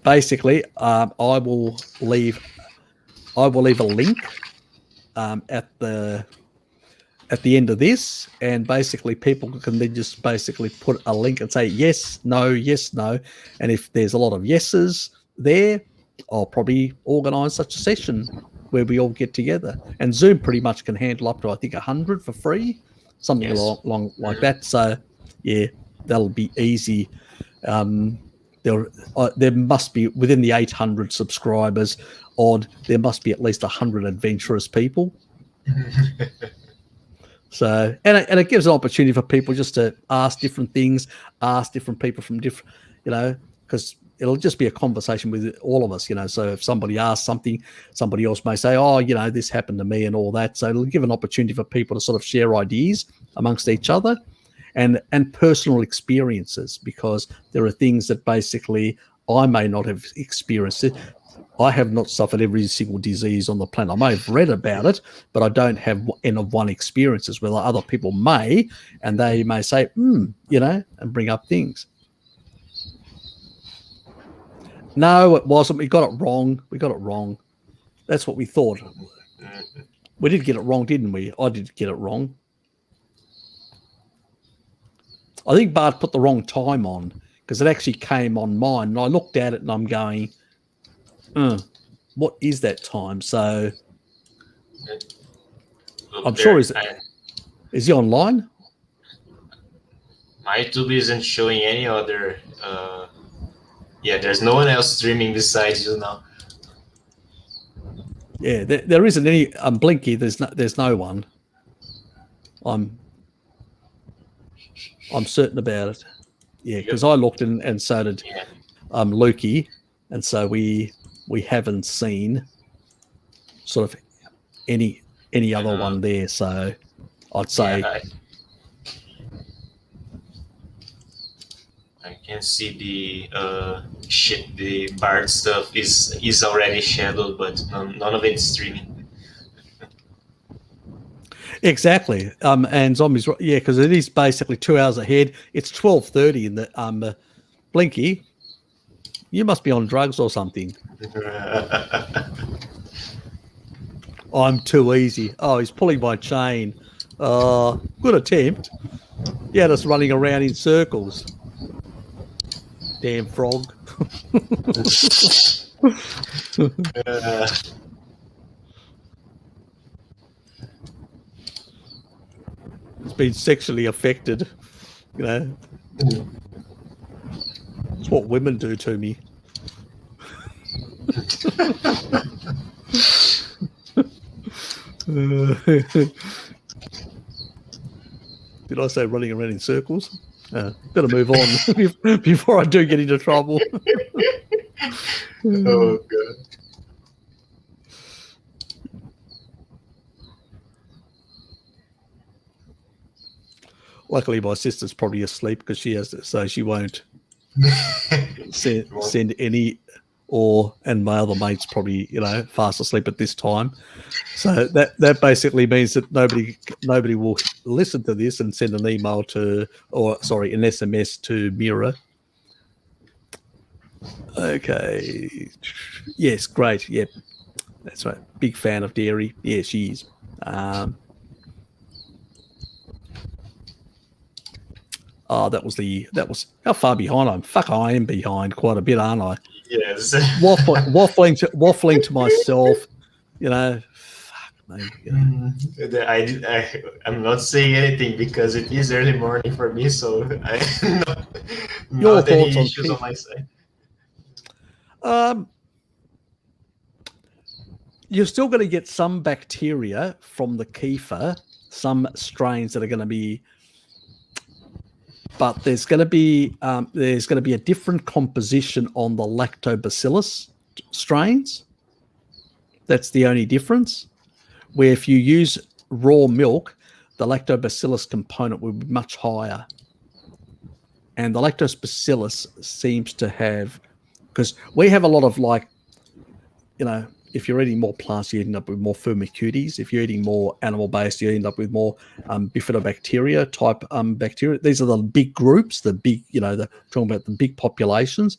Basically, I will leave a link at the end of this, and basically people can then just basically put a link and say yes, no, and if there's a lot of yeses there, I'll probably organize such a session where we all get together. And Zoom pretty much can handle up to, I think, 100 for free, something along like that. So yeah, that'll be easy. There must be, within the 800 subscribers odd, there must be at least 100 adventurous people. So, and it gives an opportunity for people just to ask different things, ask different people from different, because it'll just be a conversation with all of us, So if somebody asks something, somebody else may say, oh, this happened to me and all that. So it'll give an opportunity for people to sort of share ideas amongst each other and personal experiences, because there are things that basically I may not have experienced. I have not suffered every single disease on the planet. I may have read about it, but I don't have N of one experiences, where other people may, and they may say, and bring up things. No, it wasn't. We got it wrong. That's what we thought. We did get it wrong, didn't we? I did get it wrong. I think Bart put the wrong time on, because it actually came on mine, and I looked at it and I'm going, what is that time? So I'm sure is he online? My YouTube isn't showing any other. There's no one else streaming besides you now. Yeah, there isn't any. Blinky, there's no one. I'm certain about it. Yeah, because I looked and so did Lukey, and so we haven't seen sort of any other one there. So I'd say I can see the Bard stuff is already scheduled, but none of it's streaming. Exactly. And Zombies, because it is basically 2 hours ahead. It's 12:30 in the Blinky. You must be on drugs or something. I'm too easy. Oh, he's pulling my chain. Good attempt. He had us running around in circles. Damn frog. It's been sexually affected. It's what women do to me. Did I say running around in circles? Better move on before I do get into trouble. Oh, God. Luckily, my sister's probably asleep because she has to, so she won't send any. And my other mate's probably fast asleep at this time. So that basically means that nobody will listen to this and send an email an SMS to Mira. Okay. Yes, great. Yep, that's right. Big fan of dairy. Yeah, she is. That was how far behind I'm. Fuck, I am behind quite a bit, aren't I? Yes. waffling to myself, fuck me. I'm not saying anything because it is early morning for me, so I Your not any thoughts on issues on my side. You're still going to get some bacteria from the kefir, some strains that are going to be, but there's going to be a different composition on the lactobacillus strains. That's the only difference. Where if you use raw milk, the lactobacillus component will be much higher. And the lactobacillus seems to have, because we have a lot of if you're eating more plants, you end up with more Firmicutes. If you're eating more animal-based, you end up with more bifidobacteria type bacteria. These are the big groups, talking about the big populations.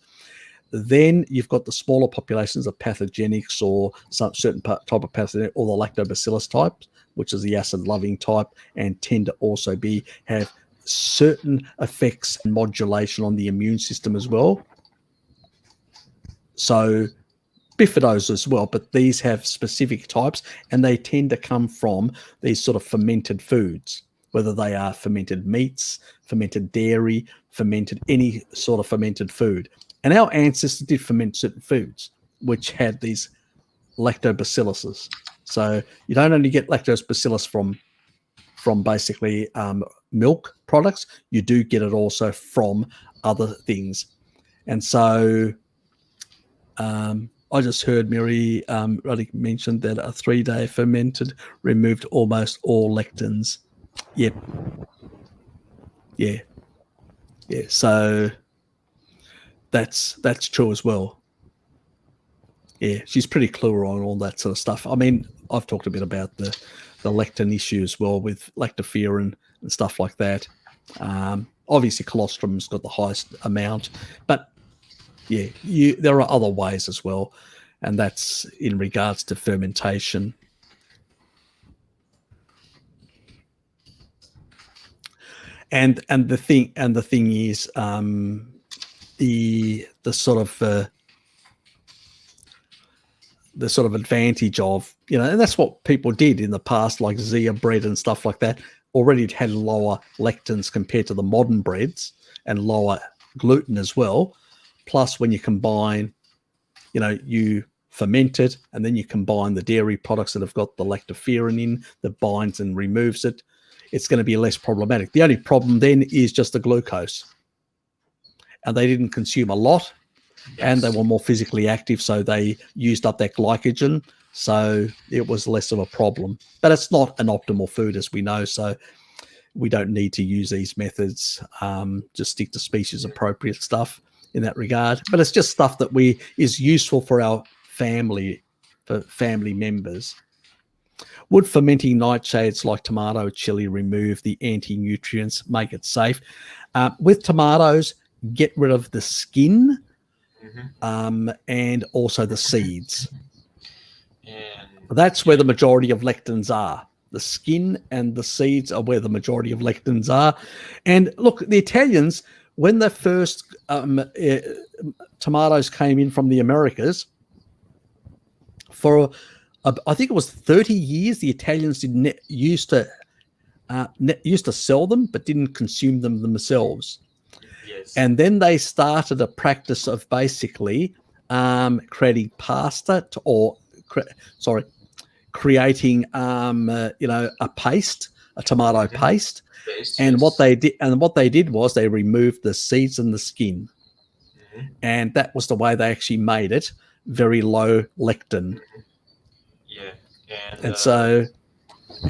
Then you've got the smaller populations of pathogenics or some certain type of pathogenic, or the lactobacillus type, which is the acid-loving type, and tend to also have certain effects and modulation on the immune system as well. So bifidos as well, but these have specific types, and they tend to come from these sort of fermented foods, whether they are fermented meats, fermented dairy, fermented any sort of fermented food. And our ancestors did ferment certain foods which had these lactobacilluses. So you don't only get lactobacillus from basically milk products, you do get it also from other things. And so I just heard Miri Ruddick mentioned that a 3-day fermented removed almost all lectins. Yep. Yeah. So that's true as well. Yeah, she's pretty clear on all that sort of stuff. I mean, I've talked a bit about the lectin issue as well with lactoferrin and stuff like that. Obviously, colostrum's got the highest amount, but yeah, there are other ways as well, and that's in regards to fermentation. And the thing is, the sort of advantage of, and that's what people did in the past, like Zea bread and stuff like that. Already it had lower lectins compared to the modern breads, and lower gluten as well. Plus, when you combine, you ferment it, and then you combine the dairy products that have got the lactoferrin in, that binds and removes it, it's going to be less problematic. The only problem then is just the glucose. And they didn't consume a lot, and they were more physically active, so they used up that glycogen, so it was less of a problem. But it's not an optimal food, as we know, so we don't need to use these methods. Just stick to species-appropriate stuff in that regard. But it's just stuff that is useful for our family members. Would fermenting nightshades like tomato, chili remove the anti-nutrients, make it safe? With tomatoes, get rid of the skin, and also the seeds. And that's where the majority of lectins are. The skin and the seeds are where the majority of lectins are. And look, the Italians, when the first tomatoes came in from the Americas, for I think it was 30 years, the Italians used to sell them, but didn't consume them themselves. Yes. And then they started a practice of basically creating pasta, creating a paste, a tomato paste. And what they did was they removed the seeds and the skin, and that was the way they actually made it very low lectin. Yeah, and so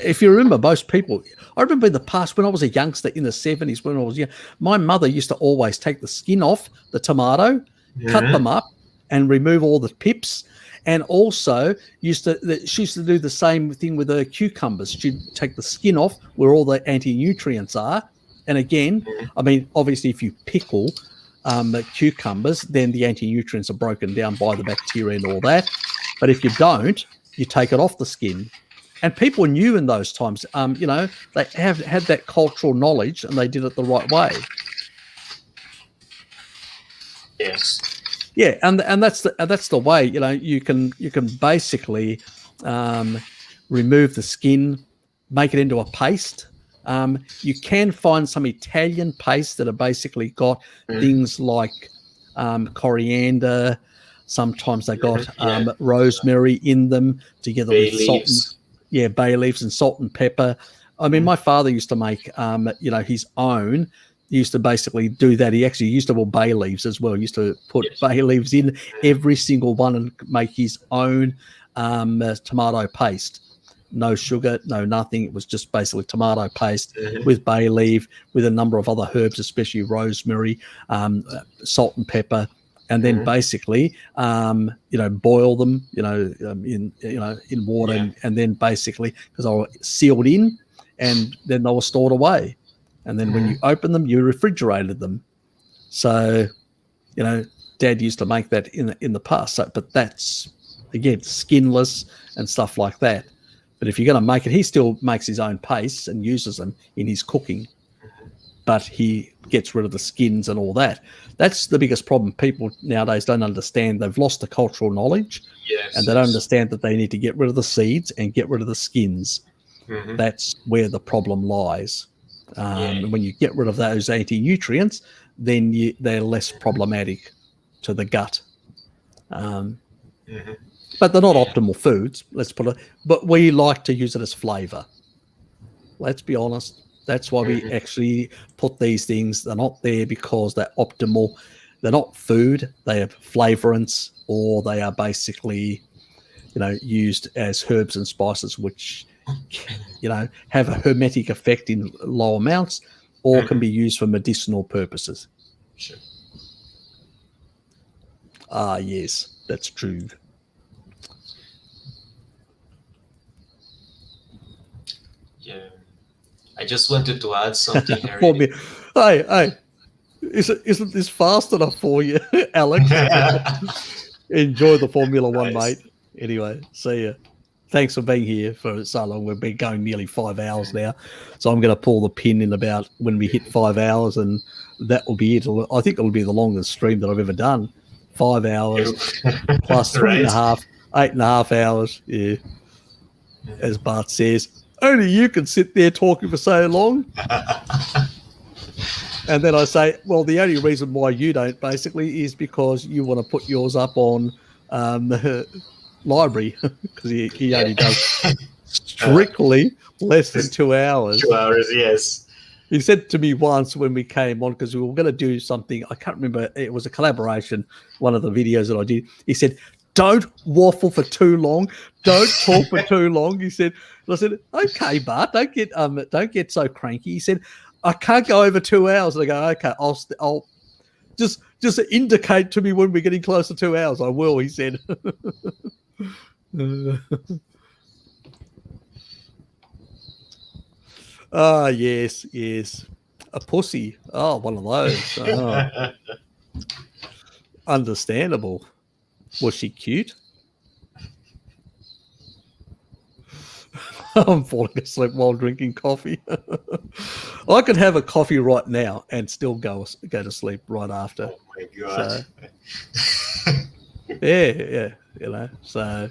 if you remember, most people, I remember in the past when I was a youngster in the 70s, when I was young, my mother used to always take the skin off the tomato, cut them up, and remove all the pips. And also she used to do the same thing with the cucumbers. She'd take the skin off where all the anti-nutrients are. And again, I mean, obviously if you pickle cucumbers, then the anti-nutrients are broken down by the bacteria and all that. But if you don't, you take it off the skin. And people knew in those times, they had that cultural knowledge, and they did it the right way. Yes. Yeah, and that's the way. You can basically remove the skin, make it into a paste. You can find some Italian pastes that have basically got things like coriander, Sometimes they got rosemary in them together Bay with salt. leaves. Bay leaves and salt and pepper. I mean, my father used to make, his own. He used to basically do that. He actually used to put bay leaves as well. He used to put bay leaves in every single one and make his own tomato paste. No sugar, no nothing. It was just basically tomato paste with bay leaf, with a number of other herbs, especially rosemary, salt and pepper. And then basically, boil them, in water, and then basically, because they were sealed in, and then they were stored away, and then when you open them, you refrigerated them. So, Dad used to make that in the past. So, but that's again skinless and stuff like that. But if you're going to make it, he still makes his own pastes and uses them in his cooking. But he gets rid of the skins and all that. That's the biggest problem. People nowadays don't understand. They've lost the cultural knowledge, and they don't understand that they need to get rid of the seeds and get rid of the skins. That's where the problem lies. When you get rid of those anti-nutrients, then they're less problematic to the gut. But they're not optimal foods, let's put it. But we like to use it as flavor. Let's be honest. That's why we actually put these things. They're not there because they're optimal. They're not food. They are flavorants, or they are basically, used as herbs and spices, which, have a hermetic effect in low amounts, or can be used for medicinal purposes. Sure. Yes, that's true. Yeah. I just wanted to add something, Harry. Hey, isn't this fast enough for you, Alex? Enjoy the Formula One, mate. Anyway, see ya. Thanks for being here for so long. We've been going nearly 5 hours now. So I'm going to pull the pin in about when we hit 5 hours, and that will be it. I think it'll be the longest stream that I've ever done. 5 hours plus 8.5 hours. Yeah. As Bart says, only you can sit there talking for so long. And then I say, well, the only reason why you don't basically is because you want to put yours up on the library, because he only does strictly less than 2 hours. 2 hours, yes. He said to me once when we came on, because we were going to do something, I can't remember, it was a collaboration, one of the videos that I did. He said, don't waffle for too long. Don't talk for too long. He said, and I said, okay, Bart, don't get so cranky. He said, I can't go over 2 hours. And I go, okay, I'll just indicate to me when we're getting close to 2 hours. I will, he said. Yes. A pussy. Oh, one of those. Oh. Understandable. Was she cute? I'm falling asleep while drinking coffee. I could have a coffee right now and still go to sleep right after. Oh my God. So, yeah. So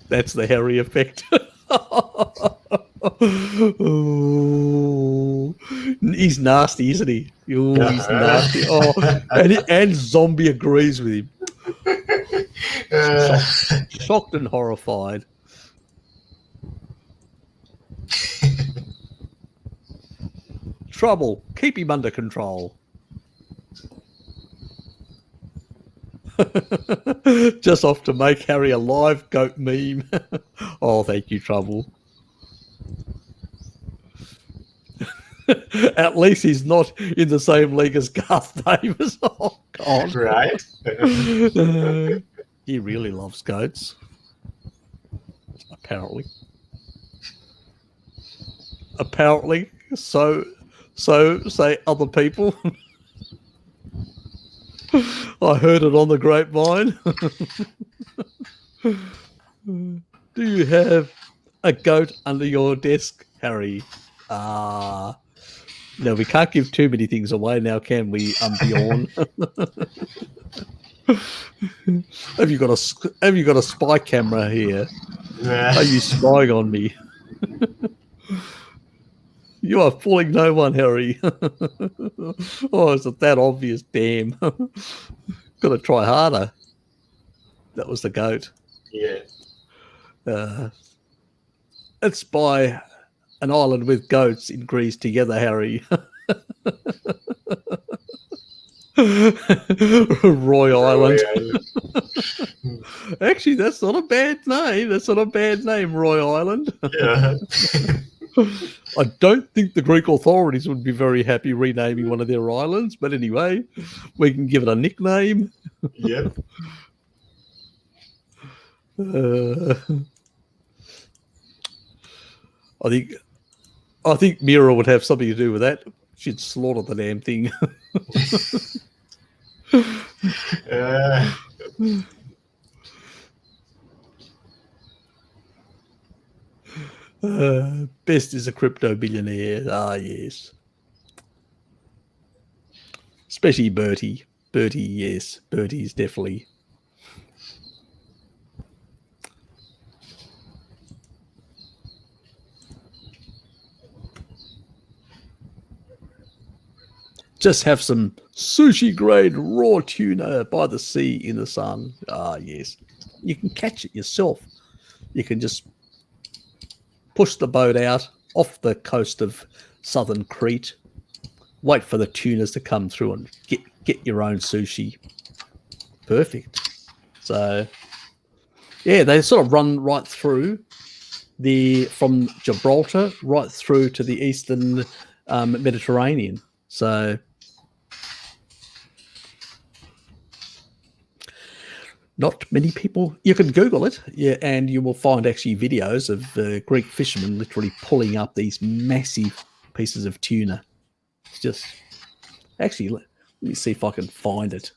that's the Harry effect. Oh, he's nasty, isn't he? Oh, he's nasty. Oh, and Zombie agrees with him. Shocked and horrified. Trouble. Keep him under control. Just off to make Harry a live goat meme. Oh, thank you, Trouble. At least he's not in the same league as Garth Davis. Oh, God. Right? He really loves goats. Apparently. So say other people. I heard it on the grapevine. Do you have a goat under your desk, Harry? No, we can't give too many things away now, can we, Bjorn? Have you got a spy camera here? Are you spying on me? You are fooling no one, Harry. Oh, is it that obvious? Damn. Got to try harder. That was the goat. Yeah. It's by an island with goats in Greece together, Harry. Roy Island. Actually, that's not a bad name. That's not a bad name, Roy Island. Yeah. I don't think the Greek authorities would be very happy renaming one of their islands, but anyway, we can give it a nickname. Yep. I think Mira would have something to do with that. She'd slaughter the damn thing. Best is a crypto billionaire. Ah, yes. Especially Bertie. Bertie, yes. Bertie's definitely. Just have some sushi grade raw tuna by the sea in the sun. Ah, yes. You can catch it yourself. You can just push the boat out off the coast of southern Crete, wait for the tunas to come through and get your own sushi. Perfect. So, yeah, they sort of run right through from Gibraltar right through to the eastern Mediterranean. So, not many people. You can Google it, yeah, and you will find actually videos of Greek fishermen literally pulling up these massive pieces of tuna. It's just actually, let me see if I can find it.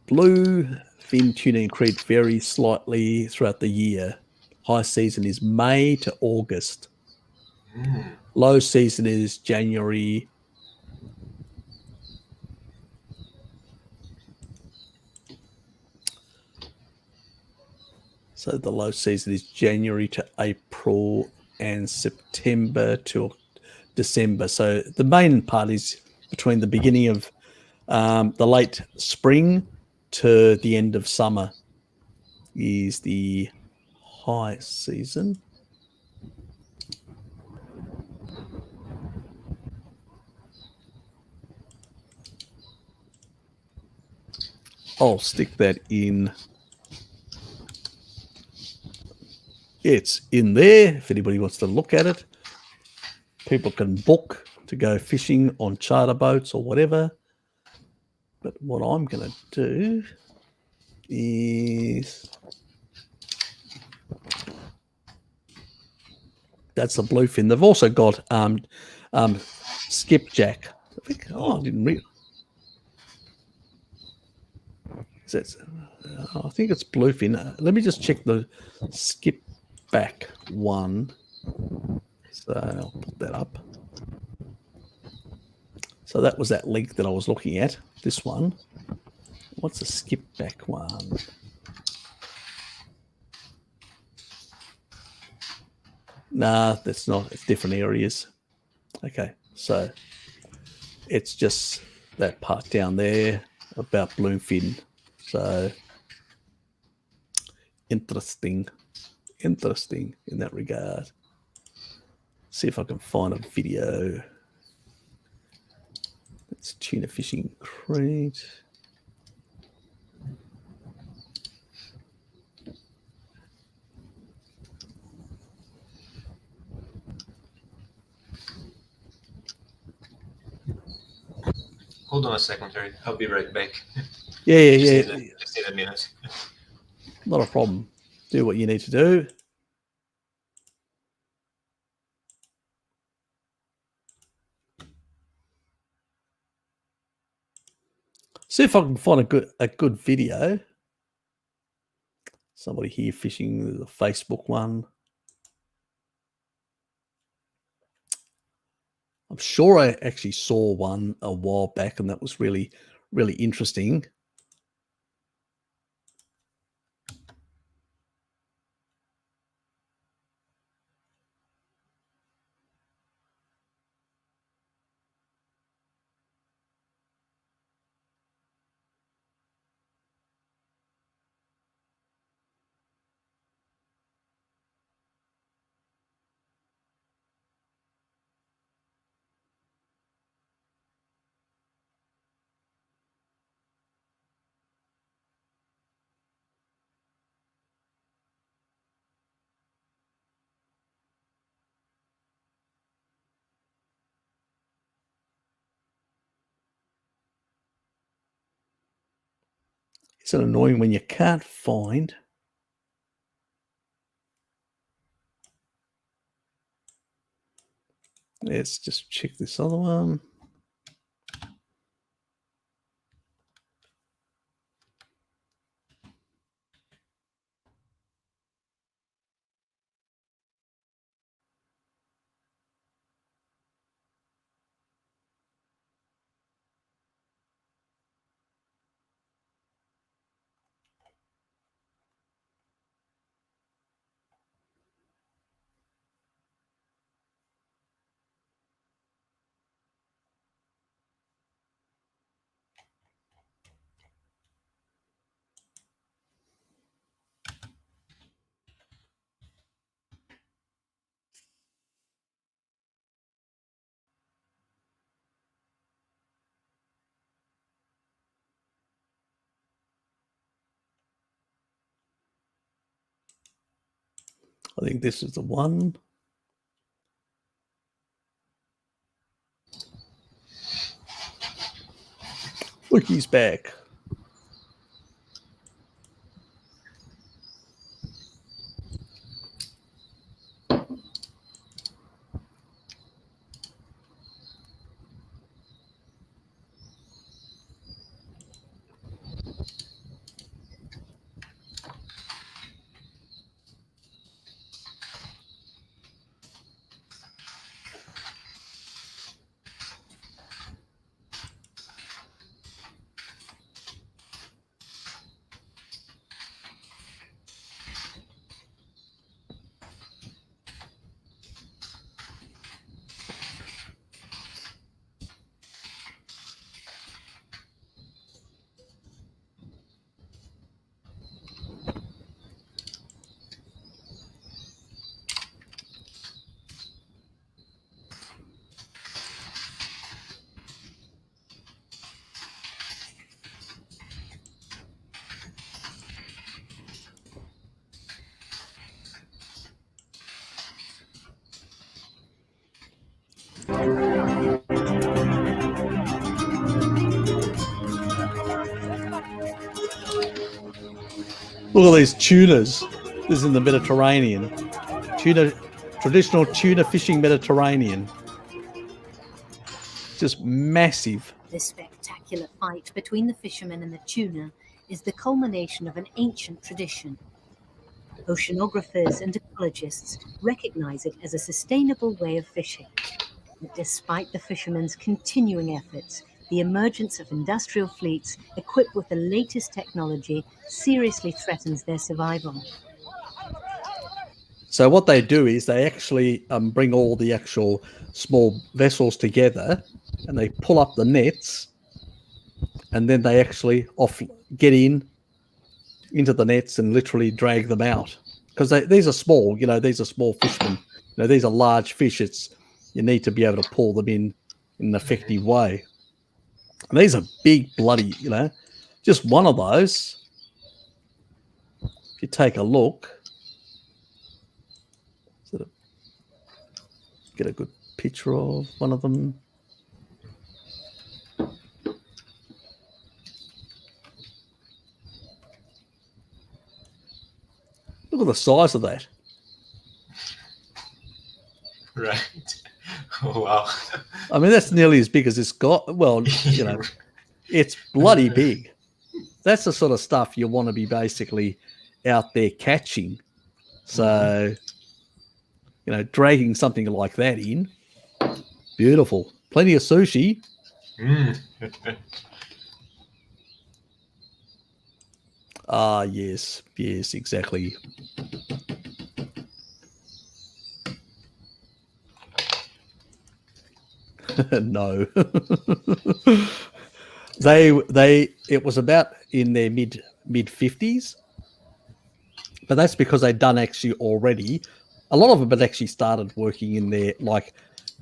Bluefin tuna in Crete varies slightly throughout the year. High season is May to August. Low season is January. So the low season is January to April and September to December. So the main part is between the beginning of the late spring to the end of summer is the high season. I'll stick that in. It's in there if anybody wants to look at it. People can book to go fishing on charter boats or whatever. But what I'm going to do is that's the bluefin. They've also got skipjack. I didn't read. I think it's bluefin. Let me just check the skipback one. So I'll put that up. So that was that link that I was looking at. This one. What's a skipback one? Nah, that's not. It's different areas. Okay, so it's just that part down there about bluefin. So interesting in that regard. See if I can find a video. It's tuna fishing Crete. Hold on a second, Terry. I'll be right back. Yeah. Just need a minute. Not a problem. Do what you need to do. See if I can find a good video. Somebody here fishing, the Facebook one. sure I actually saw one a while back, and that was really, really interesting. Isn't it annoying when you can't find? Let's just check this other one. I think this is the one. Look, he's back. Look at these tunas. This is in the Mediterranean. Traditional tuna fishing Mediterranean. Just massive. This spectacular fight between the fishermen and the tuna is the culmination of an ancient tradition. Oceanographers and ecologists recognize it as a sustainable way of fishing. But despite the fishermen's continuing efforts, the emergence of industrial fleets equipped with the latest technology seriously threatens their survival. So what they do is they actually bring all the actual small vessels together, and they pull up the nets, and then they actually get into the nets and literally drag them out, because these are small. These are small fishermen. These are large fish. You need to be able to pull them in an effective way. And these are big, bloody. Just one of those. If you take a look. Sort of get a good picture of one of them. Look at the size of that. Right. Oh, wow. I mean, that's nearly as big as this guy. Well, it's bloody big. That's the sort of stuff you want to be basically out there catching. So, dragging something like that in, Beautiful. Plenty of sushi. Ah, yes, exactly. No. It was about in their mid 50s, but that's because they'd done actually already. A lot of them had actually started working in their like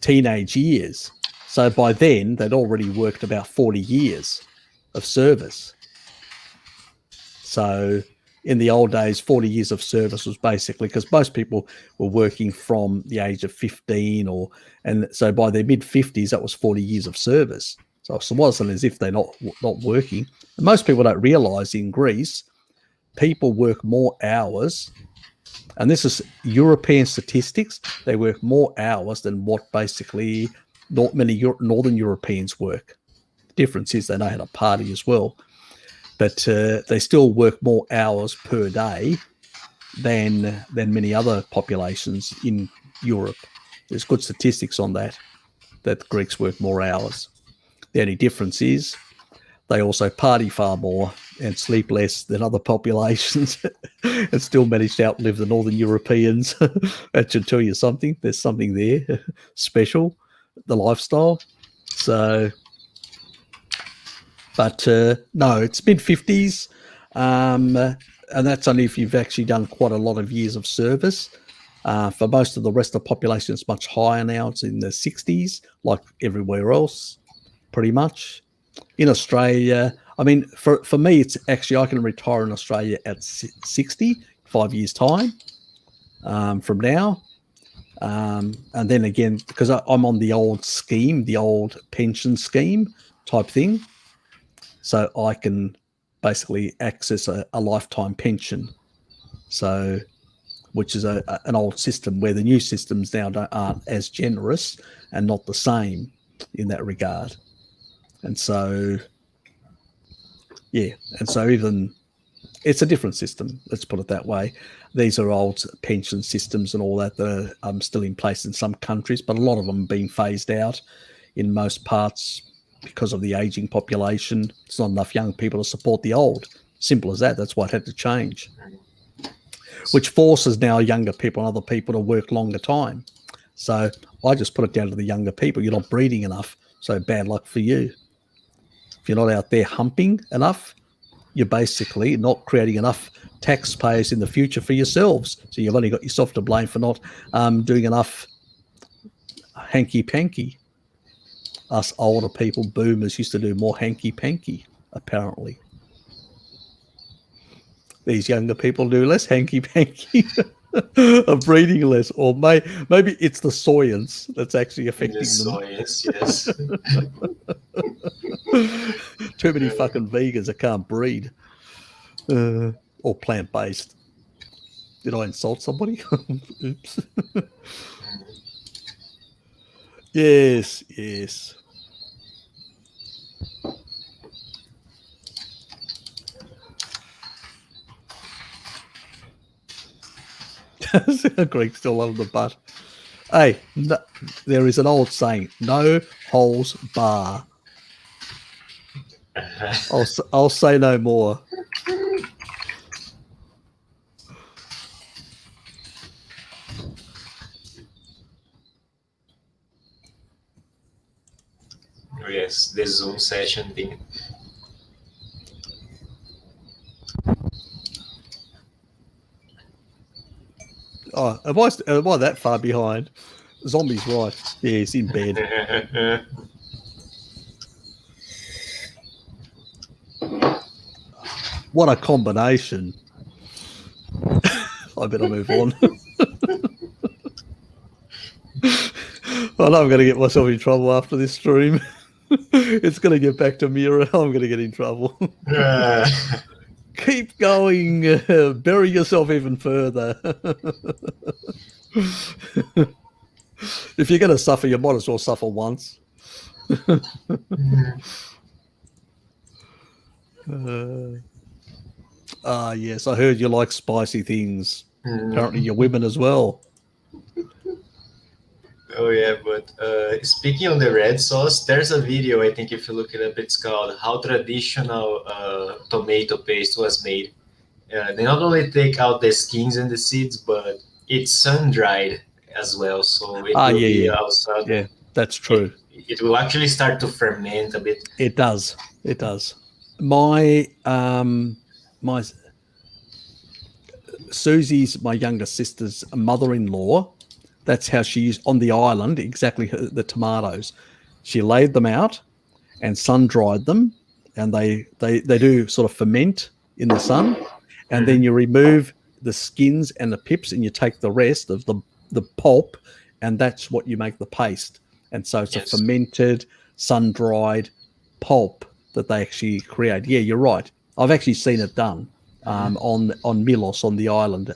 teenage years. So by then they'd already worked about 40 years of service. So in the old days, 40 years of service was basically because most people were working from the age of 15 and so by their mid 50s, that was 40 years of service. So it wasn't as if they're not working. And most people don't realize in Greece, people work more hours, and this is European statistics. They work more hours than what basically not many Northern Europeans work. The difference is they know how to party as well. But they still work more hours per day than many other populations in Europe. There's good statistics on that Greeks work more hours. The only difference is they also party far more and sleep less than other populations and still manage to outlive the Northern Europeans. That should tell you something. There's something there special, the lifestyle. So... But no, it's mid-50s, and that's only if you've actually done quite a lot of years of service. For most of the rest of the population, it's much higher now. It's in the 60s, like everywhere else, pretty much. In Australia, I mean, for me, it's actually I can retire in Australia at 60, 5 years' time from now. And then again, because I'm on the old scheme, the old pension scheme type thing. So I can basically access a lifetime pension. So, which is an old system where the new systems now aren't as generous and not the same in that regard. And so, yeah. And so even it's a different system. Let's put it that way. These are old pension systems and all that are still in place in some countries, but a lot of them are being phased out in most parts. Because of the aging population, it's not enough young people to support the old. Simple as that. That's why it had to change. Which forces now younger people and other people to work longer time. So I just put it down to the younger people. You're not breeding enough, so bad luck for you. If you're not out there humping enough, you're basically not creating enough taxpayers in the future for yourselves. So you've only got yourself to blame for not doing enough hanky-panky. Us older people, boomers, used to do more hanky-panky, apparently. These younger people do less hanky-panky, are breeding less, or maybe it's the soyance that's actually affecting them. Soyance, yes. Too many fucking vegans that can't breed, or plant-based. Did I insult somebody? Oops. Yes. Greg still loves the butt. Hey, no, there is an old saying: "No holes bar." I'll say no more. Oh, yes, the Zoom session thing. Oh, am I that far behind? Zombie's right. Yeah, he's in bed. What a combination. I better move on. I know I'm going to get myself in trouble after this stream. It's going to get back to mirror. I'm going to get in trouble. Keep going. Bury yourself even further. If you're going to suffer, you might as well suffer once. Yes, I heard you like spicy things. Apparently you're women as well. Oh yeah, but speaking on the red sauce, there's a video, I think if you look it up, it's called How Traditional Tomato Paste Was Made. They not only take out the skins and the seeds, but it's sun-dried as well, so it will Yeah, be yeah. also... Yeah, that's true. It will actually start to ferment a bit. It does. It does. My Susie's, my younger sister's mother-in-law, that's how she used on the island, exactly the tomatoes. She laid them out and sun-dried them, and they do sort of ferment in the sun, and then you remove the skins and the pips and you take the rest of the pulp, and that's what you make the paste. And so it's a fermented, sun-dried pulp that they actually create. Yeah, you're right. I've actually seen it done on Milos on the island.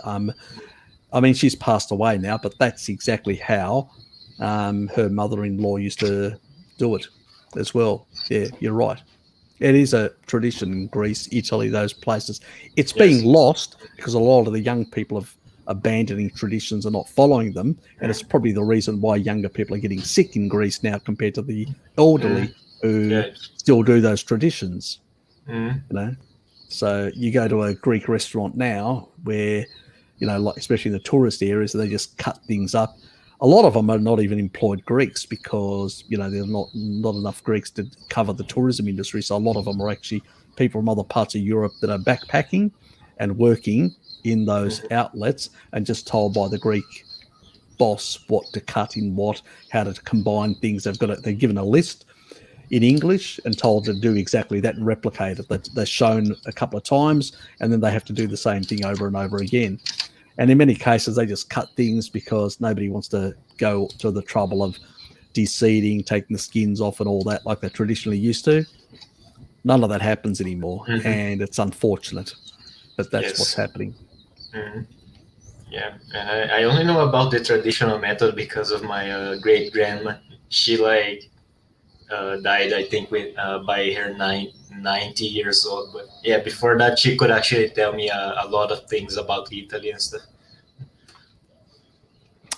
I mean, she's passed away now, but that's exactly how her mother-in-law used to do it as well. Yeah, you're right. It is a tradition in Greece, Italy, those places. It's being lost because a lot of the young people have abandoning traditions and not following them, and it's probably the reason why younger people are getting sick in Greece now compared to the elderly who still do those traditions. You know, so you go to a Greek restaurant now where, you know, like especially in the tourist areas, they just cut things up. A lot of them are not even employed Greeks because, you know, there's not enough Greeks to cover the tourism industry. So a lot of them are actually people from other parts of Europe that are backpacking and working in those outlets and just told by the Greek boss what to cut in what, how to combine things. They're given a list in English and told to do exactly that and replicate it. They're shown a couple of times and then they have to do the same thing over and over again. And in many cases, they just cut things because nobody wants to go to the trouble of de-seeding, taking the skins off and all that like they traditionally used to. None of that happens anymore, and it's unfortunate, but that's what's happening. Yeah, and I only know about the traditional method because of my great-grandma. She died, I think, by her 90 years old. But yeah, before that, she could actually tell me a lot of things about Italy and stuff.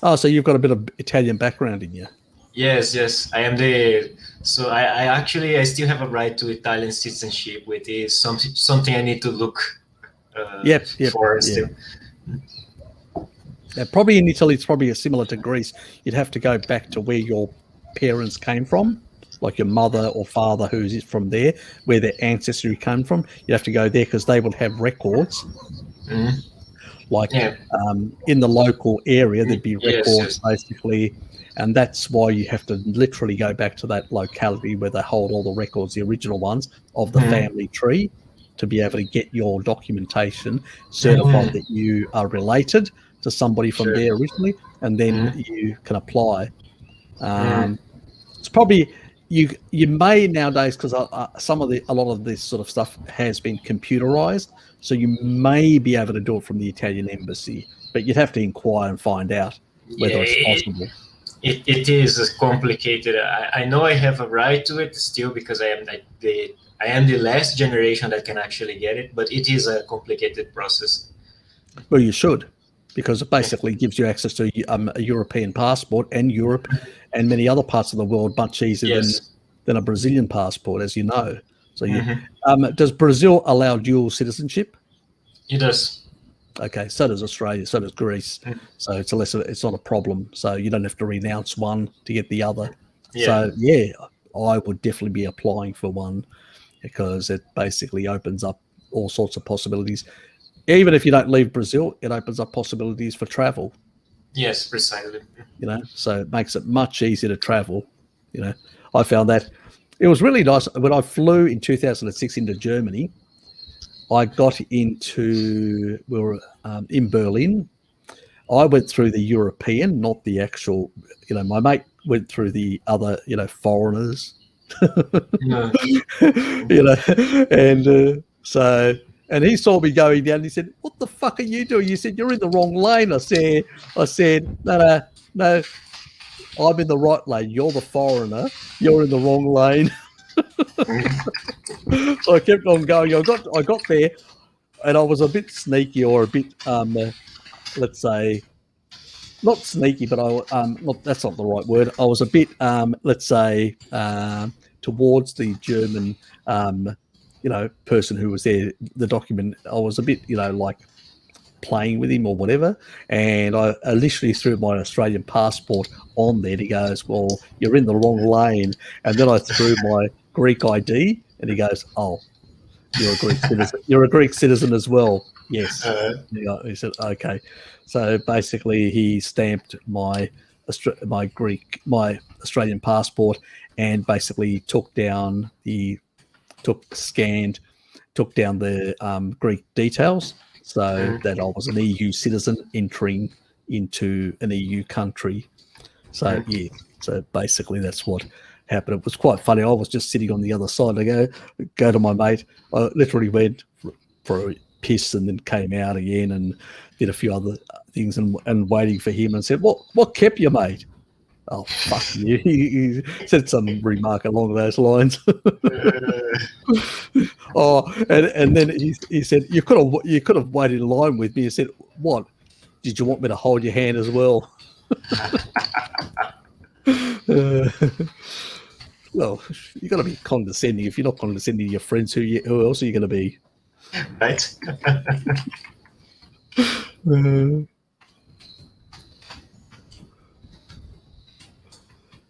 Oh, so you've got a bit of Italian background in you. Yes. I am so I still have a right to Italian citizenship, which is something I need to look for still. Yeah, probably in Italy, it's probably similar to Greece. You'd have to go back to where your parents came from, like your mother or father who's from there, where their ancestry came from. You have to go there because they would have records. In the local area, there'd be records basically. And that's why you have to literally go back to that locality where they hold all the records, the original ones of the family tree, to be able to get your documentation certified that you are related to somebody from there originally, and then you can apply. It's probably you may nowadays, because a lot of this sort of stuff has been computerized, so you may be able to do it from the Italian embassy, but you'd have to inquire and find out whether it's possible. It is complicated. I know I have a right to it still because I am the last generation that can actually get it, but it is a complicated process. Well, you should, because it basically gives you access to a European passport and Europe and many other parts of the world much easier than a Brazilian passport, as you know. So, does Brazil allow dual citizenship? It does. Okay, so does Australia, so does Greece. So it's not a problem. So you don't have to renounce one to get the other. So I would definitely be applying for one because it basically opens up all sorts of possibilities. Even if you don't leave Brazil, it opens up possibilities for travel. Yes, precisely. You know, so it makes it much easier to travel. You know, I found that it was really nice when I flew in 2006 into Germany. I got we were in Berlin. I went through the European, not the actual, you know, my mate went through the other, you know, foreigners, you know, and and he saw me going down and he said, "What the fuck are you doing?" You said, "You're in the wrong lane." I said, no, I'm in the right lane. You're the foreigner. You're in the wrong lane. So I kept on going. I got there, and I was a bit sneaky or a bit, let's say, not sneaky, but that's not the right word. I was a bit, let's say, towards the German, person who was there, the document. I was a bit, like playing with him or whatever, and I literally threw my Australian passport on there. And he goes, "Well, you're in the wrong lane," and then I threw my Greek ID, and he goes, "Oh, you're a Greek citizen. You're a Greek citizen as well." Yes. He said, "Okay." So basically, he stamped my Australian passport, and basically took down the Greek details, so that I was an EU citizen entering into an EU country. So yeah, so basically that's what happened. It was quite funny. I was just sitting on the other side. I go to my mate. I literally went for a piss and then came out again and did a few other things and waiting for him, and said, "What kept you, mate?" "Oh, fuck you." He said some remark along those lines. And then he said, "You could have waited in line with me." He said, "What? Did you want me to hold your hand as well?" Well, you got to be condescending. If you're not condescending to your friends, who else are you going to be? Right.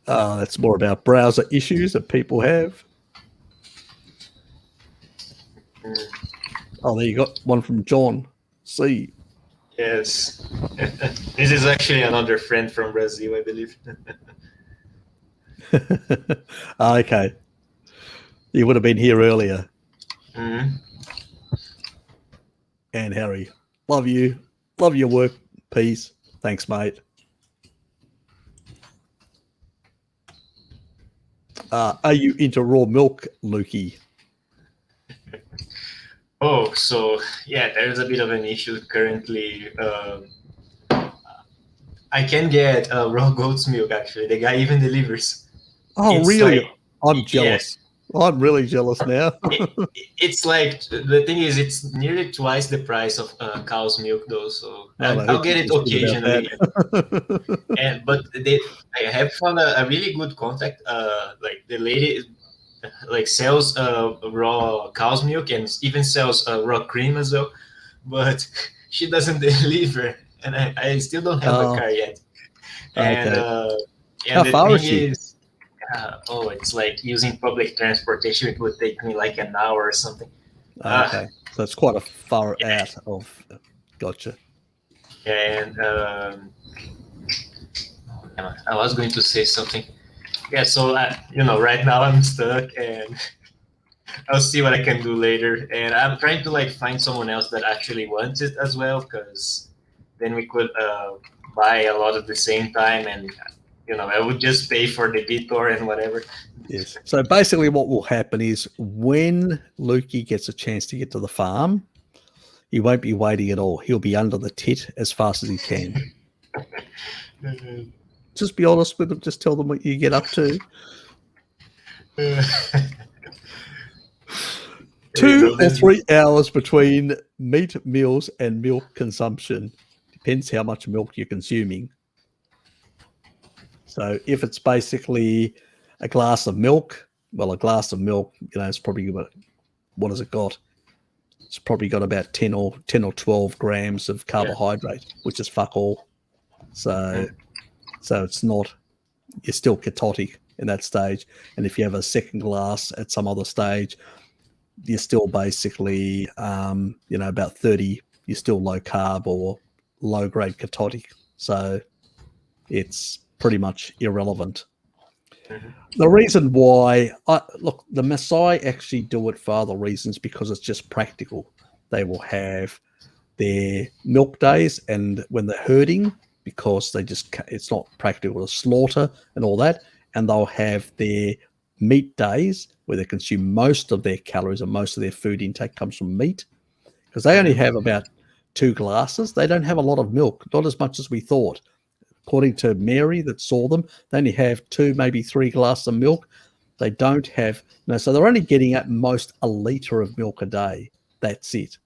That's more about browser issues that people have. Oh, there you got one from John C. Yes. This is actually another friend from Brazil, I believe. Okay. You would have been here earlier. Mm-hmm. And Harry, love you. Love your work. Peace. Thanks, mate. Are you into raw milk, Lukey? Oh, so yeah, there's a bit of an issue currently. I can get raw goat's milk, actually. The guy even delivers. Oh, It's really? like- I'm jealous. I'm really jealous now. It's like, the thing is, it's nearly twice the price of cow's milk, though. So I'll get it occasionally. But I have found a really good contact. Like the lady, like sells raw cow's milk and even sells raw cream as well. But she doesn't deliver, and I still don't have a car yet. And How the far thing is she? is, it's like using public transportation. It would take me like an hour or something. Okay, so it's quite a far out of. Gotcha. And I was going to say something. Yeah, so right now I'm stuck, and I'll see what I can do later. And I'm trying to like find someone else that actually wants it as well, because then we could buy a lot at the same time, and I would just pay for the Vitor and whatever. Yes. So basically, what will happen is when Lukey gets a chance to get to the farm, he won't be waiting at all. He'll be under the tit as fast as he can. Just be honest with them. Just tell them what you get up to. 2 or 3 hours between meat meals and milk consumption. Depends how much milk you're consuming. So if it's basically a glass of milk, it's probably what has it got? It's probably got about 10 or 12 grams of carbohydrate, which is fuck all. So it's not, you're still ketotic in that stage. And if you have a second glass at some other stage, you're still basically, about 30, you're still low carb or low grade ketotic. So it's pretty much irrelevant. Mm-hmm. The reason why, the Maasai actually do it for other reasons, because it's just practical. They will have their milk days, and when they're herding, because it's not practical to slaughter and all that, and they'll have their meat days where they consume most of their calories and most of their food intake comes from meat, because they only have about 2 glasses. They don't have a lot of milk, not as much as we thought. According to Mary that saw them, they only have 2, maybe 3 glasses of milk. They don't have, so they're only getting at most a litre of milk a day. That's it.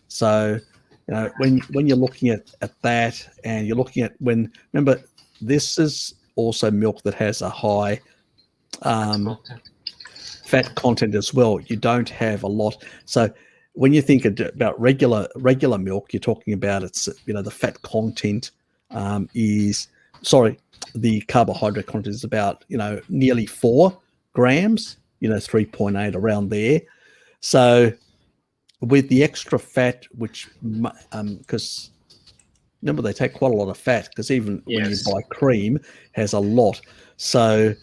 So You know, when you're looking at that, and you're looking at remember, this is also milk that has a high fat content as well. You don't have a lot. So when you think about regular milk, you're talking about the fat content the carbohydrate content is about nearly 4 grams, 3.8 around there. So with the extra fat, which because remember, they take quite a lot of fat, because even when you buy cream, has a lot. So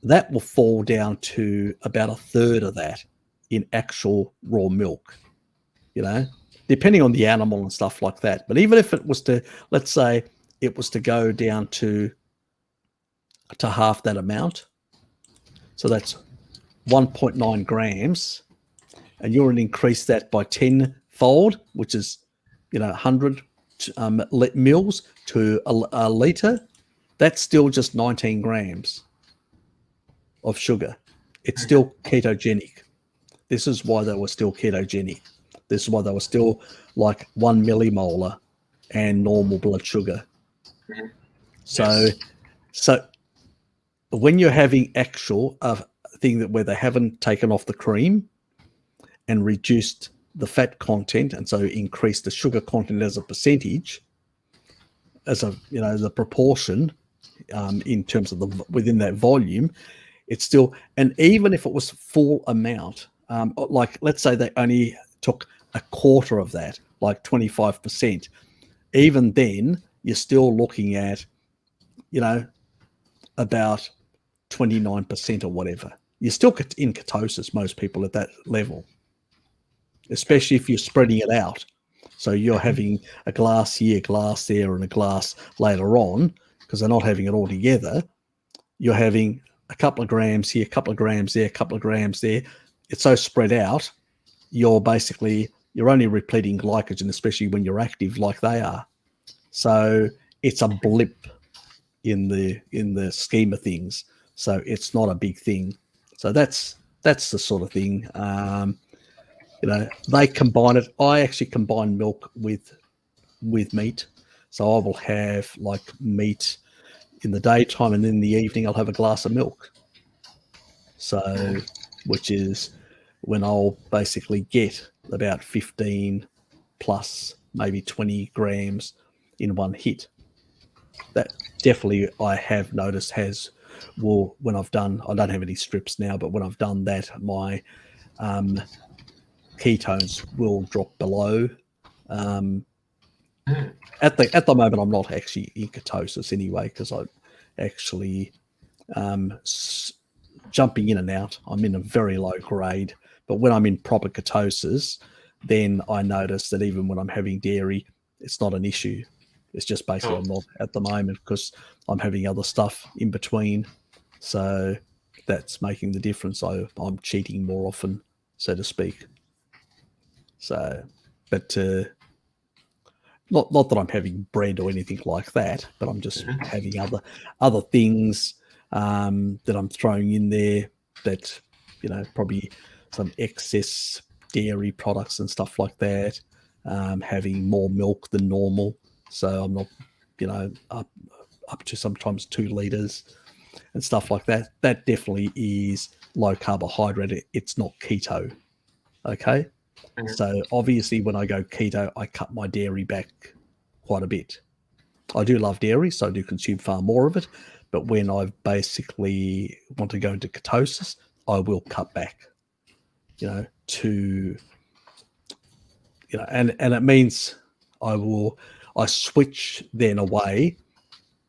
that will fall down to about a third of that in actual raw milk, depending on the animal and stuff like that. But even if it was to, let's say it was to go down to half that amount, so that's 1.9 grams, and you want to increase that by 10-fold, which is 100 mils to a liter, that's still just 19 grams of sugar. It's still ketogenic. This is why they were still ketogenic. This is why they were still like 1 millimolar and normal blood sugar. So when you're having actual thing where they haven't taken off the cream and reduced the fat content, and so increased the sugar content as a percentage, as the proportion in terms of within that volume, it's still, and even if it was full amount, like let's say they only took a quarter of that, like 25%, even then you're still looking at about 29% or whatever. You're still in ketosis, most people at that level, especially if you're spreading it out. So you're having a glass here, glass there, and a glass later on, because they're not having it all together. You're having a couple of grams here, a couple of grams there, a couple of grams there. It's so spread out, you're only repleting glycogen, especially when you're active like they are. So it's a blip in the scheme of things. So it's not a big thing. So that's the sort of thing. They combine it. I actually combine milk with meat. So I will have like meat in the daytime, and in the evening I'll have a glass of milk. So, which is when I'll basically get about 15 plus maybe 20 grams in one hit. That definitely I have noticed when I've done, I don't have any strips now, but when I've done that, my ketones will drop below. At the moment, I'm not actually in ketosis anyway, because I'm actually jumping in and out. I'm in a very low grade, but when I'm in proper ketosis, then I notice that even when I'm having dairy, it's not an issue. It's just basically I'm not at the moment, because I'm having other stuff in between. So that's making the difference. I'm cheating more often, so to speak. So, but not that I'm having bread or anything like that, but I'm just having other things that I'm throwing in there that, probably some excess dairy products and stuff like that, having more milk than normal. So I'm not, up to sometimes 2 liters and stuff like that. That definitely is low carbohydrate. It's not keto. Okay. So obviously when I go keto, I cut my dairy back quite a bit. I do love dairy, so I do consume far more of it. But when I basically want to go into ketosis, I will cut back, and it means I switch then away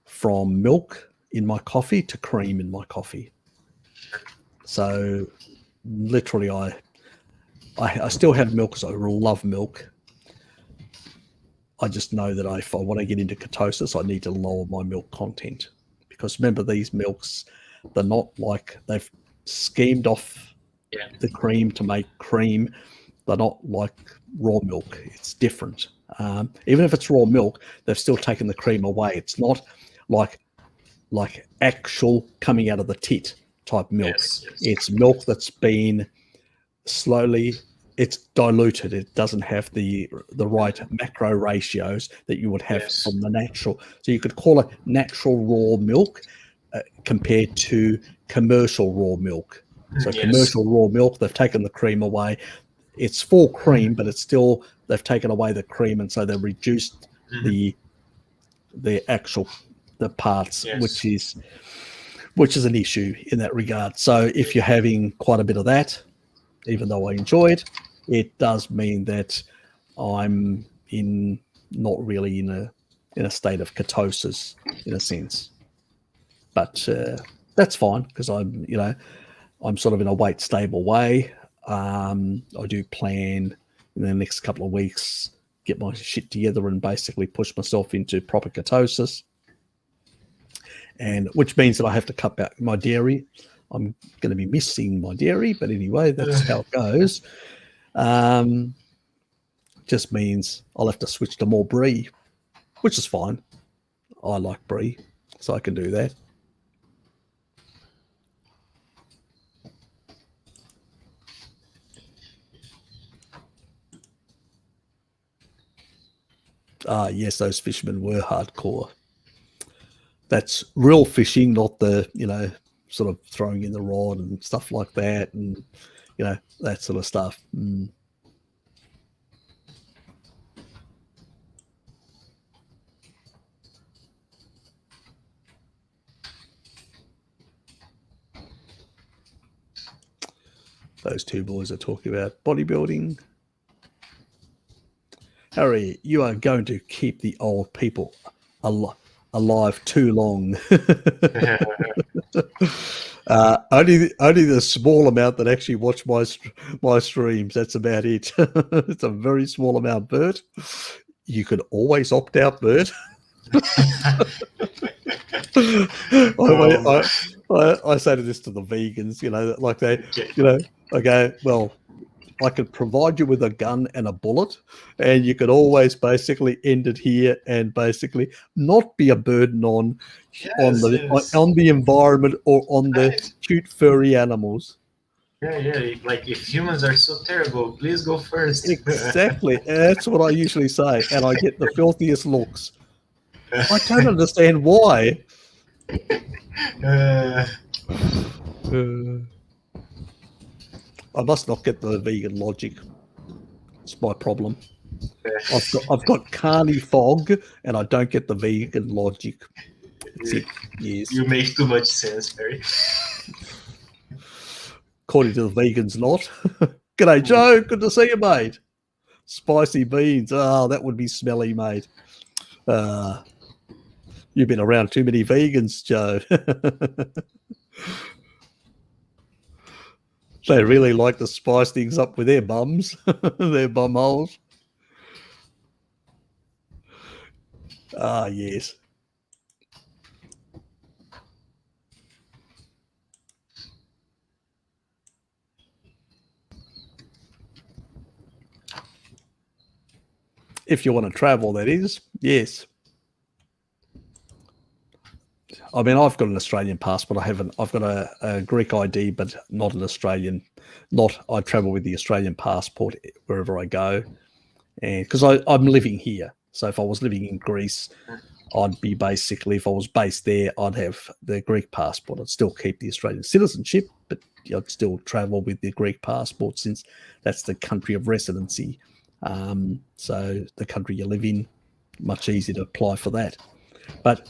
from milk in my coffee to cream in my coffee. So literally I still have milk because I love milk. I just know that if I want to get into ketosis, I need to lower my milk content, because remember, these milks, they're not like they've schemed off the cream to make cream. They're not like raw milk. It's different. Even if it's raw milk, they've still taken the cream away. It's not like actual coming out of the tit type milk. Yes. It's milk that's been slowly it's diluted. It doesn't have the right macro ratios that you would have Yes. from the natural. So you could call it natural raw milk compared to commercial raw milk. So Yes. commercial raw milk, they've taken the cream away. It's full cream, but it's still, they've taken away the cream, and so they've reduced the parts, Yes. which is an issue in that regard. So if you're having quite a bit of that, even though I enjoy it, it does mean that I'm not really in a state of ketosis in a sense. But that's fine, because I'm sort of in a weight stable way. I do plan in the next couple of weeks, get my shit together and basically push myself into proper ketosis, and which means that I have to cut back my dairy. I'm going to be missing my dairy, but anyway, that's how it goes. Just means I'll have to switch to more brie, which is fine. I like brie, so I can do that. Yes, those fishermen were hardcore. That's real fishing, not the, sort of throwing in the rod and stuff like that, and, that sort of stuff. Those two boys are talking about bodybuilding. Harry, you are going to keep the old people alive too long. Only the small amount that actually watch my streams. That's about it. It's a very small amount, Bert. You could always opt out, Bert. I say to this to the vegans, like they, I go, well, I could provide you with a gun and a bullet, and you could always basically end it here and basically not be a burden on the environment or on the cute furry animals. Yeah. Like, if humans are so terrible, please go first. Exactly. That's what I usually say, and I get the filthiest looks. I don't understand why. I must not get the vegan logic. It's my problem. I've got carny fog, and I don't get the vegan logic. That's it. Yes. You make too much sense, Harry. According to the vegans, not. G'day, Joe. Good to see you, mate. Spicy beans. Oh, that would be smelly, mate. You've been around too many vegans, Joe. They really like to spice things up with their bums, their bum holes. Ah, yes. If you want to travel, that is, yes. I mean, I've got an Australian passport. I've got a Greek ID, but not an Australian. I travel with the Australian passport wherever I go, and because I'm living here. So if I was living in Greece, I'd be basically, if I was based there, I'd have the Greek passport. I'd still keep the Australian citizenship, but I'd still travel with the Greek passport, since that's the country of residency. So the country you live in, much easier to apply for that. But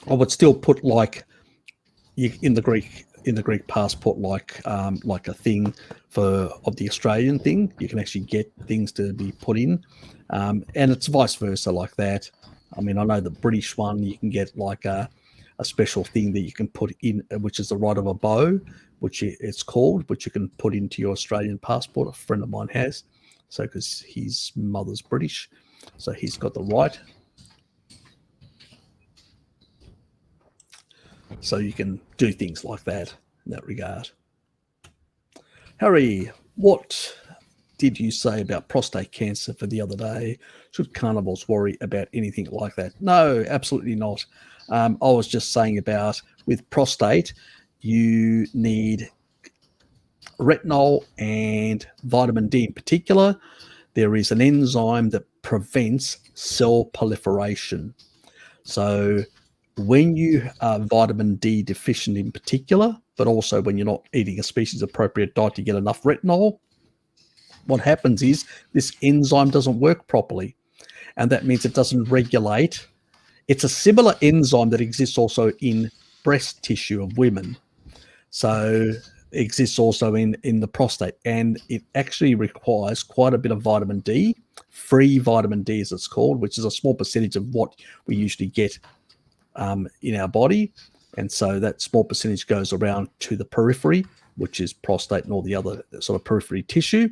I would still put in the Greek passport, like a thing of the Australian thing. You can actually get things to be put in, and it's vice versa like that. I mean, I know the British one, you can get like a special thing that you can put in, which is the right of a bow, which it's called, which you can put into your Australian passport. A friend of mine has, so because his mother's British, so he's got the right. So you can do things like that in that regard. Harry, what did you say about prostate cancer for the other day? Should carnivores worry about anything like that? No, absolutely not. I was just saying about with prostate, you need retinol and vitamin D in particular, there is an enzyme that prevents cell proliferation. So when you are vitamin D deficient in particular, but also when you're not eating a species appropriate diet to get enough retinol, what happens is this enzyme doesn't work properly. And that means it doesn't regulate. It's a similar enzyme that exists also in breast tissue of women. So it exists also in the prostate. And it actually requires quite a bit of vitamin D, free vitamin D as it's called, which is a small percentage of what we usually get in our body. And so that small percentage goes around to the periphery, which is prostate and all the other sort of periphery tissue.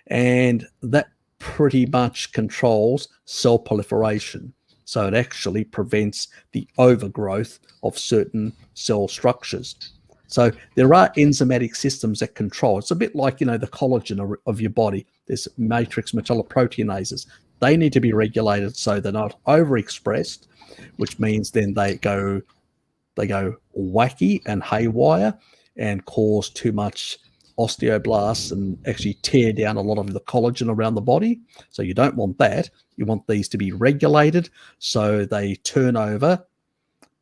And that pretty much controls cell proliferation. So it actually prevents the overgrowth of certain cell structures. So there are enzymatic systems that control. It's a bit like, the collagen of your body. There's matrix metalloproteinases. They need to be regulated so they're not overexpressed, which means then they go wacky and haywire and cause too much osteoblasts and actually tear down a lot of the collagen around the body. So you don't want that. You want these to be regulated so they turn over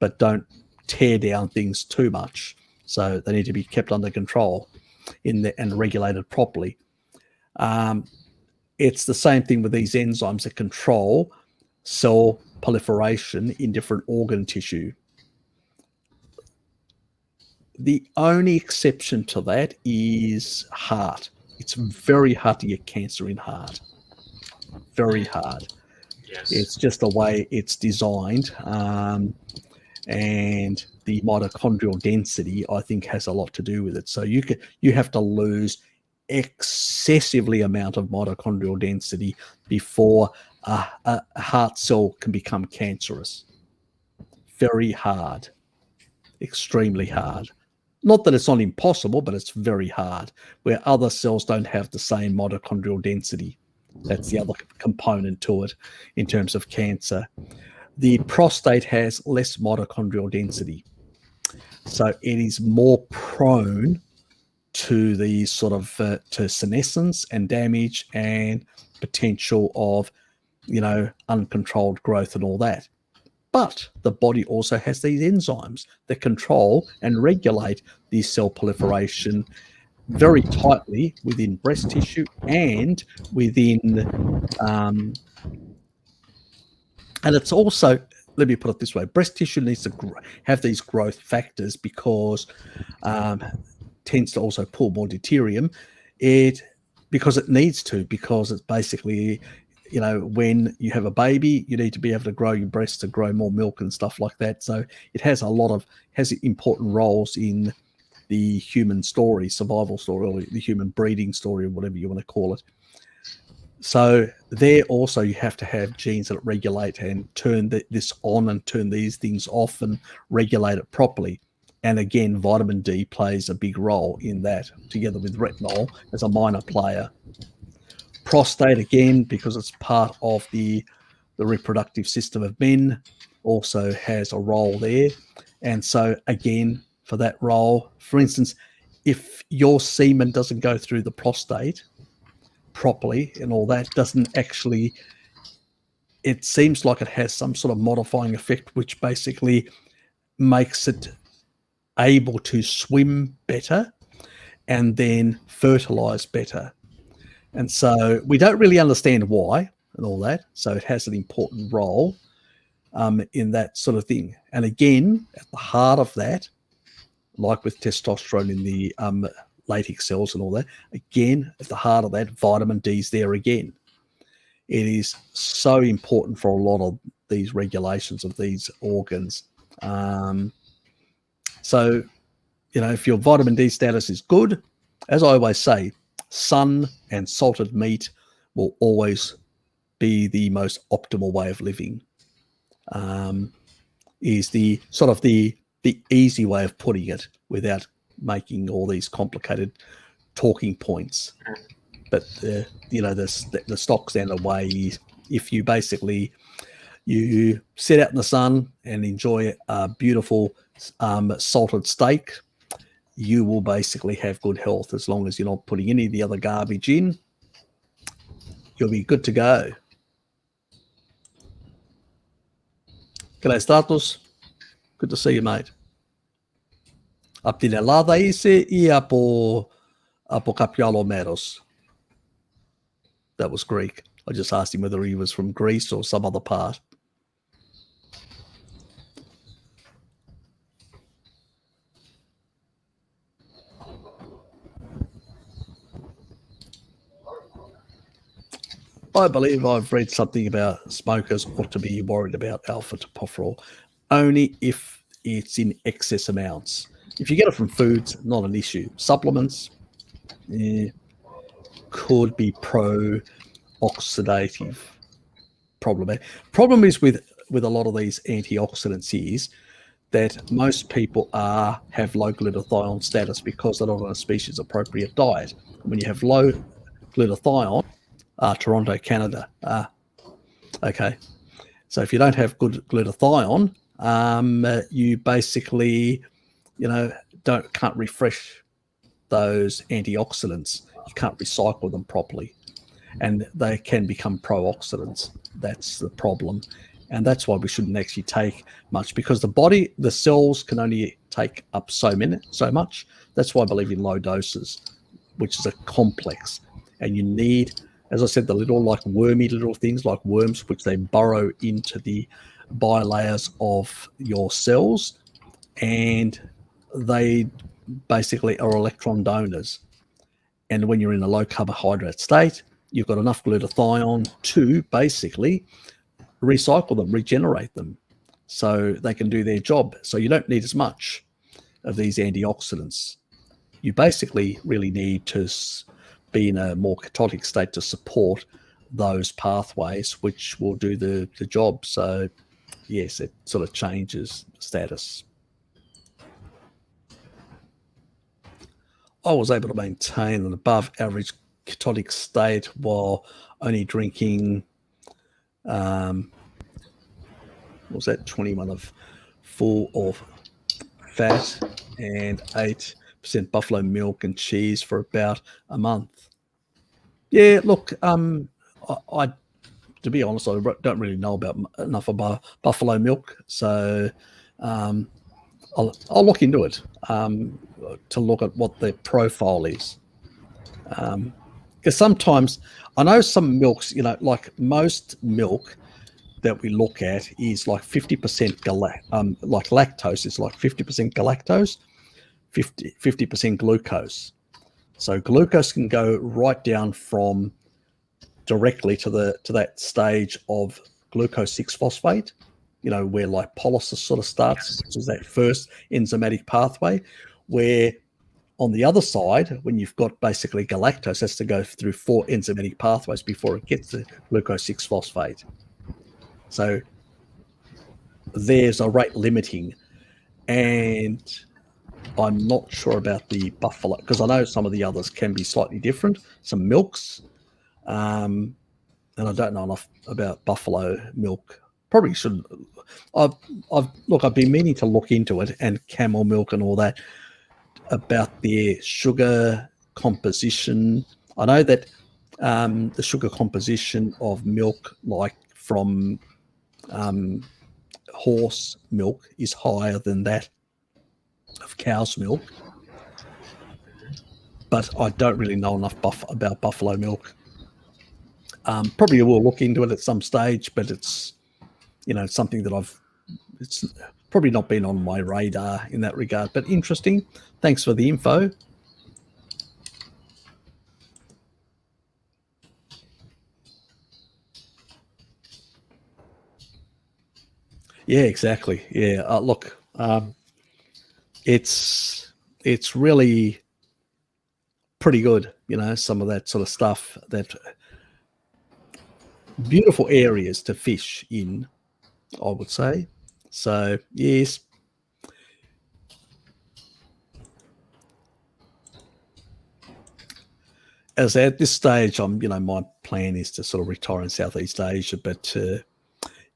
but don't tear down things too much. So they need to be kept under control and regulated properly. It's the same thing with these enzymes that control cell proliferation in different organ tissue. The only exception to that is heart. It's very hard to get cancer in heart. Very hard. Yes. It's just the way it's designed. And the mitochondrial density, I think, has a lot to do with it. So you have to lose excessively amount of mitochondrial density before a heart cell can become cancerous. Very hard. Extremely hard. Not that it's not impossible, but it's very hard, where other cells don't have the same mitochondrial density. That's the other component to it in terms of cancer. The prostate has less mitochondrial density. So it is more prone to the sort of to senescence and damage and potential of, uncontrolled growth and all that. But the body also has these enzymes that control and regulate the cell proliferation very tightly within breast tissue and within, and it's also, let me put it this way, breast tissue needs to have these growth factors because tends to also pull more deuterium. Because it needs to, because it's basically, when you have a baby, you need to be able to grow your breasts to grow more milk and stuff like that. So it has has important roles in the human story, survival story, or the human breeding story, or whatever you want to call it. So there also you have to have genes that regulate and turn this on and turn these things off and regulate it properly. And again, vitamin D plays a big role in that, together with retinol as a minor player. Prostate, again, because it's part of the reproductive system of men, also has a role there. And so, again, for that role, for instance, if your semen doesn't go through the prostate properly and all that, doesn't actually, it seems like it has some sort of modifying effect, which basically makes it able to swim better and then fertilize better. And so we don't really understand why and all that. So it has an important role in that sort of thing. And again, at the heart of that, like with testosterone in the latex cells and all that, again, at the heart of that, vitamin D is there again. It is so important for a lot of these regulations of these organs. So, if your vitamin D status is good, as I always say, sun and salted meat will always be the most optimal way of living. Is the sort of the easy way of putting it without making all these complicated talking points. But the stock standard way is if you basically you sit out in the sun and enjoy a beautiful salted steak, you will basically have good health as long as you're not putting any of the other garbage in. You'll be good to go. G'day, Status. Good to see you, mate. Απ' την Ελλάδα είσαι ή από κάποιο άλλο μέρος? That was Greek. I just asked him whether he was from Greece or some other part. I believe I've read something about smokers ought to be worried about alpha tocopherol only if it's in excess amounts. If you get it from foods, not an issue. Supplements could be pro-oxidative. Problem is with a lot of these antioxidants is that most people have low glutathione status because they're not on a species-appropriate diet. When you have low glutathione, Toronto, Canada. Okay. So if you don't have good glutathione, you basically, can't refresh those antioxidants. You can't recycle them properly, and they can become pro-oxidants. That's the problem, and that's why we shouldn't actually take much, because the cells can only take up so much. That's why I believe in low doses, which is a complex, and you need, as I said, the little wormy little things like worms, which they burrow into the bilayers of your cells, and they basically are electron donors. And when you're in a low carbohydrate state, you've got enough glutathione to basically recycle them, regenerate them, so they can do their job. So you don't need as much of these antioxidants. You basically really need to be in a more ketotic state to support those pathways, which will do the job. So yes, it sort of changes status. I was able to maintain an above average ketotic state while only drinking, what was that, 21 of full of fat and 8% buffalo milk and cheese for about a month. Yeah, look, I to be honest, I don't really know enough about buffalo milk, so I'll look into it to look at what the profile is. Because sometimes I know some milks, like most milk that we look at is like 50% like lactose is like 50% galactose, 50% glucose. So glucose can go right down from directly to that stage of glucose 6-phosphate, where lipolysis sort of starts, which is that first enzymatic pathway, where on the other side, when you've got basically galactose, has to go through 4 enzymatic pathways before it gets to glucose 6-phosphate. So there's a rate limiting, and I'm not sure about the buffalo, because I know some of the others can be slightly different, some milks, and I don't know enough about buffalo milk. Probably shouldn't. I've been meaning to look into it, and camel milk and all that, about their sugar composition. I know that the sugar composition of milk, like from horse milk, is higher than that of cow's milk, but I don't really know enough about buffalo milk. Probably will look into it at some stage, but it's something that it's probably not been on my radar in that regard, but interesting. Thanks for the info. Yeah, exactly. Yeah, look, it's really pretty good, some of that sort of stuff, that beautiful areas to fish in, I would say. So yes, as at this stage, my plan is to sort of retire in Southeast Asia, but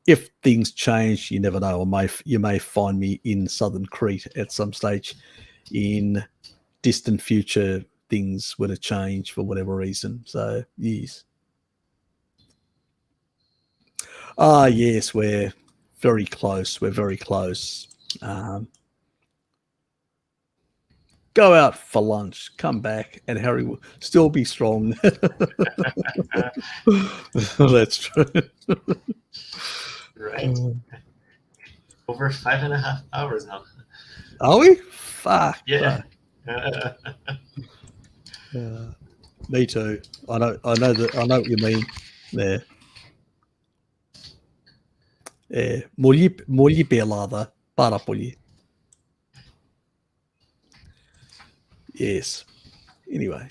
if things change, you never know. You may find me in southern Crete at some stage in distant future things were to change for whatever reason. So, yes. Yes, we're very close. We're very close. Go out for lunch, come back, and Harry will still be strong. That's true. Right. Over 5.5 hours now. Are we? Fuck. Yeah. Me too. I know what you mean there. Molli pelada para polli. Yes. Anyway.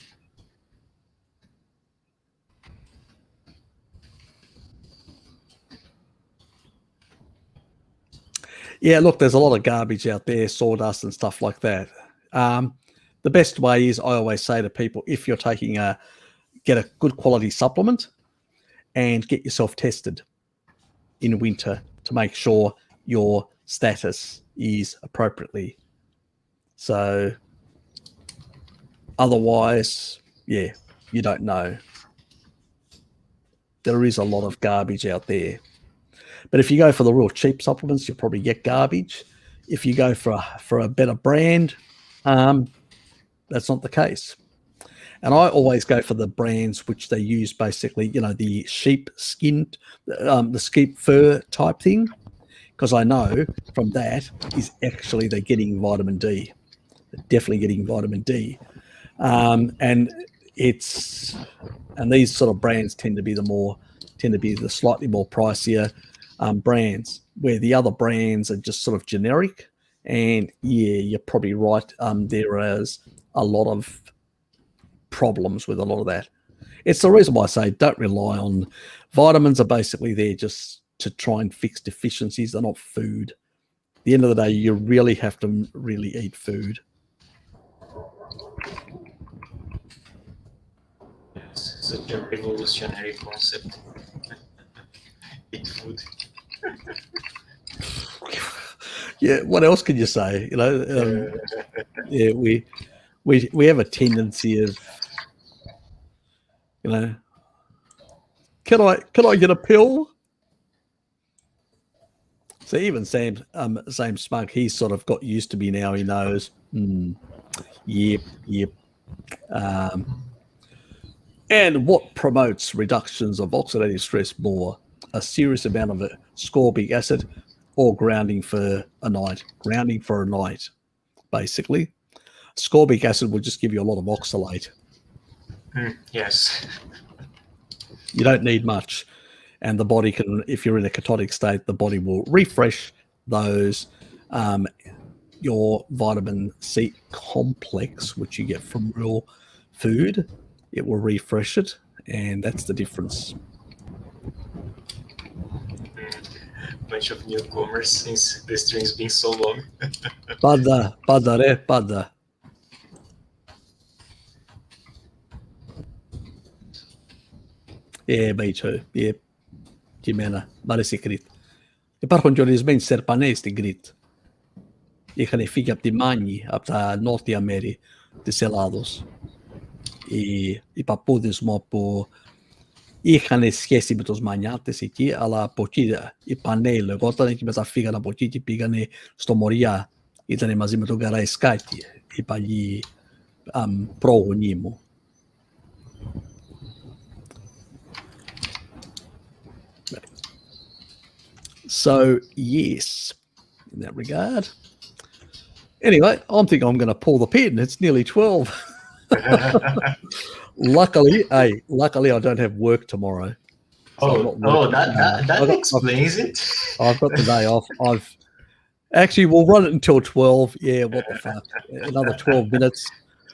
Yeah, look, there's a lot of garbage out there, sawdust and stuff like that. The best way is, I always say to people, if you're taking get a good quality supplement and get yourself tested in winter to make sure your status is appropriately. So otherwise, yeah, you don't know. There is a lot of garbage out there. But if you go for the real cheap supplements, you'll probably get garbage. If you go for a better brand, that's not the case. And I always go for the brands which they use basically, the sheep skin, the sheep fur type thing, because I know from that is actually they're getting vitamin D. They're definitely getting vitamin D. And these sort of brands tend to be the slightly more pricier brands, where the other brands are just sort of generic. And yeah, you're probably right. There is a lot of problems with a lot of that. It's the reason why I say don't rely on vitamins. Are basically there just to try and fix deficiencies. They're not food. At the end of the day, you really have to really eat food. It's such a revolutionary concept. Eat food. Yeah, what else can you say? Yeah, we have a tendency of, can I get a pill? So even Sam Smug, he's sort of got used to me now. He knows. Yep. And what promotes reductions of oxidative stress more? A serious amount of ascorbic acid or grounding for a night. Grounding for a night, basically. Ascorbic acid will just give you a lot of oxalate. Yes. You don't need much. And the body can, if you're in a ketotic state, the body will refresh those, your vitamin C complex, which you get from real food. It will refresh it, and that's the difference. Bunch of newcomers since the string's been so long. Pada. Yeah, me too. Yeah. Jimena, parece grit. E par control is bem serpanês de grit. E que fica de manhi up Norte América de selados. E para podes mo e que esquece betos manhates aqui ala potida e panela gosta que mas a fica na potida piga ne sto moria e tane mazime to gara skati e pa gli pro nimo. So yes, in that regard. Anyway, I think I'm going to pull the pin. It's nearly 12. Luckily, I don't have work tomorrow. So that explains it. I've got the day off. We'll run it until 12. Yeah, what the fuck? Another 12 minutes.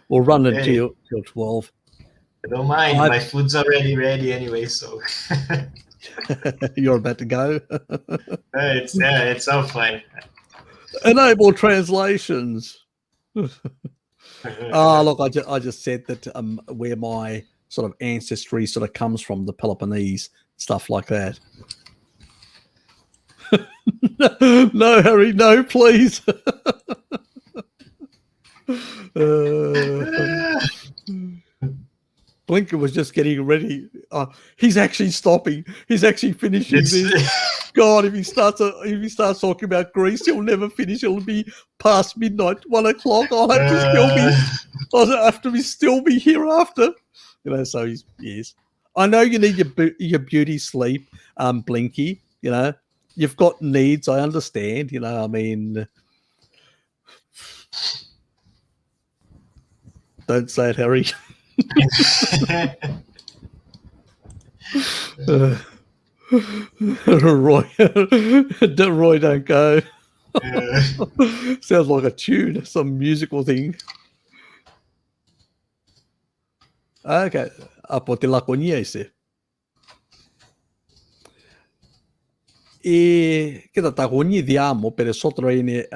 We'll run it till 12. I don't mind. My food's already ready anyway, so. You're about to go. It's all fine. Enable translations. Look, I just said that where my sort of ancestry sort of comes from, the Peloponnese, stuff like that. No, Harry, no, please. Blinker was just getting ready. He's actually stopping. He's actually finishing this. God, if he starts talking about Greece, he'll never finish. It'll be past midnight, 1 o'clock. I'll have to still be here after. So yes. I know you need your beauty sleep, Blinky. You've got needs. I understand. I mean, don't say it, Harry. Roy, don't go. Sounds like a tune, some musical thing. Okay, από τη Λακωνία είσαι. Κοίτα, τα γονίδια μου περισσότερο είναι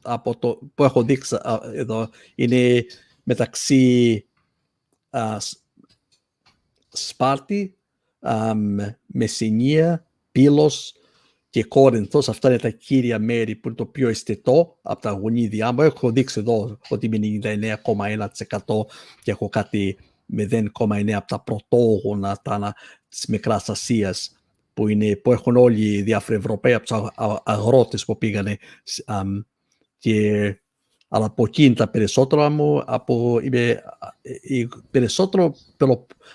από το που έχω δείξει εδώ, είναι μεταξύ Σπάρτη, Μεσσηνία, Πύλος και Κόρινθος. Αυτά είναι τα κύρια μέρη που είναι το πιο αισθητό από τα γονίδια μου. Έχω δείξει εδώ ότι είναι 99,1% και έχω κάτι 0,9% από τα πρωτόγωνα της Μικράς Ασίας που έχουν όλοι οι διάφοροι Ευρωπαίοι από τους αγρότες που πήγανε αλλά από εκεί είναι τα περισσότερα μου, περισσότερο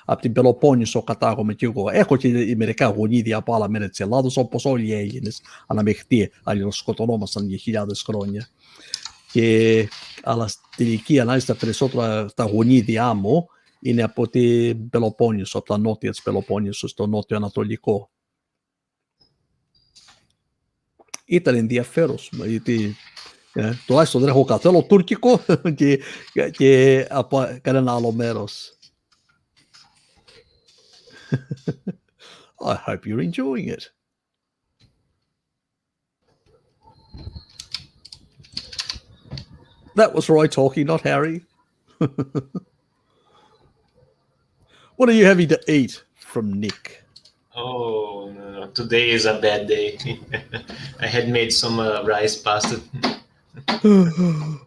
από την Πελοπόννησο κατάγομαι και εγώ. Έχω και μερικά γονίδια από άλλα μέρη της Ελλάδος, όπως όλοι οι Έλληνες, αναμειχτοί, αλληλοσκοτωνόμασταν για χιλιάδες χρόνια. Αλλά στην τελική ανάλυση τα περισσότερα τα γονίδια μου είναι από την Πελοπόννησο, από τα νότια της Πελοπόννησου, στο νότιο ανατολικό. Ήταν ενδιαφέρον, γιατί τουλάχιστον δεν έχω καθόλου τουρκικό και από κανένα άλλο μέρος. I hope you're enjoying it. That was Roy talking, not Harry. What are you having to eat from Nick? Oh, no. Today is a bad day. I had made some rice pasta.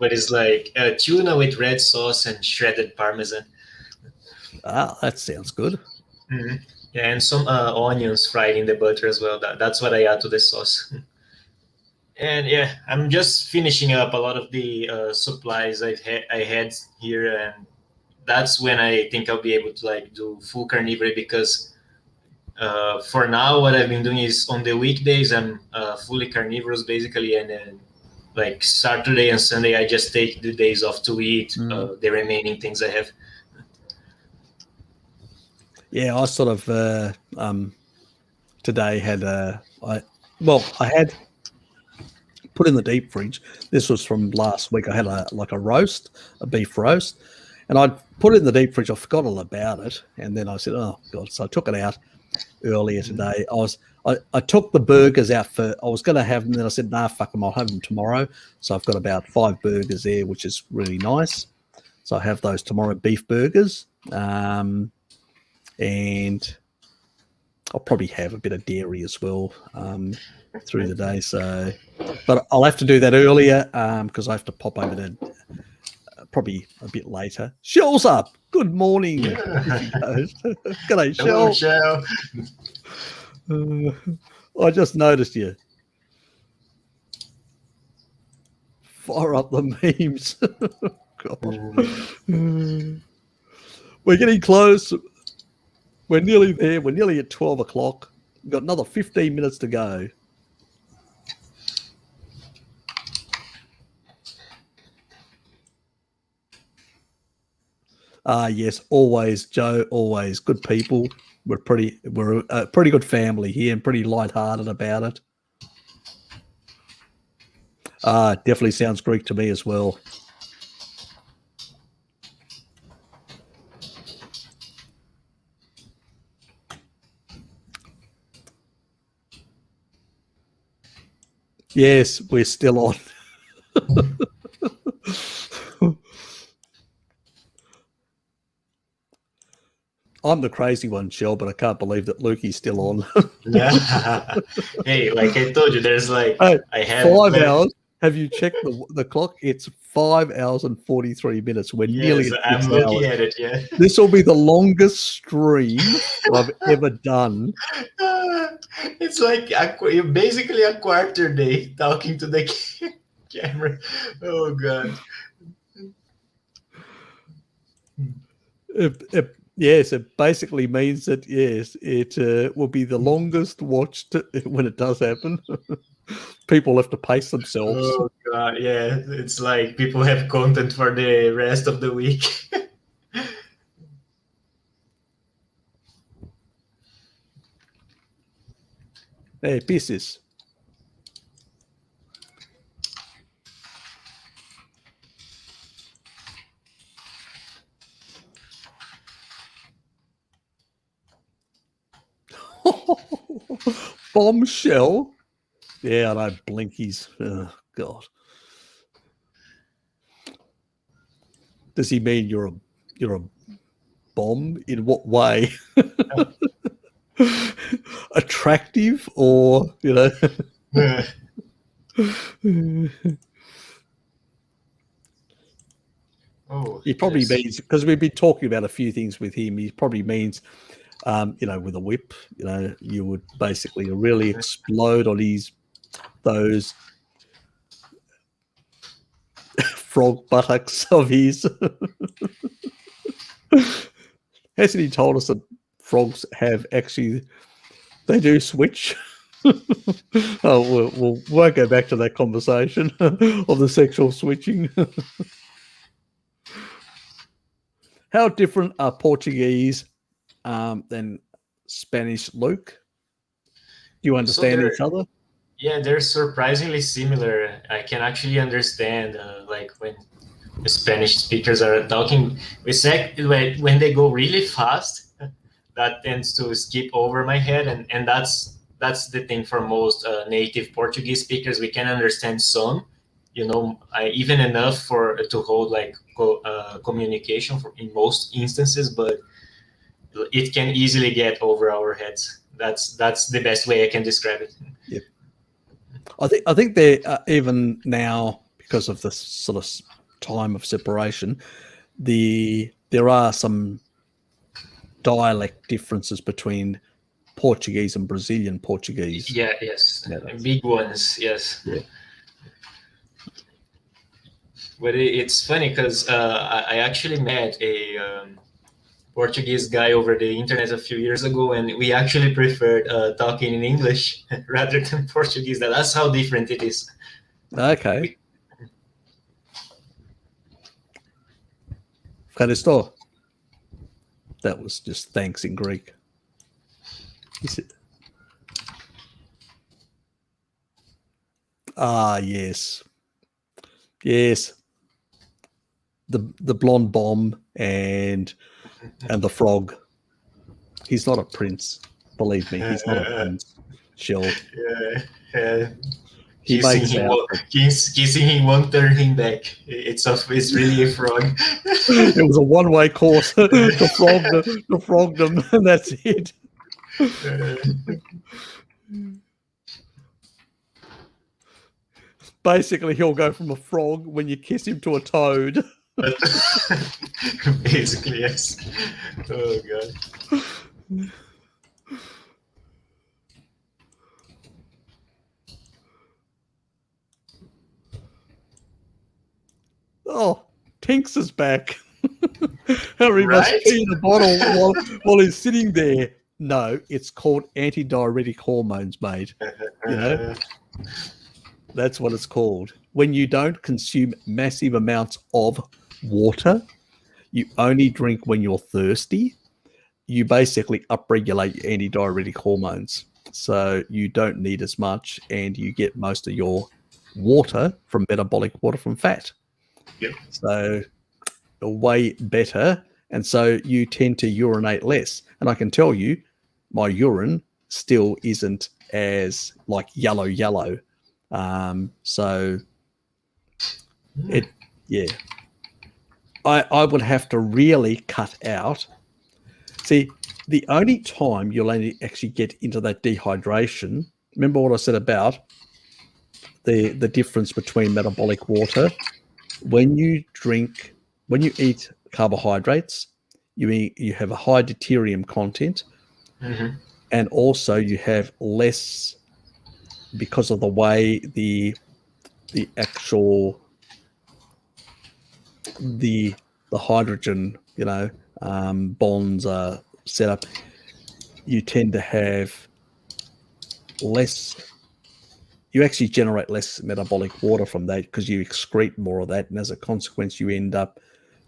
But it's like tuna with red sauce and shredded parmesan. Ah, that sounds good. Mm-hmm. Yeah, and some onions fried in the butter as well. That's what I add to the sauce. And yeah, I'm just finishing up a lot of the supplies I had here, and that's when I think I'll be able to do full carnivore, because for now what I've been doing is on the weekdays I'm fully carnivorous basically, and then Saturday and Sunday I just take the days off to eat the remaining things I have. Yeah, I sort of today had I had put in the deep fridge. This was from last week. I had a roast, a beef roast, and I'd put it in the deep fridge. I forgot all about it, and then I said, "Oh God!" So I took it out earlier today. I took the burgers out I was going to have them, and then I said, "Nah, fuck them. I'll have them tomorrow." So I've got about 5 burgers there, which is really nice. So I have those tomorrow, beef burgers, and I'll probably have a bit of dairy as well through the day. So, but I'll have to do that earlier because I have to pop over to probably a bit later. Shell's up. Good morning. G'day, Shell. Hello, Shell. I just noticed you. Fire up the memes. God. We're getting close. We're nearly there. We're nearly at 12 o'clock. We've got another 15 minutes to go. Yes, always, Joe, always. Good people. We're a pretty good family here and pretty lighthearted about it. Definitely sounds Greek to me as well. Yes, we're still on. I'm the crazy one, Shell, but I can't believe that Lukey's still on. Yeah. Hey, like I told you, there's like Hey, I have 5 hours. Have you checked the clock? It's 5 hours and 43 minutes. We're nearly Yes, at I'm 6 looking hours. at it. Yeah. This will be the longest stream that I've ever done. It's like basically a quarter day talking to the camera. Oh God. Yes, it basically means that, yes, it will be the longest watched when it does happen. People have to pace themselves. Oh God, yeah. It's like people have content for the rest of the week. Hey, pieces. Bombshell. Yeah, I know, blinkies. Oh, God. Does he mean you're a bomb? In what way? Attractive, or Oh, he probably yes. means, because we've been talking about a few things with him, he probably means with a whip, you would basically really explode on those frog buttocks of his. Hasn't he told us that frogs they do switch? Oh, we'll won't go back to that conversation of the sexual switching. How different are Portuguese than Spanish, Luke? Do you understand each other? Yeah, they're surprisingly similar. I can actually understand, like when the Spanish speakers are talking. When they go really fast, that tends to skip over my head, and that's the thing for most native Portuguese speakers. We can understand some, even enough to hold like communication in most instances, but it can easily get over our heads. That's the best way I can describe it. Yep. I think they're even now, because of the sort of time of separation, there are some dialect differences between Portuguese and Brazilian Portuguese. Yeah, yes, big ones, yes. Yeah. But it's funny because I actually met a Portuguese guy over the internet a few years ago, and we actually preferred talking in English rather than Portuguese. That's how different it is. Okay. Ευχαριστώ. That was just thanks in Greek. Yes. Yes. The blonde bomb and the frog. He's not a prince. Believe me, he's not a prince. Shell. Yeah. Kissing him won't turn him back. It's really a frog. It was a one-way course to frog them, and that's it. Basically, he'll go from a frog when you kiss him to a toad. Basically, yes. Oh God. Oh, Tinks is back. Harry must pee in a bottle while he's sitting there. No, it's called antidiuretic hormones, mate. That's what it's called. When you don't consume massive amounts of water, you only drink when you're thirsty, you basically upregulate your antidiuretic hormones. So you don't need as much, and you get most of your water from metabolic water from fat. Yep. So way better. And so you tend to urinate less. And I can tell you, my urine still isn't as like yellow. So it, yeah, I would have to really cut out. See, the only time you'll only actually get into that dehydration, remember what I said about the difference between metabolic water. When you eat carbohydrates, you have a high deuterium content, and also you have less, because of the way the actual the hydrogen bonds are set up. You tend to have less. You actually generate less metabolic water from that because you excrete more of that, and as a consequence, you end up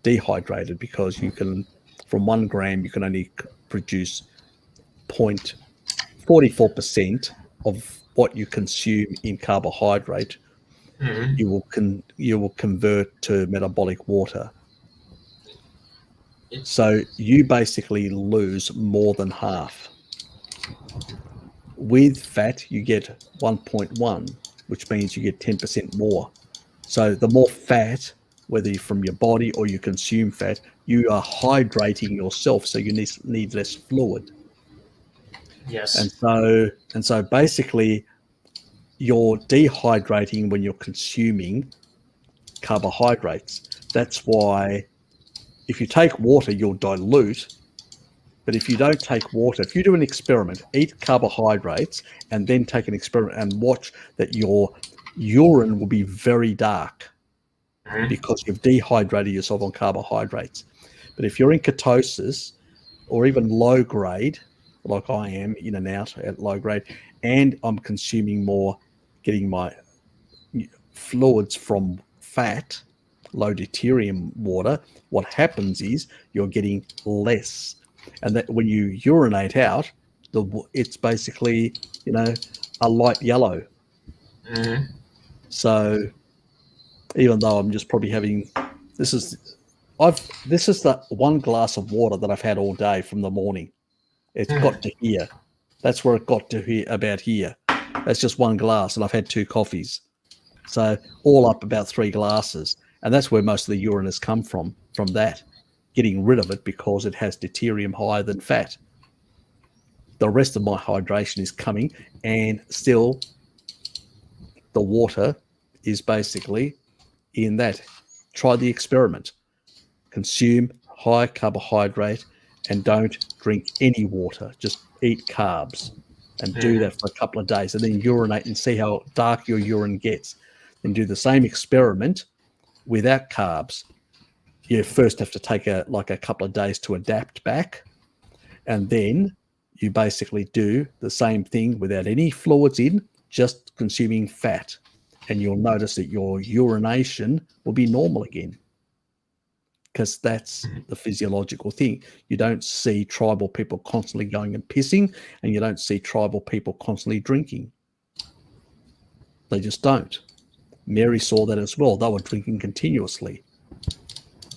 dehydrated because you can, from 1 gram, you can only produce 0.44% of what you consume in carbohydrate. You will convert to metabolic water. So you basically lose more than half. With fat, you get 1.1, which means you get 10% more. So the more fat, whether you're from your body or you consume fat, you are hydrating yourself, so you need less fluid. Yes. And so basically, you're dehydrating when you're consuming carbohydrates. That's why if you take water, you'll dilute. But if you don't take water, if you do an experiment, eat carbohydrates, and then take an experiment and watch that your urine will be very dark because you've dehydrated yourself on carbohydrates. But if you're in ketosis or even low grade, like I am, in and out at low grade, and I'm consuming more, getting my fluids from fat, low deuterium water, what happens is you're getting less. And that when you urinate out, it's basically, a light yellow. So even though I'm just probably having, this is the 1 glass of water that I've had all day from the morning. It's got to here. That's where it got to here, about here. That's just 1 glass, and I've had 2 coffees. So all up about 3 glasses. And that's where most of the urine has come from that. Getting rid of it because it has deuterium higher than fat. The rest of my hydration is coming, and still the water is basically in that. Try the experiment. Consume high carbohydrate and don't drink any water. Just eat carbs and do that for a couple of days, and then urinate and see how dark your urine gets. Then do the same experiment without carbs. You first have to take a couple of days to adapt back, and then you basically do the same thing without any fluids in, just consuming fat, and you'll notice that your urination will be normal again, because that's the physiological thing. You don't see tribal people constantly going and pissing, and you don't see tribal people constantly drinking. They just don't. Mary saw that as well. They were drinking continuously.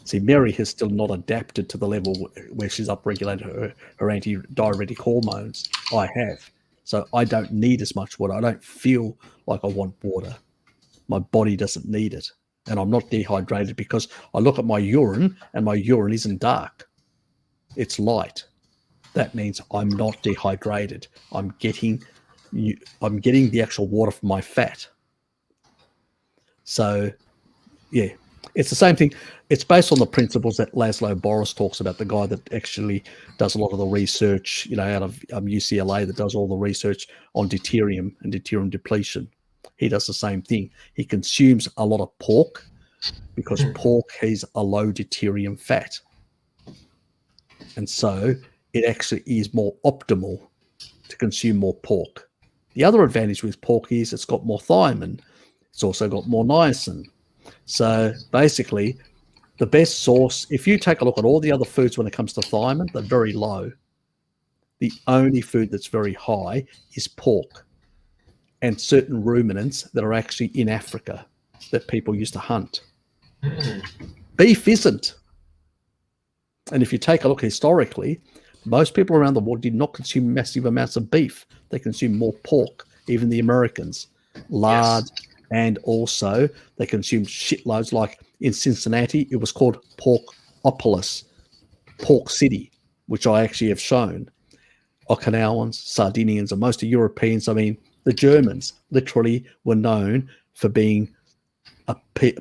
See, Mary has still not adapted to the level where she's upregulated her anti-diuretic hormones. I have. So I don't need as much water. I don't feel like I want water. My body doesn't need it. And I'm not dehydrated because I look at my urine, and my urine isn't dark. It's light. That means I'm not dehydrated. I'm getting the actual water from my fat. So, yeah, it's the same thing. It's based on the principles that Laszlo Boris talks about, the guy that actually does a lot of the research, out of UCLA, that does all the research on deuterium and deuterium depletion. He does the same thing. He consumes a lot of pork because pork is a low deuterium fat. And so it actually is more optimal to consume more pork. The other advantage with pork is it's got more thiamine. It's also got more niacin. So basically, the best source, if you take a look at all the other foods when it comes to thiamine, they're very low. The only food that's very high is pork and certain ruminants that are actually in Africa that people used to hunt. Beef isn't. And if you take a look historically, most people around the world did not consume massive amounts of beef. They consumed more pork, even the Americans. Lard. Yes. And also they consumed shitloads. Like in Cincinnati, it was called Porkopolis, Pork City, which I actually have shown. Okinawans, Sardinians, and most of Europeans, the Germans literally were known for being a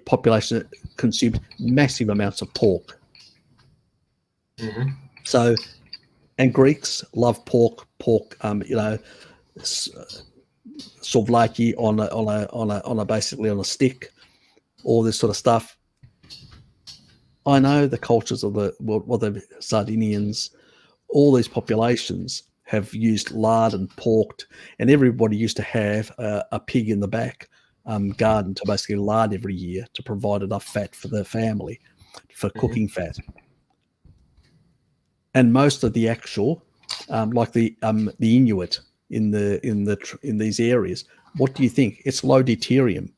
population that consumed massive amounts of pork. Mm-hmm. So, and Greeks love pork, souvlaki on a basically on a stick, all this sort of stuff. I know the cultures of the Sardinians, all these populations have used lard and pork, and everybody used to have a pig in the back garden to basically lard every year to provide enough fat for their family, for cooking fat. And most of the actual, like the Inuit in these areas, what do you think? It's low deuterium.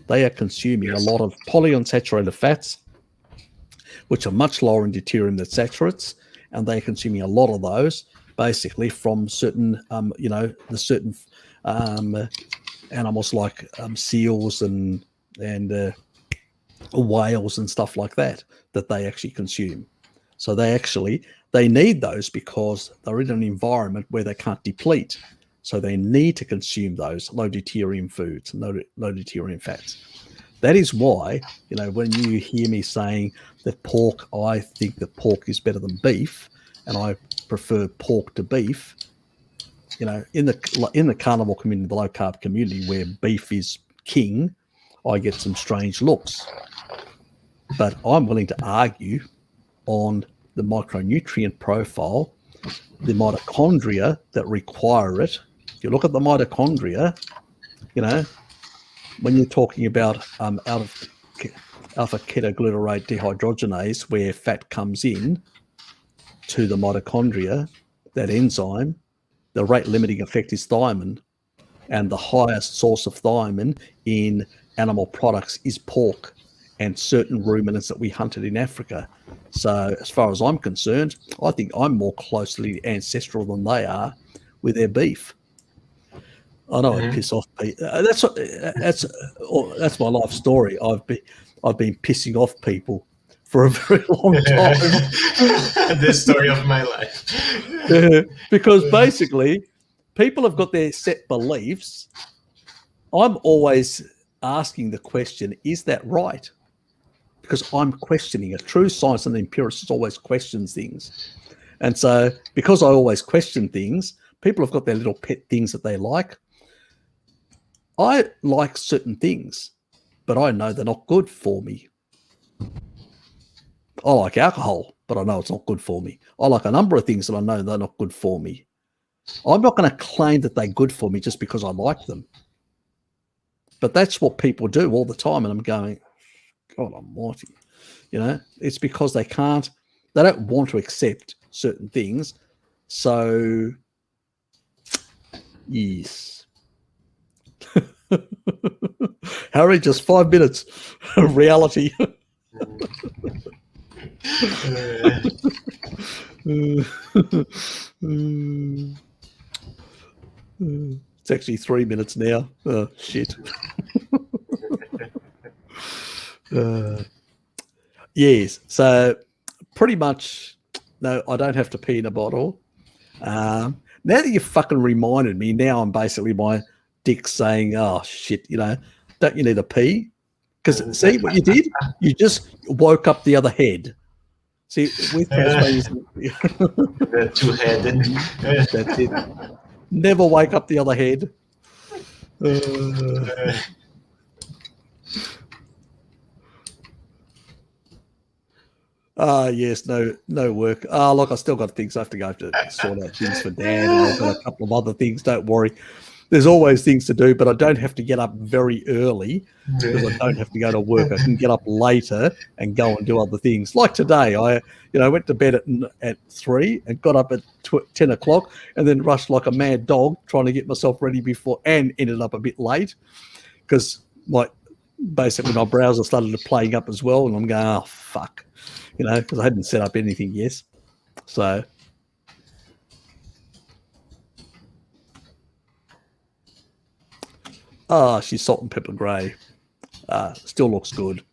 They are consuming a lot of polyunsaturated fats, which are much lower in deuterium than saturates, and they're consuming a lot of those basically from certain, the certain animals like seals and whales and stuff like that they actually consume. So they need those because they're in an environment where they can't deplete. So they need to consume those low deuterium foods, low deuterium fats. That is why, when you hear me saying that pork, I think that pork is better than beef, and I prefer pork to beef, in the carnivore community, the low carb community where beef is king, I get some strange looks. But I'm willing to argue on the micronutrient profile, the mitochondria that require it. If you look at the mitochondria, when you're talking about alpha ketoglutarate dehydrogenase, where fat comes in to the mitochondria, that enzyme, the rate limiting effect is thiamine, and the highest source of thiamine in animal products is pork and certain ruminants that we hunted in Africa. So as far as I'm concerned, I think I'm more closely ancestral than they are with their beef. I know I piss off people. That's my life story. I've been pissing off people for a very long time. The story of my life. Because basically, people have got their set beliefs. I'm always asking the question, is that right? Because I'm questioning it. True science and empiricist always questions things. And so because I always question things, people have got their little pet things that they like. I like certain things, but I know they're not good for me. I like alcohol, but I know it's not good for me. I like a number of things that I know they're not good for me. I'm not going to claim that they're good for me just because I like them. But that's what people do all the time. And I'm going, God almighty. It's because they don't want to accept certain things. So, yes. Harry, just 5 minutes. Reality. It's actually 3 minutes now. Oh, shit. Yes. So pretty much, no, I don't have to pee in a bottle. Now that you fucking reminded me, now I'm basically my dick saying, oh, shit, don't you need a pee? Because see what you did? You just woke up the other head. See, with Tasmanians, The two-headed. that's it. Never wake up the other head. Yes, no work. Look, I still got things. I have to go to sort out things for Dan, and I've got a couple of other things. Don't worry. There's always things to do, but I don't have to get up very early because I don't have to go to work. I can get up later and go and do other things. Like today, I went to bed at 3 and got up at 10 o'clock and then rushed like a mad dog trying to get myself ready before, and ended up a bit late because basically my browser started playing up as well, and I'm going, oh fuck, because I hadn't set up anything yet. So. She's salt and pepper grey. Still looks good.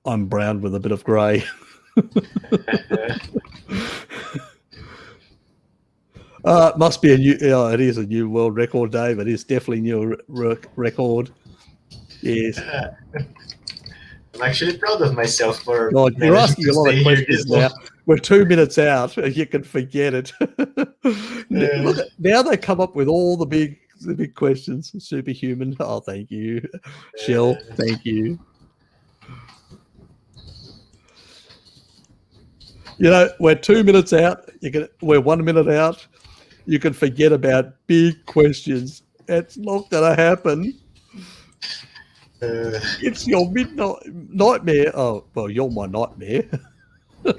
I'm brown with a bit of grey. It must be a new. It is a new world record, Dave. It is definitely new record. Yes. I'm actually proud of myself for God, you're managing asking to a lot of stay here questions this long. now. We're 2 minutes out. You can forget it. Look, now they come up with all the big questions. Superhuman. Oh, thank you. Shell. Thank you. You know, we're 2 minutes out. We're 1 minute out. You can forget about big questions. It's not going to happen. It's your midnight nightmare. Oh, well, you're my nightmare. You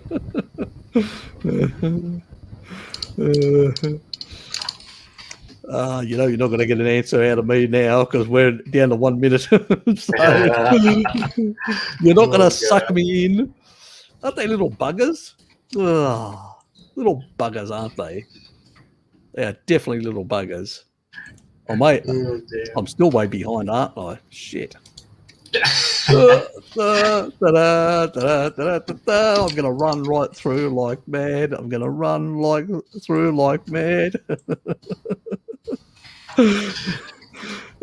know, you're not going to get an answer out of me now because we're down to 1 minute. So, you're not going to suck me in. Aren't they little buggers? Oh, little buggers, aren't they? They are definitely little buggers. Oh, mate, I'm still way behind, aren't I? Shit. I'm going to run right through like mad. I'm going to run through like mad.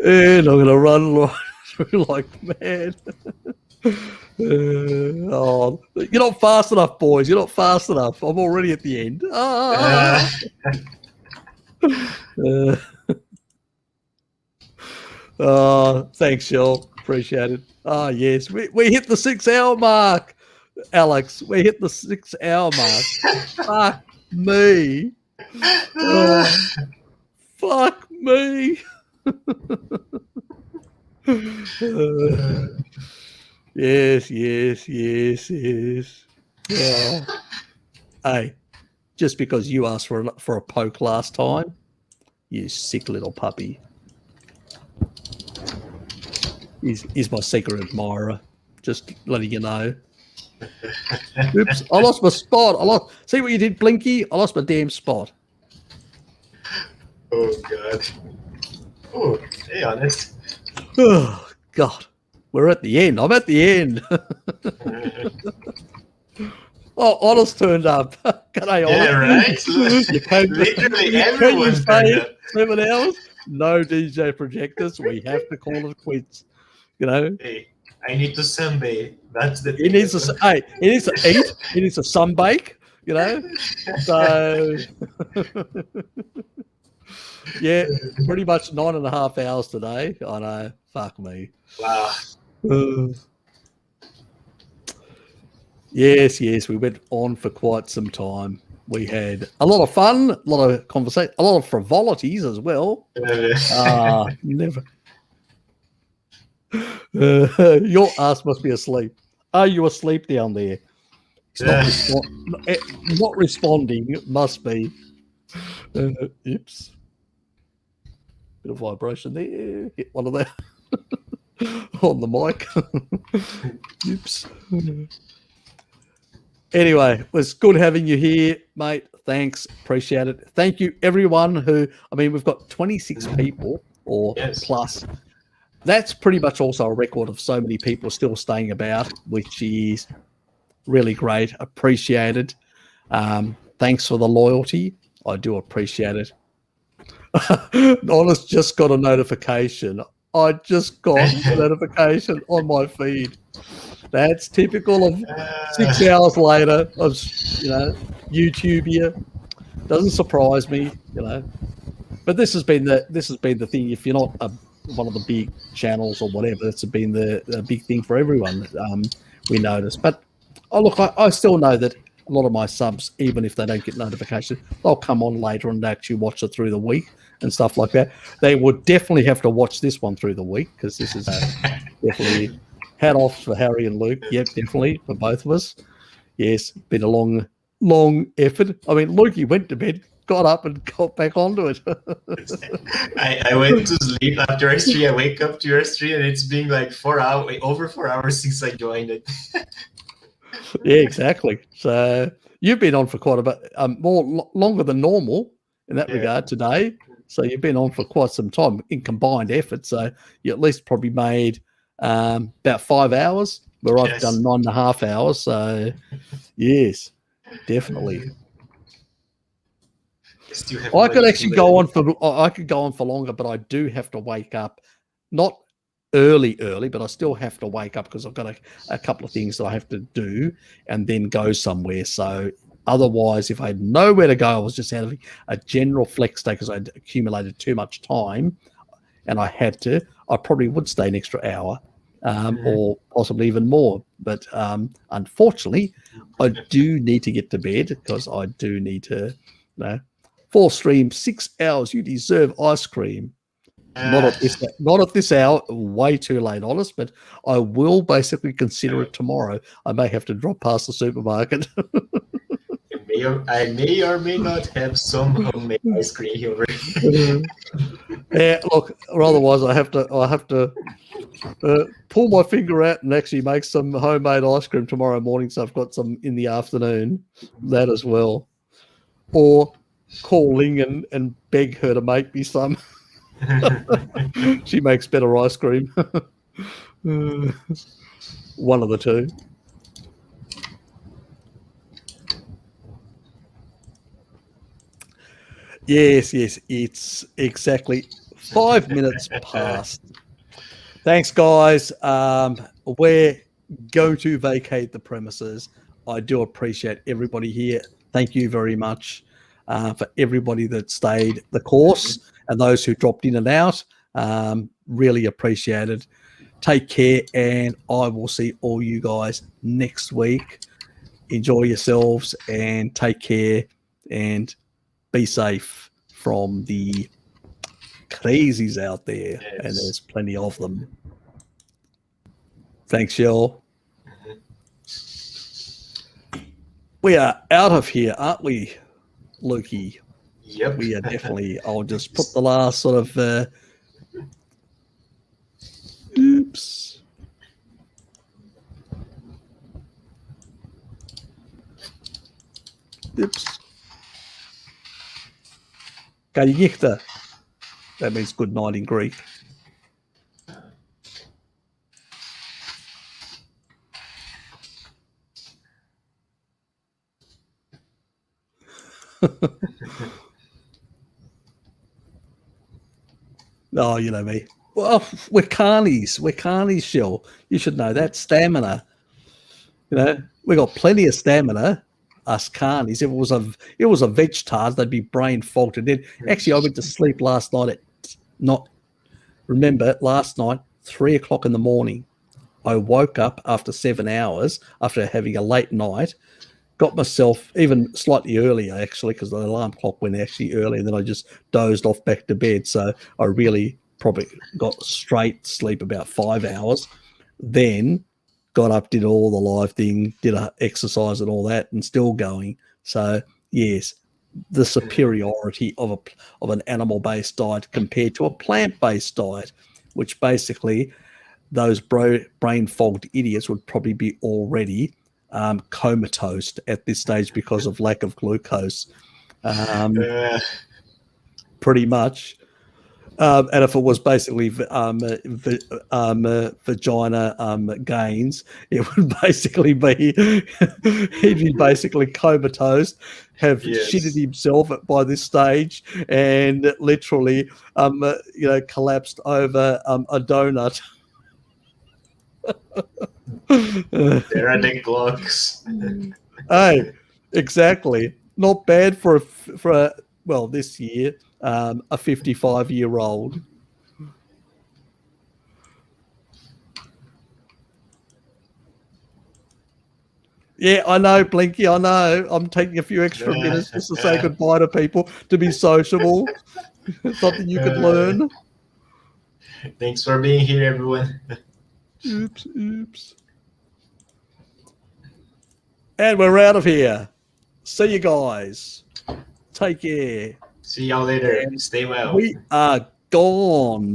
And I'm going to run right through like mad. Oh, you're not fast enough, boys. You're not fast enough. I'm already at the end. Thanks, Shell. Appreciate it. Yes, we hit the 6 hour mark, Alex. We hit the 6 hour mark. Fuck me. Fuck me. Yes. Hey, just because you asked for a poke last time, you sick little puppy. He's my secret admirer. Just letting you know. Oops, I lost my spot. See what you did, Blinky? I lost my damn spot. Oh, God. Oh, stay honest. Oh, God. We're at the end. I'm at the end. Oh, Honest turned up. G'day, Honest. Yeah, right? Literally everyone's turned up. 7 hours? No DJ projectors. We have to call it quits. You know? Hey, I need to sunbathe. That's the thing. It needs to eat. It needs to sunbake, you know? So, yeah, pretty much 9.5 hours today. I know. Fuck me. Wow. Yes, we went on for quite some time. We had a lot of fun, a lot of conversation, a lot of frivolities as well. Never. Your ass must be asleep. Are you asleep down there? It's not responding. It must be. Oops. Bit of vibration there. Hit one of that on the mic. Oops. Anyway, it was good having you here, mate. Thanks. Appreciate it. Thank you, everyone we've got 26 people or plus. That's pretty much also a record of so many people still staying about, which is really great. Appreciate it. Thanks for the loyalty. I do appreciate it. Honest just got a notification. I just got a notification on my feed. That's typical of 6 hours later of YouTube here. Doesn't surprise me, But this has been the thing. If you're not one of the big channels or whatever, that's been the big thing for everyone. We notice, but I still know that a lot of my subs, even if they don't get notification, they'll come on later and actually watch it through the week and stuff like that. They would definitely have to watch this one through the week because this is definitely hat off for Harry and Luke. Yep, definitely for both of us. Yes, been a long effort. I mean, Luke, he went to bed, got up and got back onto it. I went to sleep after S3. I wake up to S3 and it's been like over 4 hours since I joined it. Yeah, exactly. So you've been on for quite a bit, longer than normal in that regard today. So you've been on for quite some time in combined effort. So you at least probably made about 5 hours, where I've done 9.5 hours. So yes, definitely. still have I could much actually to go learn. on for I could go on for longer, but I do have to wake up, not early, but I still have to wake up because I've got a couple of things that I have to do and then go somewhere. So otherwise, if I had nowhere to go, I was just having a general flex day because I'd accumulated too much time and I had to, I probably would stay an extra hour or possibly even more. But unfortunately, I do need to get to bed because I do need to, 4 streams, 6 hours. You deserve ice cream. Not at this hour, way too late, honest, but I will basically consider it tomorrow. I may have to drop past the supermarket. I may or may not have some homemade ice cream over. Yeah, look, or otherwise I have to pull my finger out and actually make some homemade ice cream tomorrow morning, so I've got some in the afternoon, that as well. Or call Ling and beg her to make me some. She makes better ice cream. One of the two. Yes, it's exactly 5 minutes past. Thanks, guys. We're going to vacate the premises. I do appreciate everybody here. Thank you very much for everybody that stayed the course and those who dropped in and out. Really appreciate it. Take care, and I will see all you guys next week. Enjoy yourselves and take care and be safe from the crazies out there, and there's plenty of them. Thanks, y'all. We are out of here, aren't we, Lukey? Yep. We are definitely. I'll just put the last sort of oops. Kallichta. That means good night in Greek. Oh, you know me. Well, we're carnies. We're carnies, Shell. You should know that. Stamina. You know, we got plenty of stamina, us carnies. If it was a veg tart, they'd be brain fogged. And then actually I went to sleep last night last night, 3 o'clock in the morning. I woke up after 7 hours after having a late night. Got myself even slightly earlier, actually, because the alarm clock went actually early, and then I just dozed off back to bed. So I really probably got straight sleep about 5 hours. Then got up, did all the live thing, did a exercise and all that, and still going. So yes, the superiority of an animal-based diet compared to a plant-based diet, which basically those brain-fogged idiots would probably be already comatose at this stage because of lack of glucose. Pretty much. And if it was basically vagina gains, it would basically be he'd be basically comatose, have shitted himself by this stage, and literally collapsed over a donut. There are the clocks. Hey, exactly. Not bad for this year, a 55-year-old. Yeah, I know, Blinky. I know. I'm taking a few extra minutes just to say goodbye to people, to be sociable. Something you could learn. Thanks for being here, everyone. Oops. And we're out of here. See you guys. Take care. See y'all later. Stay well. We are gone.